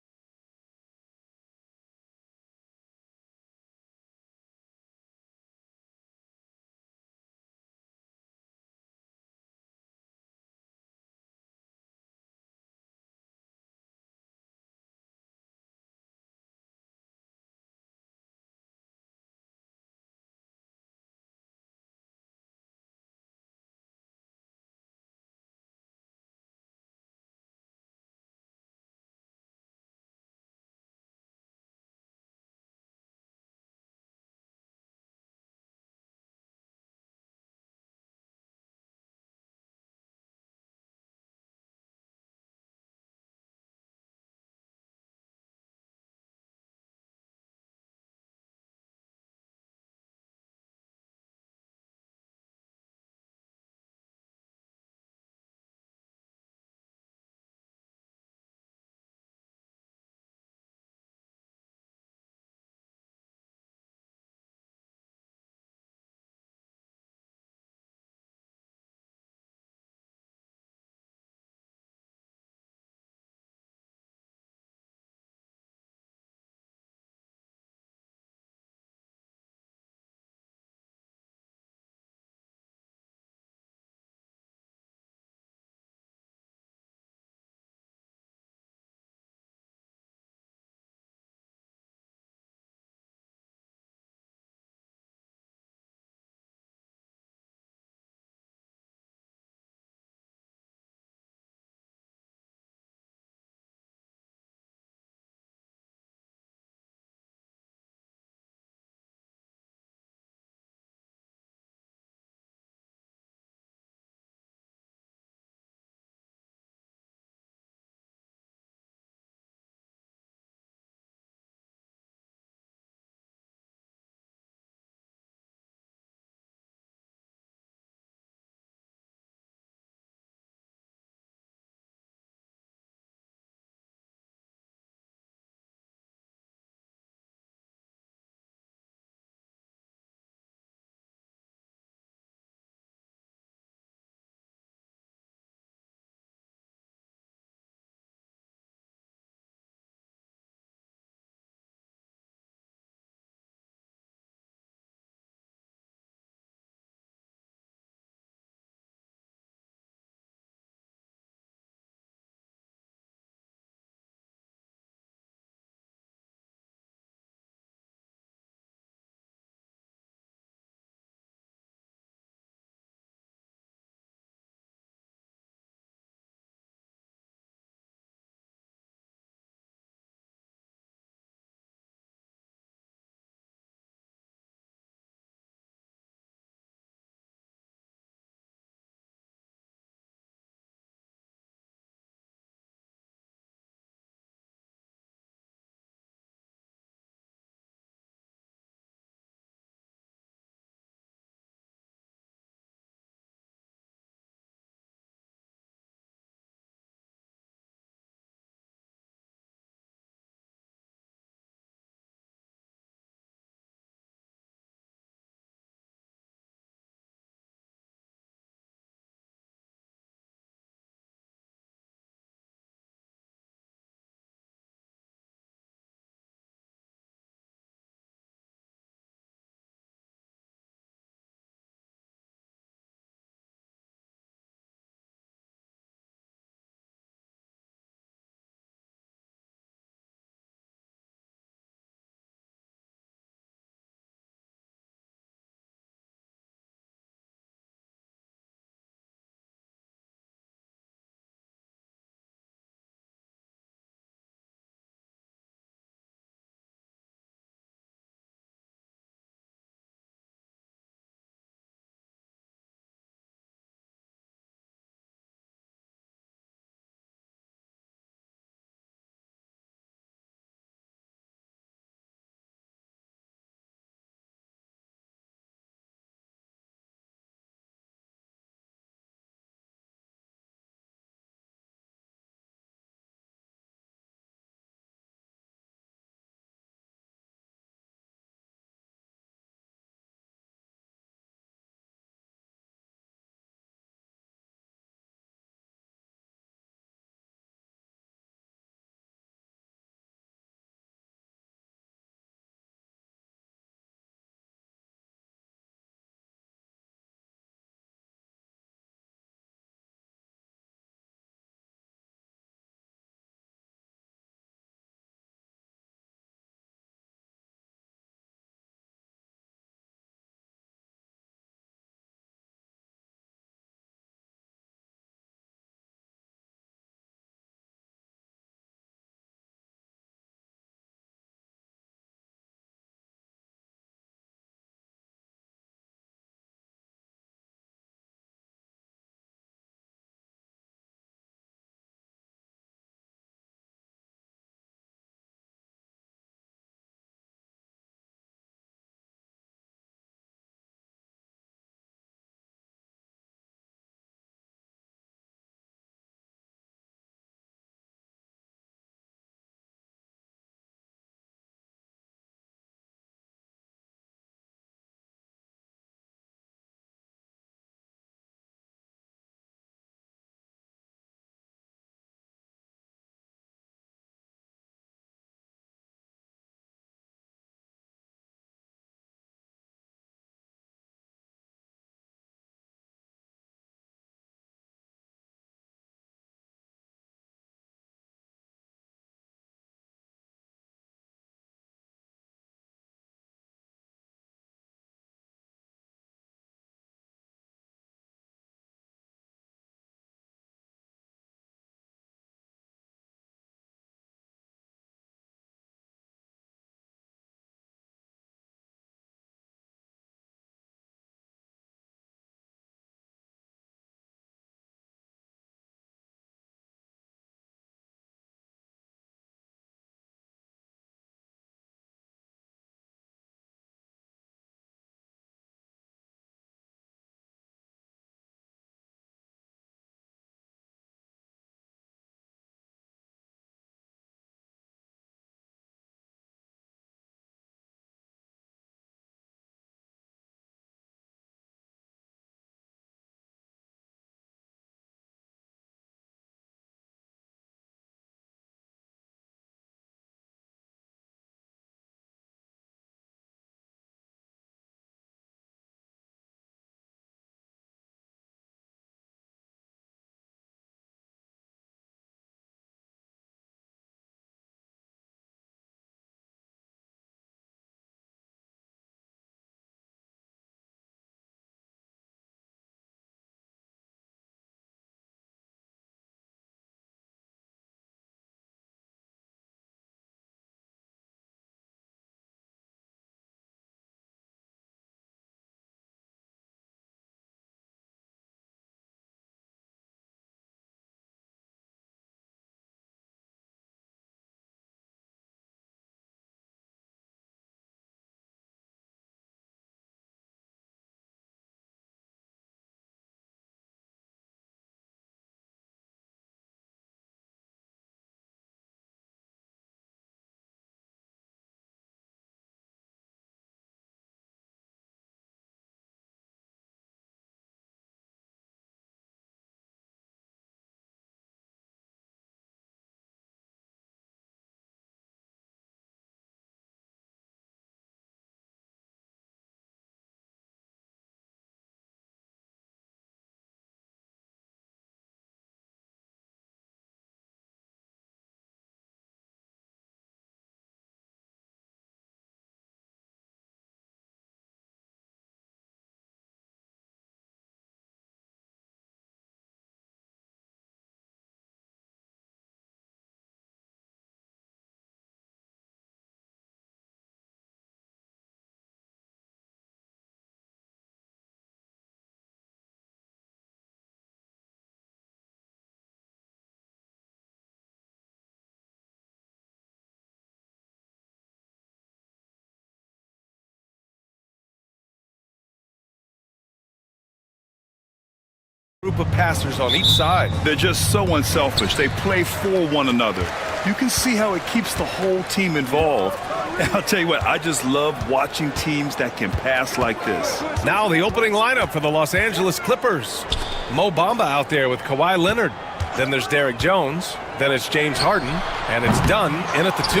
Speaker 1: Group of passers on each side.
Speaker 2: They're just so unselfish. They play for one another. You can see how it keeps the whole team involved. And I'll tell you what, I just love watching teams that can pass like this.
Speaker 1: Now the opening lineup for the Los Angeles Clippers. Mo Bamba out there with Kawhi Leonard. Then there's Derrick Jones. Then it's James Harden. And it's Dunn in at the 2.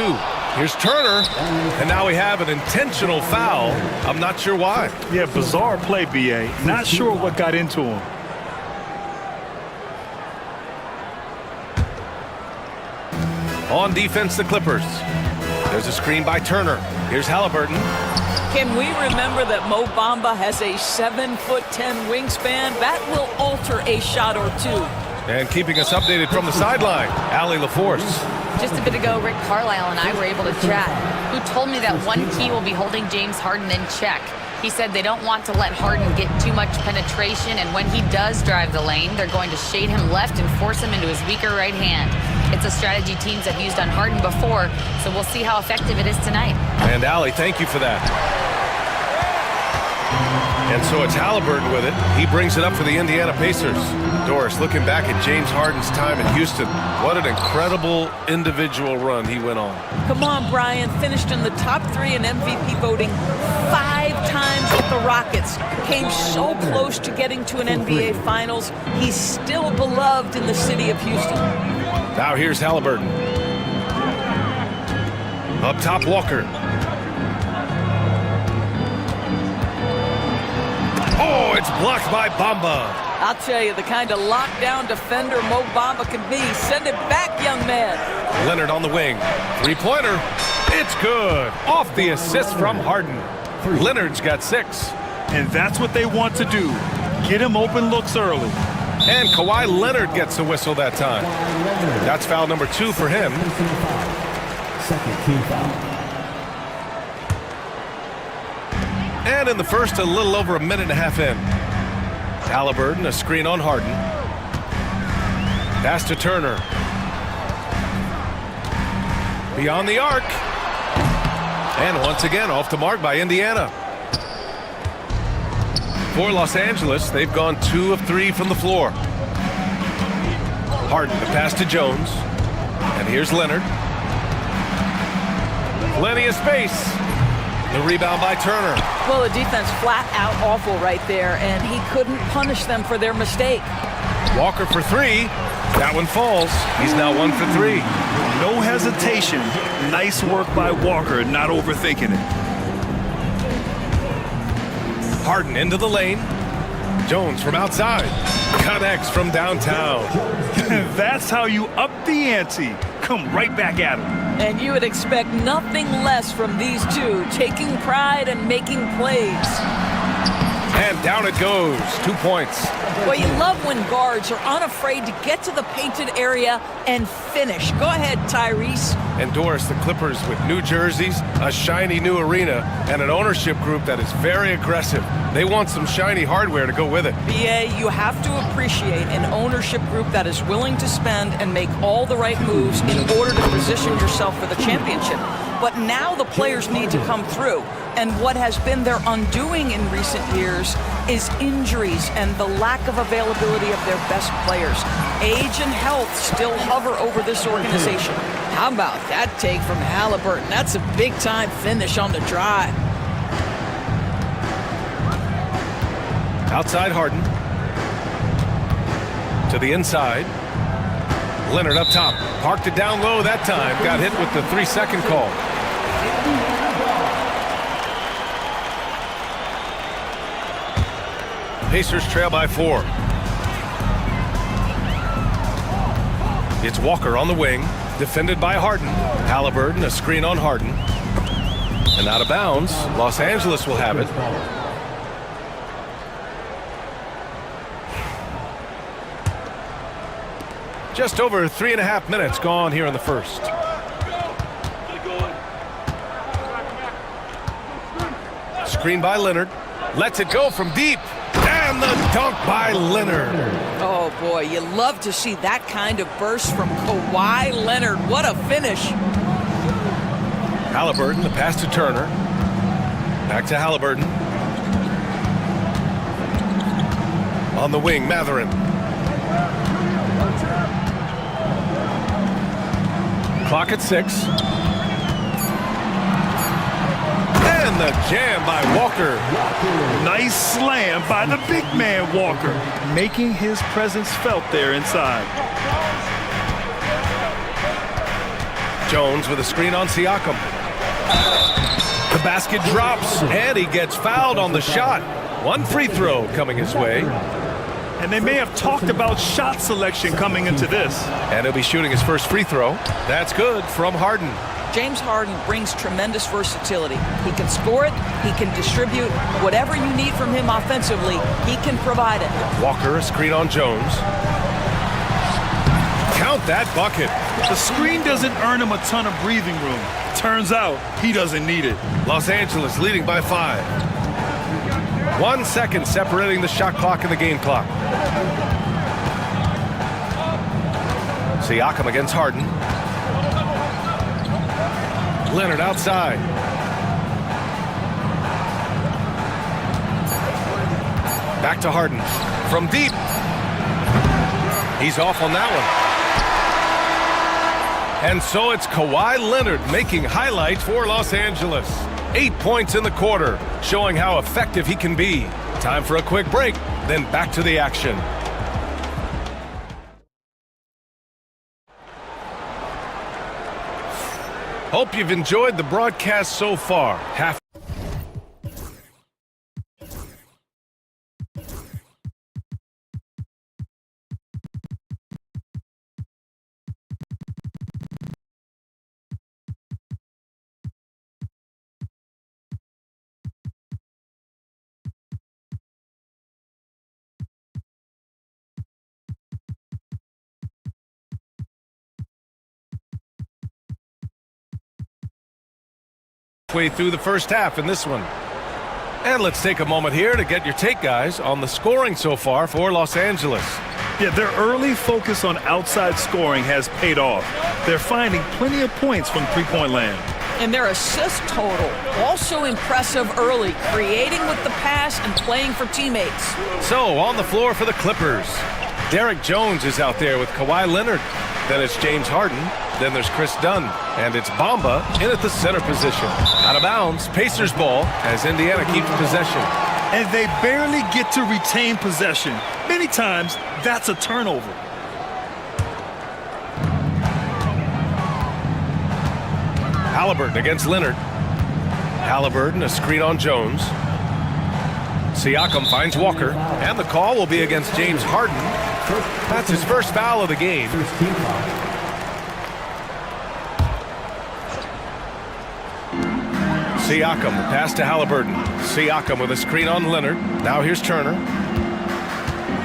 Speaker 1: Here's Turner. And now we have an intentional foul. I'm not sure why.
Speaker 2: Yeah, bizarre play, B.A. Not sure what got into him.
Speaker 1: On defense, the Clippers. There's a screen by Turner. Here's Halliburton.
Speaker 4: Can we remember that Mo Bamba has a 7'10" wingspan? That will alter a shot or two.
Speaker 1: And keeping us updated from the sideline, Allie LaForce.
Speaker 5: Just a bit ago, Rick Carlisle and I were able to chat, who told me that one key will be holding James Harden in check. He said they don't want to let Harden get too much penetration, and when he does drive the lane, they're going to shade him left and force him into his weaker right hand. It's a strategy teams have used on Harden before, so we'll see how effective it is tonight.
Speaker 1: And Allie, thank you for that. And so it's Halliburton with it. He brings it up for the Indiana Pacers. Doris, looking back at James Harden's time in Houston, what an incredible individual run he went on.
Speaker 4: Come on, Brian. Finished in the top 3 in MVP voting 5 times with the Rockets. Came so close to getting to an NBA Finals. He's still beloved in the city of Houston.
Speaker 1: Now here's Halliburton. Up top, Walker. Oh, it's blocked by Bamba.
Speaker 4: I'll tell you, the kind of lockdown defender Mo Bamba can be. Send it back, young man.
Speaker 1: Leonard on the wing. Three-pointer. It's good. Off the assist from Harden. Leonard's got 6.
Speaker 2: And that's what they want to do. Get him open looks early.
Speaker 1: And Kawhi Leonard gets the whistle that time. That's foul number 2 for him.
Speaker 3: Second team foul.
Speaker 1: And in the first, a little over a minute and a half in. Halliburton, a screen on Harden. Pass to Turner. Beyond the arc. And once again, off the mark by Indiana. For Los Angeles, they've gone 2 of 3 from the floor. Harden, the pass to Jones. And here's Leonard. Plenty of space. The rebound by Turner.
Speaker 4: Well, the defense flat out awful right there, and he couldn't punish them for their mistake.
Speaker 1: Walker for 3. That one falls. He's now 1 for 3.
Speaker 2: No hesitation. Nice work by Walker, not overthinking it.
Speaker 1: Harden into the lane. Jones from outside. Connects from downtown.
Speaker 2: That's how you up the ante. Come right back at him.
Speaker 4: And you would expect nothing less from these two, taking pride and making plays.
Speaker 1: And down it goes. 2 points.
Speaker 4: Well, you love when guards are unafraid to get to the painted area and finish. Go ahead, Tyrese.
Speaker 1: And Doris, the Clippers with new jerseys, a shiny new arena, and an ownership group that is very aggressive. They want some shiny hardware to go with it.
Speaker 4: BA, you have to appreciate an ownership group that is willing to spend and make all the right moves in order to position yourself for the championship. But now the players need to come through. And what has been their undoing in recent years is injuries and the lack of availability of their best players. Age and health still hover over this organization. How about that take from Halliburton? That's a big-time finish on the drive.
Speaker 1: Outside Harden. To the inside. Leonard up top. Parked it down low that time. Got hit with the 3-second call. Pacers trail by 4. It's Walker on the wing, defended by Harden. Halliburton, a screen on Harden. And out of bounds, Los Angeles will have it. Just over 3.5 minutes gone here in the first. Screen by Leonard. Lets it go from deep. And the dunk by Leonard.
Speaker 4: Oh, boy, you love to see that kind of burst from Kawhi Leonard. What a finish.
Speaker 1: Halliburton, the pass to Turner. Back to Halliburton. On the wing, Matherin. Clock at 6. And the jam by Walker.
Speaker 2: Nice slam by the big man Walker, making his presence felt there inside.
Speaker 1: Jones with a screen on Siakam. The basket drops, and he gets fouled on the shot. One free throw coming his way.
Speaker 2: And they may have talked about shot selection coming into this.
Speaker 1: And he'll be shooting his first free throw. That's good from Harden.
Speaker 4: James Harden brings tremendous versatility. He can score it, he can distribute. Whatever you need from him offensively, he can provide it.
Speaker 1: Walker, a screen on Jones. Count that bucket.
Speaker 2: The screen doesn't earn him a ton of breathing room. Turns out, he doesn't need it.
Speaker 1: Los Angeles leading by 5. 1 second separating the shot clock and the game clock. Siakam against Harden. Leonard outside. Back to Harden. From deep. He's off on that one. And so it's Kawhi Leonard making highlights for Los Angeles. 8 points in the quarter, showing how effective he can be. Time for a quick break, then back to the action. Hope you've enjoyed the broadcast so far. Way through the first half in this one. And let's take a moment here to get your take, guys, on the scoring so far for Los Angeles.
Speaker 2: Yeah, their early focus on outside scoring has paid off. They're finding plenty of points from three-point land.
Speaker 4: And their assist total, also impressive early, creating with the pass and playing for teammates.
Speaker 1: So, on the floor for the Clippers, Derek Jones is out there with Kawhi Leonard. Then it's James Harden. Then there's Chris Dunn. And it's Bamba in at the center position. Out of bounds, Pacers ball as Indiana keeps possession.
Speaker 2: And they barely get to retain possession. Many times, that's a turnover.
Speaker 1: Halliburton against Leonard. Halliburton, a screen on Jones. Siakam finds Walker. And the call will be against James Harden. That's his first foul of the game. Siakam, the pass to Halliburton. Siakam with a screen on Leonard. Now here's Turner.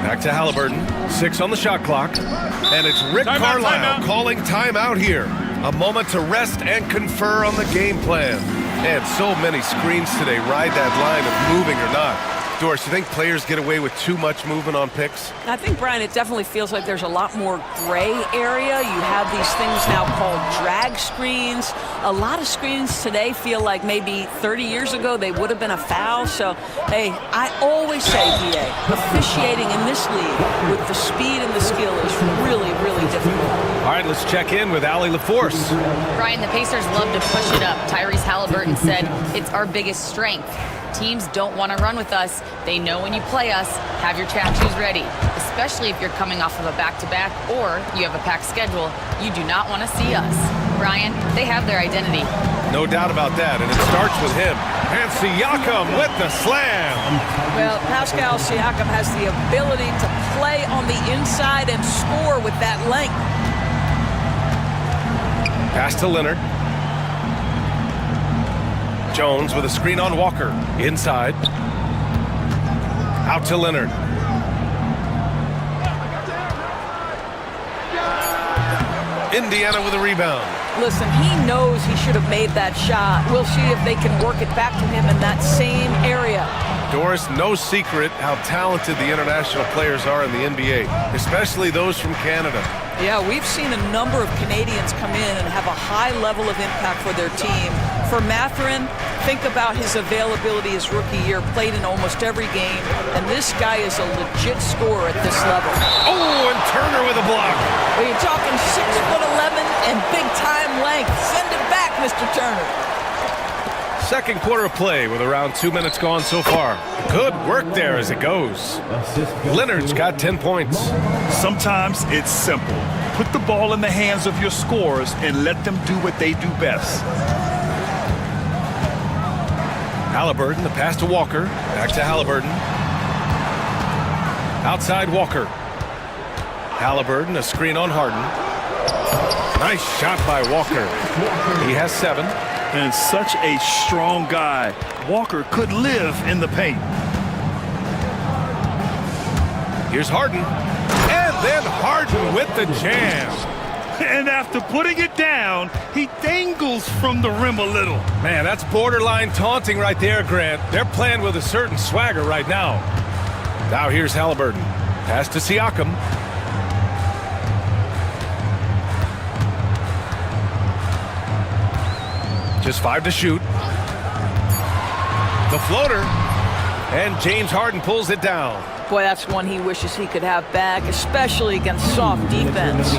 Speaker 1: Back to Halliburton. 6 on the shot clock. And it's Rick Carlisle calling timeout here. A moment to rest and confer on the game plan. And so many screens today ride that line of moving or not. Doris, you think players get away with too much movement on picks?
Speaker 4: I think, Brian, it definitely feels like there's a lot more gray area. You have these things now called drag screens. A lot of screens today feel like maybe 30 years ago they would have been a foul. So, hey, I always say, BA, officiating in this league with the speed and the skill is really, really difficult.
Speaker 1: All right, let's check in with Allie LaForce.
Speaker 5: Brian, the Pacers love to push it up. Tyrese Halliburton said it's our biggest strength. Teams don't want to run with us. They know when you play us, have your tattoos ready, especially if you're coming off of a back-to-back or you have a packed schedule. You do not want to see us. Brian, they have their identity.
Speaker 1: No doubt about that, and it starts with him. And Siakam with the slam.
Speaker 4: Well, Pascal Siakam has the ability to play on the inside and score with that length.
Speaker 1: Pass to Leonard. Jones with a screen on Walker. Inside. Out to Leonard. Indiana with a rebound.
Speaker 4: Listen, he knows he should have made that shot. We'll see if they can work it back to him in that same area.
Speaker 1: Doris, no secret how talented the international players are in the NBA, especially those from Canada.
Speaker 4: Yeah, we've seen a number of Canadians come in and have a high level of impact for their team. For Mathurin, think about his availability his rookie year, played in almost every game, and this guy is a legit scorer at this level.
Speaker 1: Oh, and Turner with a block.
Speaker 4: Well, you're talking 6'11" and big-time length. Send it back, Mr. Turner.
Speaker 1: Second quarter of play with around 2 minutes gone so far. Good work there as it goes. Leonard's got 10 points.
Speaker 2: Sometimes it's simple. Put the ball in the hands of your scorers and let them do what they do best.
Speaker 1: Halliburton, the pass to Walker. Back to Halliburton. Outside Walker. Halliburton, a screen on Harden. Nice shot by Walker. He has 7.
Speaker 2: And such a strong guy. Walker could live in the paint.
Speaker 1: Here's Harden. And then Harden with the jam.
Speaker 2: And after putting it down, he dangles from the rim a little.
Speaker 1: Man, that's borderline taunting right there, Grant. They're playing with a certain swagger right now. Now here's Halliburton. Pass to Siakam. Just 5 to shoot. The floater. And James Harden pulls it down.
Speaker 4: Boy, that's one he wishes he could have back, especially against soft defense.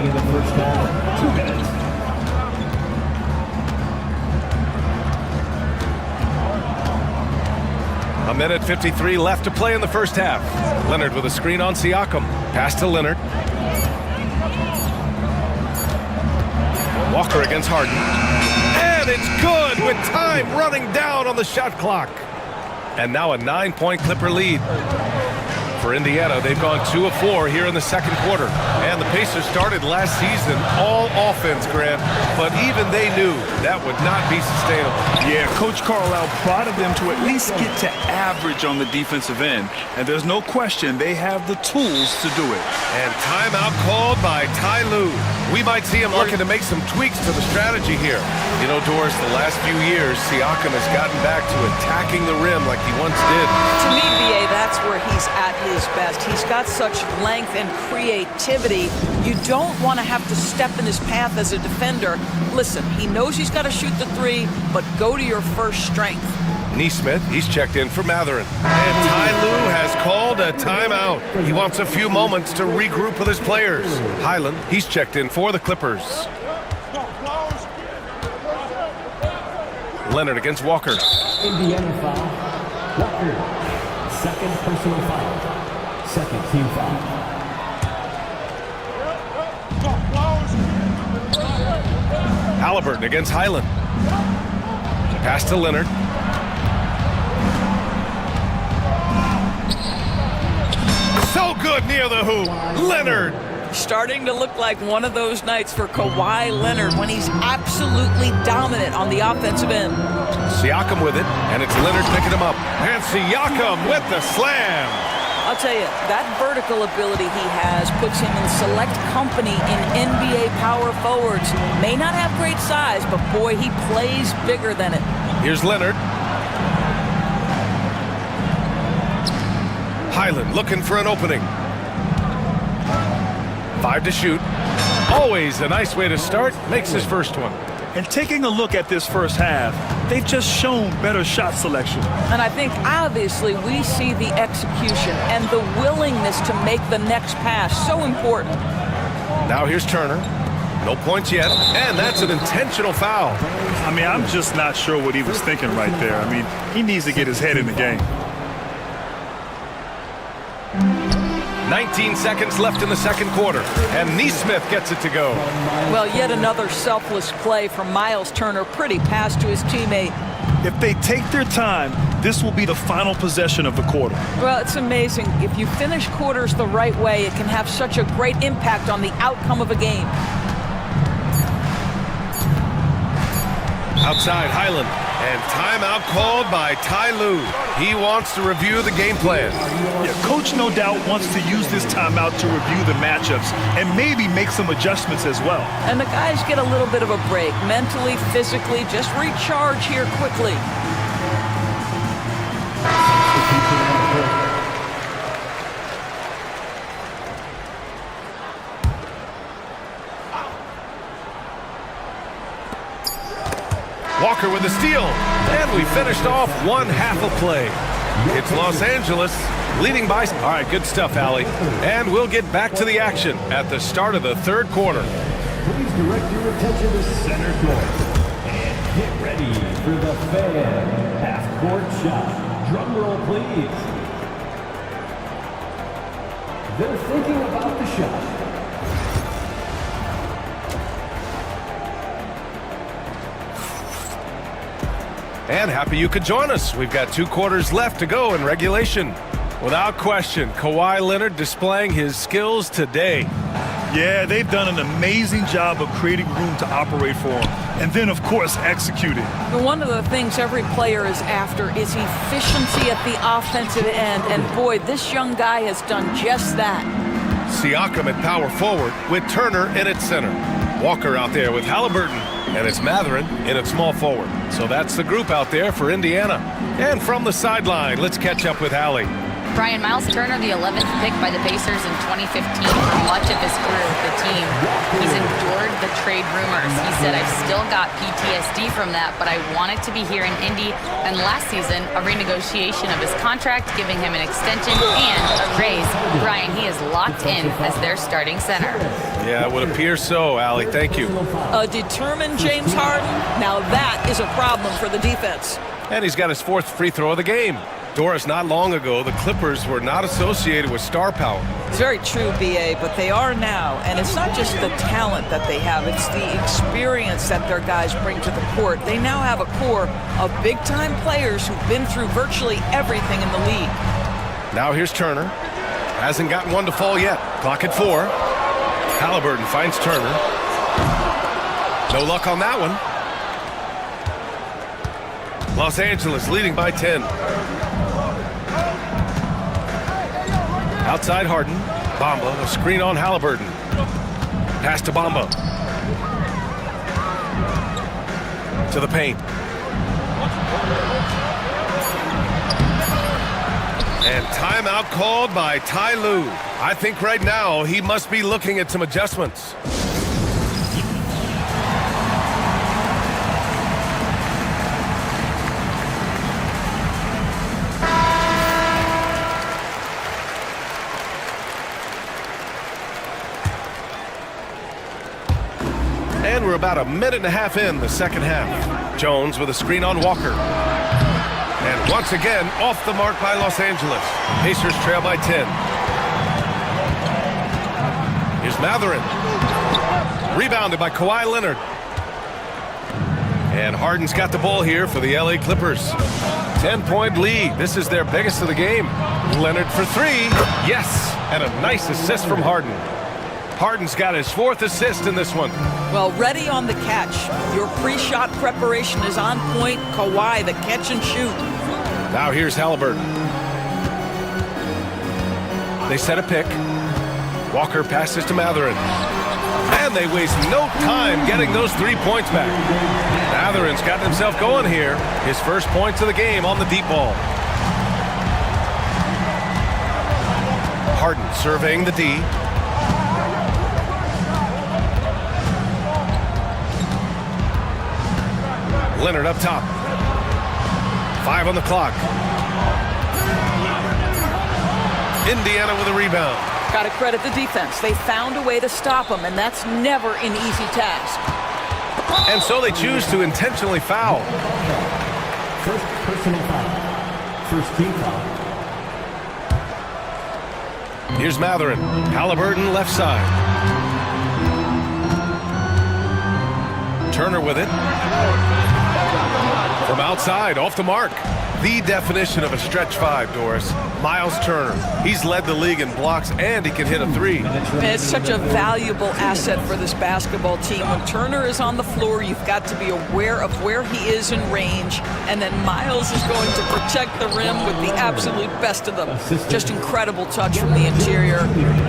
Speaker 1: A minute 53 left to play in the first half. Leonard with a screen on Siakam. Pass to Leonard. Walker against Harden. And it's good with time running down on the shot clock. And now a 9-point Clipper lead. For Indiana, they've gone 2 of 4 here in the second quarter. And the Pacers started last season all offense, Grant, but even they knew that would not be sustainable.
Speaker 2: Yeah, Coach Carlisle prodded them to at least get to average on the defensive end. And there's no question they have the tools to do it.
Speaker 1: And timeout called by Ty Lue. We might see him looking to make some tweaks to the strategy here. You know, Doris, the last few years, Siakam has gotten back to attacking the rim like he once did.
Speaker 4: To me, BA, that's where he's at his best. He's got such length and creativity. You don't want to have to step in his path as a defender. Listen, he knows he's got to shoot the 3, but go to your first strength.
Speaker 1: Neesmith, he's checked in for Matherin. And Ty Lue has called a timeout. He wants a few moments to regroup with his players. Highland, he's checked in for the Clippers. Leonard against Walker.
Speaker 3: Indiana foul. Walker, second personal foul. Second team foul.
Speaker 1: Halliburton against Highland. Pass to Leonard. So good near the hoop. Leonard.
Speaker 4: Starting to look like one of those nights for Kawhi Leonard when he's absolutely dominant on the offensive end.
Speaker 1: Siakam with it, and it's Leonard picking him up. And Siakam with the slam.
Speaker 4: I'll tell you, that vertical ability he has puts him in select company in NBA power forwards. May not have great size, but boy, he plays bigger than it.
Speaker 1: Here's Leonard. Highland looking for an opening. 5 to shoot. Always a nice way to start. Makes his first one.
Speaker 2: And taking a look at this first half, they've just shown better shot selection.
Speaker 4: And I think obviously we see the execution and the willingness to make the next pass so important.
Speaker 1: Now here's Turner. No points yet, and that's an intentional foul.
Speaker 2: I mean, I'm just not sure what he was thinking right there. I mean, he needs to get his head in the game.
Speaker 1: 19 seconds left in the second quarter, and Neesmith gets it to go.
Speaker 4: Well, yet another selfless play from Miles Turner. Pretty pass to his teammate.
Speaker 2: If they take their time, this will be the final possession of the quarter.
Speaker 4: Well, it's amazing. If you finish quarters the right way, it can have such a great impact on the outcome of a game.
Speaker 1: Outside Highland, and timeout called by Ty Lue. He wants to review the game plan.
Speaker 2: Yeah, Coach no doubt wants to use this timeout to review the matchups and maybe make some adjustments as well.
Speaker 4: And the guys get a little bit of a break, mentally, physically, just recharge here quickly.
Speaker 1: Walker with the steal. And we finished off one half of play. It's Los Angeles leading by... All right, good stuff, Allie. And we'll get back to the action at the start of the third quarter.
Speaker 3: Please direct your attention to center court. And get ready for the fan half-court shot. Drum roll, please. They're thinking about the shot.
Speaker 1: And happy you could join us. We've got 2 quarters left to go in regulation. Without question, Kawhi Leonard displaying his skills today.
Speaker 2: Yeah, they've done an amazing job of creating room to operate for him. And then, of course, executing.
Speaker 4: One of the things every player is after is efficiency at the offensive end. And boy, this young guy has done just that.
Speaker 1: Siakam at power forward with Turner in at center. Walker out there with Halliburton. And it's Mathurin in at small forward. So that's the group out there for Indiana. And from the sideline, let's catch up with Allie.
Speaker 5: Brian, Miles Turner, the 11th pick by the Pacers in 2015 for much of his career with the team. He's endured the trade rumors. He said, I've still got PTSD from that, but I wanted to be here in Indy. And last season, a renegotiation of his contract, giving him an extension and a raise. Brian, he is locked in as their starting center.
Speaker 1: Yeah, it would appear so, Allie. Thank you.
Speaker 4: A determined James Harden? Now that is a problem for the defense.
Speaker 1: And he's got his 4th free throw of the game. Doris, not long ago, the Clippers were not associated with star power.
Speaker 4: It's very true, B.A., but they are now. And it's not just the talent that they have, it's the experience that their guys bring to the court. They now have a core of big-time players who've been through virtually everything in the league.
Speaker 1: Now here's Turner. Hasn't gotten one to fall yet. Clock at 4. Halliburton finds Turner. No luck on that one. Los Angeles leading by 10. Outside Harden. Bamba, a screen on Halliburton. Pass to Bamba. To the paint. And timeout called by Ty Lue. I think right now he must be looking at some adjustments. And we're about a minute and a half in the second half. Jones with a screen on Walker. And once again, off the mark by Los Angeles. Pacers trail by 10. Here's Mathurin. Rebounded by Kawhi Leonard. And Harden's got the ball here for the LA Clippers. 10-point lead. This is their biggest of the game. Leonard for 3. Yes! And a nice assist from Harden. Harden's got his 4th assist in this one.
Speaker 4: Well, ready on the catch. Your pre-shot preparation is on point. Kawhi, the catch and shoot.
Speaker 1: Now here's Halliburton. They set a pick. Walker passes to Mathurin. And they waste no time getting those 3 points back. Mathurin's got himself going here. His first points of the game on the deep ball. Harden surveying the D. Leonard up top. 5 on the clock. Indiana with a rebound.
Speaker 4: Got to credit the defense. They found a way to stop him, and that's never an easy task.
Speaker 1: And so they choose to intentionally foul.
Speaker 3: First personal foul. First team foul.
Speaker 1: Here's Mathurin. Halliburton left side. Turner with it. From outside, off the mark. The definition of a stretch 5, Doris. Miles Turner. He's led the league in blocks, and he can hit a 3.
Speaker 4: It's such a valuable asset for this basketball team. When Turner is on the floor, you've got to be aware of where he is in range, and then Miles is going to protect the rim with the absolute best of them. Just incredible touch from the interior.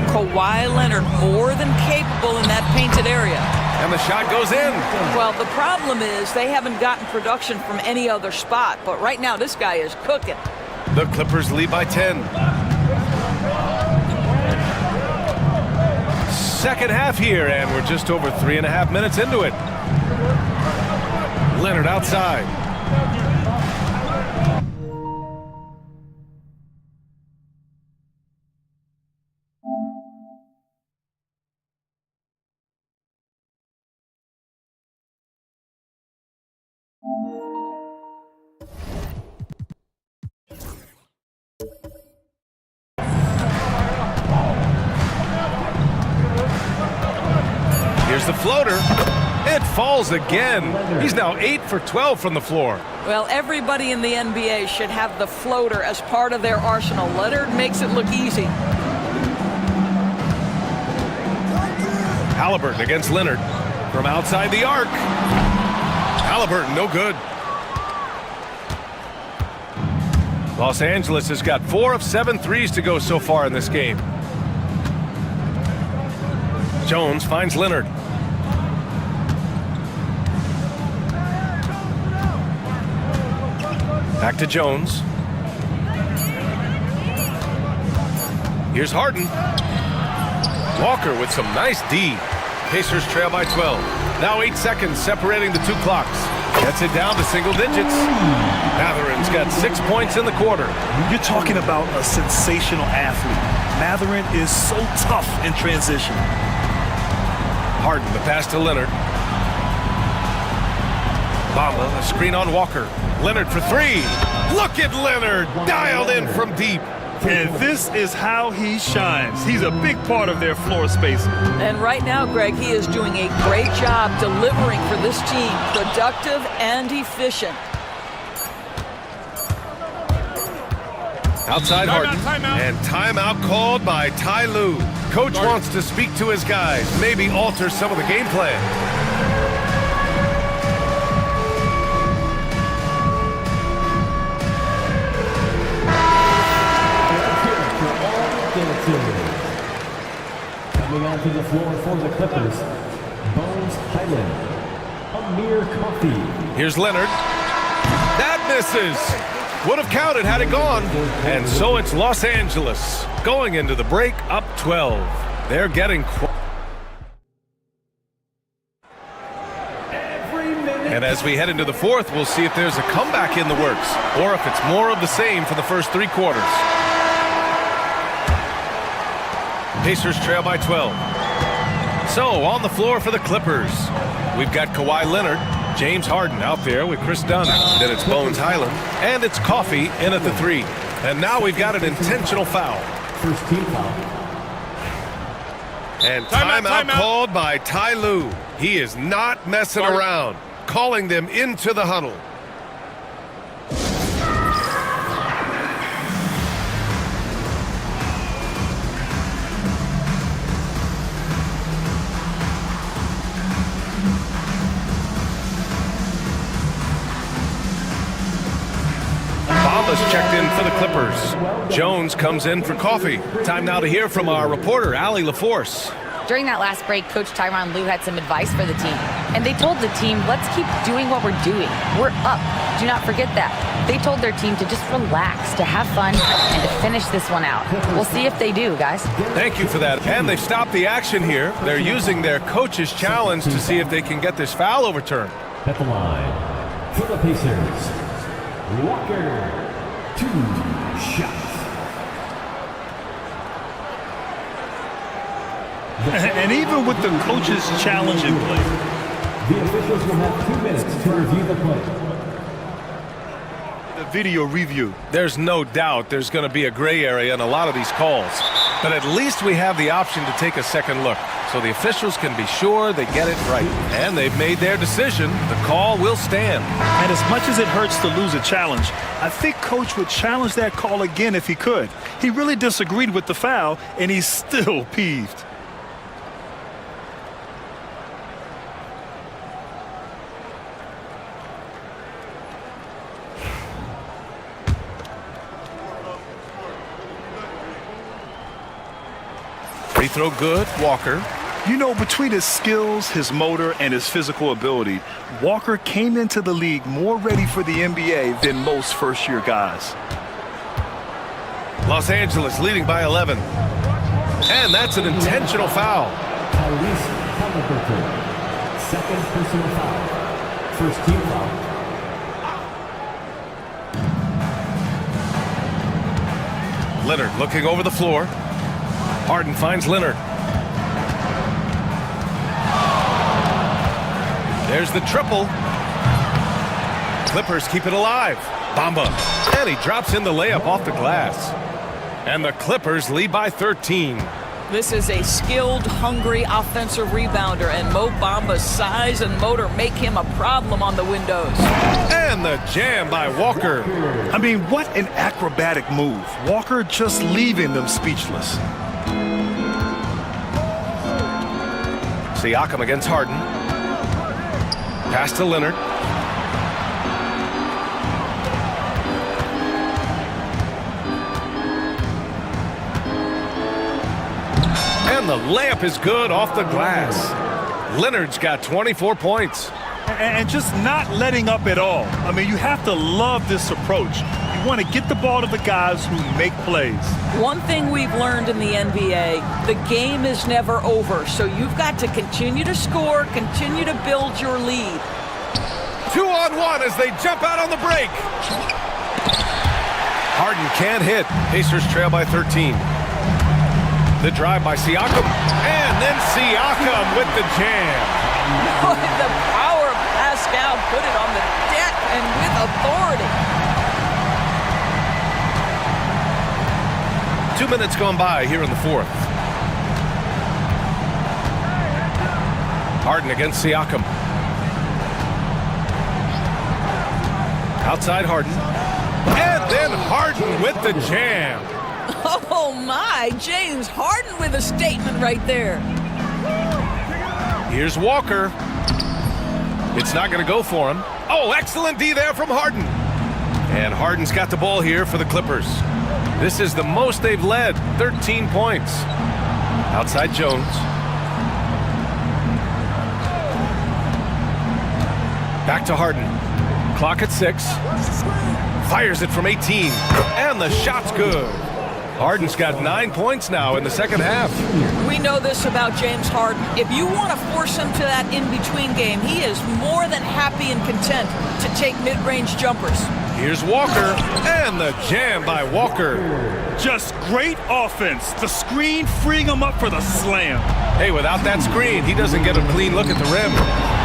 Speaker 4: Kawhi Leonard more than capable in that painted area.
Speaker 1: And the shot goes in.
Speaker 4: Well, the problem is they haven't gotten production from any other spot, but right now this guy is cooking.
Speaker 1: The Clippers lead by 10. Second half here, and we're just over 3.5 minutes into it. Leonard outside. Here's the floater. It falls again. He's now 8 for 12 from the floor.
Speaker 4: Well, everybody in the NBA should have the floater as part of their arsenal. Leonard makes it look easy.
Speaker 1: Halliburton against Leonard from outside the arc. Halliburton, no good. Los Angeles has got 4 of 7 threes to go so far in this game. Jones finds Leonard. Back to Jones. Here's Harden. Walker with some nice D. Pacers trail by 12. Now 8 seconds separating the two clocks. Gets it down to single digits. Matherin's got 6 points in the quarter.
Speaker 2: You're talking about a sensational athlete. Matherin is so tough in transition.
Speaker 1: Harden, the pass to Leonard. Bamba, a screen on Walker. Leonard for 3. Look at Leonard, dialed in from deep.
Speaker 2: And this is how he shines. He's a big part of their floor space.
Speaker 4: And right now, Greg, he is doing a great job delivering for this team. Productive and efficient.
Speaker 1: Outside Harden. And timeout called by Ty Lue. Coach wants to speak to his guys, maybe alter some of the game plan.
Speaker 13: Coming onto the floor for the Clippers, Bones Highland, Amir Coffey.
Speaker 1: Here's Leonard. That misses. Would have counted had it gone. And so it's Los Angeles going into the break up 12. They're getting and as we head into the fourth, we'll see if there's a comeback in the works or if it's more of the same for the first 3 quarters. Pacers trail by 12. So on the floor for the Clippers, we've got Kawhi Leonard, James Harden out there with Chris Dunn. Then it's Bones Highland, and it's Coffey in at the 3. And now we've got an intentional foul.
Speaker 13: First team foul.
Speaker 1: And timeout called by Ty Lue. He is not messing around, calling them into the huddle. Checked in for the Clippers. Jones comes in for Coffey. Time now to hear from our reporter, Allie LaForce.
Speaker 5: During that last break, Coach Tyronn Lue had some advice for the team. And they told the team, let's keep doing what we're doing. We're up. Do not forget that. They told their team to just relax, to have fun, and to finish this one out. We'll see if they do, guys.
Speaker 1: Thank you for that. And they've stopped the action here. They're using their coach's challenge to see if they can get this foul overturned.
Speaker 13: At the line, for the Pacers, Walker. 2 shots.
Speaker 2: And even with the coach's challenge in play,
Speaker 13: the officials will have 2 minutes to review the play.
Speaker 2: The video review.
Speaker 1: There's no doubt there's going to be a gray area in a lot of these calls. But at least we have the option to take a second look, so the officials can be sure they get it right. And they've made their decision. The call will stand.
Speaker 2: And as much as it hurts to lose a challenge, I think Coach would challenge that call again if he could. He really disagreed with the foul, and he's still peeved.
Speaker 1: Free throw good, Walker.
Speaker 2: You know, between his skills, his motor, and his physical ability, Walker came into the league more ready for the NBA than most first-year guys.
Speaker 1: Los Angeles leading by 11. And that's an intentional foul.
Speaker 13: Second personal foul. first team foul.
Speaker 1: Leonard looking over the floor. Harden finds Leonard. There's the triple. Clippers keep it alive. Bamba. And he drops in the layup off the glass. And the Clippers lead by 13.
Speaker 4: This is a skilled, hungry offensive rebounder, and Mo Bamba's size and motor make him a problem on the windows.
Speaker 1: And the jam by Walker.
Speaker 2: I mean, what an acrobatic move. Walker just leaving them speechless.
Speaker 1: Siakam against Harden. Pass to Leonard. And the layup is good off the glass. Leonard's got 24 points.
Speaker 2: And just not letting up at all. I mean, you have to love this approach. You want to get the ball to the guys who make plays.
Speaker 4: One thing we've learned in the NBA, the game is never over, so you've got to continue to score, continue to build your lead.
Speaker 1: 2-on-1 as they jump out on the break. Harden can't hit. Pacers trail by 13. The drive by Siakam, and then Siakam with the jam.
Speaker 4: The power of Pascal put it on the deck and with authority.
Speaker 1: 2 minutes gone by here in the fourth. Harden against Siakam. Outside Harden. And then Harden with the jam.
Speaker 4: Oh my, James Harden with a statement right there.
Speaker 1: Here's Walker. It's not going to go for him. Oh, excellent D there from Harden. And Harden's got the ball here for the Clippers. This is the most they've led, 13 points. Outside Jones. Back to Harden. Clock at 6. Fires it from 18. And the shot's good. Harden's got 9 points now in the second half.
Speaker 4: We know this about James Harden. If you want to force him to that in-between game, he is more than happy and content to take mid-range jumpers.
Speaker 1: Here's Walker, and the jam by Walker.
Speaker 2: Just great offense. The screen freeing him up for the slam.
Speaker 1: Hey, without that screen, he doesn't get a clean look at the rim.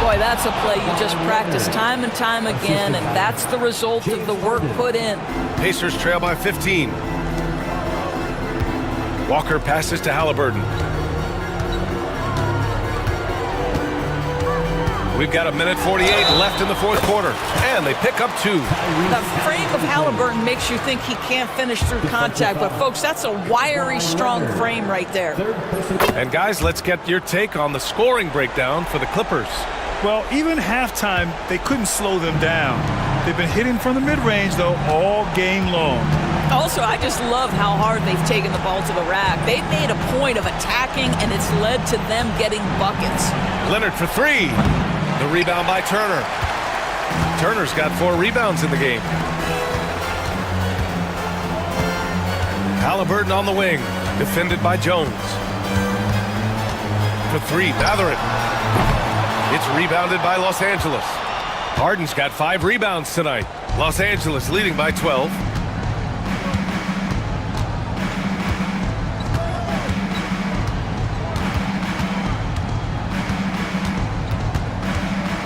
Speaker 4: Boy, that's a play you just practice time and time again, and that's the result of the work put in.
Speaker 1: Pacers trail by 15. Walker passes to Halliburton. We've got 1:48 left in the fourth quarter, and they pick up 2.
Speaker 4: The frame of Halliburton makes you think he can't finish through contact, but folks, that's a wiry, strong frame right there.
Speaker 1: And guys, let's get your take on the scoring breakdown for the Clippers.
Speaker 2: Well, even halftime, they couldn't slow them down. They've been hitting from the mid-range, though, all game long.
Speaker 4: Also, I just love how hard they've taken the ball to the rack. They've made a point of attacking, and it's led to them getting buckets.
Speaker 1: Leonard for 3. The rebound by Turner. Turner's got 4 rebounds in the game. Halliburton on the wing, defended by Jones. For 3, Mathurin. It's rebounded by Los Angeles. Harden's got 5 rebounds tonight. Los Angeles leading by 12.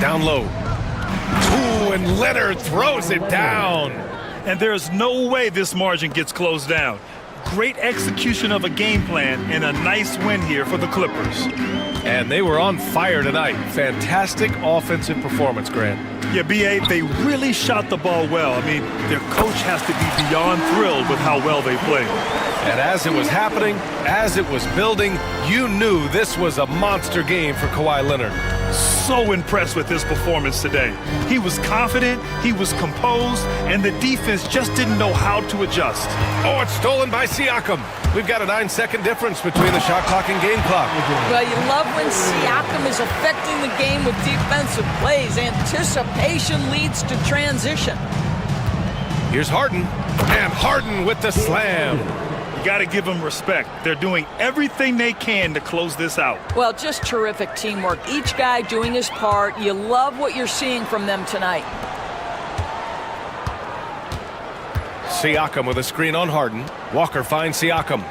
Speaker 1: Down low. Ooh, and Leonard throws it down.
Speaker 2: And there's no way this margin gets closed down. Great execution of a game plan and a nice win here for the Clippers.
Speaker 1: And they were on fire tonight. Fantastic offensive performance, Grant.
Speaker 2: Yeah, B.A., they really shot the ball well. I mean, their coach has to be beyond thrilled with how well they played.
Speaker 1: And as it was happening, as it was building, you knew this was a monster game for Kawhi Leonard.
Speaker 2: So impressed with his performance today. He was confident, he was composed, and the defense just didn't know how to adjust.
Speaker 1: Oh, it's stolen by Siakam. We've got a 9-second difference between the shot clock and game clock.
Speaker 4: Well, you love when Siakam is affecting the game with defensive plays. Anticipation leads to transition.
Speaker 1: Here's Harden, and Harden with the slam.
Speaker 2: You got to give them respect. They're doing everything they can to close this out.
Speaker 4: Well, just terrific teamwork. Each guy doing his part. You love what you're seeing from them tonight.
Speaker 1: Siakam with a screen on Harden. Walker finds Siakam.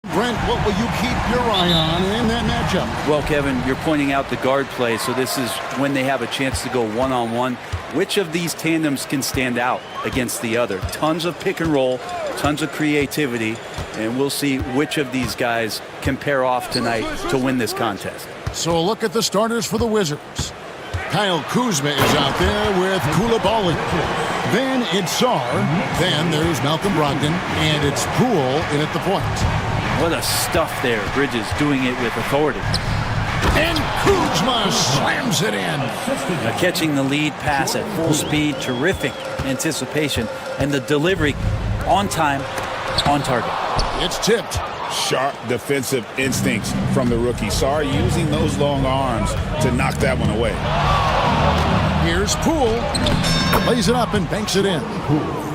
Speaker 7: Brent, what will you keep your eye on in that matchup?
Speaker 8: Well, Kevin, you're pointing out the guard play, so this is when they have a chance to go one-on-one. Which of these tandems can stand out against the other? Tons of pick and roll, tons of creativity, and we'll see which of these guys can pair off tonight to win this contest.
Speaker 7: So a look at the starters for the Wizards. Kyle Kuzma is out there with Koulibaly. Then it's Sar. Then there's Malcolm Brogdon. And it's Poole in at the point.
Speaker 8: What a stuff there. Bridges doing it with authority.
Speaker 7: And Kuzma slams it in.
Speaker 8: Now catching the lead pass at full speed. Terrific anticipation. And the delivery on time, on target.
Speaker 7: It's tipped.
Speaker 9: Sharp defensive instincts from the rookie. Sar using those long arms to knock that one away.
Speaker 7: Here's Poole. Lays it up and banks it in.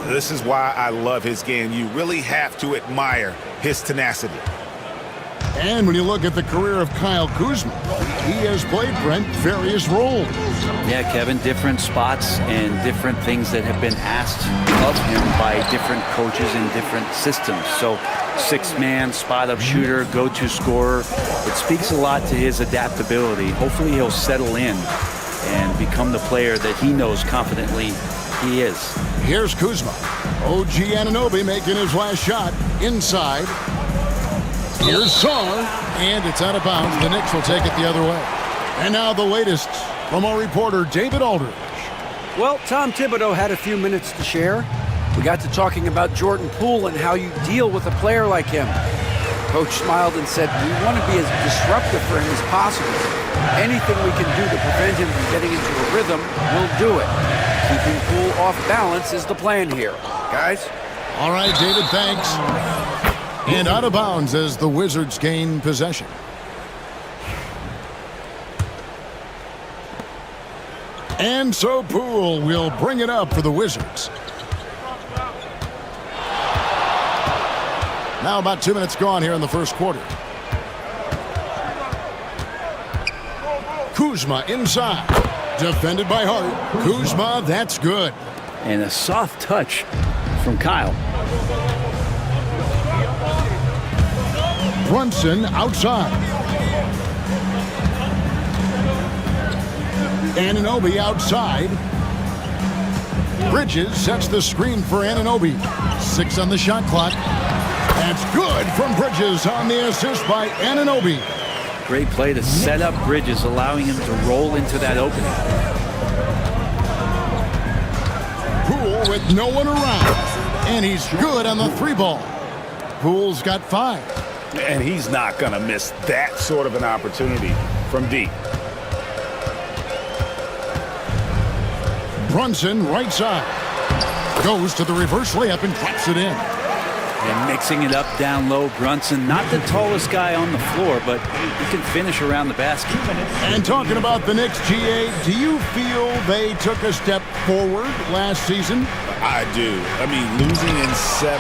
Speaker 9: This is why I love his game. You really have to admire his tenacity.
Speaker 7: And when you look at the career of Kyle Kuzma, he has played, Brent, various roles.
Speaker 8: Yeah, Kevin, different spots and different things that have been asked of him by different coaches in different systems. So, six-man, spot-up shooter, go-to scorer. It speaks a lot to his adaptability. Hopefully he'll settle in and become the player that he knows confidently he is.
Speaker 7: Here's Kuzma. OG Anunoby making his last shot inside. Here's Sar, and it's out of bounds. The Knicks will take it the other way. And now the latest from our reporter, David Aldridge.
Speaker 10: Well, Tom Thibodeau had a few minutes to share. We got to talking about Jordan Poole and how you deal with a player like him. Coach smiled and said, we want to be as disruptive for him as possible. Anything we can do to prevent him from getting into a rhythm, we'll do it. Keeping Poole off balance is the plan here. Guys?
Speaker 7: All right, David, thanks. And out of bounds as the Wizards gain possession. And so Poole will bring it up for the Wizards. Now about 2 minutes gone here in the first quarter. Kuzma inside. Defended by Hart. Kuzma, that's good.
Speaker 8: And a soft touch from Kyle.
Speaker 7: Brunson outside. Anunoby outside. Bridges sets the screen for Anunoby. 6 on the shot clock. That's good from Bridges on the assist by Anunoby.
Speaker 8: Great play to set up Bridges, allowing him to roll into that opening.
Speaker 7: Poole with no one around. And he's good on the 3-ball. Poole's got 5.
Speaker 9: And he's not going to miss that sort of an opportunity from deep.
Speaker 7: Brunson right side. Goes to the reverse layup and drops it in.
Speaker 8: And mixing it up down low, Brunson, not the tallest guy on the floor, but he can finish around the basket.
Speaker 7: And talking about the Knicks, GA, do you feel they took a step forward last season?
Speaker 9: I do. I mean, losing in 7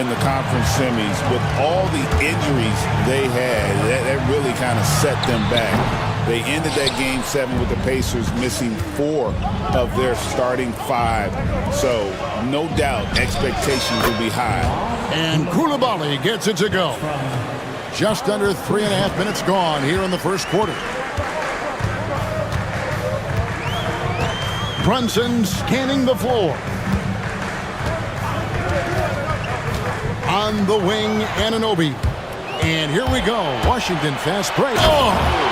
Speaker 9: in the conference semis with all the injuries they had, that really kind of set them back. They ended that game 7 with the Pacers missing 4 of their starting 5. So no doubt expectations will be high.
Speaker 7: And Koulibaly gets it to go. Just under 3.5 minutes gone here in the first quarter. Brunson scanning the floor. On the wing, Anunoby. And here we go. Washington fast break. Oh!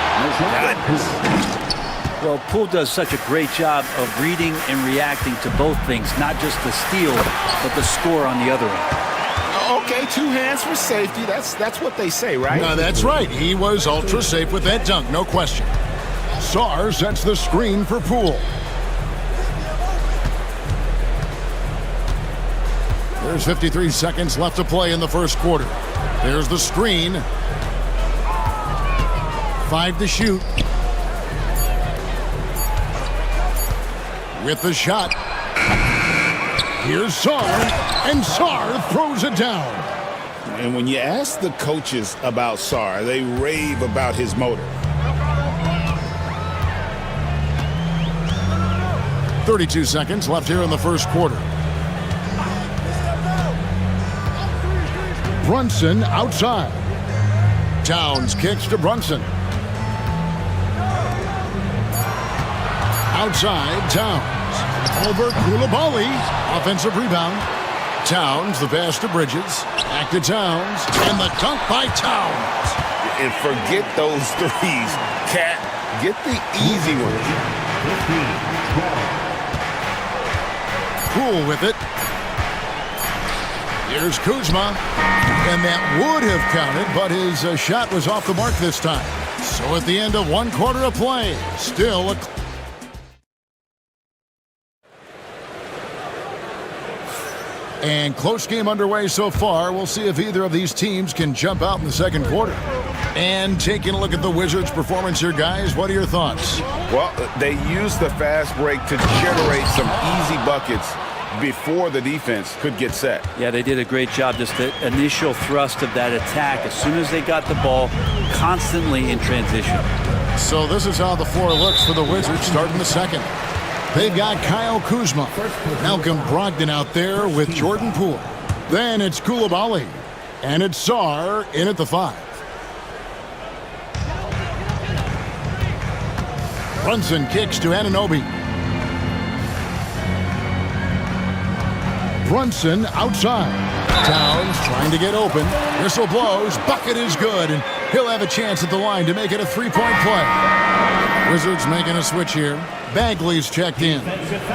Speaker 8: Well, Poole does such a great job of reading and reacting to both things, not just the steal, but the score on the other end.
Speaker 9: Okay, 2 hands for safety. That's what they say, right?
Speaker 7: No, that's right. He was ultra safe with that dunk, no question. Sar sets the screen for Poole. There's 53 seconds left to play in the first quarter. There's the screen. 5 to shoot. With the shot. Here's Sar, and Sar throws it down.
Speaker 9: And when you ask the coaches about Sar, they rave about his motor.
Speaker 7: 32 seconds left here in the first quarter. Brunson outside. Towns kicks to Brunson. Outside, Towns. Over Koulibaly. Offensive rebound. Towns, the pass to Bridges. Back to Towns. And the dunk by Towns.
Speaker 9: And forget those threes. Cat, get the easy ones.
Speaker 7: Cool with it. Here's Kuzma. And that would have counted, but his shot was off the mark this time. So at the end of one quarter of play, still a... And close game underway so far. We'll see if either of these teams can jump out in the second quarter. And taking a look at the Wizards' performance here, guys, what are your thoughts?
Speaker 9: Well, they used the fast break to generate some easy buckets before the defense could get set.
Speaker 8: Yeah, they did a great job. Just the initial thrust of that attack, as soon as they got the ball, constantly in transition.
Speaker 7: So this is how the floor looks for the Wizards starting the second. They've got Kyle Kuzma, Malcolm Brogdon out there with Jordan Poole. Then it's Koulibaly, and it's Sarr in at the 5. Brunson kicks to Anunoby. Brunson outside. Towns trying to get open. Whistle blows. Bucket is good, and he'll have a chance at the line to make it a three-point play. Wizards making a switch here. Bagley's checked in.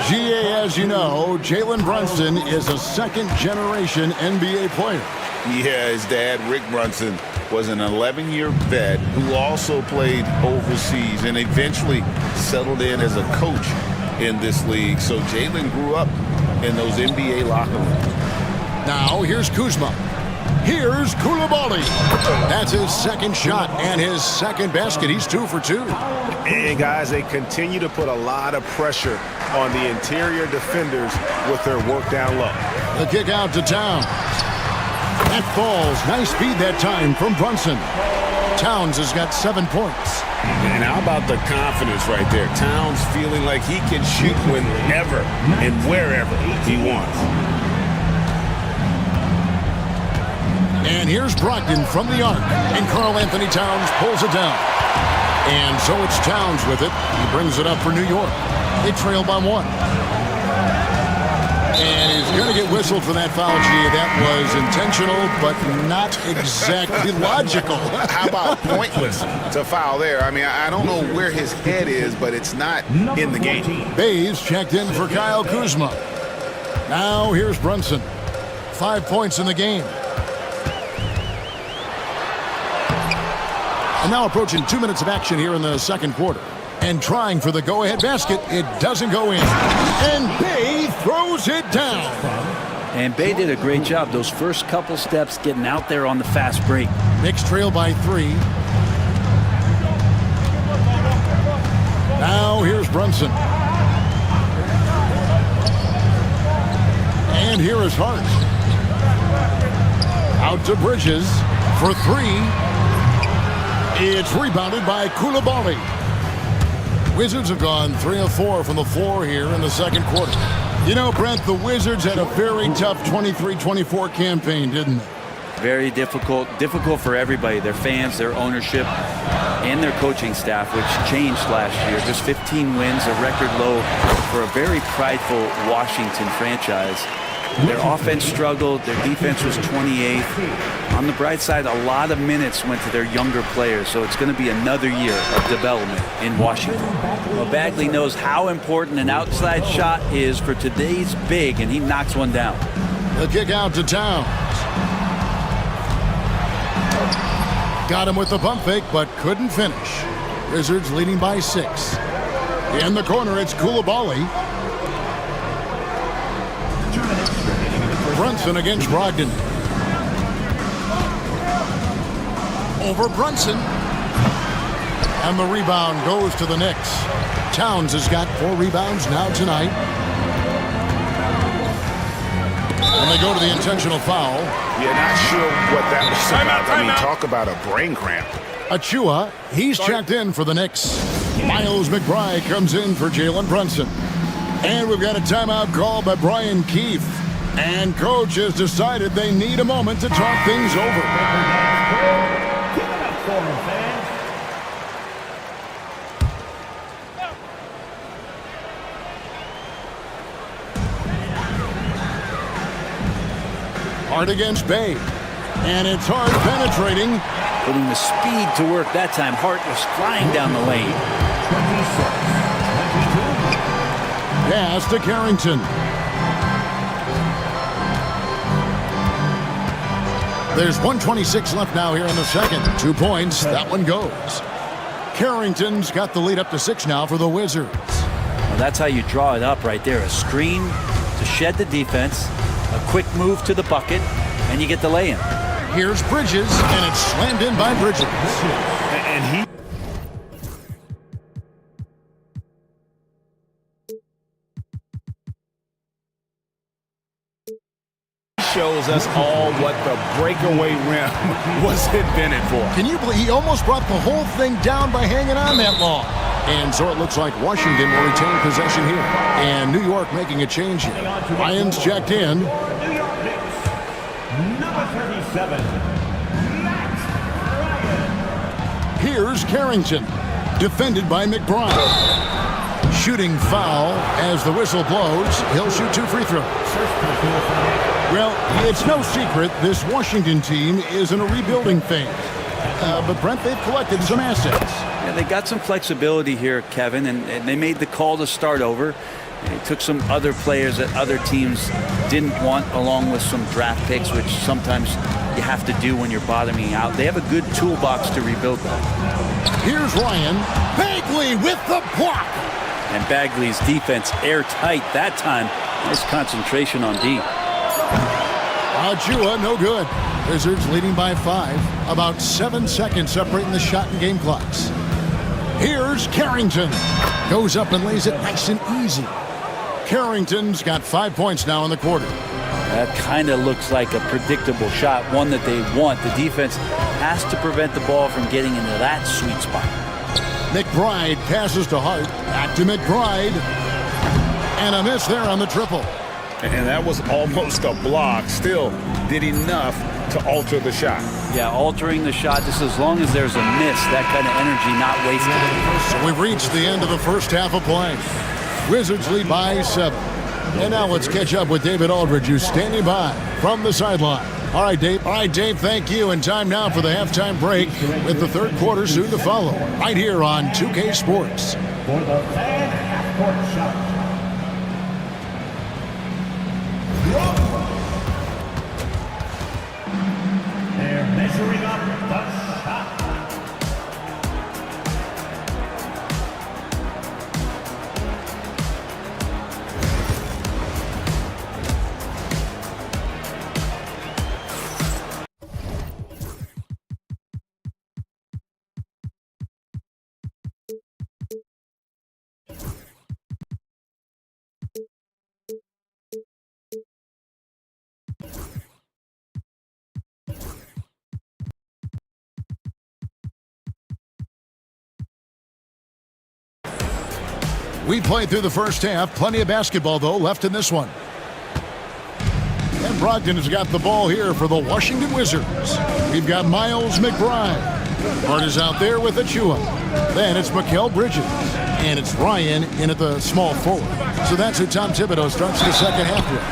Speaker 7: GA, as you know, Jalen Brunson is a second-generation NBA player.
Speaker 9: Yeah, his dad, Rick Brunson, was an 11-year vet who also played overseas and eventually settled in as a coach in this league. So Jalen grew up in those NBA locker rooms.
Speaker 7: Now here's Kuzma. Here's Koulibaly. That's his second shot and his second basket. He's 2 for 2.
Speaker 1: And guys, they continue to put a lot of pressure on the interior defenders with their work down low.
Speaker 7: The kick out to Towns. That falls. Nice feed that time from Brunson. Towns has got 7 points.
Speaker 9: And how about the confidence right there? Towns feeling like he can shoot whenever and wherever he wants.
Speaker 7: And here's Brogdon from the arc. And Karl Anthony Towns pulls it down. And so it's Towns with it. He brings it up for New York. They trail by 1. And he's going to get whistled for that foul, G. That was intentional, but not exactly logical.
Speaker 9: How about pointless to foul there? I mean, I don't know where his head is, but it's not in the game.
Speaker 7: Bays checked in for Kyle Kuzma. Now here's Brunson. 5 points in the game. And now approaching 2 minutes of action here in the second quarter. And trying for the go-ahead basket. It doesn't go in. And Bay throws it down.
Speaker 8: And Bay did a great job those first couple steps getting out there on the fast break.
Speaker 7: Knicks trail by 3. Now here's Brunson. And here is Hart. Out to Bridges for 3. It's rebounded by Koulibaly. Wizards have gone 3 of 4 from the floor here in the second quarter. You know, Brent, the Wizards had a very tough 23-24 campaign, didn't they?
Speaker 8: Very difficult for everybody, their fans, their ownership, and their coaching staff, which changed last year. Just 15 wins, a record low for a very prideful Washington franchise. Their offense struggled. Their defense was 28th. On the bright side, a lot of minutes went to their younger players, so it's going to be another year of development in Washington. Well, Bagley knows how important an outside shot is for today's big, and he knocks one down.
Speaker 7: The kick out to Towns. Got him with the pump fake, but couldn't finish. Wizards leading by 6. In the corner, it's Koulibaly. Brunson against Brogdon. Over Brunson. And the rebound goes to the Knicks. Towns has got 4 rebounds now tonight. And they go to the intentional foul.
Speaker 9: Yeah, not sure what that was about. I mean, talk about a brain cramp.
Speaker 7: Achua, he's checked in for the Knicks. Miles McBride comes in for Jalen Brunson. And we've got a timeout called by Brian Keefe. And coach has decided they need a moment to talk things over.
Speaker 13: Give it up for him, fans.
Speaker 7: Hard against Bay. And it's Hart penetrating.
Speaker 8: Putting the speed to work that time. Hart was flying down the lane.
Speaker 13: 26, 22.
Speaker 7: Pass to Carrington. There's 1:26 left now here in the second. 2 points. That one goes. Carrington's got the lead up to 6 now for the Wizards.
Speaker 8: Well, that's how you draw it up right there. A screen to shed the defense, a quick move to the bucket, and you get the lay-in.
Speaker 7: Here's Bridges, and it's slammed in by Bridges.
Speaker 2: And he shows us all what the breakaway rim was invented for.
Speaker 7: Can you believe he almost brought the whole thing down by hanging on that long? And so it looks like Washington will retain possession here. And New York making a change here. Ryan's checked in.
Speaker 13: New York Knicks, number 37, Matt Ryan.
Speaker 7: Here's Carrington, defended by McBride. Shooting foul as the whistle blows. He'll shoot 2 free throws. Well, it's no secret this Washington team is in a rebuilding phase. But Brent, they've collected some assets.
Speaker 8: Yeah, they got some flexibility here, Kevin, and they made the call to start over. They took some other players that other teams didn't want, along with some draft picks, which sometimes you have to do when you're bottoming out. They have a good toolbox to rebuild that.
Speaker 7: Here's Ryan. Bagley with the block.
Speaker 8: And Bagley's defense airtight that time. Nice concentration on D.
Speaker 7: Ajua, no good. Wizards leading by 5. About 7 seconds separating the shot and game clocks. Here's Carrington. Goes up and lays it nice and easy. Carrington's got 5 points now in the quarter.
Speaker 8: That kind of looks like a predictable shot, one that they want. The defense has to prevent the ball from getting into that sweet spot.
Speaker 7: McBride passes to Hart. Back to McBride. And a miss there on the triple.
Speaker 9: And that was almost a block. Still did enough to alter the shot.
Speaker 8: Yeah, altering the shot, just as long as there's a miss, that kind of energy not wasted.
Speaker 7: So we've reached the end of the first half of play. Wizards lead by 7. And now let's catch up with David Aldridge, who's standing by from the sideline. All right, Dave, thank you. And time now for the halftime break with the third quarter soon to follow. Right here on 2K Sports.
Speaker 13: For the fan half-court shot. They're measuring up the shot.
Speaker 7: We played through the first half. Plenty of basketball, though, left in this one. And Brogdon has got the ball here for the Washington Wizards. We've got Miles McBride. Hart is out there with Achua. Then it's Mikal Bridges. And it's Ryan in at the small forward. So that's who Tom Thibodeau starts the second half with.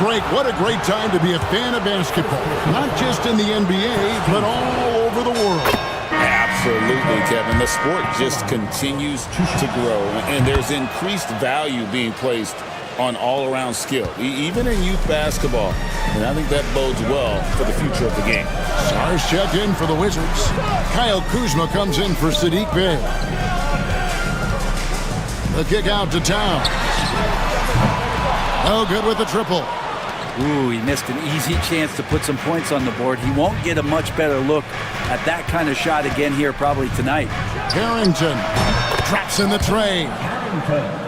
Speaker 7: Greg, what a great time to be a fan of basketball. Not just in the NBA, but all over the world.
Speaker 9: Absolutely, Kevin. The sport just continues to grow, and there's increased value being placed on all-around skill, even in youth basketball. And I think that bodes well for the future of the game.
Speaker 7: Stars checked in for the Wizards. Kyle Kuzma comes in for Sadiq Bey. The kick out to Towns. No good with the triple.
Speaker 8: Ooh, he missed an easy chance to put some points on the board. He won't get a much better look at that kind of shot again here probably tonight.
Speaker 7: Carrington traps in the tray.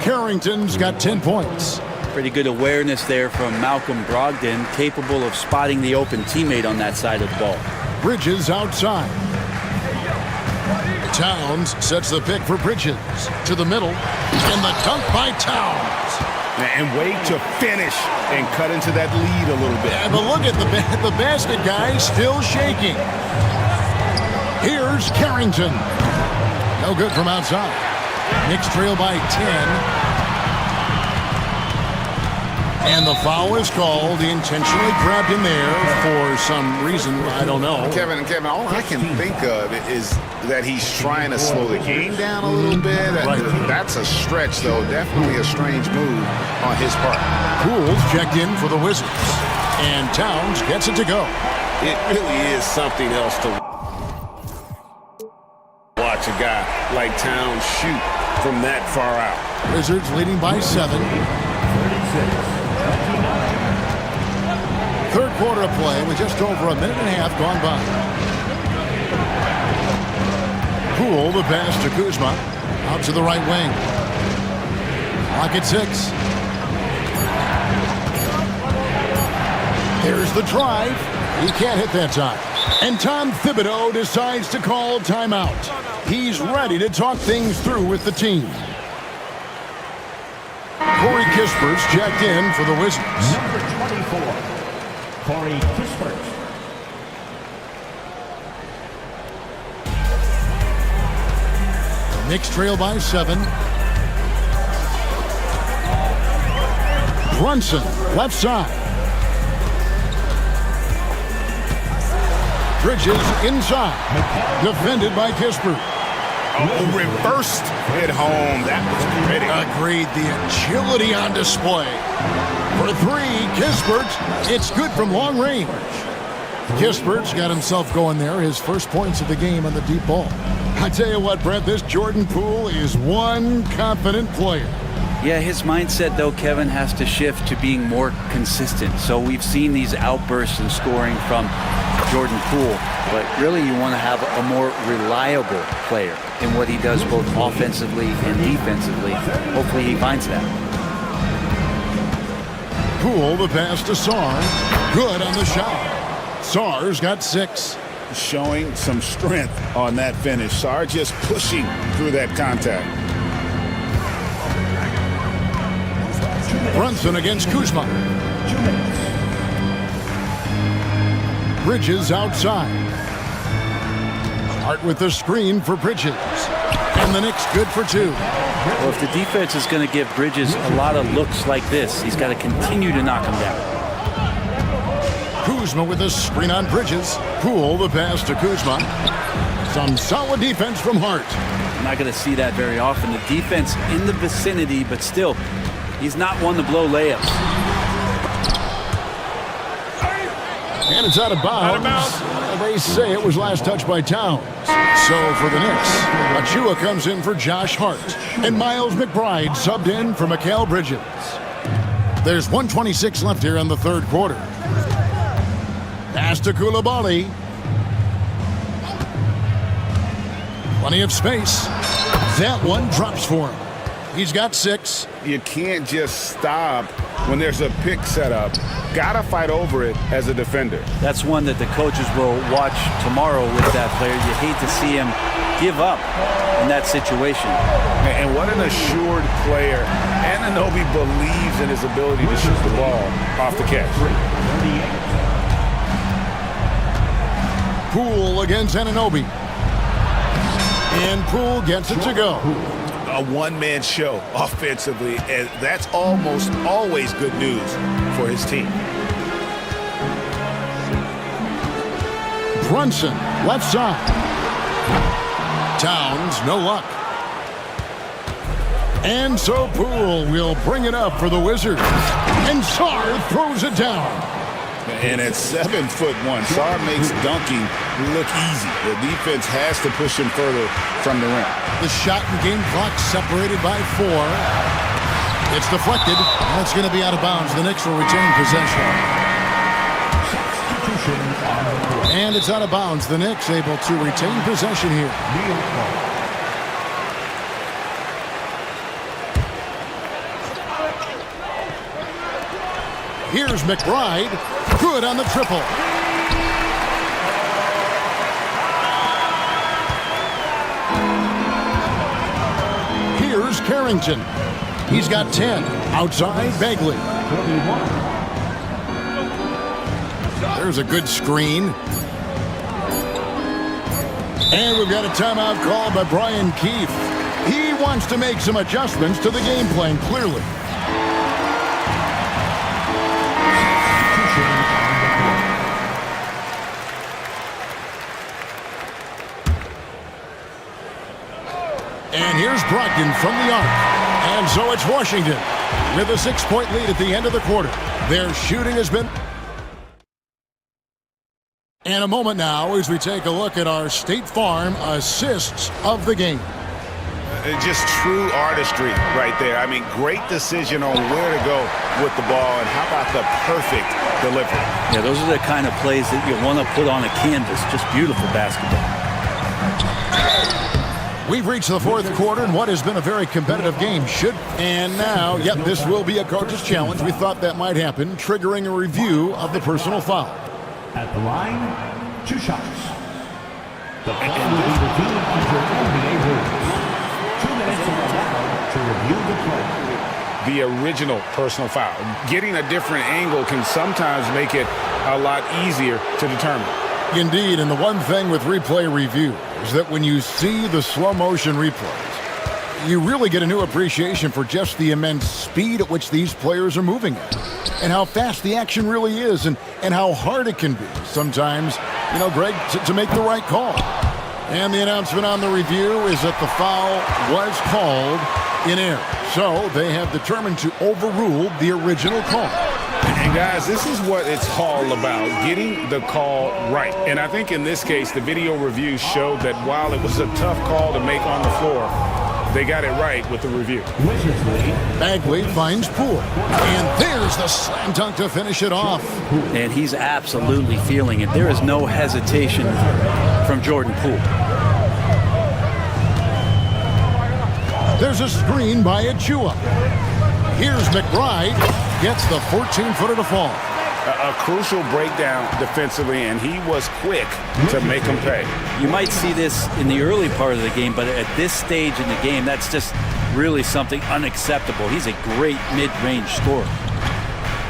Speaker 7: Carrington's got 10 points.
Speaker 8: Pretty good awareness there from Malcolm Brogdon, capable of spotting the open teammate on that side of the ball.
Speaker 7: Bridges outside. Towns sets the pick for Bridges. To the middle. And the dunk by Towns.
Speaker 9: and wait to finish and cut into that lead a little bit.
Speaker 7: Yeah, but look at the basket guy still shaking. Here's Carrington. No good from outside. Knicks trail by 10. And the foul is called. He intentionally grabbed him there for some reason. I don't know.
Speaker 9: Kevin, all I can think of is that he's trying to slow the game down a little bit. That's a stretch, though. Definitely a strange move on his part.
Speaker 7: Poole's checked in for the Wizards. And Towns gets it to go.
Speaker 9: It really is something else to watch a guy like Towns shoot from that far out.
Speaker 7: Wizards leading by 7. Third quarter of play with just over a minute and a half gone by. Poole, the pass to Kuzma. Out to the right wing. Clock at 6. Here's the drive. He can't hit that time. And Tom Thibodeau decides to call timeout. He's ready to talk things through with the team. Corey Kispert's checked in for the Wizards.
Speaker 13: Number 24, Corey Kispert.
Speaker 7: Knicks trail by 7. Brunson, left side. Bridges inside. Defended by Kispert.
Speaker 9: Oh, reversed it home. That was pretty.
Speaker 7: Agreed. The agility on display. For 3, Kispert. It's good from long range. Kispert's got himself going there. His first points of the game on the deep ball. I tell you what, Brett, this Jordan Poole is one confident player.
Speaker 8: Yeah, his mindset, though, Kevin, has to shift to being more consistent. So we've seen these outbursts in scoring from Jordan Poole, but really you want to have a more reliable player in what he does both offensively and defensively. Hopefully he finds that.
Speaker 7: Poole, the pass to Sarr. Good on the shot. Sarr's got 6.
Speaker 9: Showing some strength on that finish. Sarr just pushing through that contact.
Speaker 7: Brunson against Kuzma. Bridges outside. Hart with the screen for Bridges. And the Knicks good for 2.
Speaker 8: Well, if the defense is going to give Bridges a lot of looks like this, he's got to continue to knock him down.
Speaker 7: Kuzma with a screen on Bridges. Poole, the pass to Kuzma. Some solid defense from Hart.
Speaker 8: I'm not going to see that very often. The defense in the vicinity, but still, he's not one to blow layups.
Speaker 7: And it's out of bounds. They say it was last touched by Towns. So for the Knicks, Achua comes in for Josh Hart. And Miles McBride subbed in for Mikal Bridges. There's 1:26 left here in the third quarter. Pass to Coulibaly. Plenty of space. That one drops for him. He's got 6.
Speaker 9: You can't just stop when there's a pick set up. Gotta fight over it as a defender.
Speaker 8: That's one that the coaches will watch tomorrow with that player. You hate to see him give up in that situation.
Speaker 9: And what an assured player. Anunoby believes in his ability to shoot the ball off the catch.
Speaker 7: Poole against Anunoby. And Poole gets it to go.
Speaker 9: A one-man show offensively, and that's almost always good news for his team.
Speaker 7: Brunson, left side. Towns, no luck. And so Poole will bring it up for the Wizards. And Sarr throws it down.
Speaker 9: And at 7'1", Sarr makes dunking look easy. The defense has to push him further from the rim.
Speaker 7: The shot and game clock separated by 4. It's deflected. That's going to be out of bounds. The Knicks will retain possession. And it's out of bounds. The Knicks able to retain possession here. Here's McBride. Good on the triple. Here's Carrington. He's got 10. Outside, Bagley. There's a good screen. And we've got a timeout called by Brian Keefe. He wants to make some adjustments to the game plan, clearly. And here's Brogdon from the arc. And so it's Washington with a 6-point lead at the end of the quarter. Their shooting has been... And a moment now as we take a look at our State Farm assists of the game.
Speaker 9: Just true artistry right there. I mean, great decision on where to go with the ball, and how about the perfect delivery?
Speaker 8: Yeah, those are the kind of plays that you want to put on a canvas. Just beautiful basketball.
Speaker 7: We've reached the fourth quarter in what has been a very competitive game. And now, yep, this will be a coach's challenge. We thought that might happen, triggering a review of the personal foul.
Speaker 13: At the line, 2 shots. The foul will be reviewed under NBA rules. 2 minutes allowed to review the play.
Speaker 6: The original personal foul. Getting a different angle can sometimes make it a lot easier to determine.
Speaker 7: Indeed, and the one thing with replay review is that when you see the slow motion replays, you really get a new appreciation for just the immense speed at which these players are moving at, and how fast the action really is, and how hard it can be sometimes, you know, Greg, to make the right call. And the announcement on the review is that the foul was called in error. So they have determined to overrule the original call.
Speaker 6: And guys, this is what it's all about, getting the call right. And I think in this case, the video review showed that while it was a tough call to make on the floor, they got it right with the review.
Speaker 7: Bagley finds Poole. And there's the slam dunk to finish it off.
Speaker 8: And he's absolutely feeling it. There is no hesitation from Jordan Poole.
Speaker 7: There's a screen by Achua. Here's McBride. Gets the 14-footer to fall.
Speaker 6: A crucial breakdown defensively, and he was quick to make him pay.
Speaker 8: You might see this in the early part of the game, but at this stage in the game, that's just really something unacceptable. He's a great mid-range scorer.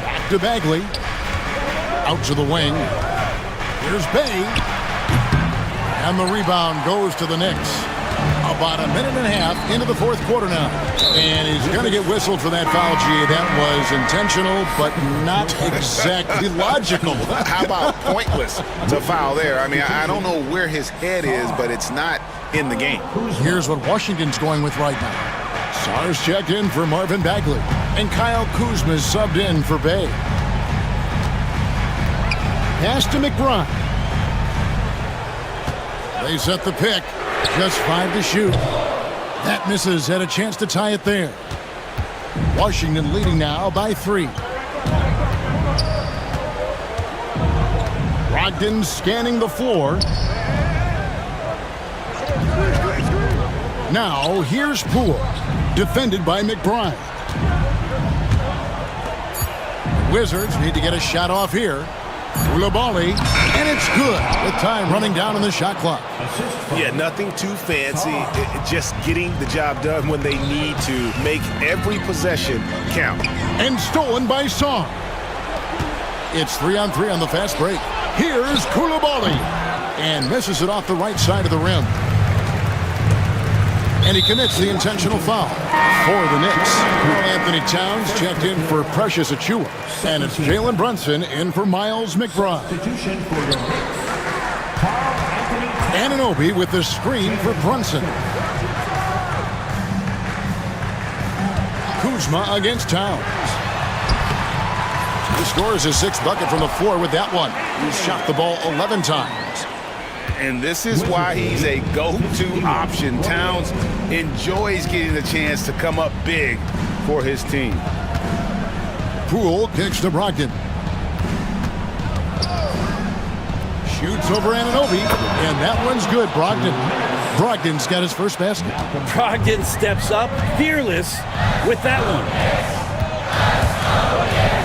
Speaker 7: Back to Bagley. Out to the wing. Here's Bay. And the rebound goes to the Knicks. About a minute and a half into the fourth quarter now. And he's going to get whistled for that foul, G. That was intentional, but not exactly logical.
Speaker 9: How about pointless to foul there? I mean, I don't know where his head is, but it's not in the game.
Speaker 7: Here's what Washington's going with right now. Sars checked in for Marvin Bagley. And Kyle Kuzma's subbed in for Bay. Pass to McBride. They set the pick. Just 5 to shoot. That misses. Had a chance to tie it there. Washington leading now by 3. Brogdon scanning the floor. Now here's Poole. Defended by McBride. Wizards need to get a shot off here. Koulibaly, and it's good with time running down on the shot clock.
Speaker 9: Yeah, nothing too fancy. Just getting the job done when they need to. Make every possession count.
Speaker 7: And stolen by Song. It's 3-on-3 on the fast break. Here's Koulibaly. And misses it off the right side of the rim. And he commits the intentional foul for the Knicks. Anthony Towns checked in for Precious Achua. And it's Jalen Brunson in for Miles McBride. Anunoby with the screen for Brunson. Kuzma against Towns. He scores his 6th bucket from the floor with that one. He's shot the ball 11 times.
Speaker 9: And this is why he's a go-to option. Towns enjoys getting the chance to come up big for his team.
Speaker 7: Poole kicks to Brogdon. Shoots over Anunoby, and that one's good. Brogdon's got his first basket.
Speaker 8: Brogdon steps up, fearless with that one.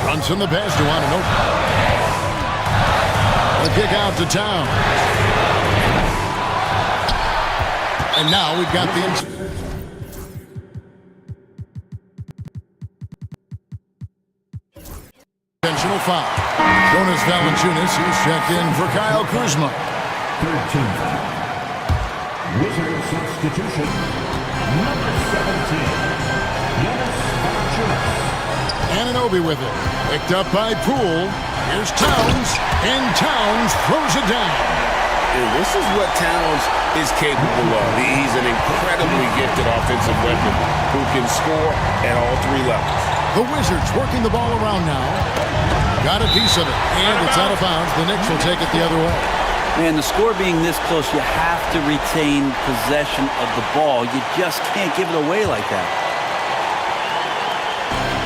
Speaker 7: Brunson the pass to Anunoby. The kick out to Towns. And now we've got the... foul. Jonas Valanciunas, he's checked in for Kyle Kuzma.
Speaker 13: Third team foul. Wizard substitution. Number 17. Jonas Valanciunas.
Speaker 7: Anunoby with it. Picked up by Poole. Here's Towns, and Towns throws it down.
Speaker 9: And this is what Towns is capable of. He's an incredibly gifted offensive weapon who can score at all three levels.
Speaker 7: The Wizards working the ball around now. Got a piece of it, and it's out of bounds. The Knicks will take it the other way.
Speaker 8: Man, the score being this close, you have to retain possession of the ball. You just can't give it away like that.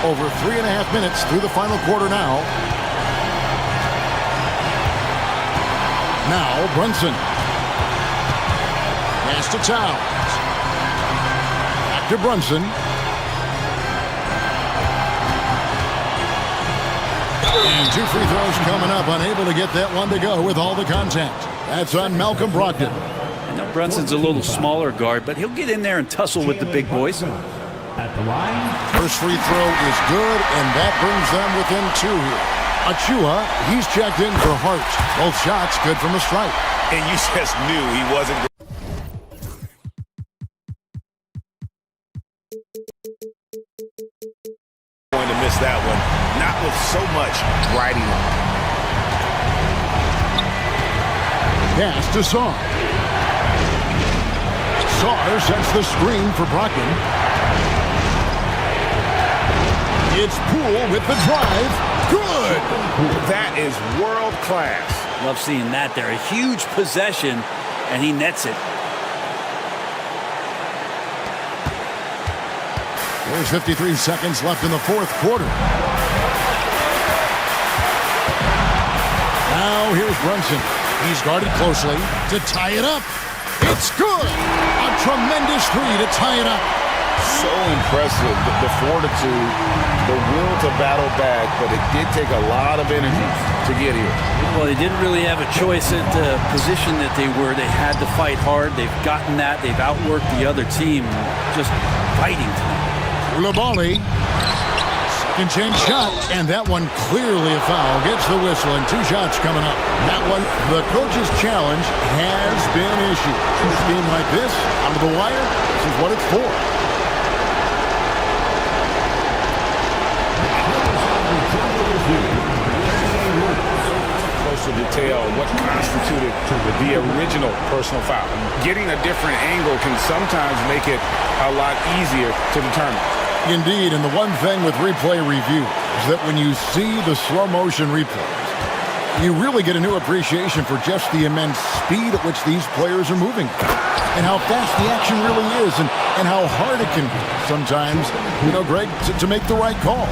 Speaker 7: Over 3.5 minutes through the final quarter now. Now, Brunson. Pass to Towns. Back to Brunson. And 2 free throws coming up. Unable to get that one to go with all the contact. That's on Malcolm Brogdon.
Speaker 8: I know Brunson's a little smaller guard, but he'll get in there and tussle with the big boys.
Speaker 13: At the line.
Speaker 7: First free throw is good, and that brings them within 2 here. Achua, he's checked in for Hart. Both shots good from the strike.
Speaker 9: And you just knew he wasn't going to miss that one. Not with so much riding on.
Speaker 7: Pass to Saar. Saar sets the screen for Brogdon. It's Poole with the drive. Good!
Speaker 9: That is world class.
Speaker 8: Love seeing that there. A huge possession, and he nets it.
Speaker 7: There's 53 seconds left in the fourth quarter. Now here's Brunson. He's guarded closely to tie it up. It's good! A tremendous three to tie it up.
Speaker 9: So impressive, the fortitude, the will to battle back, but it did take a lot of energy to get here.
Speaker 8: Well, they didn't really have a choice at the position that they were. They had to fight hard. They've gotten that. They've outworked the other team, just fighting tonight.
Speaker 7: Labali, second chance shot, and that one clearly a foul. Gets the whistle, and 2 shots coming up. That one, the coach's challenge has been issued. A game like this, out of the wire, this is what it's for.
Speaker 9: Close to detail what constituted the original personal foul. Getting a different angle can sometimes make it a lot easier to determine.
Speaker 7: Indeed, and the one thing with replay review is that when you see the slow motion replays, you really get a new appreciation for just the immense speed at which these players are moving and how fast the action really is and how hard it can be sometimes, Greg, to make the right call.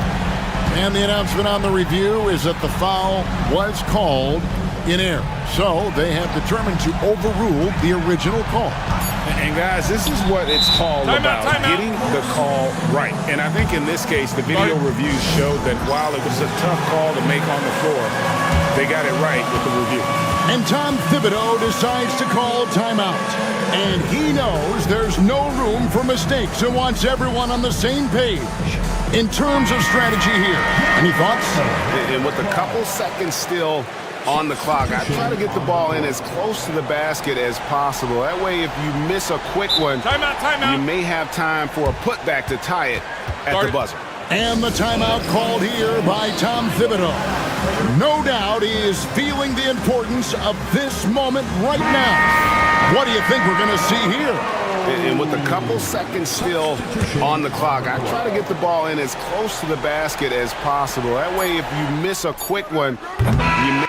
Speaker 7: And the announcement on the review is that the foul was called in error. So they have determined to overrule the original call.
Speaker 9: And guys, this is what it's all about, getting the call right. And I think in this case, the video reviews showed that while it was a tough call to make on the floor, they got it right with the review.
Speaker 7: And Tom Thibodeau decides to call timeout. And he knows there's no room for mistakes and wants everyone on the same page in terms of strategy here. Any thoughts?
Speaker 14: And with a couple seconds still on the clock, I try to get the ball in as close to the basket as possible. That way, if you miss a quick one, you may have time for a putback to tie it at the buzzer.
Speaker 7: And the timeout called here by Tom Thibodeau. No doubt he is feeling the importance of this moment right now. What do you think we're going to see here?
Speaker 14: And with a couple seconds still on the clock, I try to get the ball in as close to the basket as possible. That way, if you miss a quick one, you may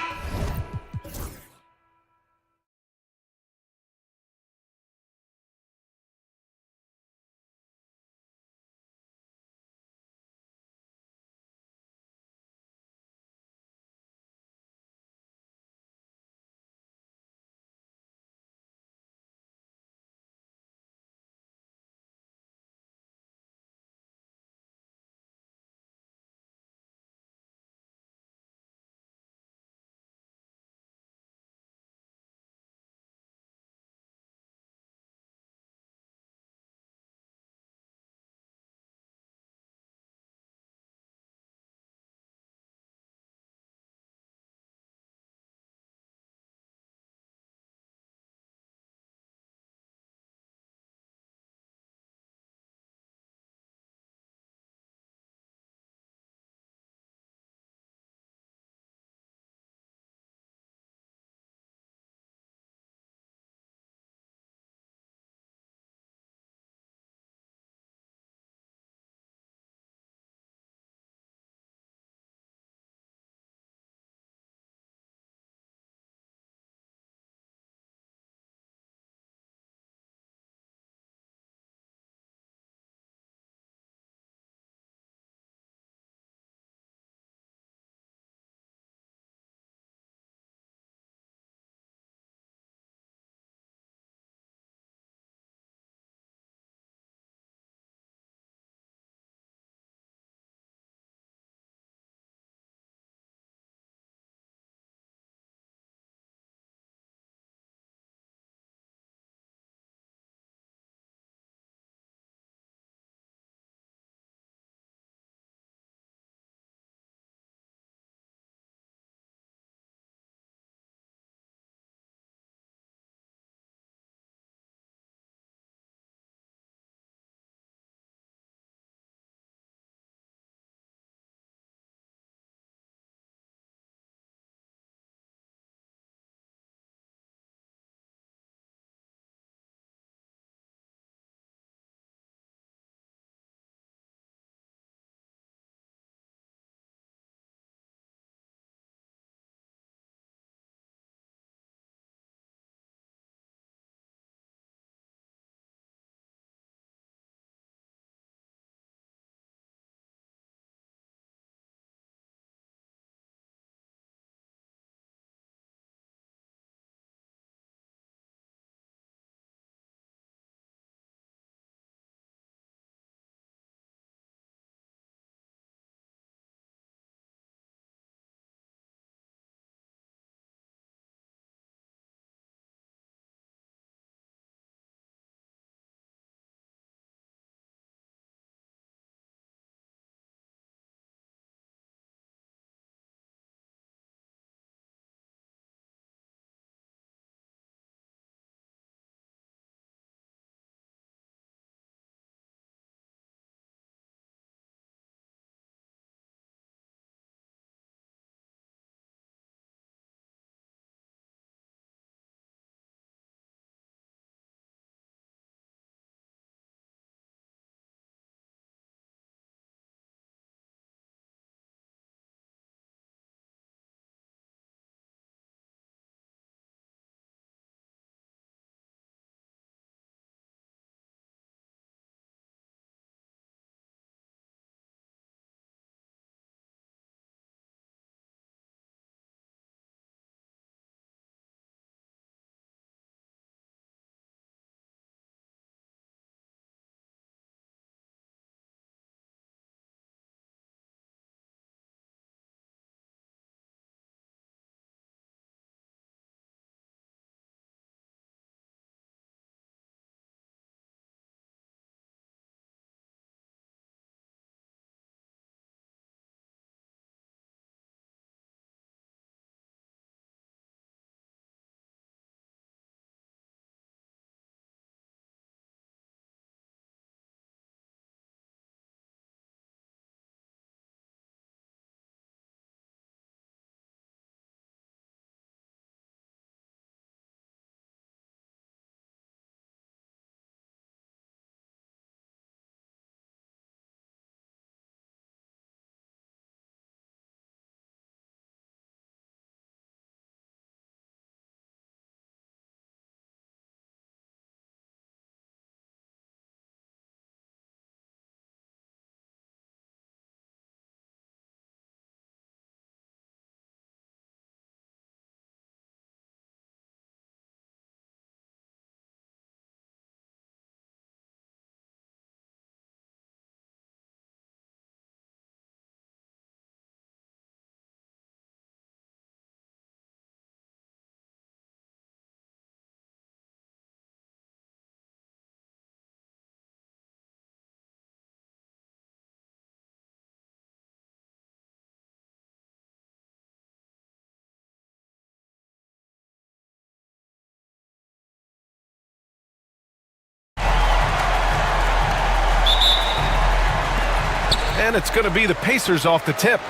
Speaker 1: and it's going to be the Pacers off the tip.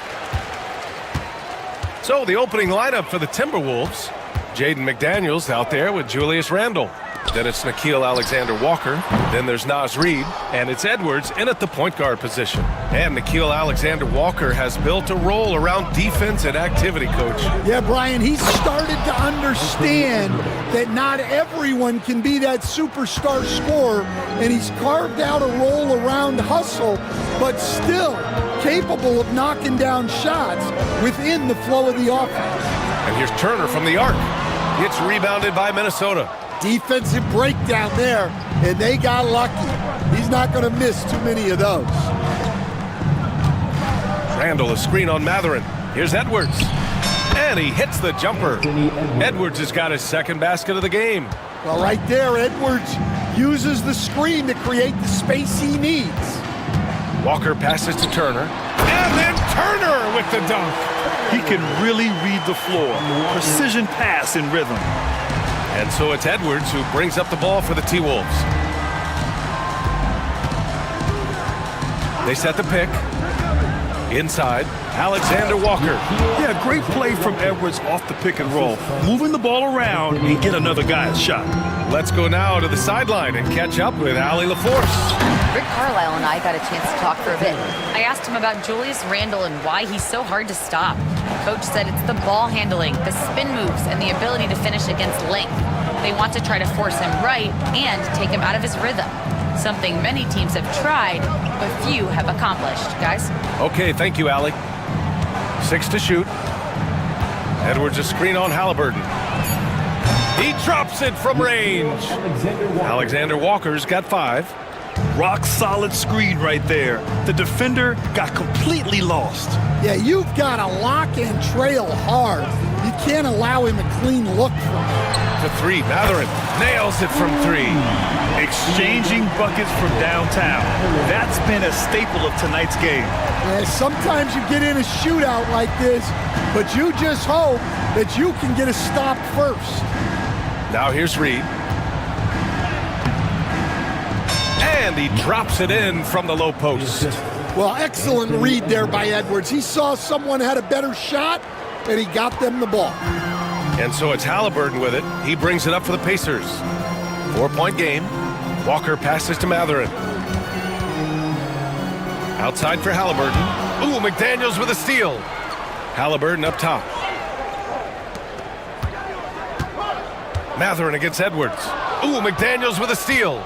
Speaker 1: So the opening lineup for the Timberwolves, Jaden McDaniels out there with Julius Randle. Then it's Nickeil Alexander-Walker. Then there's Naz Reid. And it's Edwards in at the point guard position. And Nickeil Alexander-Walker has built a role around defense and activity, Coach.
Speaker 11: Yeah, Brian, he's started to understand that not everyone can be that superstar scorer, and he's carved out a role around hustle, but still capable of knocking down shots within the flow of the offense.
Speaker 1: And here's Turner from the arc. It's rebounded by Minnesota.
Speaker 11: Defensive breakdown there, and they got lucky. He's not going to miss too many of those.
Speaker 1: Randle, a screen on Matherin. Here's Edwards. And he hits the jumper. Edwards has got his second basket of the game.
Speaker 11: Well, right there, Edwards uses the screen to create the space he needs.
Speaker 1: Walker passes to Turner. And then Turner with the dunk.
Speaker 2: He can really read the floor. Precision pass in rhythm.
Speaker 1: And so it's Edwards who brings up the ball for the T-Wolves. They set the pick. Inside, Alexander Walker.
Speaker 2: Yeah, great play from Edwards off the pick and roll. Moving the ball around and get another guy's shot.
Speaker 1: Let's go now to the sideline and catch up with Allie LaForce.
Speaker 5: Rick Carlisle and I got a chance to talk for a bit. I asked him about Julius Randle and why he's so hard to stop. Coach said it's the ball handling, the spin moves, and the ability to finish against length. They want to try to force him right and take him out of his rhythm. Something many teams have tried, but few have accomplished. Guys?
Speaker 1: Okay, thank you, Allie. 6 to shoot. Edwards a screen on Halliburton. He drops it from range. Alexander Walker's got 5.
Speaker 2: Rock solid screen right there. The defender got completely lost.
Speaker 11: Yeah, you've got to lock and trail hard. You can't allow him a clean look from it.
Speaker 1: To 3, Matherin nails it from 3.
Speaker 2: Exchanging buckets from downtown. That's been a staple of tonight's game.
Speaker 11: Yeah, sometimes you get in a shootout like this, but you just hope that you can get a stop first.
Speaker 1: Now here's Reid. And he drops it in from the low post.
Speaker 11: Well, excellent read there by Edwards. He saw someone had a better shot, and he got them the ball.
Speaker 1: And so it's Halliburton with it. He brings it up for the Pacers. 4-point game. Walker passes to Matherin. Outside for Halliburton. Ooh, McDaniels with a steal. Halliburton up top. Matherin against Edwards. Ooh, McDaniels with a steal.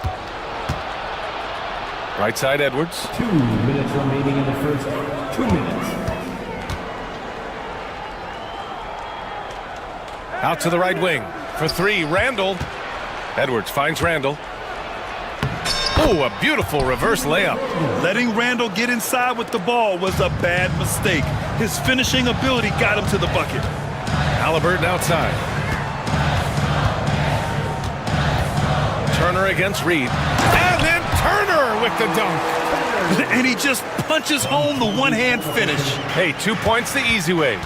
Speaker 1: Right side, Edwards.
Speaker 13: 2 minutes remaining in the first. 2 minutes.
Speaker 1: Out to the right wing. For 3, Randle. Edwards finds Randle. Oh, a beautiful reverse layup.
Speaker 2: Letting Randle get inside with the ball was a bad mistake. His finishing ability got him to the bucket.
Speaker 1: Halliburton outside. Turner against Reid. And then Turner with the dunk.
Speaker 2: And he just punches home the one-hand finish.
Speaker 1: Hey, 2 points the easy way.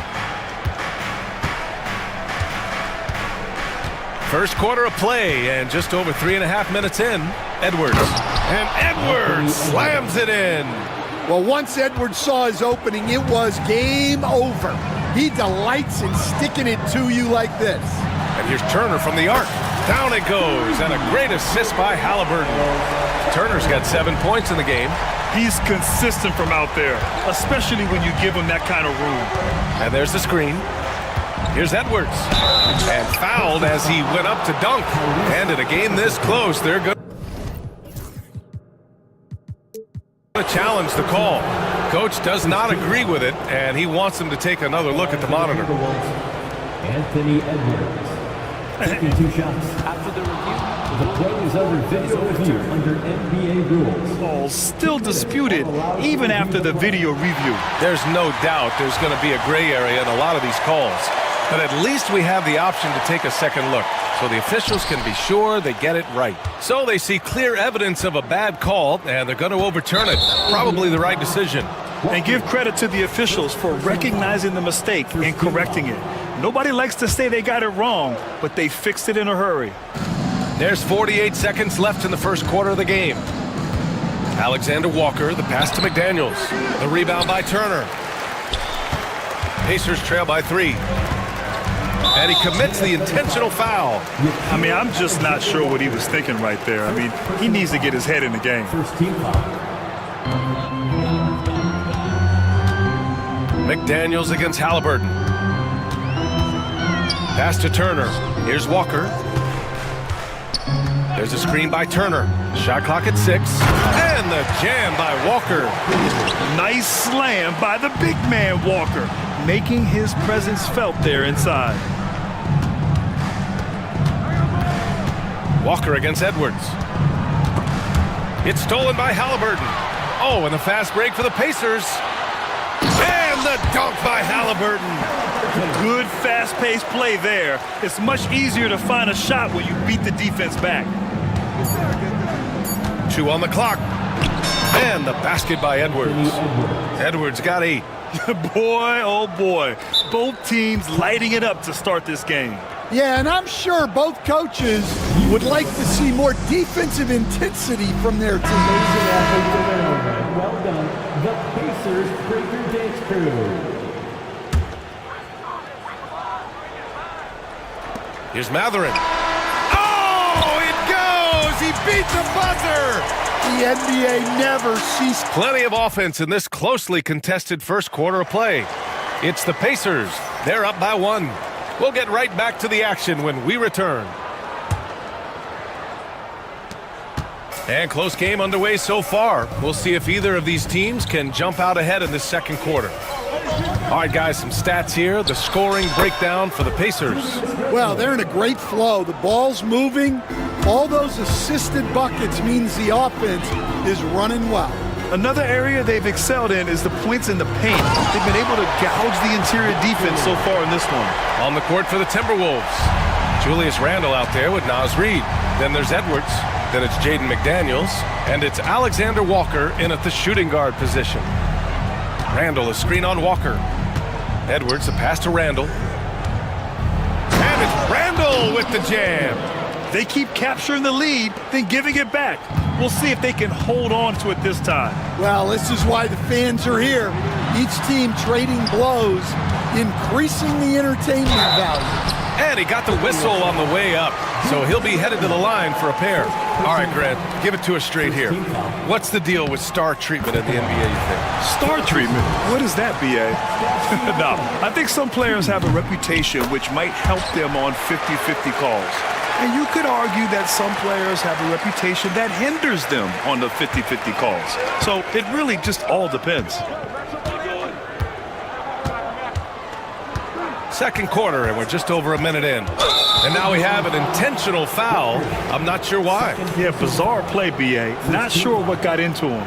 Speaker 1: First quarter of play, and just over 3.5 minutes in, Edwards. And Edwards slams it in.
Speaker 11: Well, once Edwards saw his opening, it was game over. He delights in sticking it to you like this.
Speaker 1: And here's Turner from the arc. Down it goes, and a great assist by Halliburton. Turner's got 7 points in the game.
Speaker 2: He's consistent from out there, especially when you give him that kind of room.
Speaker 1: And there's the screen. Here's Edwards. And fouled as he went up to dunk. And in a game this close, they're going to challenge the call. Coach does not agree with it, and he wants them to take another look at the monitor.
Speaker 13: Anthony Edwards. 52 shots. After the review, the play is under video review under NBA rules.
Speaker 2: Ball still disputed even after the video review.
Speaker 1: There's no doubt there's going to be a gray area in a lot of these calls. But at least we have the option to take a second look, so the officials can be sure they get it right. So they see clear evidence of a bad call, and they're going to overturn it. Probably the right decision.
Speaker 2: And give credit to the officials for recognizing the mistake and correcting it. Nobody likes to say they got it wrong, but they fixed it in a hurry.
Speaker 1: There's 48 seconds left in the first quarter of the game. Alexander Walker, the pass to McDaniels. The rebound by Turner. Pacers trail by 3. And he commits the intentional foul.
Speaker 2: I mean, I'm just not sure what he was thinking right there. I mean, he needs to get his head in the game.
Speaker 13: First team foul.
Speaker 1: McDaniels against Halliburton. Pass to Turner. Here's Walker. There's a screen by Turner. Shot clock at 6. And the jam by Walker.
Speaker 2: Nice slam by the big man, Walker, making his presence felt there inside.
Speaker 1: Walker against Edwards. It's stolen by Halliburton. Oh, and the fast break for the Pacers. And the dunk by Halliburton.
Speaker 2: Good fast-paced play there. It's much easier to find a shot when you beat the defense back.
Speaker 1: 2 on the clock. And the basket by Edwards. Edwards got 8.
Speaker 2: Boy, oh boy. Both teams lighting it up to start this game.
Speaker 11: Yeah, and I'm sure both coaches would like to see more defensive intensity from their team.
Speaker 13: Well done. The Pacers Breaker Dance Crew.
Speaker 1: Here's Matherin. Oh, it goes! He beats the buzzer!
Speaker 11: The NBA never ceased.
Speaker 1: Plenty of offense in this closely contested first quarter of play. It's the Pacers. They're up by 1. We'll get right back to the action when we return. And close game underway so far. We'll see if either of these teams can jump out ahead in this second quarter. All right, guys, some stats here. The scoring breakdown for the Pacers.
Speaker 11: Well, they're in a great flow. The ball's moving. All those assisted buckets means the offense is running well.
Speaker 2: Another area they've excelled in is the points in the paint. They've been able to gouge the interior defense so far in this one.
Speaker 1: On the court for the Timberwolves. Julius Randle out there with Nas Reed. Then there's Edwards. Then it's Jaden McDaniels. And it's Alexander Walker in at the shooting guard position. Randle, a screen on Walker. Edwards, a pass to Randle. And it's Randle with the jam.
Speaker 2: They keep capturing the lead, then giving it back. We'll see if they can hold on to it this time.
Speaker 11: Well, this is why the fans are here. Each team trading blows, increasing the entertainment value.
Speaker 1: And he got the whistle on the way up, so he'll be headed to the line for a pair. All right, Grant, give it to us straight here. What's the deal with star treatment in the NBA, you think?
Speaker 2: Star treatment? What is that, B.A.? No, I think some players have a reputation which might help them on 50-50 calls. And you could argue that some players have a reputation that hinders them on the 50-50 calls. So it really just all depends.
Speaker 1: Second quarter, and we're just over a minute in. And now we have an intentional foul. I'm not sure why.
Speaker 2: Yeah, bizarre play, B.A. Not sure what got into him.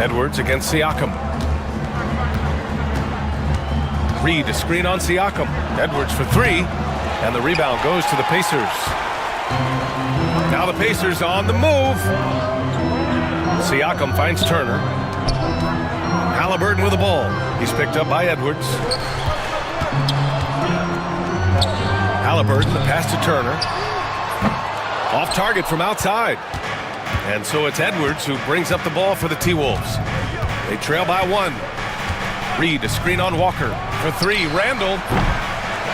Speaker 1: Edwards against Siakam. Reed, a screen on Siakam. Edwards for 3, and the rebound goes to the Pacers. Now the Pacers on the move. Siakam finds Turner. Halliburton with the ball. He's picked up by Edwards. Halliburton, the pass to Turner. Off target from outside. And so it's Edwards who brings up the ball for the T-Wolves. They trail by 1. Reed, a screen on Walker. For 3, Randle.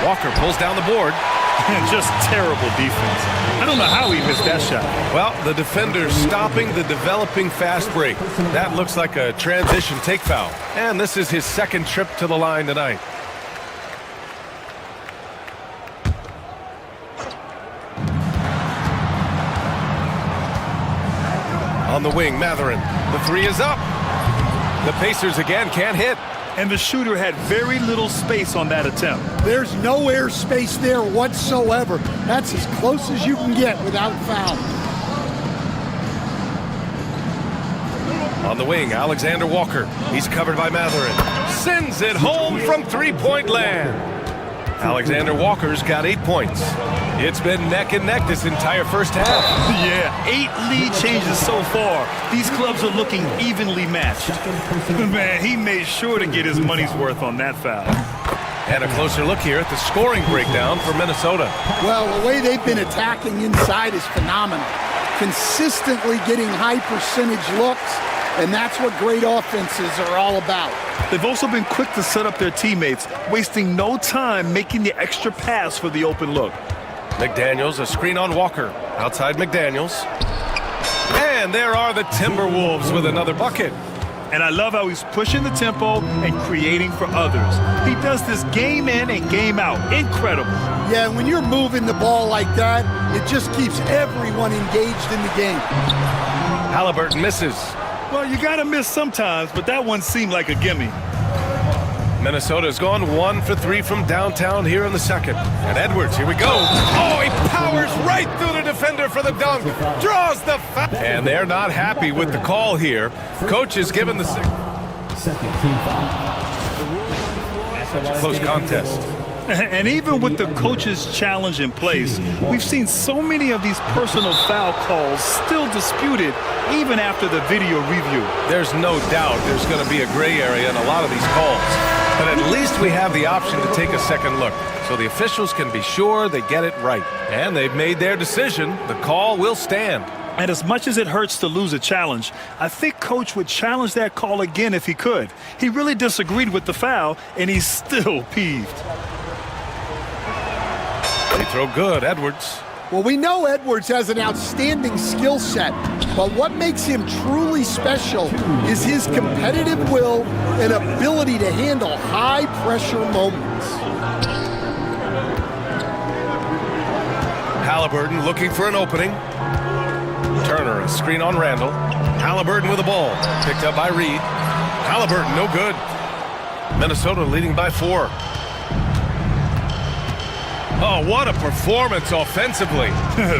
Speaker 1: Walker pulls down the board.
Speaker 2: Just terrible defense. I don't know how he missed that shot.
Speaker 1: Well, the defender stopping the developing fast break. That looks like a transition take foul. And this is his second trip to the line tonight. On the wing, Matherin. The 3 is up. The Pacers again can't hit.
Speaker 2: And the shooter had very little space on that attempt.
Speaker 11: There's no air space there whatsoever. That's as close as you can get without foul.
Speaker 1: On the wing, Alexander Walker. He's covered by Matherin. Sends it home from three-point land. Alexander Walker's got 8 points. It's been neck and neck this entire first half.
Speaker 2: Yeah, 8 lead changes so far. These clubs are looking evenly matched. Man, he made sure to get his money's worth on that foul.
Speaker 1: And a closer look here at the scoring breakdown for Minnesota.
Speaker 11: Well, the way they've been attacking inside is phenomenal. Consistently getting high percentage looks, and that's what great offenses are all about.
Speaker 2: They've also been quick to set up their teammates, wasting no time making the extra pass for the open look.
Speaker 1: McDaniels, a screen on Walker. Outside McDaniels. And there are the Timberwolves with another bucket.
Speaker 2: And I love how he's pushing the tempo and creating for others. He does this game in and game out. Incredible.
Speaker 11: Yeah, when you're moving the ball like that, it just keeps everyone engaged in the game.
Speaker 1: Halliburton misses.
Speaker 2: Well, you got to miss sometimes, but that one seemed like a gimme.
Speaker 1: Minnesota's gone 1 for 3 from downtown here in the second. And Edwards, here we go. Oh, he powers right through the defender for the dunk. Draws the foul. And they're not happy with the call here. Coach is given the
Speaker 13: Second team foul.
Speaker 1: Such a close contest.
Speaker 2: And even with the coach's challenge in place, we've seen so many of these personal foul calls still disputed even after the video review.
Speaker 1: There's no doubt there's going to be a gray area in a lot of these calls. But at least we have the option to take a second look, so the officials can be sure they get it right. And they've made their decision. The call will stand.
Speaker 2: And as much as it hurts to lose a challenge, I think Coach would challenge that call again if he could. He really disagreed with the foul, and he's still peeved.
Speaker 1: They throw good, Edwards.
Speaker 11: Well, we know Edwards has an outstanding skill set, but what makes him truly special is his competitive will and ability to handle high-pressure moments.
Speaker 1: Halliburton looking for an opening. Turner, a screen on Randall. Halliburton with the ball. Picked up by Reed. Halliburton, no good. Minnesota leading by 4. Oh, what a performance offensively.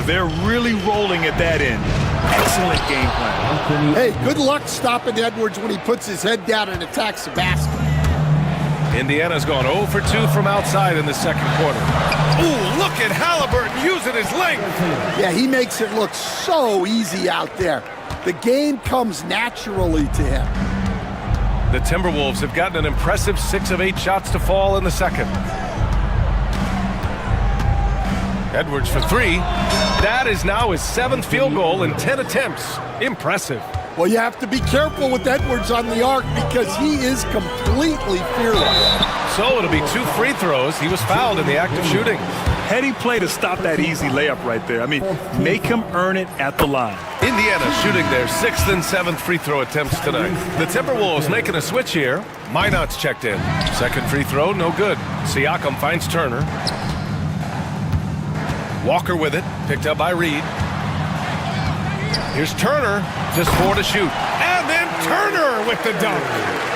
Speaker 2: They're really rolling at that end. Excellent game plan.
Speaker 11: Hey, good luck stopping Edwards when he puts his head down and attacks the basket.
Speaker 1: Indiana's gone 0 for 2 from outside in the second quarter. Ooh, look at Halliburton using his length.
Speaker 11: Yeah, he makes it look so easy out there. The game comes naturally to him.
Speaker 1: The Timberwolves have gotten an impressive 6 of 8 shots to fall in the second. Edwards for 3. That is now his 7th field goal in 10 attempts. Impressive.
Speaker 11: Well, you have to be careful with Edwards on the arc because he is completely fearless.
Speaker 1: So it'll be 2 free throws. He was fouled in the act of shooting.
Speaker 2: Heady play to stop that easy layup right there. I mean, make him earn it at the line.
Speaker 1: Indiana shooting their 6th and 7th free throw attempts tonight. The Timberwolves making a switch here. Minot's checked in. Second free throw, no good. Siakam finds Turner. Walker with it, picked up by Reed. Here's Turner, just 4 to shoot. And then Turner with the dunk.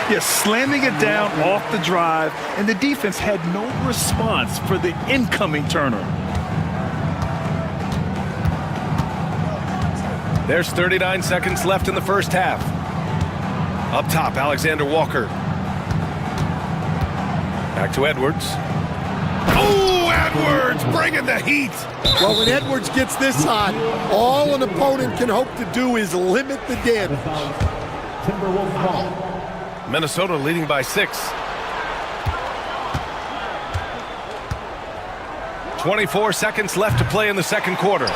Speaker 2: Yeah, slamming it down off the drive, and the defense had no response for the incoming Turner.
Speaker 1: There's 39 seconds left in the first half. Up top, Alexander Walker. Back to Edwards. Oh, Edwards bringing the heat.
Speaker 11: Well, when Edwards gets this hot, all an opponent can hope to do is limit the damage.
Speaker 13: Timberwolves ball.
Speaker 1: Minnesota leading by 6. 24 seconds left to play in the second quarter.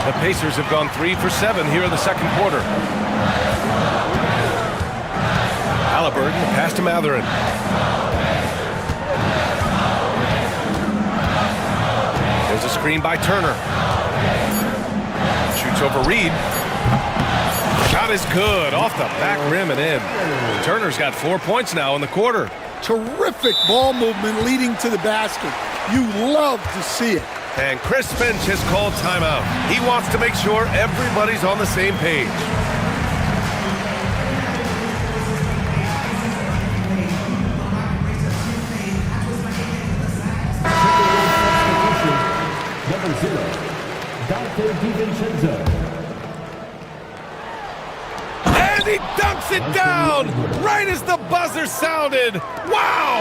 Speaker 1: The Pacers have gone 3 for 7 here in the second quarter. Halliburton, pass to Matherin. There's a screen by Turner. Shoots over Reed. Shot is good, off the back rim and in. Turner's got 4 points now in the quarter.
Speaker 11: Terrific ball movement leading to the basket. You love to see it.
Speaker 1: And Chris Finch has called timeout. He wants to make sure everybody's on the same page.
Speaker 13: Number 0, Dante DiVincenzo.
Speaker 1: And he dunks it down right as the buzzer sounded. Wow!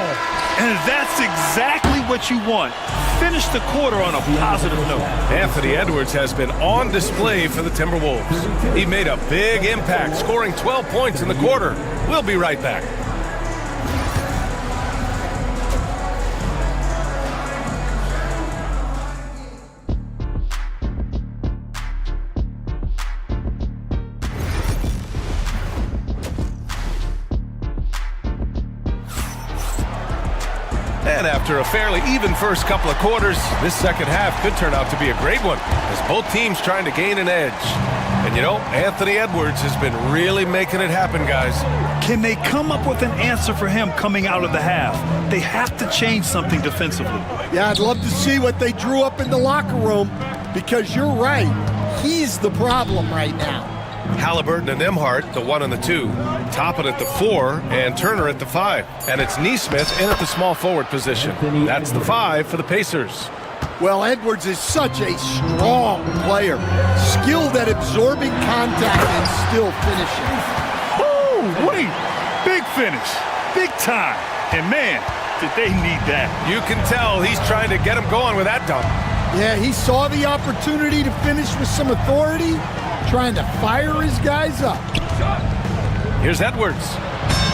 Speaker 2: And that's exactly what you want. Finish the quarter on a positive note.
Speaker 1: Anthony Edwards has been on display for the Timberwolves. He made a big impact, scoring 12 points in the quarter. We'll be right back. And after a fairly even first couple of quarters, this second half could turn out to be a great one, as both teams trying to gain an edge. And you know, Anthony Edwards has been really making it happen, guys.
Speaker 2: Can they come up with an answer for him coming out of the half? They have to change something defensively.
Speaker 11: Yeah, I'd love to see what they drew up in the locker room, because you're right. He's the problem right now.
Speaker 1: Halliburton and Nembhard, the 1 and the 2. Toppin at the 4 and Turner at the 5. And it's Nesmith in at the small forward position. That's the 5 for the Pacers.
Speaker 11: Well, Edwards is such a strong player, skilled at absorbing contact and still finishing.
Speaker 2: Oh, wait, big finish, big time. And man, did they need that.
Speaker 1: You can tell he's trying to get him going with that dunk.
Speaker 11: Yeah, he saw the opportunity to finish with some authority, trying to fire his guys up.
Speaker 1: Here's Edwards.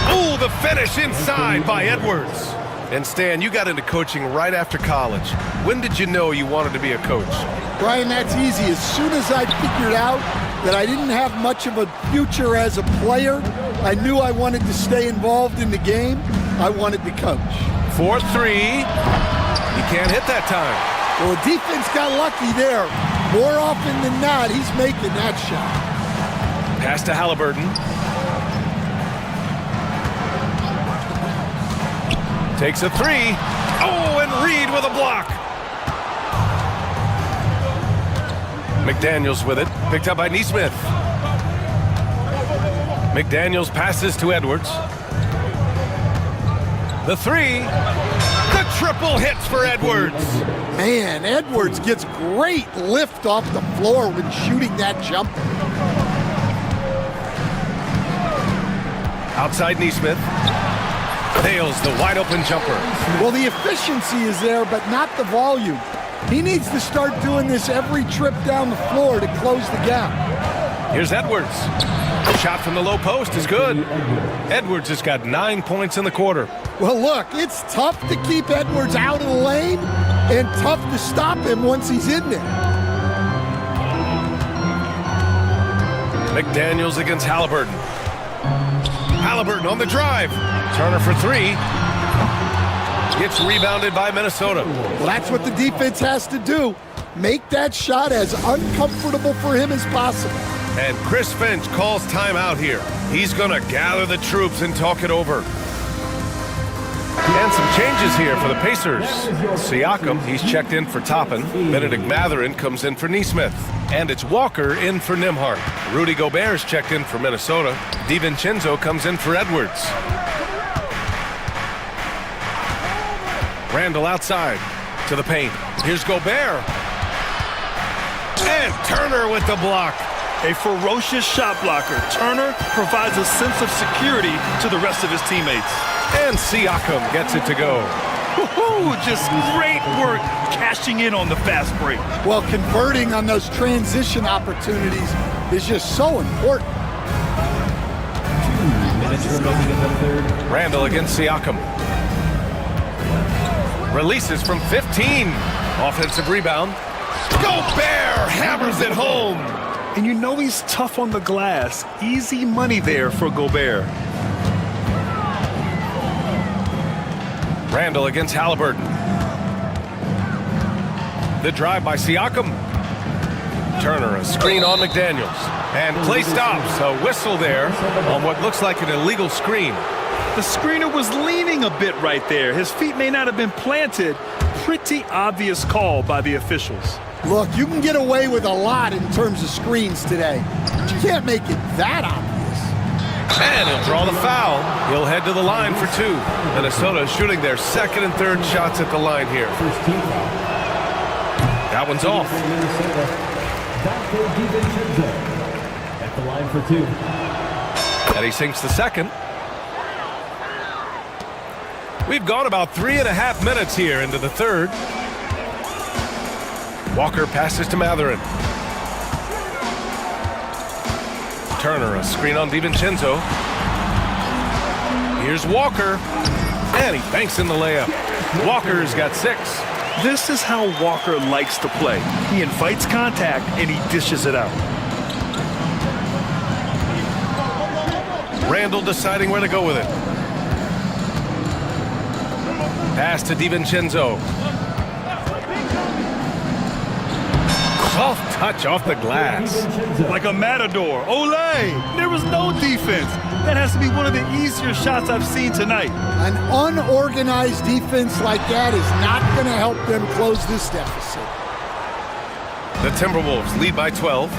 Speaker 1: Ooh, the finish inside by Edwards. And Stan, you got into coaching right after college. When did you know you wanted to be a coach?
Speaker 11: Brian, that's easy. As soon as I figured out that I didn't have much of a future as a player, I knew I wanted to stay involved in the game. I wanted to coach.
Speaker 1: 4-3. He can't hit that time.
Speaker 11: Well, the defense got lucky there. More often than not, he's making that shot.
Speaker 1: Pass to Halliburton. Takes a 3. Oh, and Reed with a block. McDaniels with it. Picked up by Nesmith. McDaniels passes to Edwards. The 3. The triple hits for Edwards.
Speaker 11: Man, Edwards gets great lift off the floor when shooting that jumper.
Speaker 1: Outside Nesmith. Nails the wide open jumper.
Speaker 11: Well, the efficiency is there, but not the volume. He needs to start doing this every trip down the floor to close the gap.
Speaker 1: Here's Edwards. Shot from the low post is good. Edwards has got 9 points in the quarter.
Speaker 11: Well, look, it's tough to keep Edwards out of the lane and tough to stop him once he's in there.
Speaker 1: McDaniels against Halliburton. Halliburton on the drive. Turner for 3. Gets rebounded by Minnesota.
Speaker 11: Well, that's what the defense has to do. Make that shot as uncomfortable for him as possible.
Speaker 1: And Chris Finch calls timeout here. He's going to gather the troops and talk it over. And some changes here for the Pacers. Siakam, he's checked in for Toppin. Benedict Mathurin comes in for Nesmith. And it's Walker in for Nembhard. Rudy Gobert's checked in for Minnesota. DiVincenzo comes in for Edwards. Randall outside to the paint. Here's Gobert. And Turner with the block.
Speaker 2: A ferocious shot blocker. Turner provides a sense of security to the rest of his teammates.
Speaker 1: And Siakam gets it to go.
Speaker 2: Just great work cashing in on the fast break.
Speaker 11: Well, converting on those transition opportunities is just so important.
Speaker 13: 2 minutes remaining in the third.
Speaker 1: Randall against Siakam. Releases from 15. Offensive rebound. Gobert hammers it home.
Speaker 2: And you know he's tough on the glass. Easy money there for Gobert.
Speaker 1: Randall against Halliburton. The drive by Siakam. Turner, a screen on McDaniels. And play stops. A whistle there on what looks like an illegal screen.
Speaker 2: The screener was leaning a bit right there. His feet may not have been planted. Pretty obvious call by the officials.
Speaker 11: Look, you can get away with a lot in terms of screens today, but you can't make it that obvious.
Speaker 1: And he'll draw the foul. He'll head to the line for 2. Minnesota shooting their second and third shots at the line here. That one's off.
Speaker 13: At the line for 2.
Speaker 1: And he sinks the second. We've gone about 3.5 minutes here into the third. Walker passes to Mathurin. Turner, a screen on DiVincenzo. Here's Walker. And he banks in the layup. Walker's got 6.
Speaker 2: This is how Walker likes to play. He invites contact and he dishes it out.
Speaker 1: Randall deciding where to go with it. Pass to DiVincenzo. Soft touch off the glass.
Speaker 2: Like a matador. Olay! There was no defense. That has to be one of the easier shots I've seen tonight.
Speaker 11: An unorganized defense like that is not going to help them close this deficit.
Speaker 1: The Timberwolves lead by 12.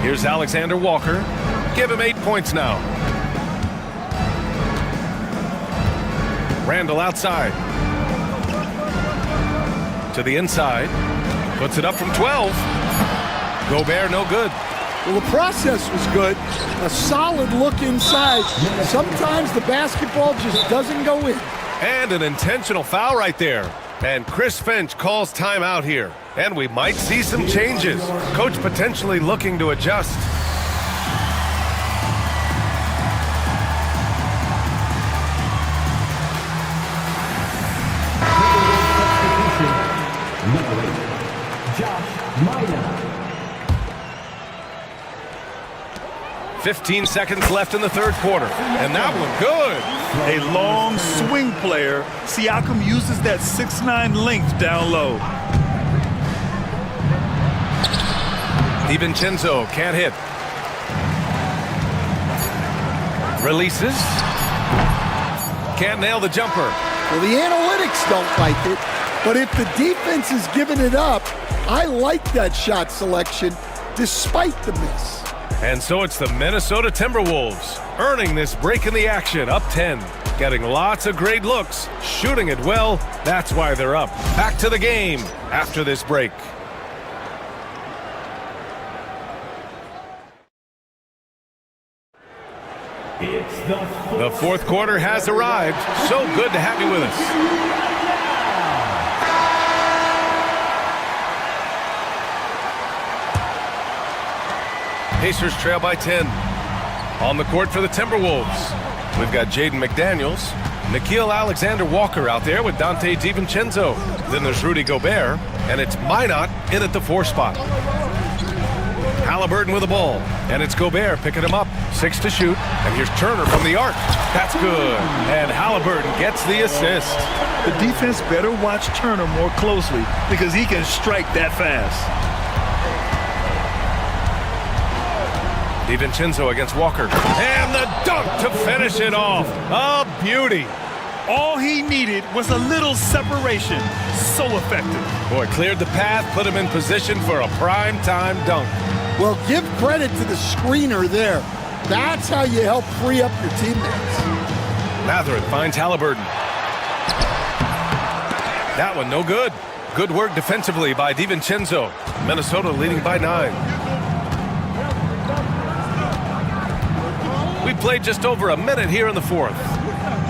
Speaker 1: Here's Alexander Walker. Give him 8 points now. Randall outside. To the inside. Puts it up from 12. Gobert no good.
Speaker 11: Well, the process was good. A solid look inside. Sometimes the basketball just doesn't go in.
Speaker 1: And an intentional foul right there. And Chris Finch calls timeout here. And we might see some changes. Coach potentially looking to adjust.
Speaker 13: Number 8, Josh Minor.
Speaker 1: 15 seconds left in the third quarter. And that one good.
Speaker 2: A long swing player. Siakam uses that 6'9" length down low.
Speaker 1: DiVincenzo can't hit. Releases. Can't nail the jumper.
Speaker 11: Well, the analytics don't like it, but if the defense is giving it up, I like that shot selection despite the miss.
Speaker 1: And so it's the Minnesota Timberwolves earning this break in the action, up 10. Getting lots of great looks, shooting it well. That's why they're up. Back to the game after this break.
Speaker 13: It's
Speaker 1: the fourth quarter has arrived. So good to have you with us. Pacers trail by 10. On the court for the Timberwolves, we've got Jaden McDaniels, Nickeil Alexander-Walker out there with Dante DiVincenzo. Then there's Rudy Gobert, and it's Minot in at the 4 spot. Halliburton with the ball, and it's Gobert picking him up. 6 to shoot, and here's Turner from the arc. That's good, and Halliburton gets the assist.
Speaker 2: The defense better watch Turner more closely because he can strike that fast.
Speaker 1: DiVincenzo against Walker. And the dunk to finish it off. A beauty.
Speaker 2: All he needed was a little separation. So effective.
Speaker 1: Boy, cleared the path, put him in position for a prime-time dunk.
Speaker 11: Well, give credit to the screener there. That's how you help free up your teammates.
Speaker 1: Mathurin finds Halliburton. That one no good. Good work defensively by DiVincenzo. Minnesota leading by 9. We played just over a minute here in the fourth.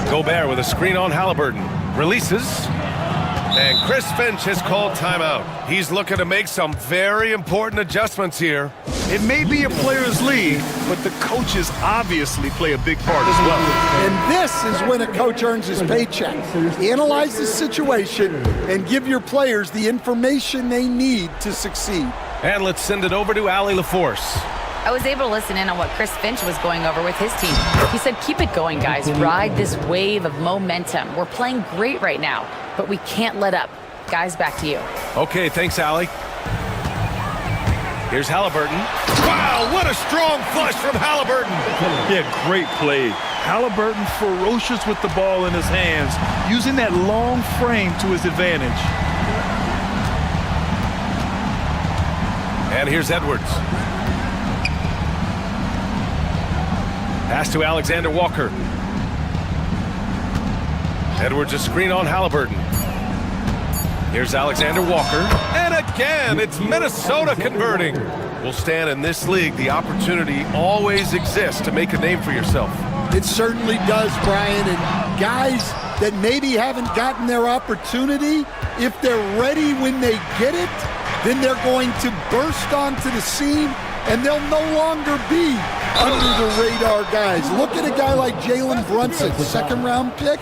Speaker 1: Gobert with a screen on Halliburton. Releases. And Chris Finch has called timeout. He's looking to make some very important adjustments here.
Speaker 2: It may be a player's league, but the coaches obviously play a big part as well.
Speaker 11: And this is when a coach earns his paycheck. Analyze the situation and give your players the information they need to succeed.
Speaker 1: And let's send it over to Allie LaForce.
Speaker 5: I was able to listen in on what Chris Finch was going over with his team. He said, keep it going, guys. Ride this wave of momentum. We're playing great right now, but we can't let up. Guys, back to you.
Speaker 1: Okay, thanks, Allie. Here's Halliburton. Wow, what a strong flush from Halliburton.
Speaker 2: Yeah, great play. Halliburton ferocious with the ball in his hands, using that long frame to his advantage.
Speaker 1: And here's Edwards. Pass to Alexander Walker. Edwards a screen on Halliburton. Here's Alexander Walker. And again, it's Minnesota converting. Will stand in this league. The opportunity always exists to make a name for yourself.
Speaker 11: It certainly does, Brian. And guys that maybe haven't gotten their opportunity, if they're ready when they get it, then they're going to burst onto the scene and they'll no longer be under the radar guys. Look at a guy like Jalen Brunson, second-round pick,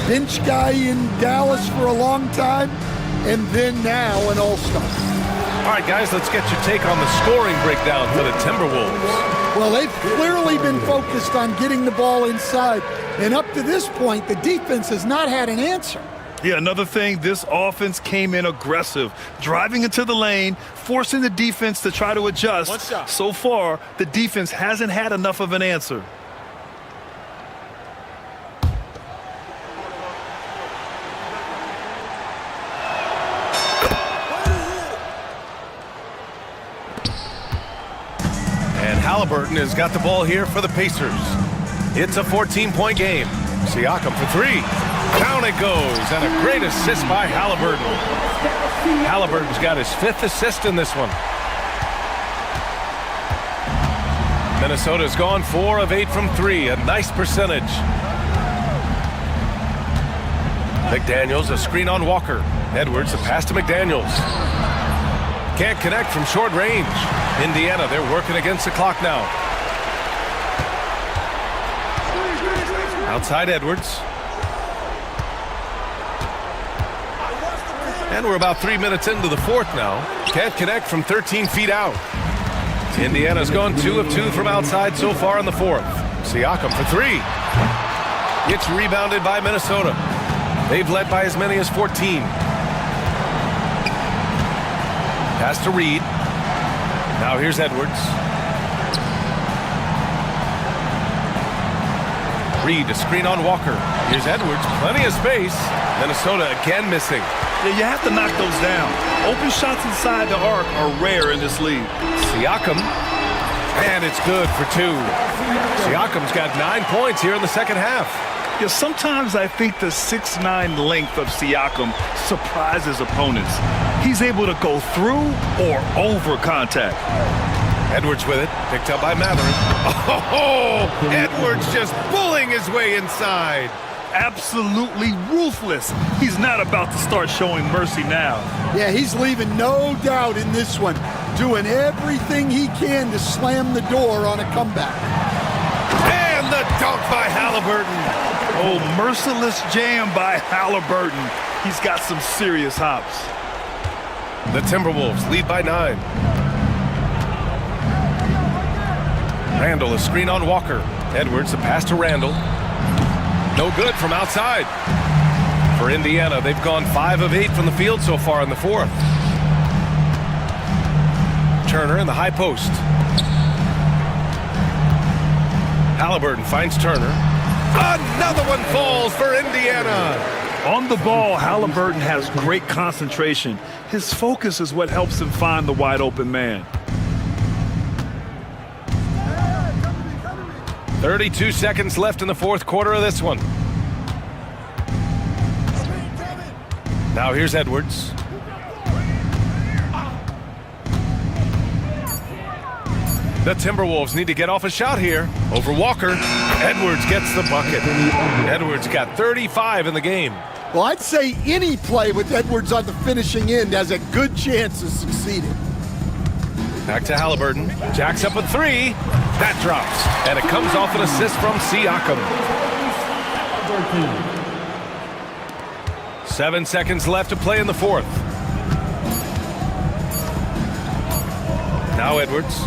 Speaker 11: bench guy in Dallas for a long time, and then now an all-star.
Speaker 1: All right, guys, let's get your take on the scoring breakdown for the Timberwolves.
Speaker 11: Well, they've clearly been focused on getting the ball inside. And up to this point, the defense has not had an answer.
Speaker 2: Yeah, another thing, this offense came in aggressive, driving into the lane, forcing the defense to try to adjust. So far, the defense hasn't had enough of an answer.
Speaker 1: And Halliburton has got the ball here for the Pacers. It's a 14-point game. Siakam for three. Down it goes, and a great assist by Halliburton. Halliburton's got his 5th assist in this one. Minnesota's gone 4 of 8 from 3, a nice percentage. McDaniels, a screen on Walker. Edwards, a pass to McDaniels. Can't connect from short range. Indiana, they're working against the clock now. Outside Edwards. And we're about 3 minutes into the fourth now. Can't connect from 13 feet out. Indiana's gone 2 of 2 from outside so far in the fourth. Siakam for 3. It's rebounded by Minnesota. They've led by as many as 14. Pass to Reed. Now here's Edwards. Reed, a screen on Walker. Here's Edwards, plenty of space. Minnesota again missing.
Speaker 2: Yeah, you have to knock those down. Open shots inside the arc are rare in this league.
Speaker 1: Siakam, and it's good for 2. Siakam's got 9 points here in the second half.
Speaker 2: Yeah, sometimes I think the 6'9" length of Siakam surprises opponents. He's able to go through or over contact.
Speaker 1: Edwards with it, picked up by Matherin. Oh, Edwards just bullying his way inside.
Speaker 2: Absolutely ruthless. He's not about to start showing mercy now.
Speaker 11: Yeah, he's leaving no doubt in this one, doing everything he can to slam the door on a comeback.
Speaker 1: And the dunk by Halliburton.
Speaker 2: Oh, merciless jam by Halliburton. He's got some serious hops.
Speaker 1: The Timberwolves lead by 9. Randall, a screen on Walker. Edwards, a pass to Randall. No good from outside. For Indiana, they've gone 5 of 8 from the field so far in the fourth. Turner in the high post. Halliburton finds Turner. Another one falls for Indiana.
Speaker 2: On the ball, Halliburton has great concentration. His focus is what helps him find the wide open man.
Speaker 1: 32 seconds left in the fourth quarter of this one. Now here's Edwards. The Timberwolves need to get off a shot here. Over Walker. Edwards gets the bucket. Edwards got 35 in the game.
Speaker 11: Well, I'd say any play with Edwards on the finishing end has a good chance of succeeding.
Speaker 1: Back to Halliburton. Jacks up a 3. That drops. And it comes off an assist from Siakam. 7 seconds left to play in the fourth. Now Edwards.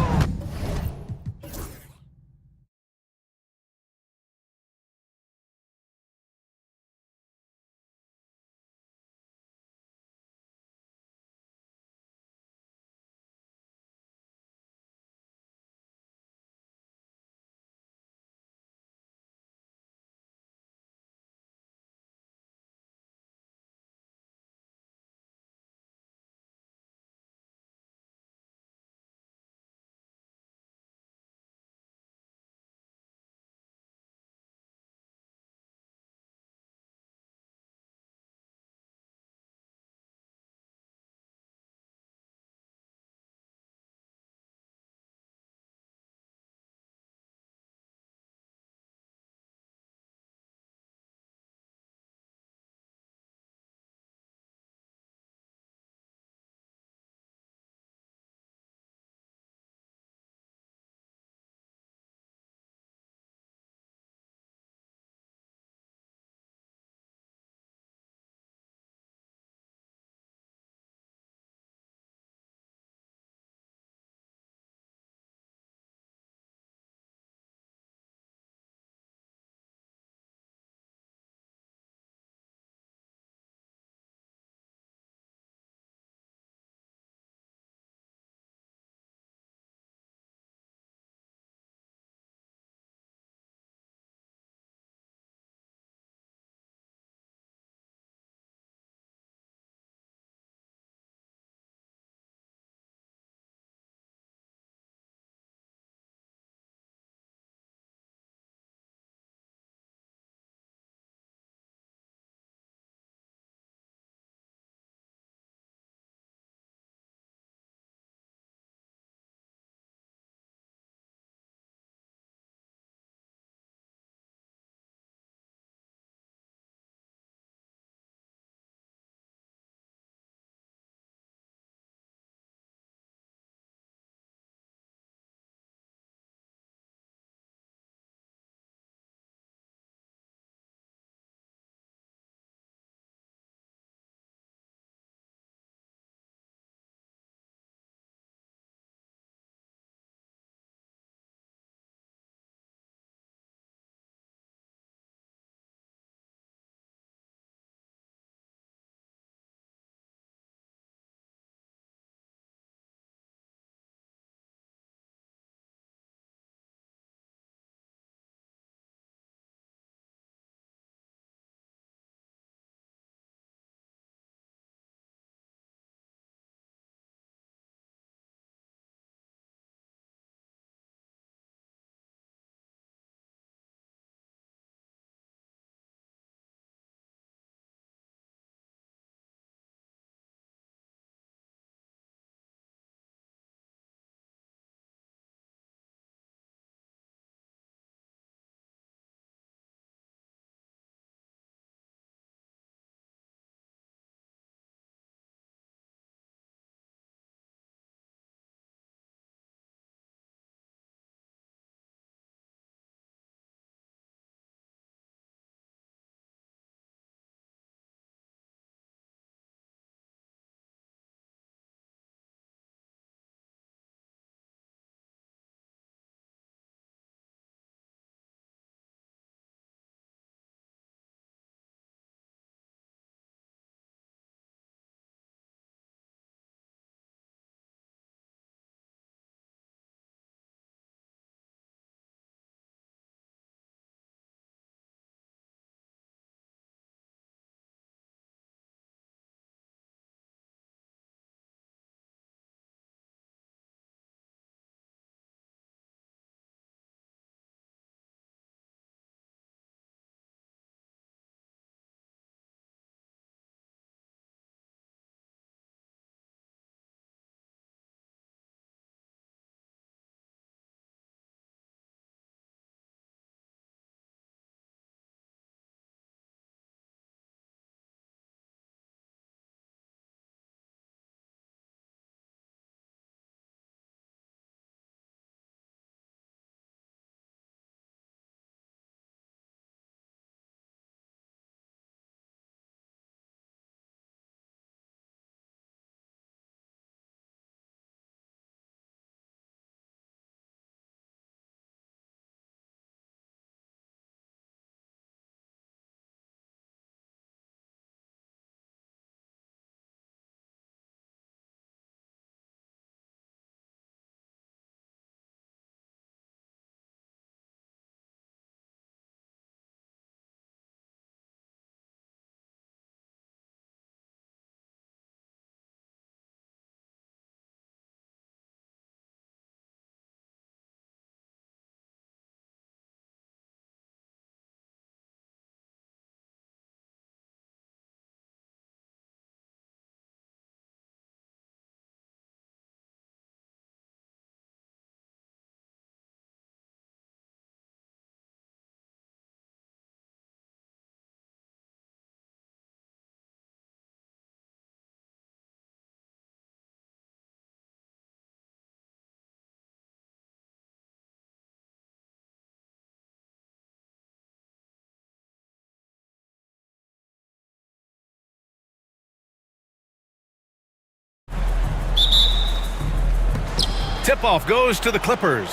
Speaker 1: Tip-off goes to the Clippers.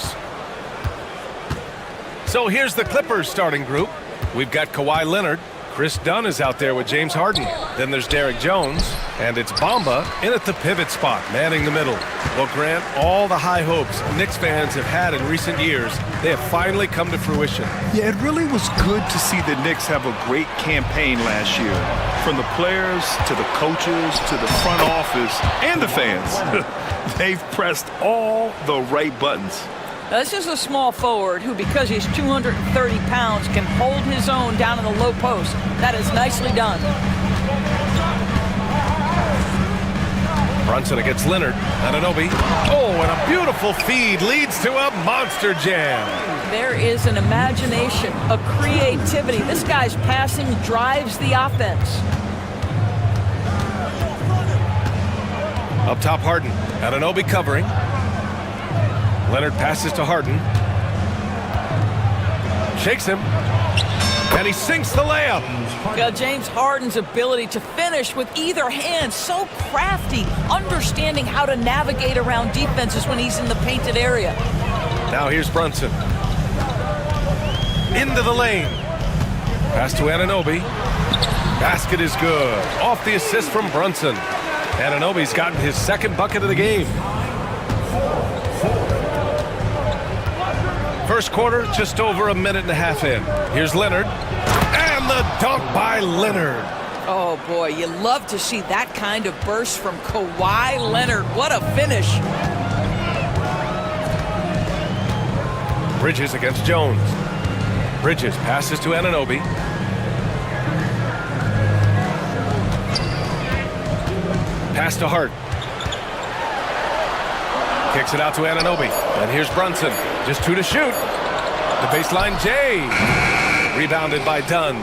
Speaker 1: So here's the Clippers starting group. We've got Kawhi Leonard. Chris Dunn is out there with James Harden. Then there's Derek Jones, and it's Bamba in at the pivot spot, manning the middle. Well, Grant, all the high hopes Knicks fans have had in recent years, they have finally come to fruition.
Speaker 2: Yeah, it really was good to see the Knicks have a great campaign last year. From the players to the coaches to the front office and the fans. They've pressed all the right buttons.
Speaker 4: Now, this is a small forward who, because he's 230 pounds, can hold his own down in the low post. That is nicely done.
Speaker 1: Brunson against Leonard. Anunoby. Oh, and a beautiful feed leads to a monster jam.
Speaker 4: There is an imagination, a creativity. This guy's passing drives the offense.
Speaker 1: Up top, Harden. Anunoby covering. Leonard passes to Harden. Shakes him. And he sinks the layup.
Speaker 4: James Harden's ability to finish with either hand, so crafty, understanding how to navigate around defenses when he's in the painted area.
Speaker 1: Now here's Brunson. Into the lane. Pass to Anunoby. Basket is good. Off the assist from Brunson. Anunoby's gotten his second bucket of the game. First quarter, just over a minute and a half in. Here's Leonard. And the dunk by Leonard.
Speaker 4: Oh, boy, you love to see that kind of burst from Kawhi Leonard. What a finish.
Speaker 1: Bridges against Jones. Bridges passes to Anunoby. Pass to Hart. Kicks it out to Anunoby. And here's Brunson. Just two to shoot. The baseline J. Rebounded by Dunn.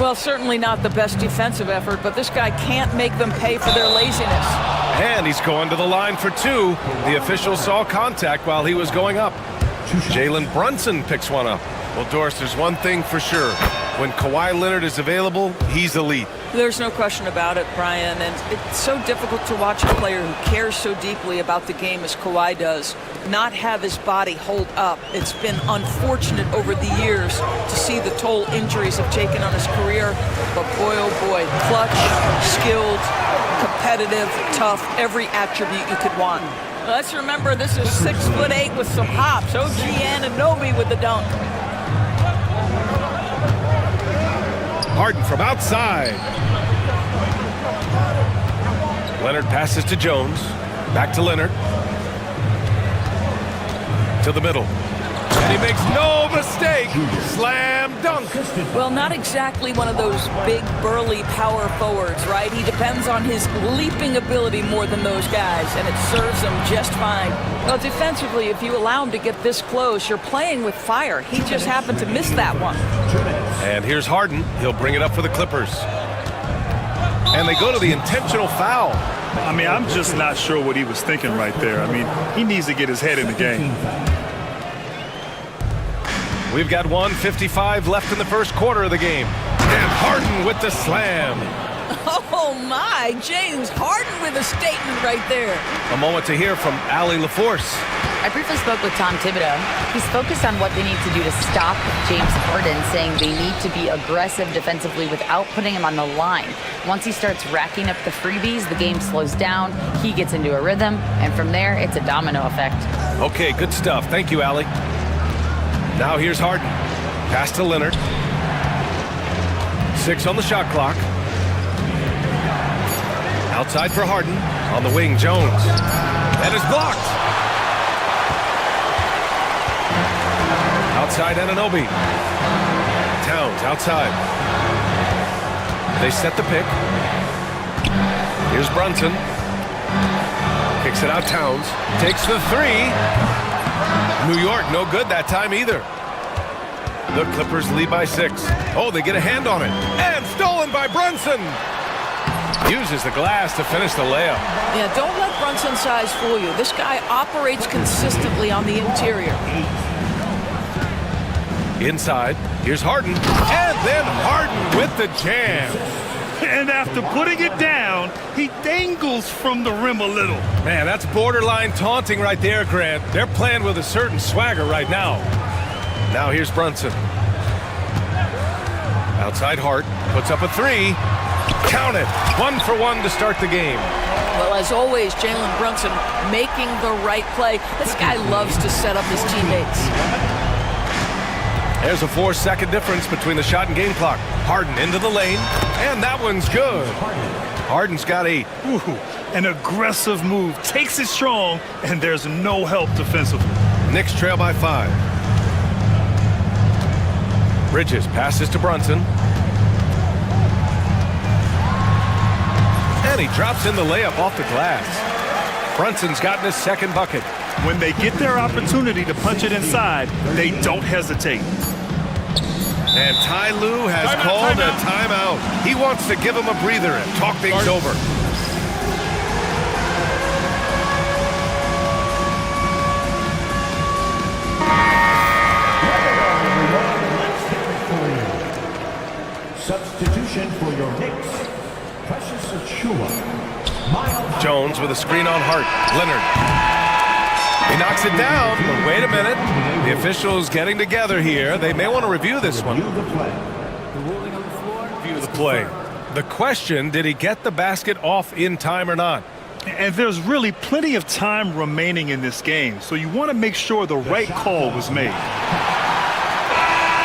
Speaker 4: Well, certainly not the best defensive effort, but this guy can't make them pay for their laziness.
Speaker 1: And he's going to the line for two. The official saw contact while he was going up. Jalen Brunson picks one up. Well, Doris, there's one thing for sure. When Kawhi Leonard is available, he's elite.
Speaker 4: There's no question about it, Brian, and it's so difficult to watch a player who cares so deeply about the game as Kawhi does not have his body hold up. It's been unfortunate over the years to see the toll injuries have taken on his career, but boy, oh boy, clutch, skilled, competitive, tough, every attribute you could want. Let's remember this is 6'8" with some hops. OG Anunoby with the dunk.
Speaker 1: Harden from outside. Leonard passes to Jones. Back to Leonard. To the middle. And he makes no mistake. Slam dunk.
Speaker 4: Well, not exactly one of those big, burly power forwards, right? He depends on his leaping ability more than those guys, and it serves him just fine. Well, defensively, if you allow him to get this close, you're playing with fire. He just happened to miss that one.
Speaker 1: And here's Harden. He'll bring it up for the Clippers. And they go to the intentional foul.
Speaker 2: I mean, I'm just not sure what he was thinking right there. I mean, he needs to get his head in the game.
Speaker 1: We've got 1:55 left in the first quarter of the game. And Harden with the slam.
Speaker 4: Oh, my. James Harden with a statement right there.
Speaker 1: A moment to hear from Allie LaForce.
Speaker 5: I briefly spoke with Tom Thibodeau. He's focused on what they need to do to stop James Harden, saying they need to be aggressive defensively without putting him on the line. Once he starts racking up the freebies, the game slows down, he gets into a rhythm, and from there, it's a domino effect.
Speaker 1: Okay, good stuff. Thank you, Allie. Now here's Harden. Pass to Leonard. 6 on the shot clock. Outside for Harden. On the wing, Jones. And it's blocked. Outside Anunoby. Towns outside. They set the pick. Here's Brunson. Kicks it out, Towns. Takes the three. New York, no good that time either. The Clippers lead by 6. Oh, they get a hand on it. And stolen by Brunson. Uses the glass to finish the layup.
Speaker 4: Yeah, don't let Brunson's size fool you. This guy operates consistently on the interior.
Speaker 1: Inside, here's Harden. And then Harden with the jam.
Speaker 2: And after putting it down, he dangles from the rim a little.
Speaker 1: Man, that's borderline taunting right there, Grant. They're playing with a certain swagger right now. Now here's Brunson. Outside Hart, puts up a three. Count it. 1 for 1 to start the game.
Speaker 4: Well, as always, Jalen Brunson making the right play. This guy loves to set up his teammates.
Speaker 1: There's a 4-second difference between the shot and game clock. Harden into the lane, and that one's good. Harden's got 8.
Speaker 2: An aggressive move, takes it strong, and there's no help defensively.
Speaker 1: Knicks trail by 5. Bridges passes to Brunson. And he drops in the layup off the glass. Brunson's gotten his second bucket.
Speaker 2: When they get their opportunity to punch it inside, they don't hesitate.
Speaker 1: And Ty Lue has called a timeout. He wants to give him a breather and talk things over.
Speaker 13: Substitution for your Knicks. Precious Achua.
Speaker 1: Jones with a screen on Hart. Leonard. He knocks it down, but wait a minute. The officials getting together here. They may want to review this one. Review the play. The question, did he get the basket off in time or not?
Speaker 2: And there's really plenty of time remaining in this game, so you want to make sure the right call was made.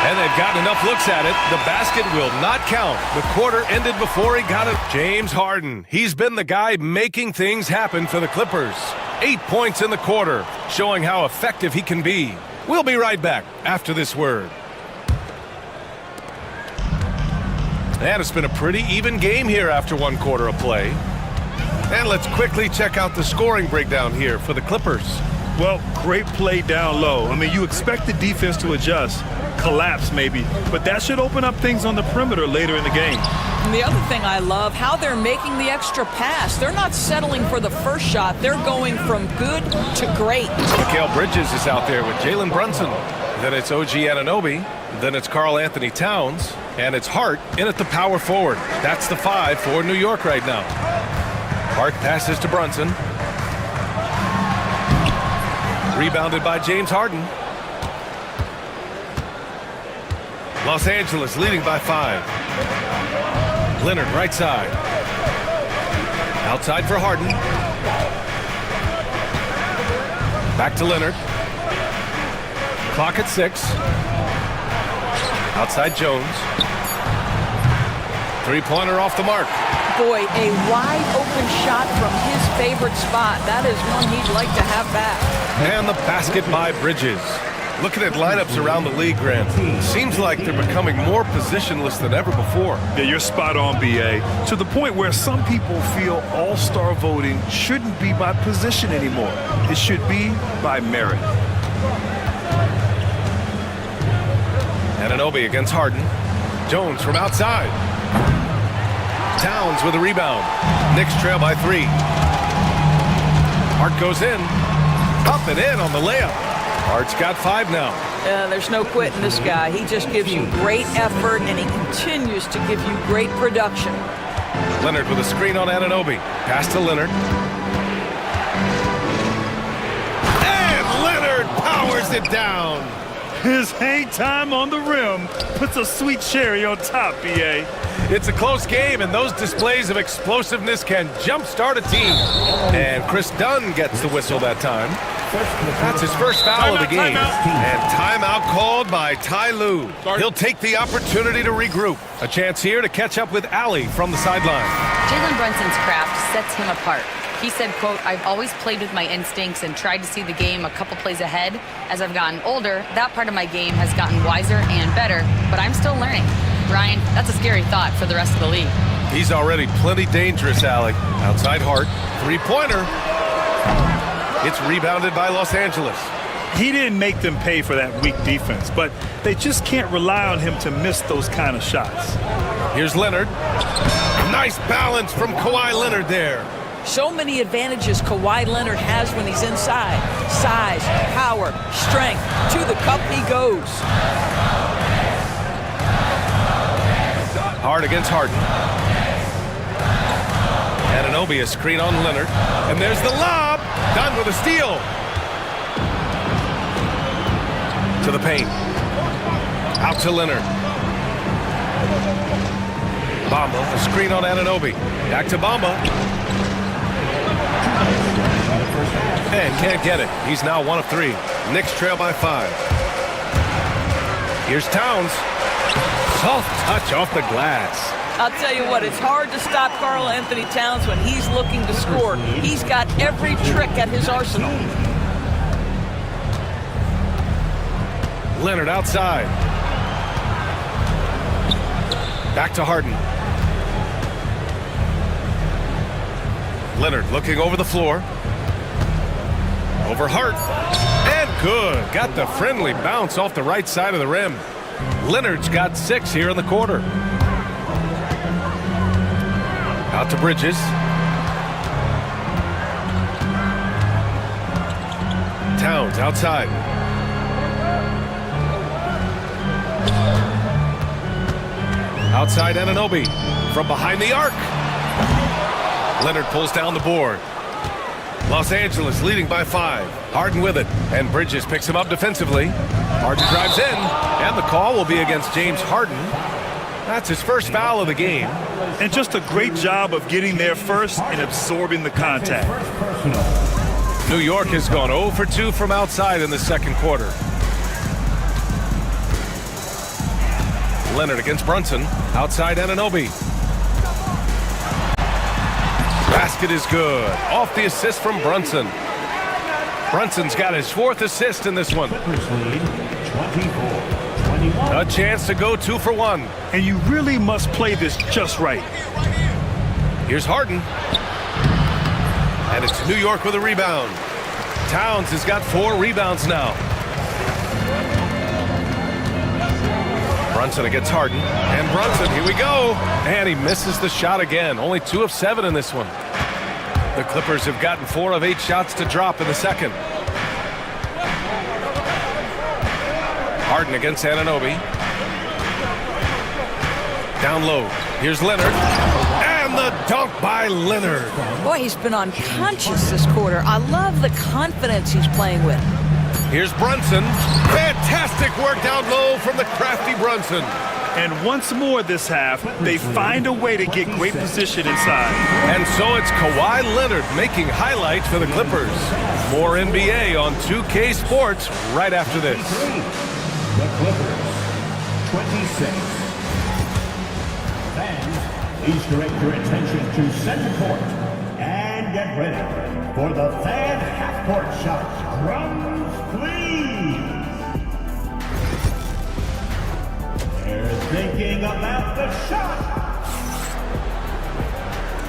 Speaker 1: And they've gotten enough looks at it. The basket will not count. The quarter ended before he got it. James Harden. He's been the guy making things happen for the Clippers. 8 points in the quarter, showing how effective he can be. We'll be right back after this word. And it's been a pretty even game here after 1 quarter of play. And let's quickly check out the scoring breakdown here for the Clippers.
Speaker 2: Well, great play down low. I mean, you expect the defense to adjust, collapse maybe, but that should open up things on the perimeter later in the game.
Speaker 4: And the other thing I love, how they're making the extra pass. They're not settling for the first shot. They're going from good to great.
Speaker 1: Mikal Bridges is out there with Jalen Brunson. Then it's OG Anunoby. Then it's Karl Anthony Towns. And it's Hart in at the power forward. That's the 5 for New York right now. Hart passes to Brunson. Rebounded by James Harden. Los Angeles leading by 5. Leonard right side. Outside for Harden. Back to Leonard. Clock at 6. Outside Jones. 3-pointer off the mark.
Speaker 4: Boy, a wide open shot from his favorite spot. That is one he'd like to have back.
Speaker 1: And the basket by Bridges. Looking at lineups around the league, Grant, seems like they're becoming more positionless than ever before.
Speaker 2: Yeah, you're spot on, B.A. To the point where some people feel all-star voting shouldn't be by position anymore. It should be by merit.
Speaker 1: Anunoby against Harden. Jones from outside. Towns with a rebound. Knicks trail by 3. Hart goes in. Up and in on the layup. Hart's got 5 now.
Speaker 4: There's no quitting this guy. He just gives you great effort, and he continues to give you great production.
Speaker 1: Leonard with a screen on Anunoby. Pass to Leonard. And Leonard powers it down.
Speaker 2: His hang time on the rim puts a sweet cherry on top, B.A.
Speaker 1: It's a close game, and those displays of explosiveness can jumpstart a team. And Chris Dunn gets the whistle that time. That's his first foul of the game. And timeout called by Ty Lue. He'll take the opportunity to regroup. A chance here to catch up with Allie from the sideline.
Speaker 5: Jalen Brunson's craft sets him apart. He said, quote, "I've always played with my instincts and tried to see the game a couple plays ahead. As I've gotten older, that part of my game has gotten wiser and better, but I'm still learning." Ryan, that's a scary thought for the rest of the league.
Speaker 1: He's already plenty dangerous, Allie. Outside Hart. 3-pointer. It's rebounded by Los Angeles.
Speaker 2: He didn't make them pay for that weak defense, but they just can't rely on him to miss those kind of shots.
Speaker 1: Here's Leonard. Nice balance from Kawhi Leonard there.
Speaker 4: So many advantages Kawhi Leonard has when he's inside. Size, power, strength. To the cup he goes.
Speaker 1: Hart against Harden. Anunoby, a screen on Leonard. And there's the lob. Done with a steal. To the paint. Out to Leonard. Bamba, a screen on Anunoby. Back to Bamba. And can't get it. He's now 1 of 3. Knicks trail by 5. Here's Towns. Soft touch off the glass.
Speaker 4: I'll tell you what, it's hard to stop Karl Anthony Towns when he's looking to score. He's got every trick at his arsenal.
Speaker 1: Leonard outside. Back to Harden. Leonard looking over the floor. Over Hart. And good. Got the friendly bounce off the right side of the rim. Leonard's got 6 here in the quarter. Out to Bridges. Towns outside. Outside Anunoby. From behind the arc. Leonard pulls down the board. Los Angeles leading by 5. Harden with it. And Bridges picks him up defensively. Harden drives in. And the call will be against James Harden. That's his first foul of the game.
Speaker 2: And just a great job of getting there first and absorbing the contact.
Speaker 1: New York has gone 0 for 2 from outside in the second quarter. Leonard against Brunson. Outside Anunoby. Basket is good. Off the assist from Brunson. Brunson's got his 4th assist in this one. A chance to go 2 for 1.
Speaker 2: And you really must play this just right.
Speaker 1: Here's Harden. And it's New York with a rebound. Towns has got 4 rebounds now. Brunson against Harden. And Brunson, here we go. And he misses the shot again. Only 2 of 7 in this one. The Clippers have gotten 4 of 8 shots to drop in the second. Harden against Anunoby. Down low. Here's Leonard. And the dunk by Leonard.
Speaker 4: Boy, he's been unconscious this quarter. I love the confidence he's playing with.
Speaker 1: Here's Brunson. Fantastic work down low from the crafty Brunson.
Speaker 2: And once more this half, they find a way to get great position inside.
Speaker 1: And so it's Kawhi Leonard making highlights for the Clippers. More NBA on 2K Sports right after this.
Speaker 13: The Clippers, 26. Fans, please direct your attention to center court and get ready for the fan half-court shot. Drums, please. They're thinking about the shot.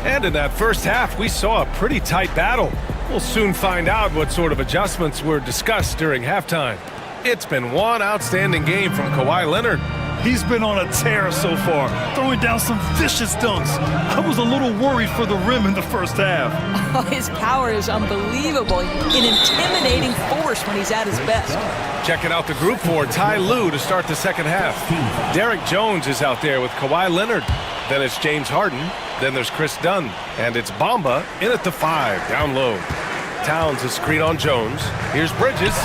Speaker 1: And in that first half, we saw a pretty tight battle. We'll soon find out what sort of adjustments were discussed during halftime. It's been one outstanding game from Kawhi Leonard.
Speaker 2: He's been on a tear so far, throwing down some vicious dunks. I was a little worried for the rim in the first half.
Speaker 4: Oh, his power is unbelievable. An intimidating force when he's at his best.
Speaker 1: Checking out the group for Ty Lue to start the second half. Derek Jones is out there with Kawhi Leonard. Then it's James Harden. Then there's Chris Dunn. And it's Bamba in at the 5, down low. Towns is screen on Jones. Here's Bridges.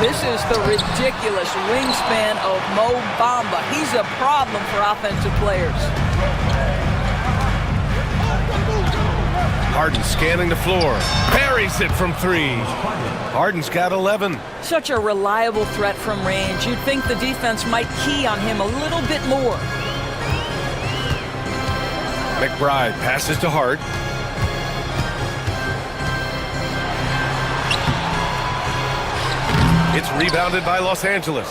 Speaker 4: This is the ridiculous wingspan of Mo Bamba. He's a problem for offensive players.
Speaker 1: Harden scanning the floor. Buries it from 3. Harden's got 11.
Speaker 4: Such a reliable threat from range. You'd think the defense might key on him a little bit more.
Speaker 1: McBride passes to Hart. It's rebounded by Los Angeles.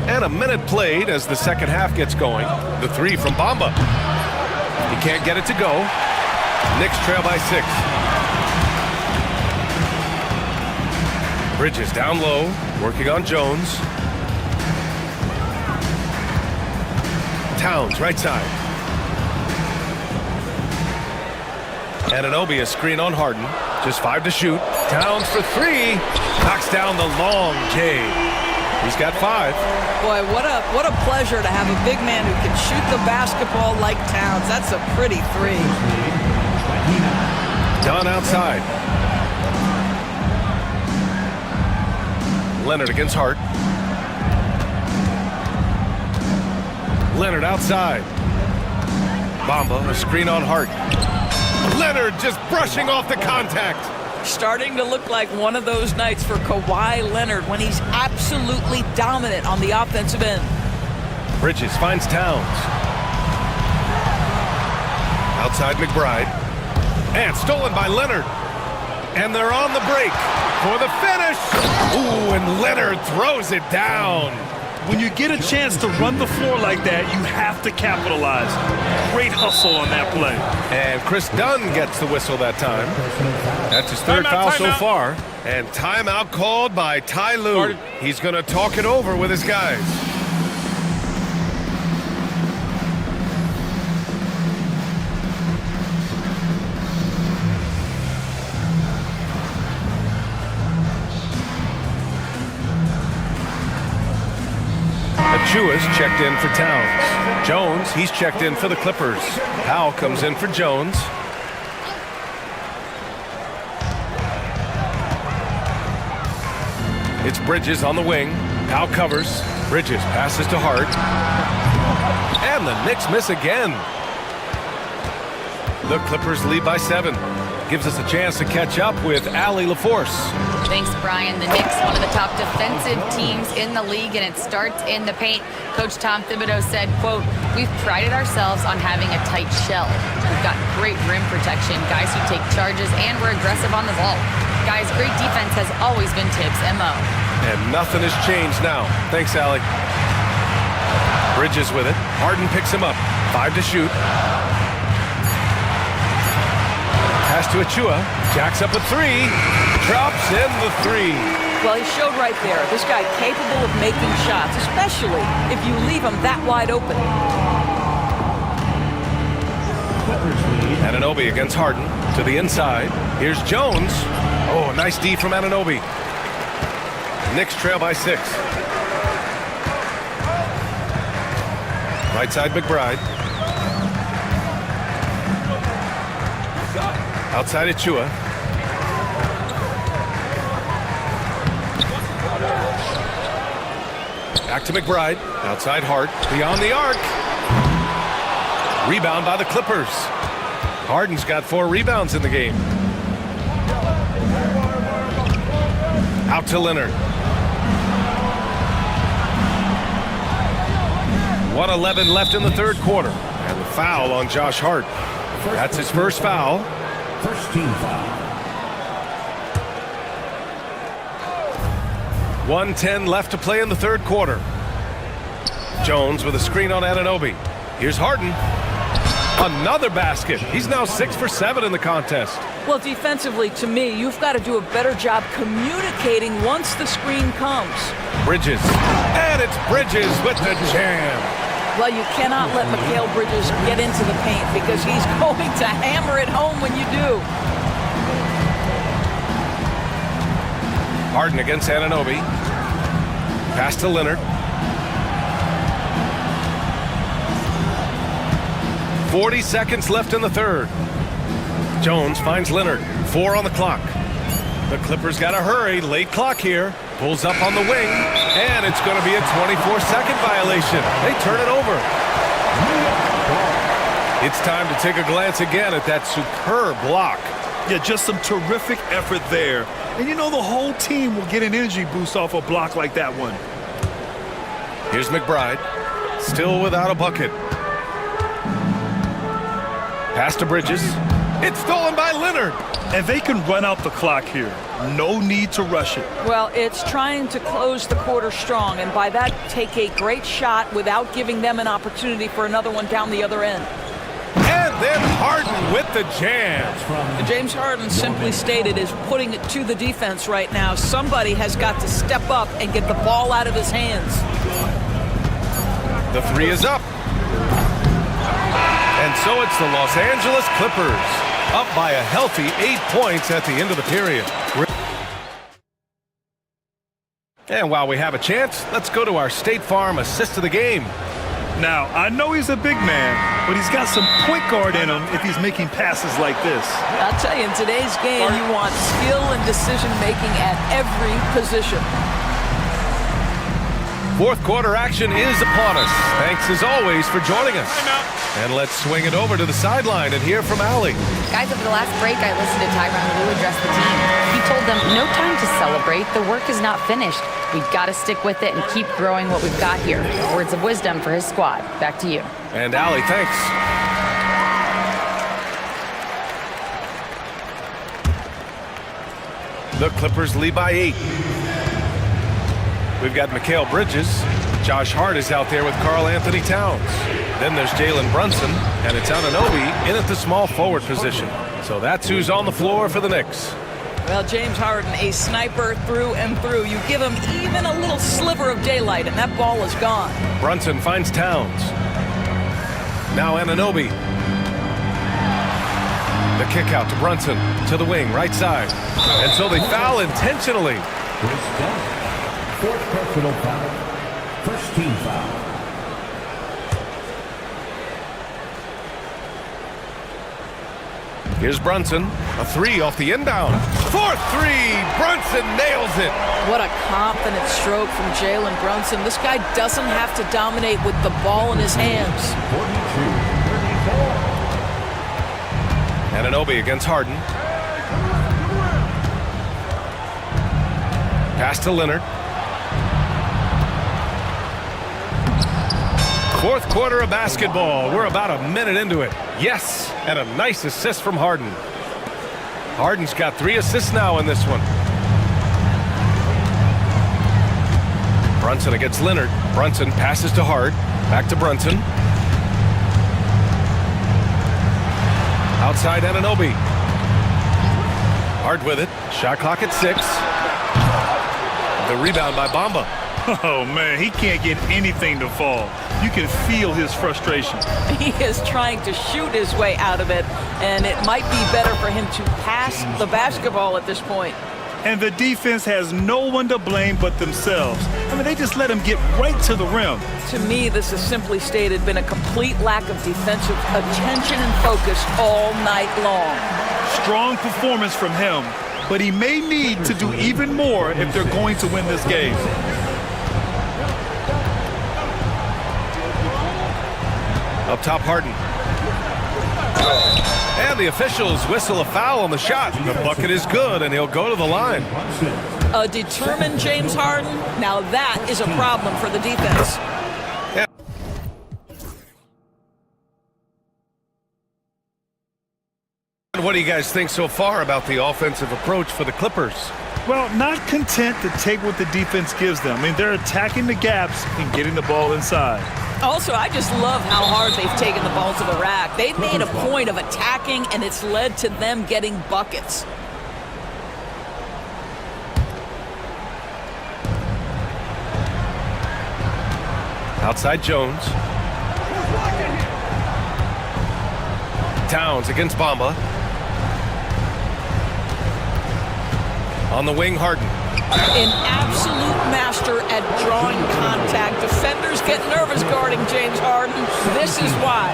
Speaker 1: And a minute played as the second half gets going. The 3 from Bamba. He can't get it to go. Knicks trail by 6. Bridges down low, working on Jones. Towns, right side. Anunoby, a screen on Harden. Just 5 to shoot. Towns for 3. Knocks down the long J. He's got 5.
Speaker 4: Boy, what a pleasure to have a big man who can shoot the basketball like Towns. That's a pretty 3.
Speaker 1: Dunn outside. Leonard against Hart. Leonard outside. Bamba, a screen on Hart. Leonard just brushing off the contact.
Speaker 4: Starting to look like one of those nights for Kawhi Leonard when he's absolutely dominant on the offensive end.
Speaker 1: Bridges finds Towns. Outside McBride. And stolen by Leonard. And they're on the break for the finish. Ooh, and Leonard throws it down.
Speaker 2: When you get a chance to run the floor like that, you have to capitalize. Great hustle on that play.
Speaker 1: And Chris Dunn gets the whistle that time. That's his 3rd foul so far. And timeout called by Ty Lue. He's going to talk it over with his guys. Achua's checked in for Towns. Jones, he's checked in for the Clippers. Powell comes in for Jones. It's Bridges on the wing. Powell covers. Bridges passes to Hart. And the Knicks miss again. The Clippers lead by 7. Gives us a chance to catch up with Allie LaForce.
Speaker 5: Thanks, Brian. The Knicks, one of the top defensive teams in the league, and it starts in the paint. Coach Tom Thibodeau said, quote, "We've prided ourselves on having a tight shell. We've got great rim protection, guys who take charges, and we're aggressive on the ball. Guys, great defense has always been Tibbs' MO."
Speaker 1: And nothing has changed now. Thanks, Allie. Bridges with it. Harden picks him up. 5 to shoot. Pass to Achua. Jacks up a 3. Drops in the 3.
Speaker 4: Well, he showed right there. This guy capable of making shots, especially if you leave him that wide open.
Speaker 1: Anunoby against Harden. To the inside. Here's Jones. Oh, nice D from Anunoby. Knicks trail by 6. Right side McBride. Outside Achua. Back to McBride. Outside Hart. Beyond the arc. Rebound by the Clippers. Harden's got 4 rebounds in the game. Out to Leonard. 1:11 left in the 3rd quarter. And the foul on Josh Hart. That's his first foul.
Speaker 13: First team foul.
Speaker 1: 1:10 left to play in the 3rd quarter. Jones with a screen on Anunoby. Here's Harden. Another basket. He's now 6 for 7 in the contest.
Speaker 4: Well, defensively, to me, you've got to do a better job communicating once the screen comes.
Speaker 1: Bridges. And it's Bridges with the jam.
Speaker 4: Well, you cannot let Mikal Bridges get into the paint because he's going to hammer it home when you do.
Speaker 1: Harden against Anunoby. Pass to Leonard. 40 seconds left in the 3rd. Jones finds Leonard. 4 on the clock. The Clippers got to hurry. Late clock here. Pulls up on the wing. And it's going to be a 24-second violation. They turn it over. It's time to take a glance again at that superb block.
Speaker 2: Yeah, just some terrific effort there. And you know the whole team will get an energy boost off a block like that one.
Speaker 1: Here's McBride. Still without a bucket. Pass to Bridges. It's stolen by Leonard.
Speaker 2: And they can run out the clock here. No need to rush it.
Speaker 4: Well, it's trying to close the quarter strong, and by that, take a great shot without giving them an opportunity for another one down the other end.
Speaker 1: And then Harden with the jam.
Speaker 4: James Harden, simply stated, is putting it to the defense right now. Somebody has got to step up and get the ball out of his hands.
Speaker 1: The 3 is up. And so it's the Los Angeles Clippers, up by a healthy 8 points at the end of the period. And while we have a chance, let's go to our State Farm assist of the game.
Speaker 2: Now, I know he's a big man, but he's got some point guard in him if he's making passes like this.
Speaker 4: I'll tell you, in today's game, you want skill and decision-making at every position.
Speaker 1: Fourth quarter action is upon us. Thanks as always for joining us. And let's swing it over to the sideline and hear from Allie.
Speaker 5: Guys, over the last break, I listened to Tyronn Lue address the team. He told them, no time to celebrate. The work is not finished. We've got to stick with it and keep growing what we've got here. Words of wisdom for his squad. Back to you.
Speaker 1: And Allie, thanks. The Clippers lead by 8. We've got Mikal Bridges. Josh Hart is out there with Karl Anthony Towns. Then there's Jalen Brunson, and it's Anunoby in at the small forward position. So that's who's on the floor for the Knicks.
Speaker 4: Well, James Harden, a sniper through and through. You give him even a little sliver of daylight, and that ball is gone.
Speaker 1: Brunson finds Towns. Now Anunoby. The kick out to Brunson, to the wing, right side. And so they foul intentionally.
Speaker 13: Fourth personal foul. First team foul.
Speaker 1: Here's Brunson, a three off the inbound. Fourth three, Brunson nails it.
Speaker 4: What a confident stroke from Jalen Brunson. This guy doesn't have to dominate with the ball in his hands.
Speaker 13: 42-34.
Speaker 1: Anunoby against Harden. Pass to Leonard. Fourth quarter of basketball. We're about a minute into it. Yes, and a nice assist from Harden. Harden's got 3 assists now in this one. Brunson against Leonard. Brunson passes to Hart. Back to Brunson. Outside Anunoby. Hart with it. Shot clock at 6. The rebound by Bamba.
Speaker 2: Oh, man, he can't get anything to fall. You can feel his frustration.
Speaker 4: He is trying to shoot his way out of it, and it might be better for him to pass the basketball at this point.
Speaker 2: And the defense has no one to blame but themselves. I mean, they just let him get right to the rim.
Speaker 4: To me, this has simply stated been a complete lack of defensive attention and focus all night long.
Speaker 2: Strong performance from him, but he may need to do even more if they're going to win this game.
Speaker 1: Up top, Harden. And the officials whistle a foul on the shot. The bucket is good, and he'll go to the line.
Speaker 4: A determined James Harden. Now that is a problem for the defense.
Speaker 1: Yeah. What do you guys think so far about the offensive approach for the Clippers?
Speaker 2: Well, not content to take what the defense gives them. I mean, they're attacking the gaps and getting the ball inside.
Speaker 4: Also, I just love how hard they've taken the ball to the rack. They've made a point of attacking, and it's led to them getting buckets.
Speaker 1: Outside Jones. Towns against Bamba. On the wing, Harden.
Speaker 4: An absolute master at drawing contact. Defenders get nervous guarding James Harden. This is why.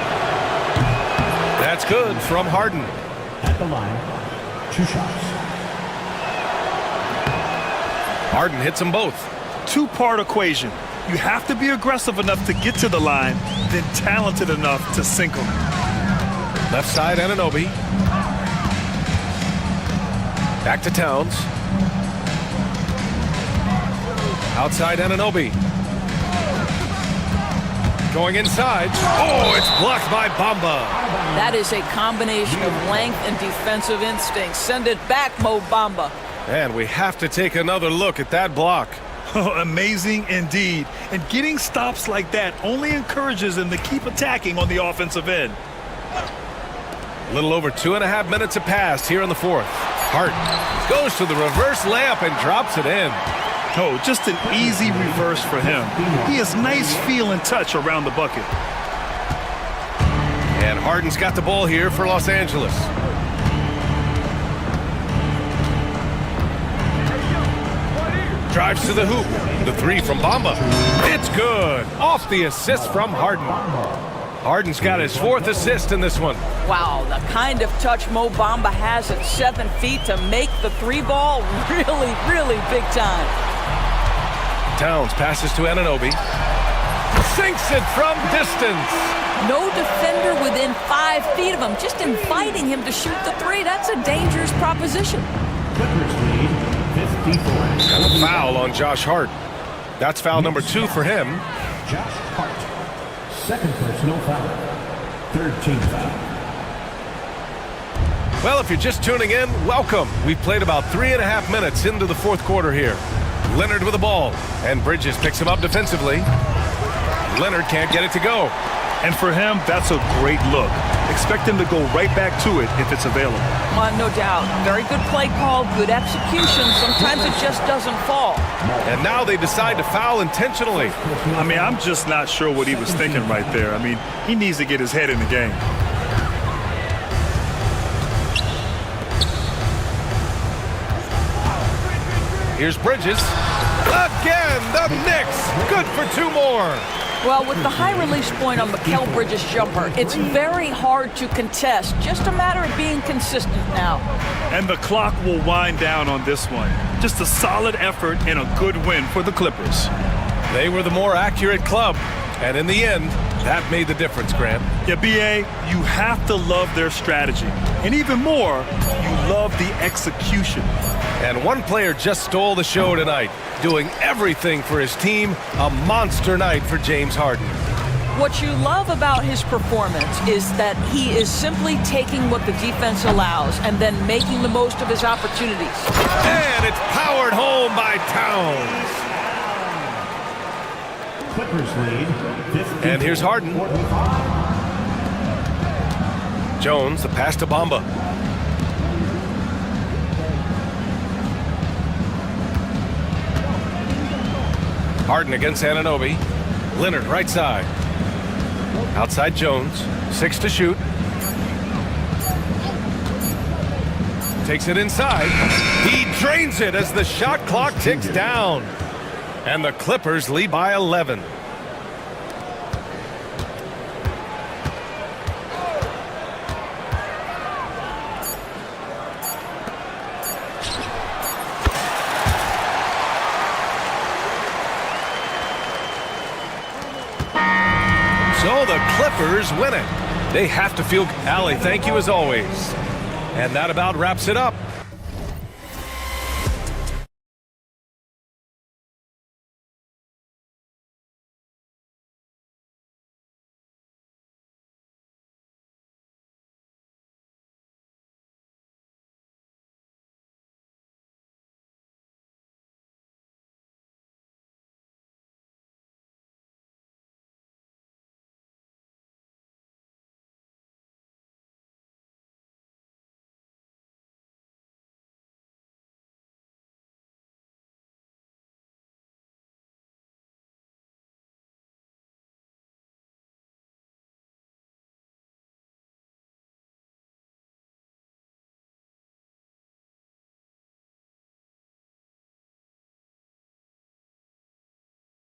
Speaker 1: That's good from Harden.
Speaker 13: At the line, 2 shots.
Speaker 1: Harden hits them both.
Speaker 2: 2-part equation. You have to be aggressive enough to get to the line, then talented enough to sink them.
Speaker 1: Left side, Anunoby. Back to Towns. Outside Anunoby. Going inside. Oh, it's blocked by Bamba.
Speaker 4: That is a combination of length and defensive instinct. Send it back, Mo Bamba.
Speaker 1: And we have to take another look at that block.
Speaker 2: Oh, amazing indeed. And getting stops like that only encourages them to keep attacking on the offensive end.
Speaker 1: A little over 2.5 minutes have passed here in the fourth. Hart goes to the reverse layup and drops it in.
Speaker 2: Oh, just an easy reverse for him. He has nice feel and touch around the bucket.
Speaker 1: And Harden's got the ball here for Los Angeles. drives to the hoop. The three from Bamba. It's good. Off the assist from Harden. Harden's got his 4th assist in this one.
Speaker 4: Wow, the kind of touch Mo Bamba has at 7 feet to make the 3-ball really, really big time.
Speaker 1: Towns passes to Anunoby. Sinks it from distance.
Speaker 4: No defender within 5 feet of him, just inviting him to shoot the 3. That's a dangerous proposition.
Speaker 3: Clippers lead 54.
Speaker 1: And a foul on Josh Hart. That's foul number 2 for him.
Speaker 13: Josh Hart. Second personal foul. Third team foul.
Speaker 1: Well, if you're just tuning in, welcome. We've played about 3.5 minutes into the 4th quarter here. Leonard with the ball, and Bridges picks him up defensively. Leonard can't get it to go.
Speaker 2: And for him, that's a great look. Expect him to go right back to it if it's available.
Speaker 4: No doubt. Very good play call, good execution. Sometimes it just doesn't fall.
Speaker 1: And now they decide to foul intentionally.
Speaker 2: I mean, I'm just not sure what he was thinking right there. I mean, he needs to get his head in the game.
Speaker 1: Here's Bridges. Again, the Knicks. Good for 2 more.
Speaker 4: Well, with the high release point on Mikal Bridges' jumper, it's very hard to contest. Just a matter of being consistent now.
Speaker 2: And the clock will wind down on this one. Just a solid effort and a good win for the Clippers.
Speaker 1: They were the more accurate club. And in the end, that made the difference, Grant.
Speaker 2: Yeah, B.A., you have to love their strategy. And even more, you love the execution.
Speaker 1: And one player just stole the show tonight, doing everything for his team. A monster night for James Harden.
Speaker 4: What you love about his performance is that he is simply taking what the defense allows and then making the most of his opportunities.
Speaker 1: And it's powered home by Towns.
Speaker 3: Clippers lead 54.
Speaker 1: And here's Harden. Jones, the pass to Bamba. Harden against Anunoby. Leonard right side. Outside Jones. 6 to shoot. Takes it inside. He drains it as the shot clock ticks down. And the Clippers lead by 11. So the Clippers win it. They have to feel... Allie, thank you as always. And that about wraps it up.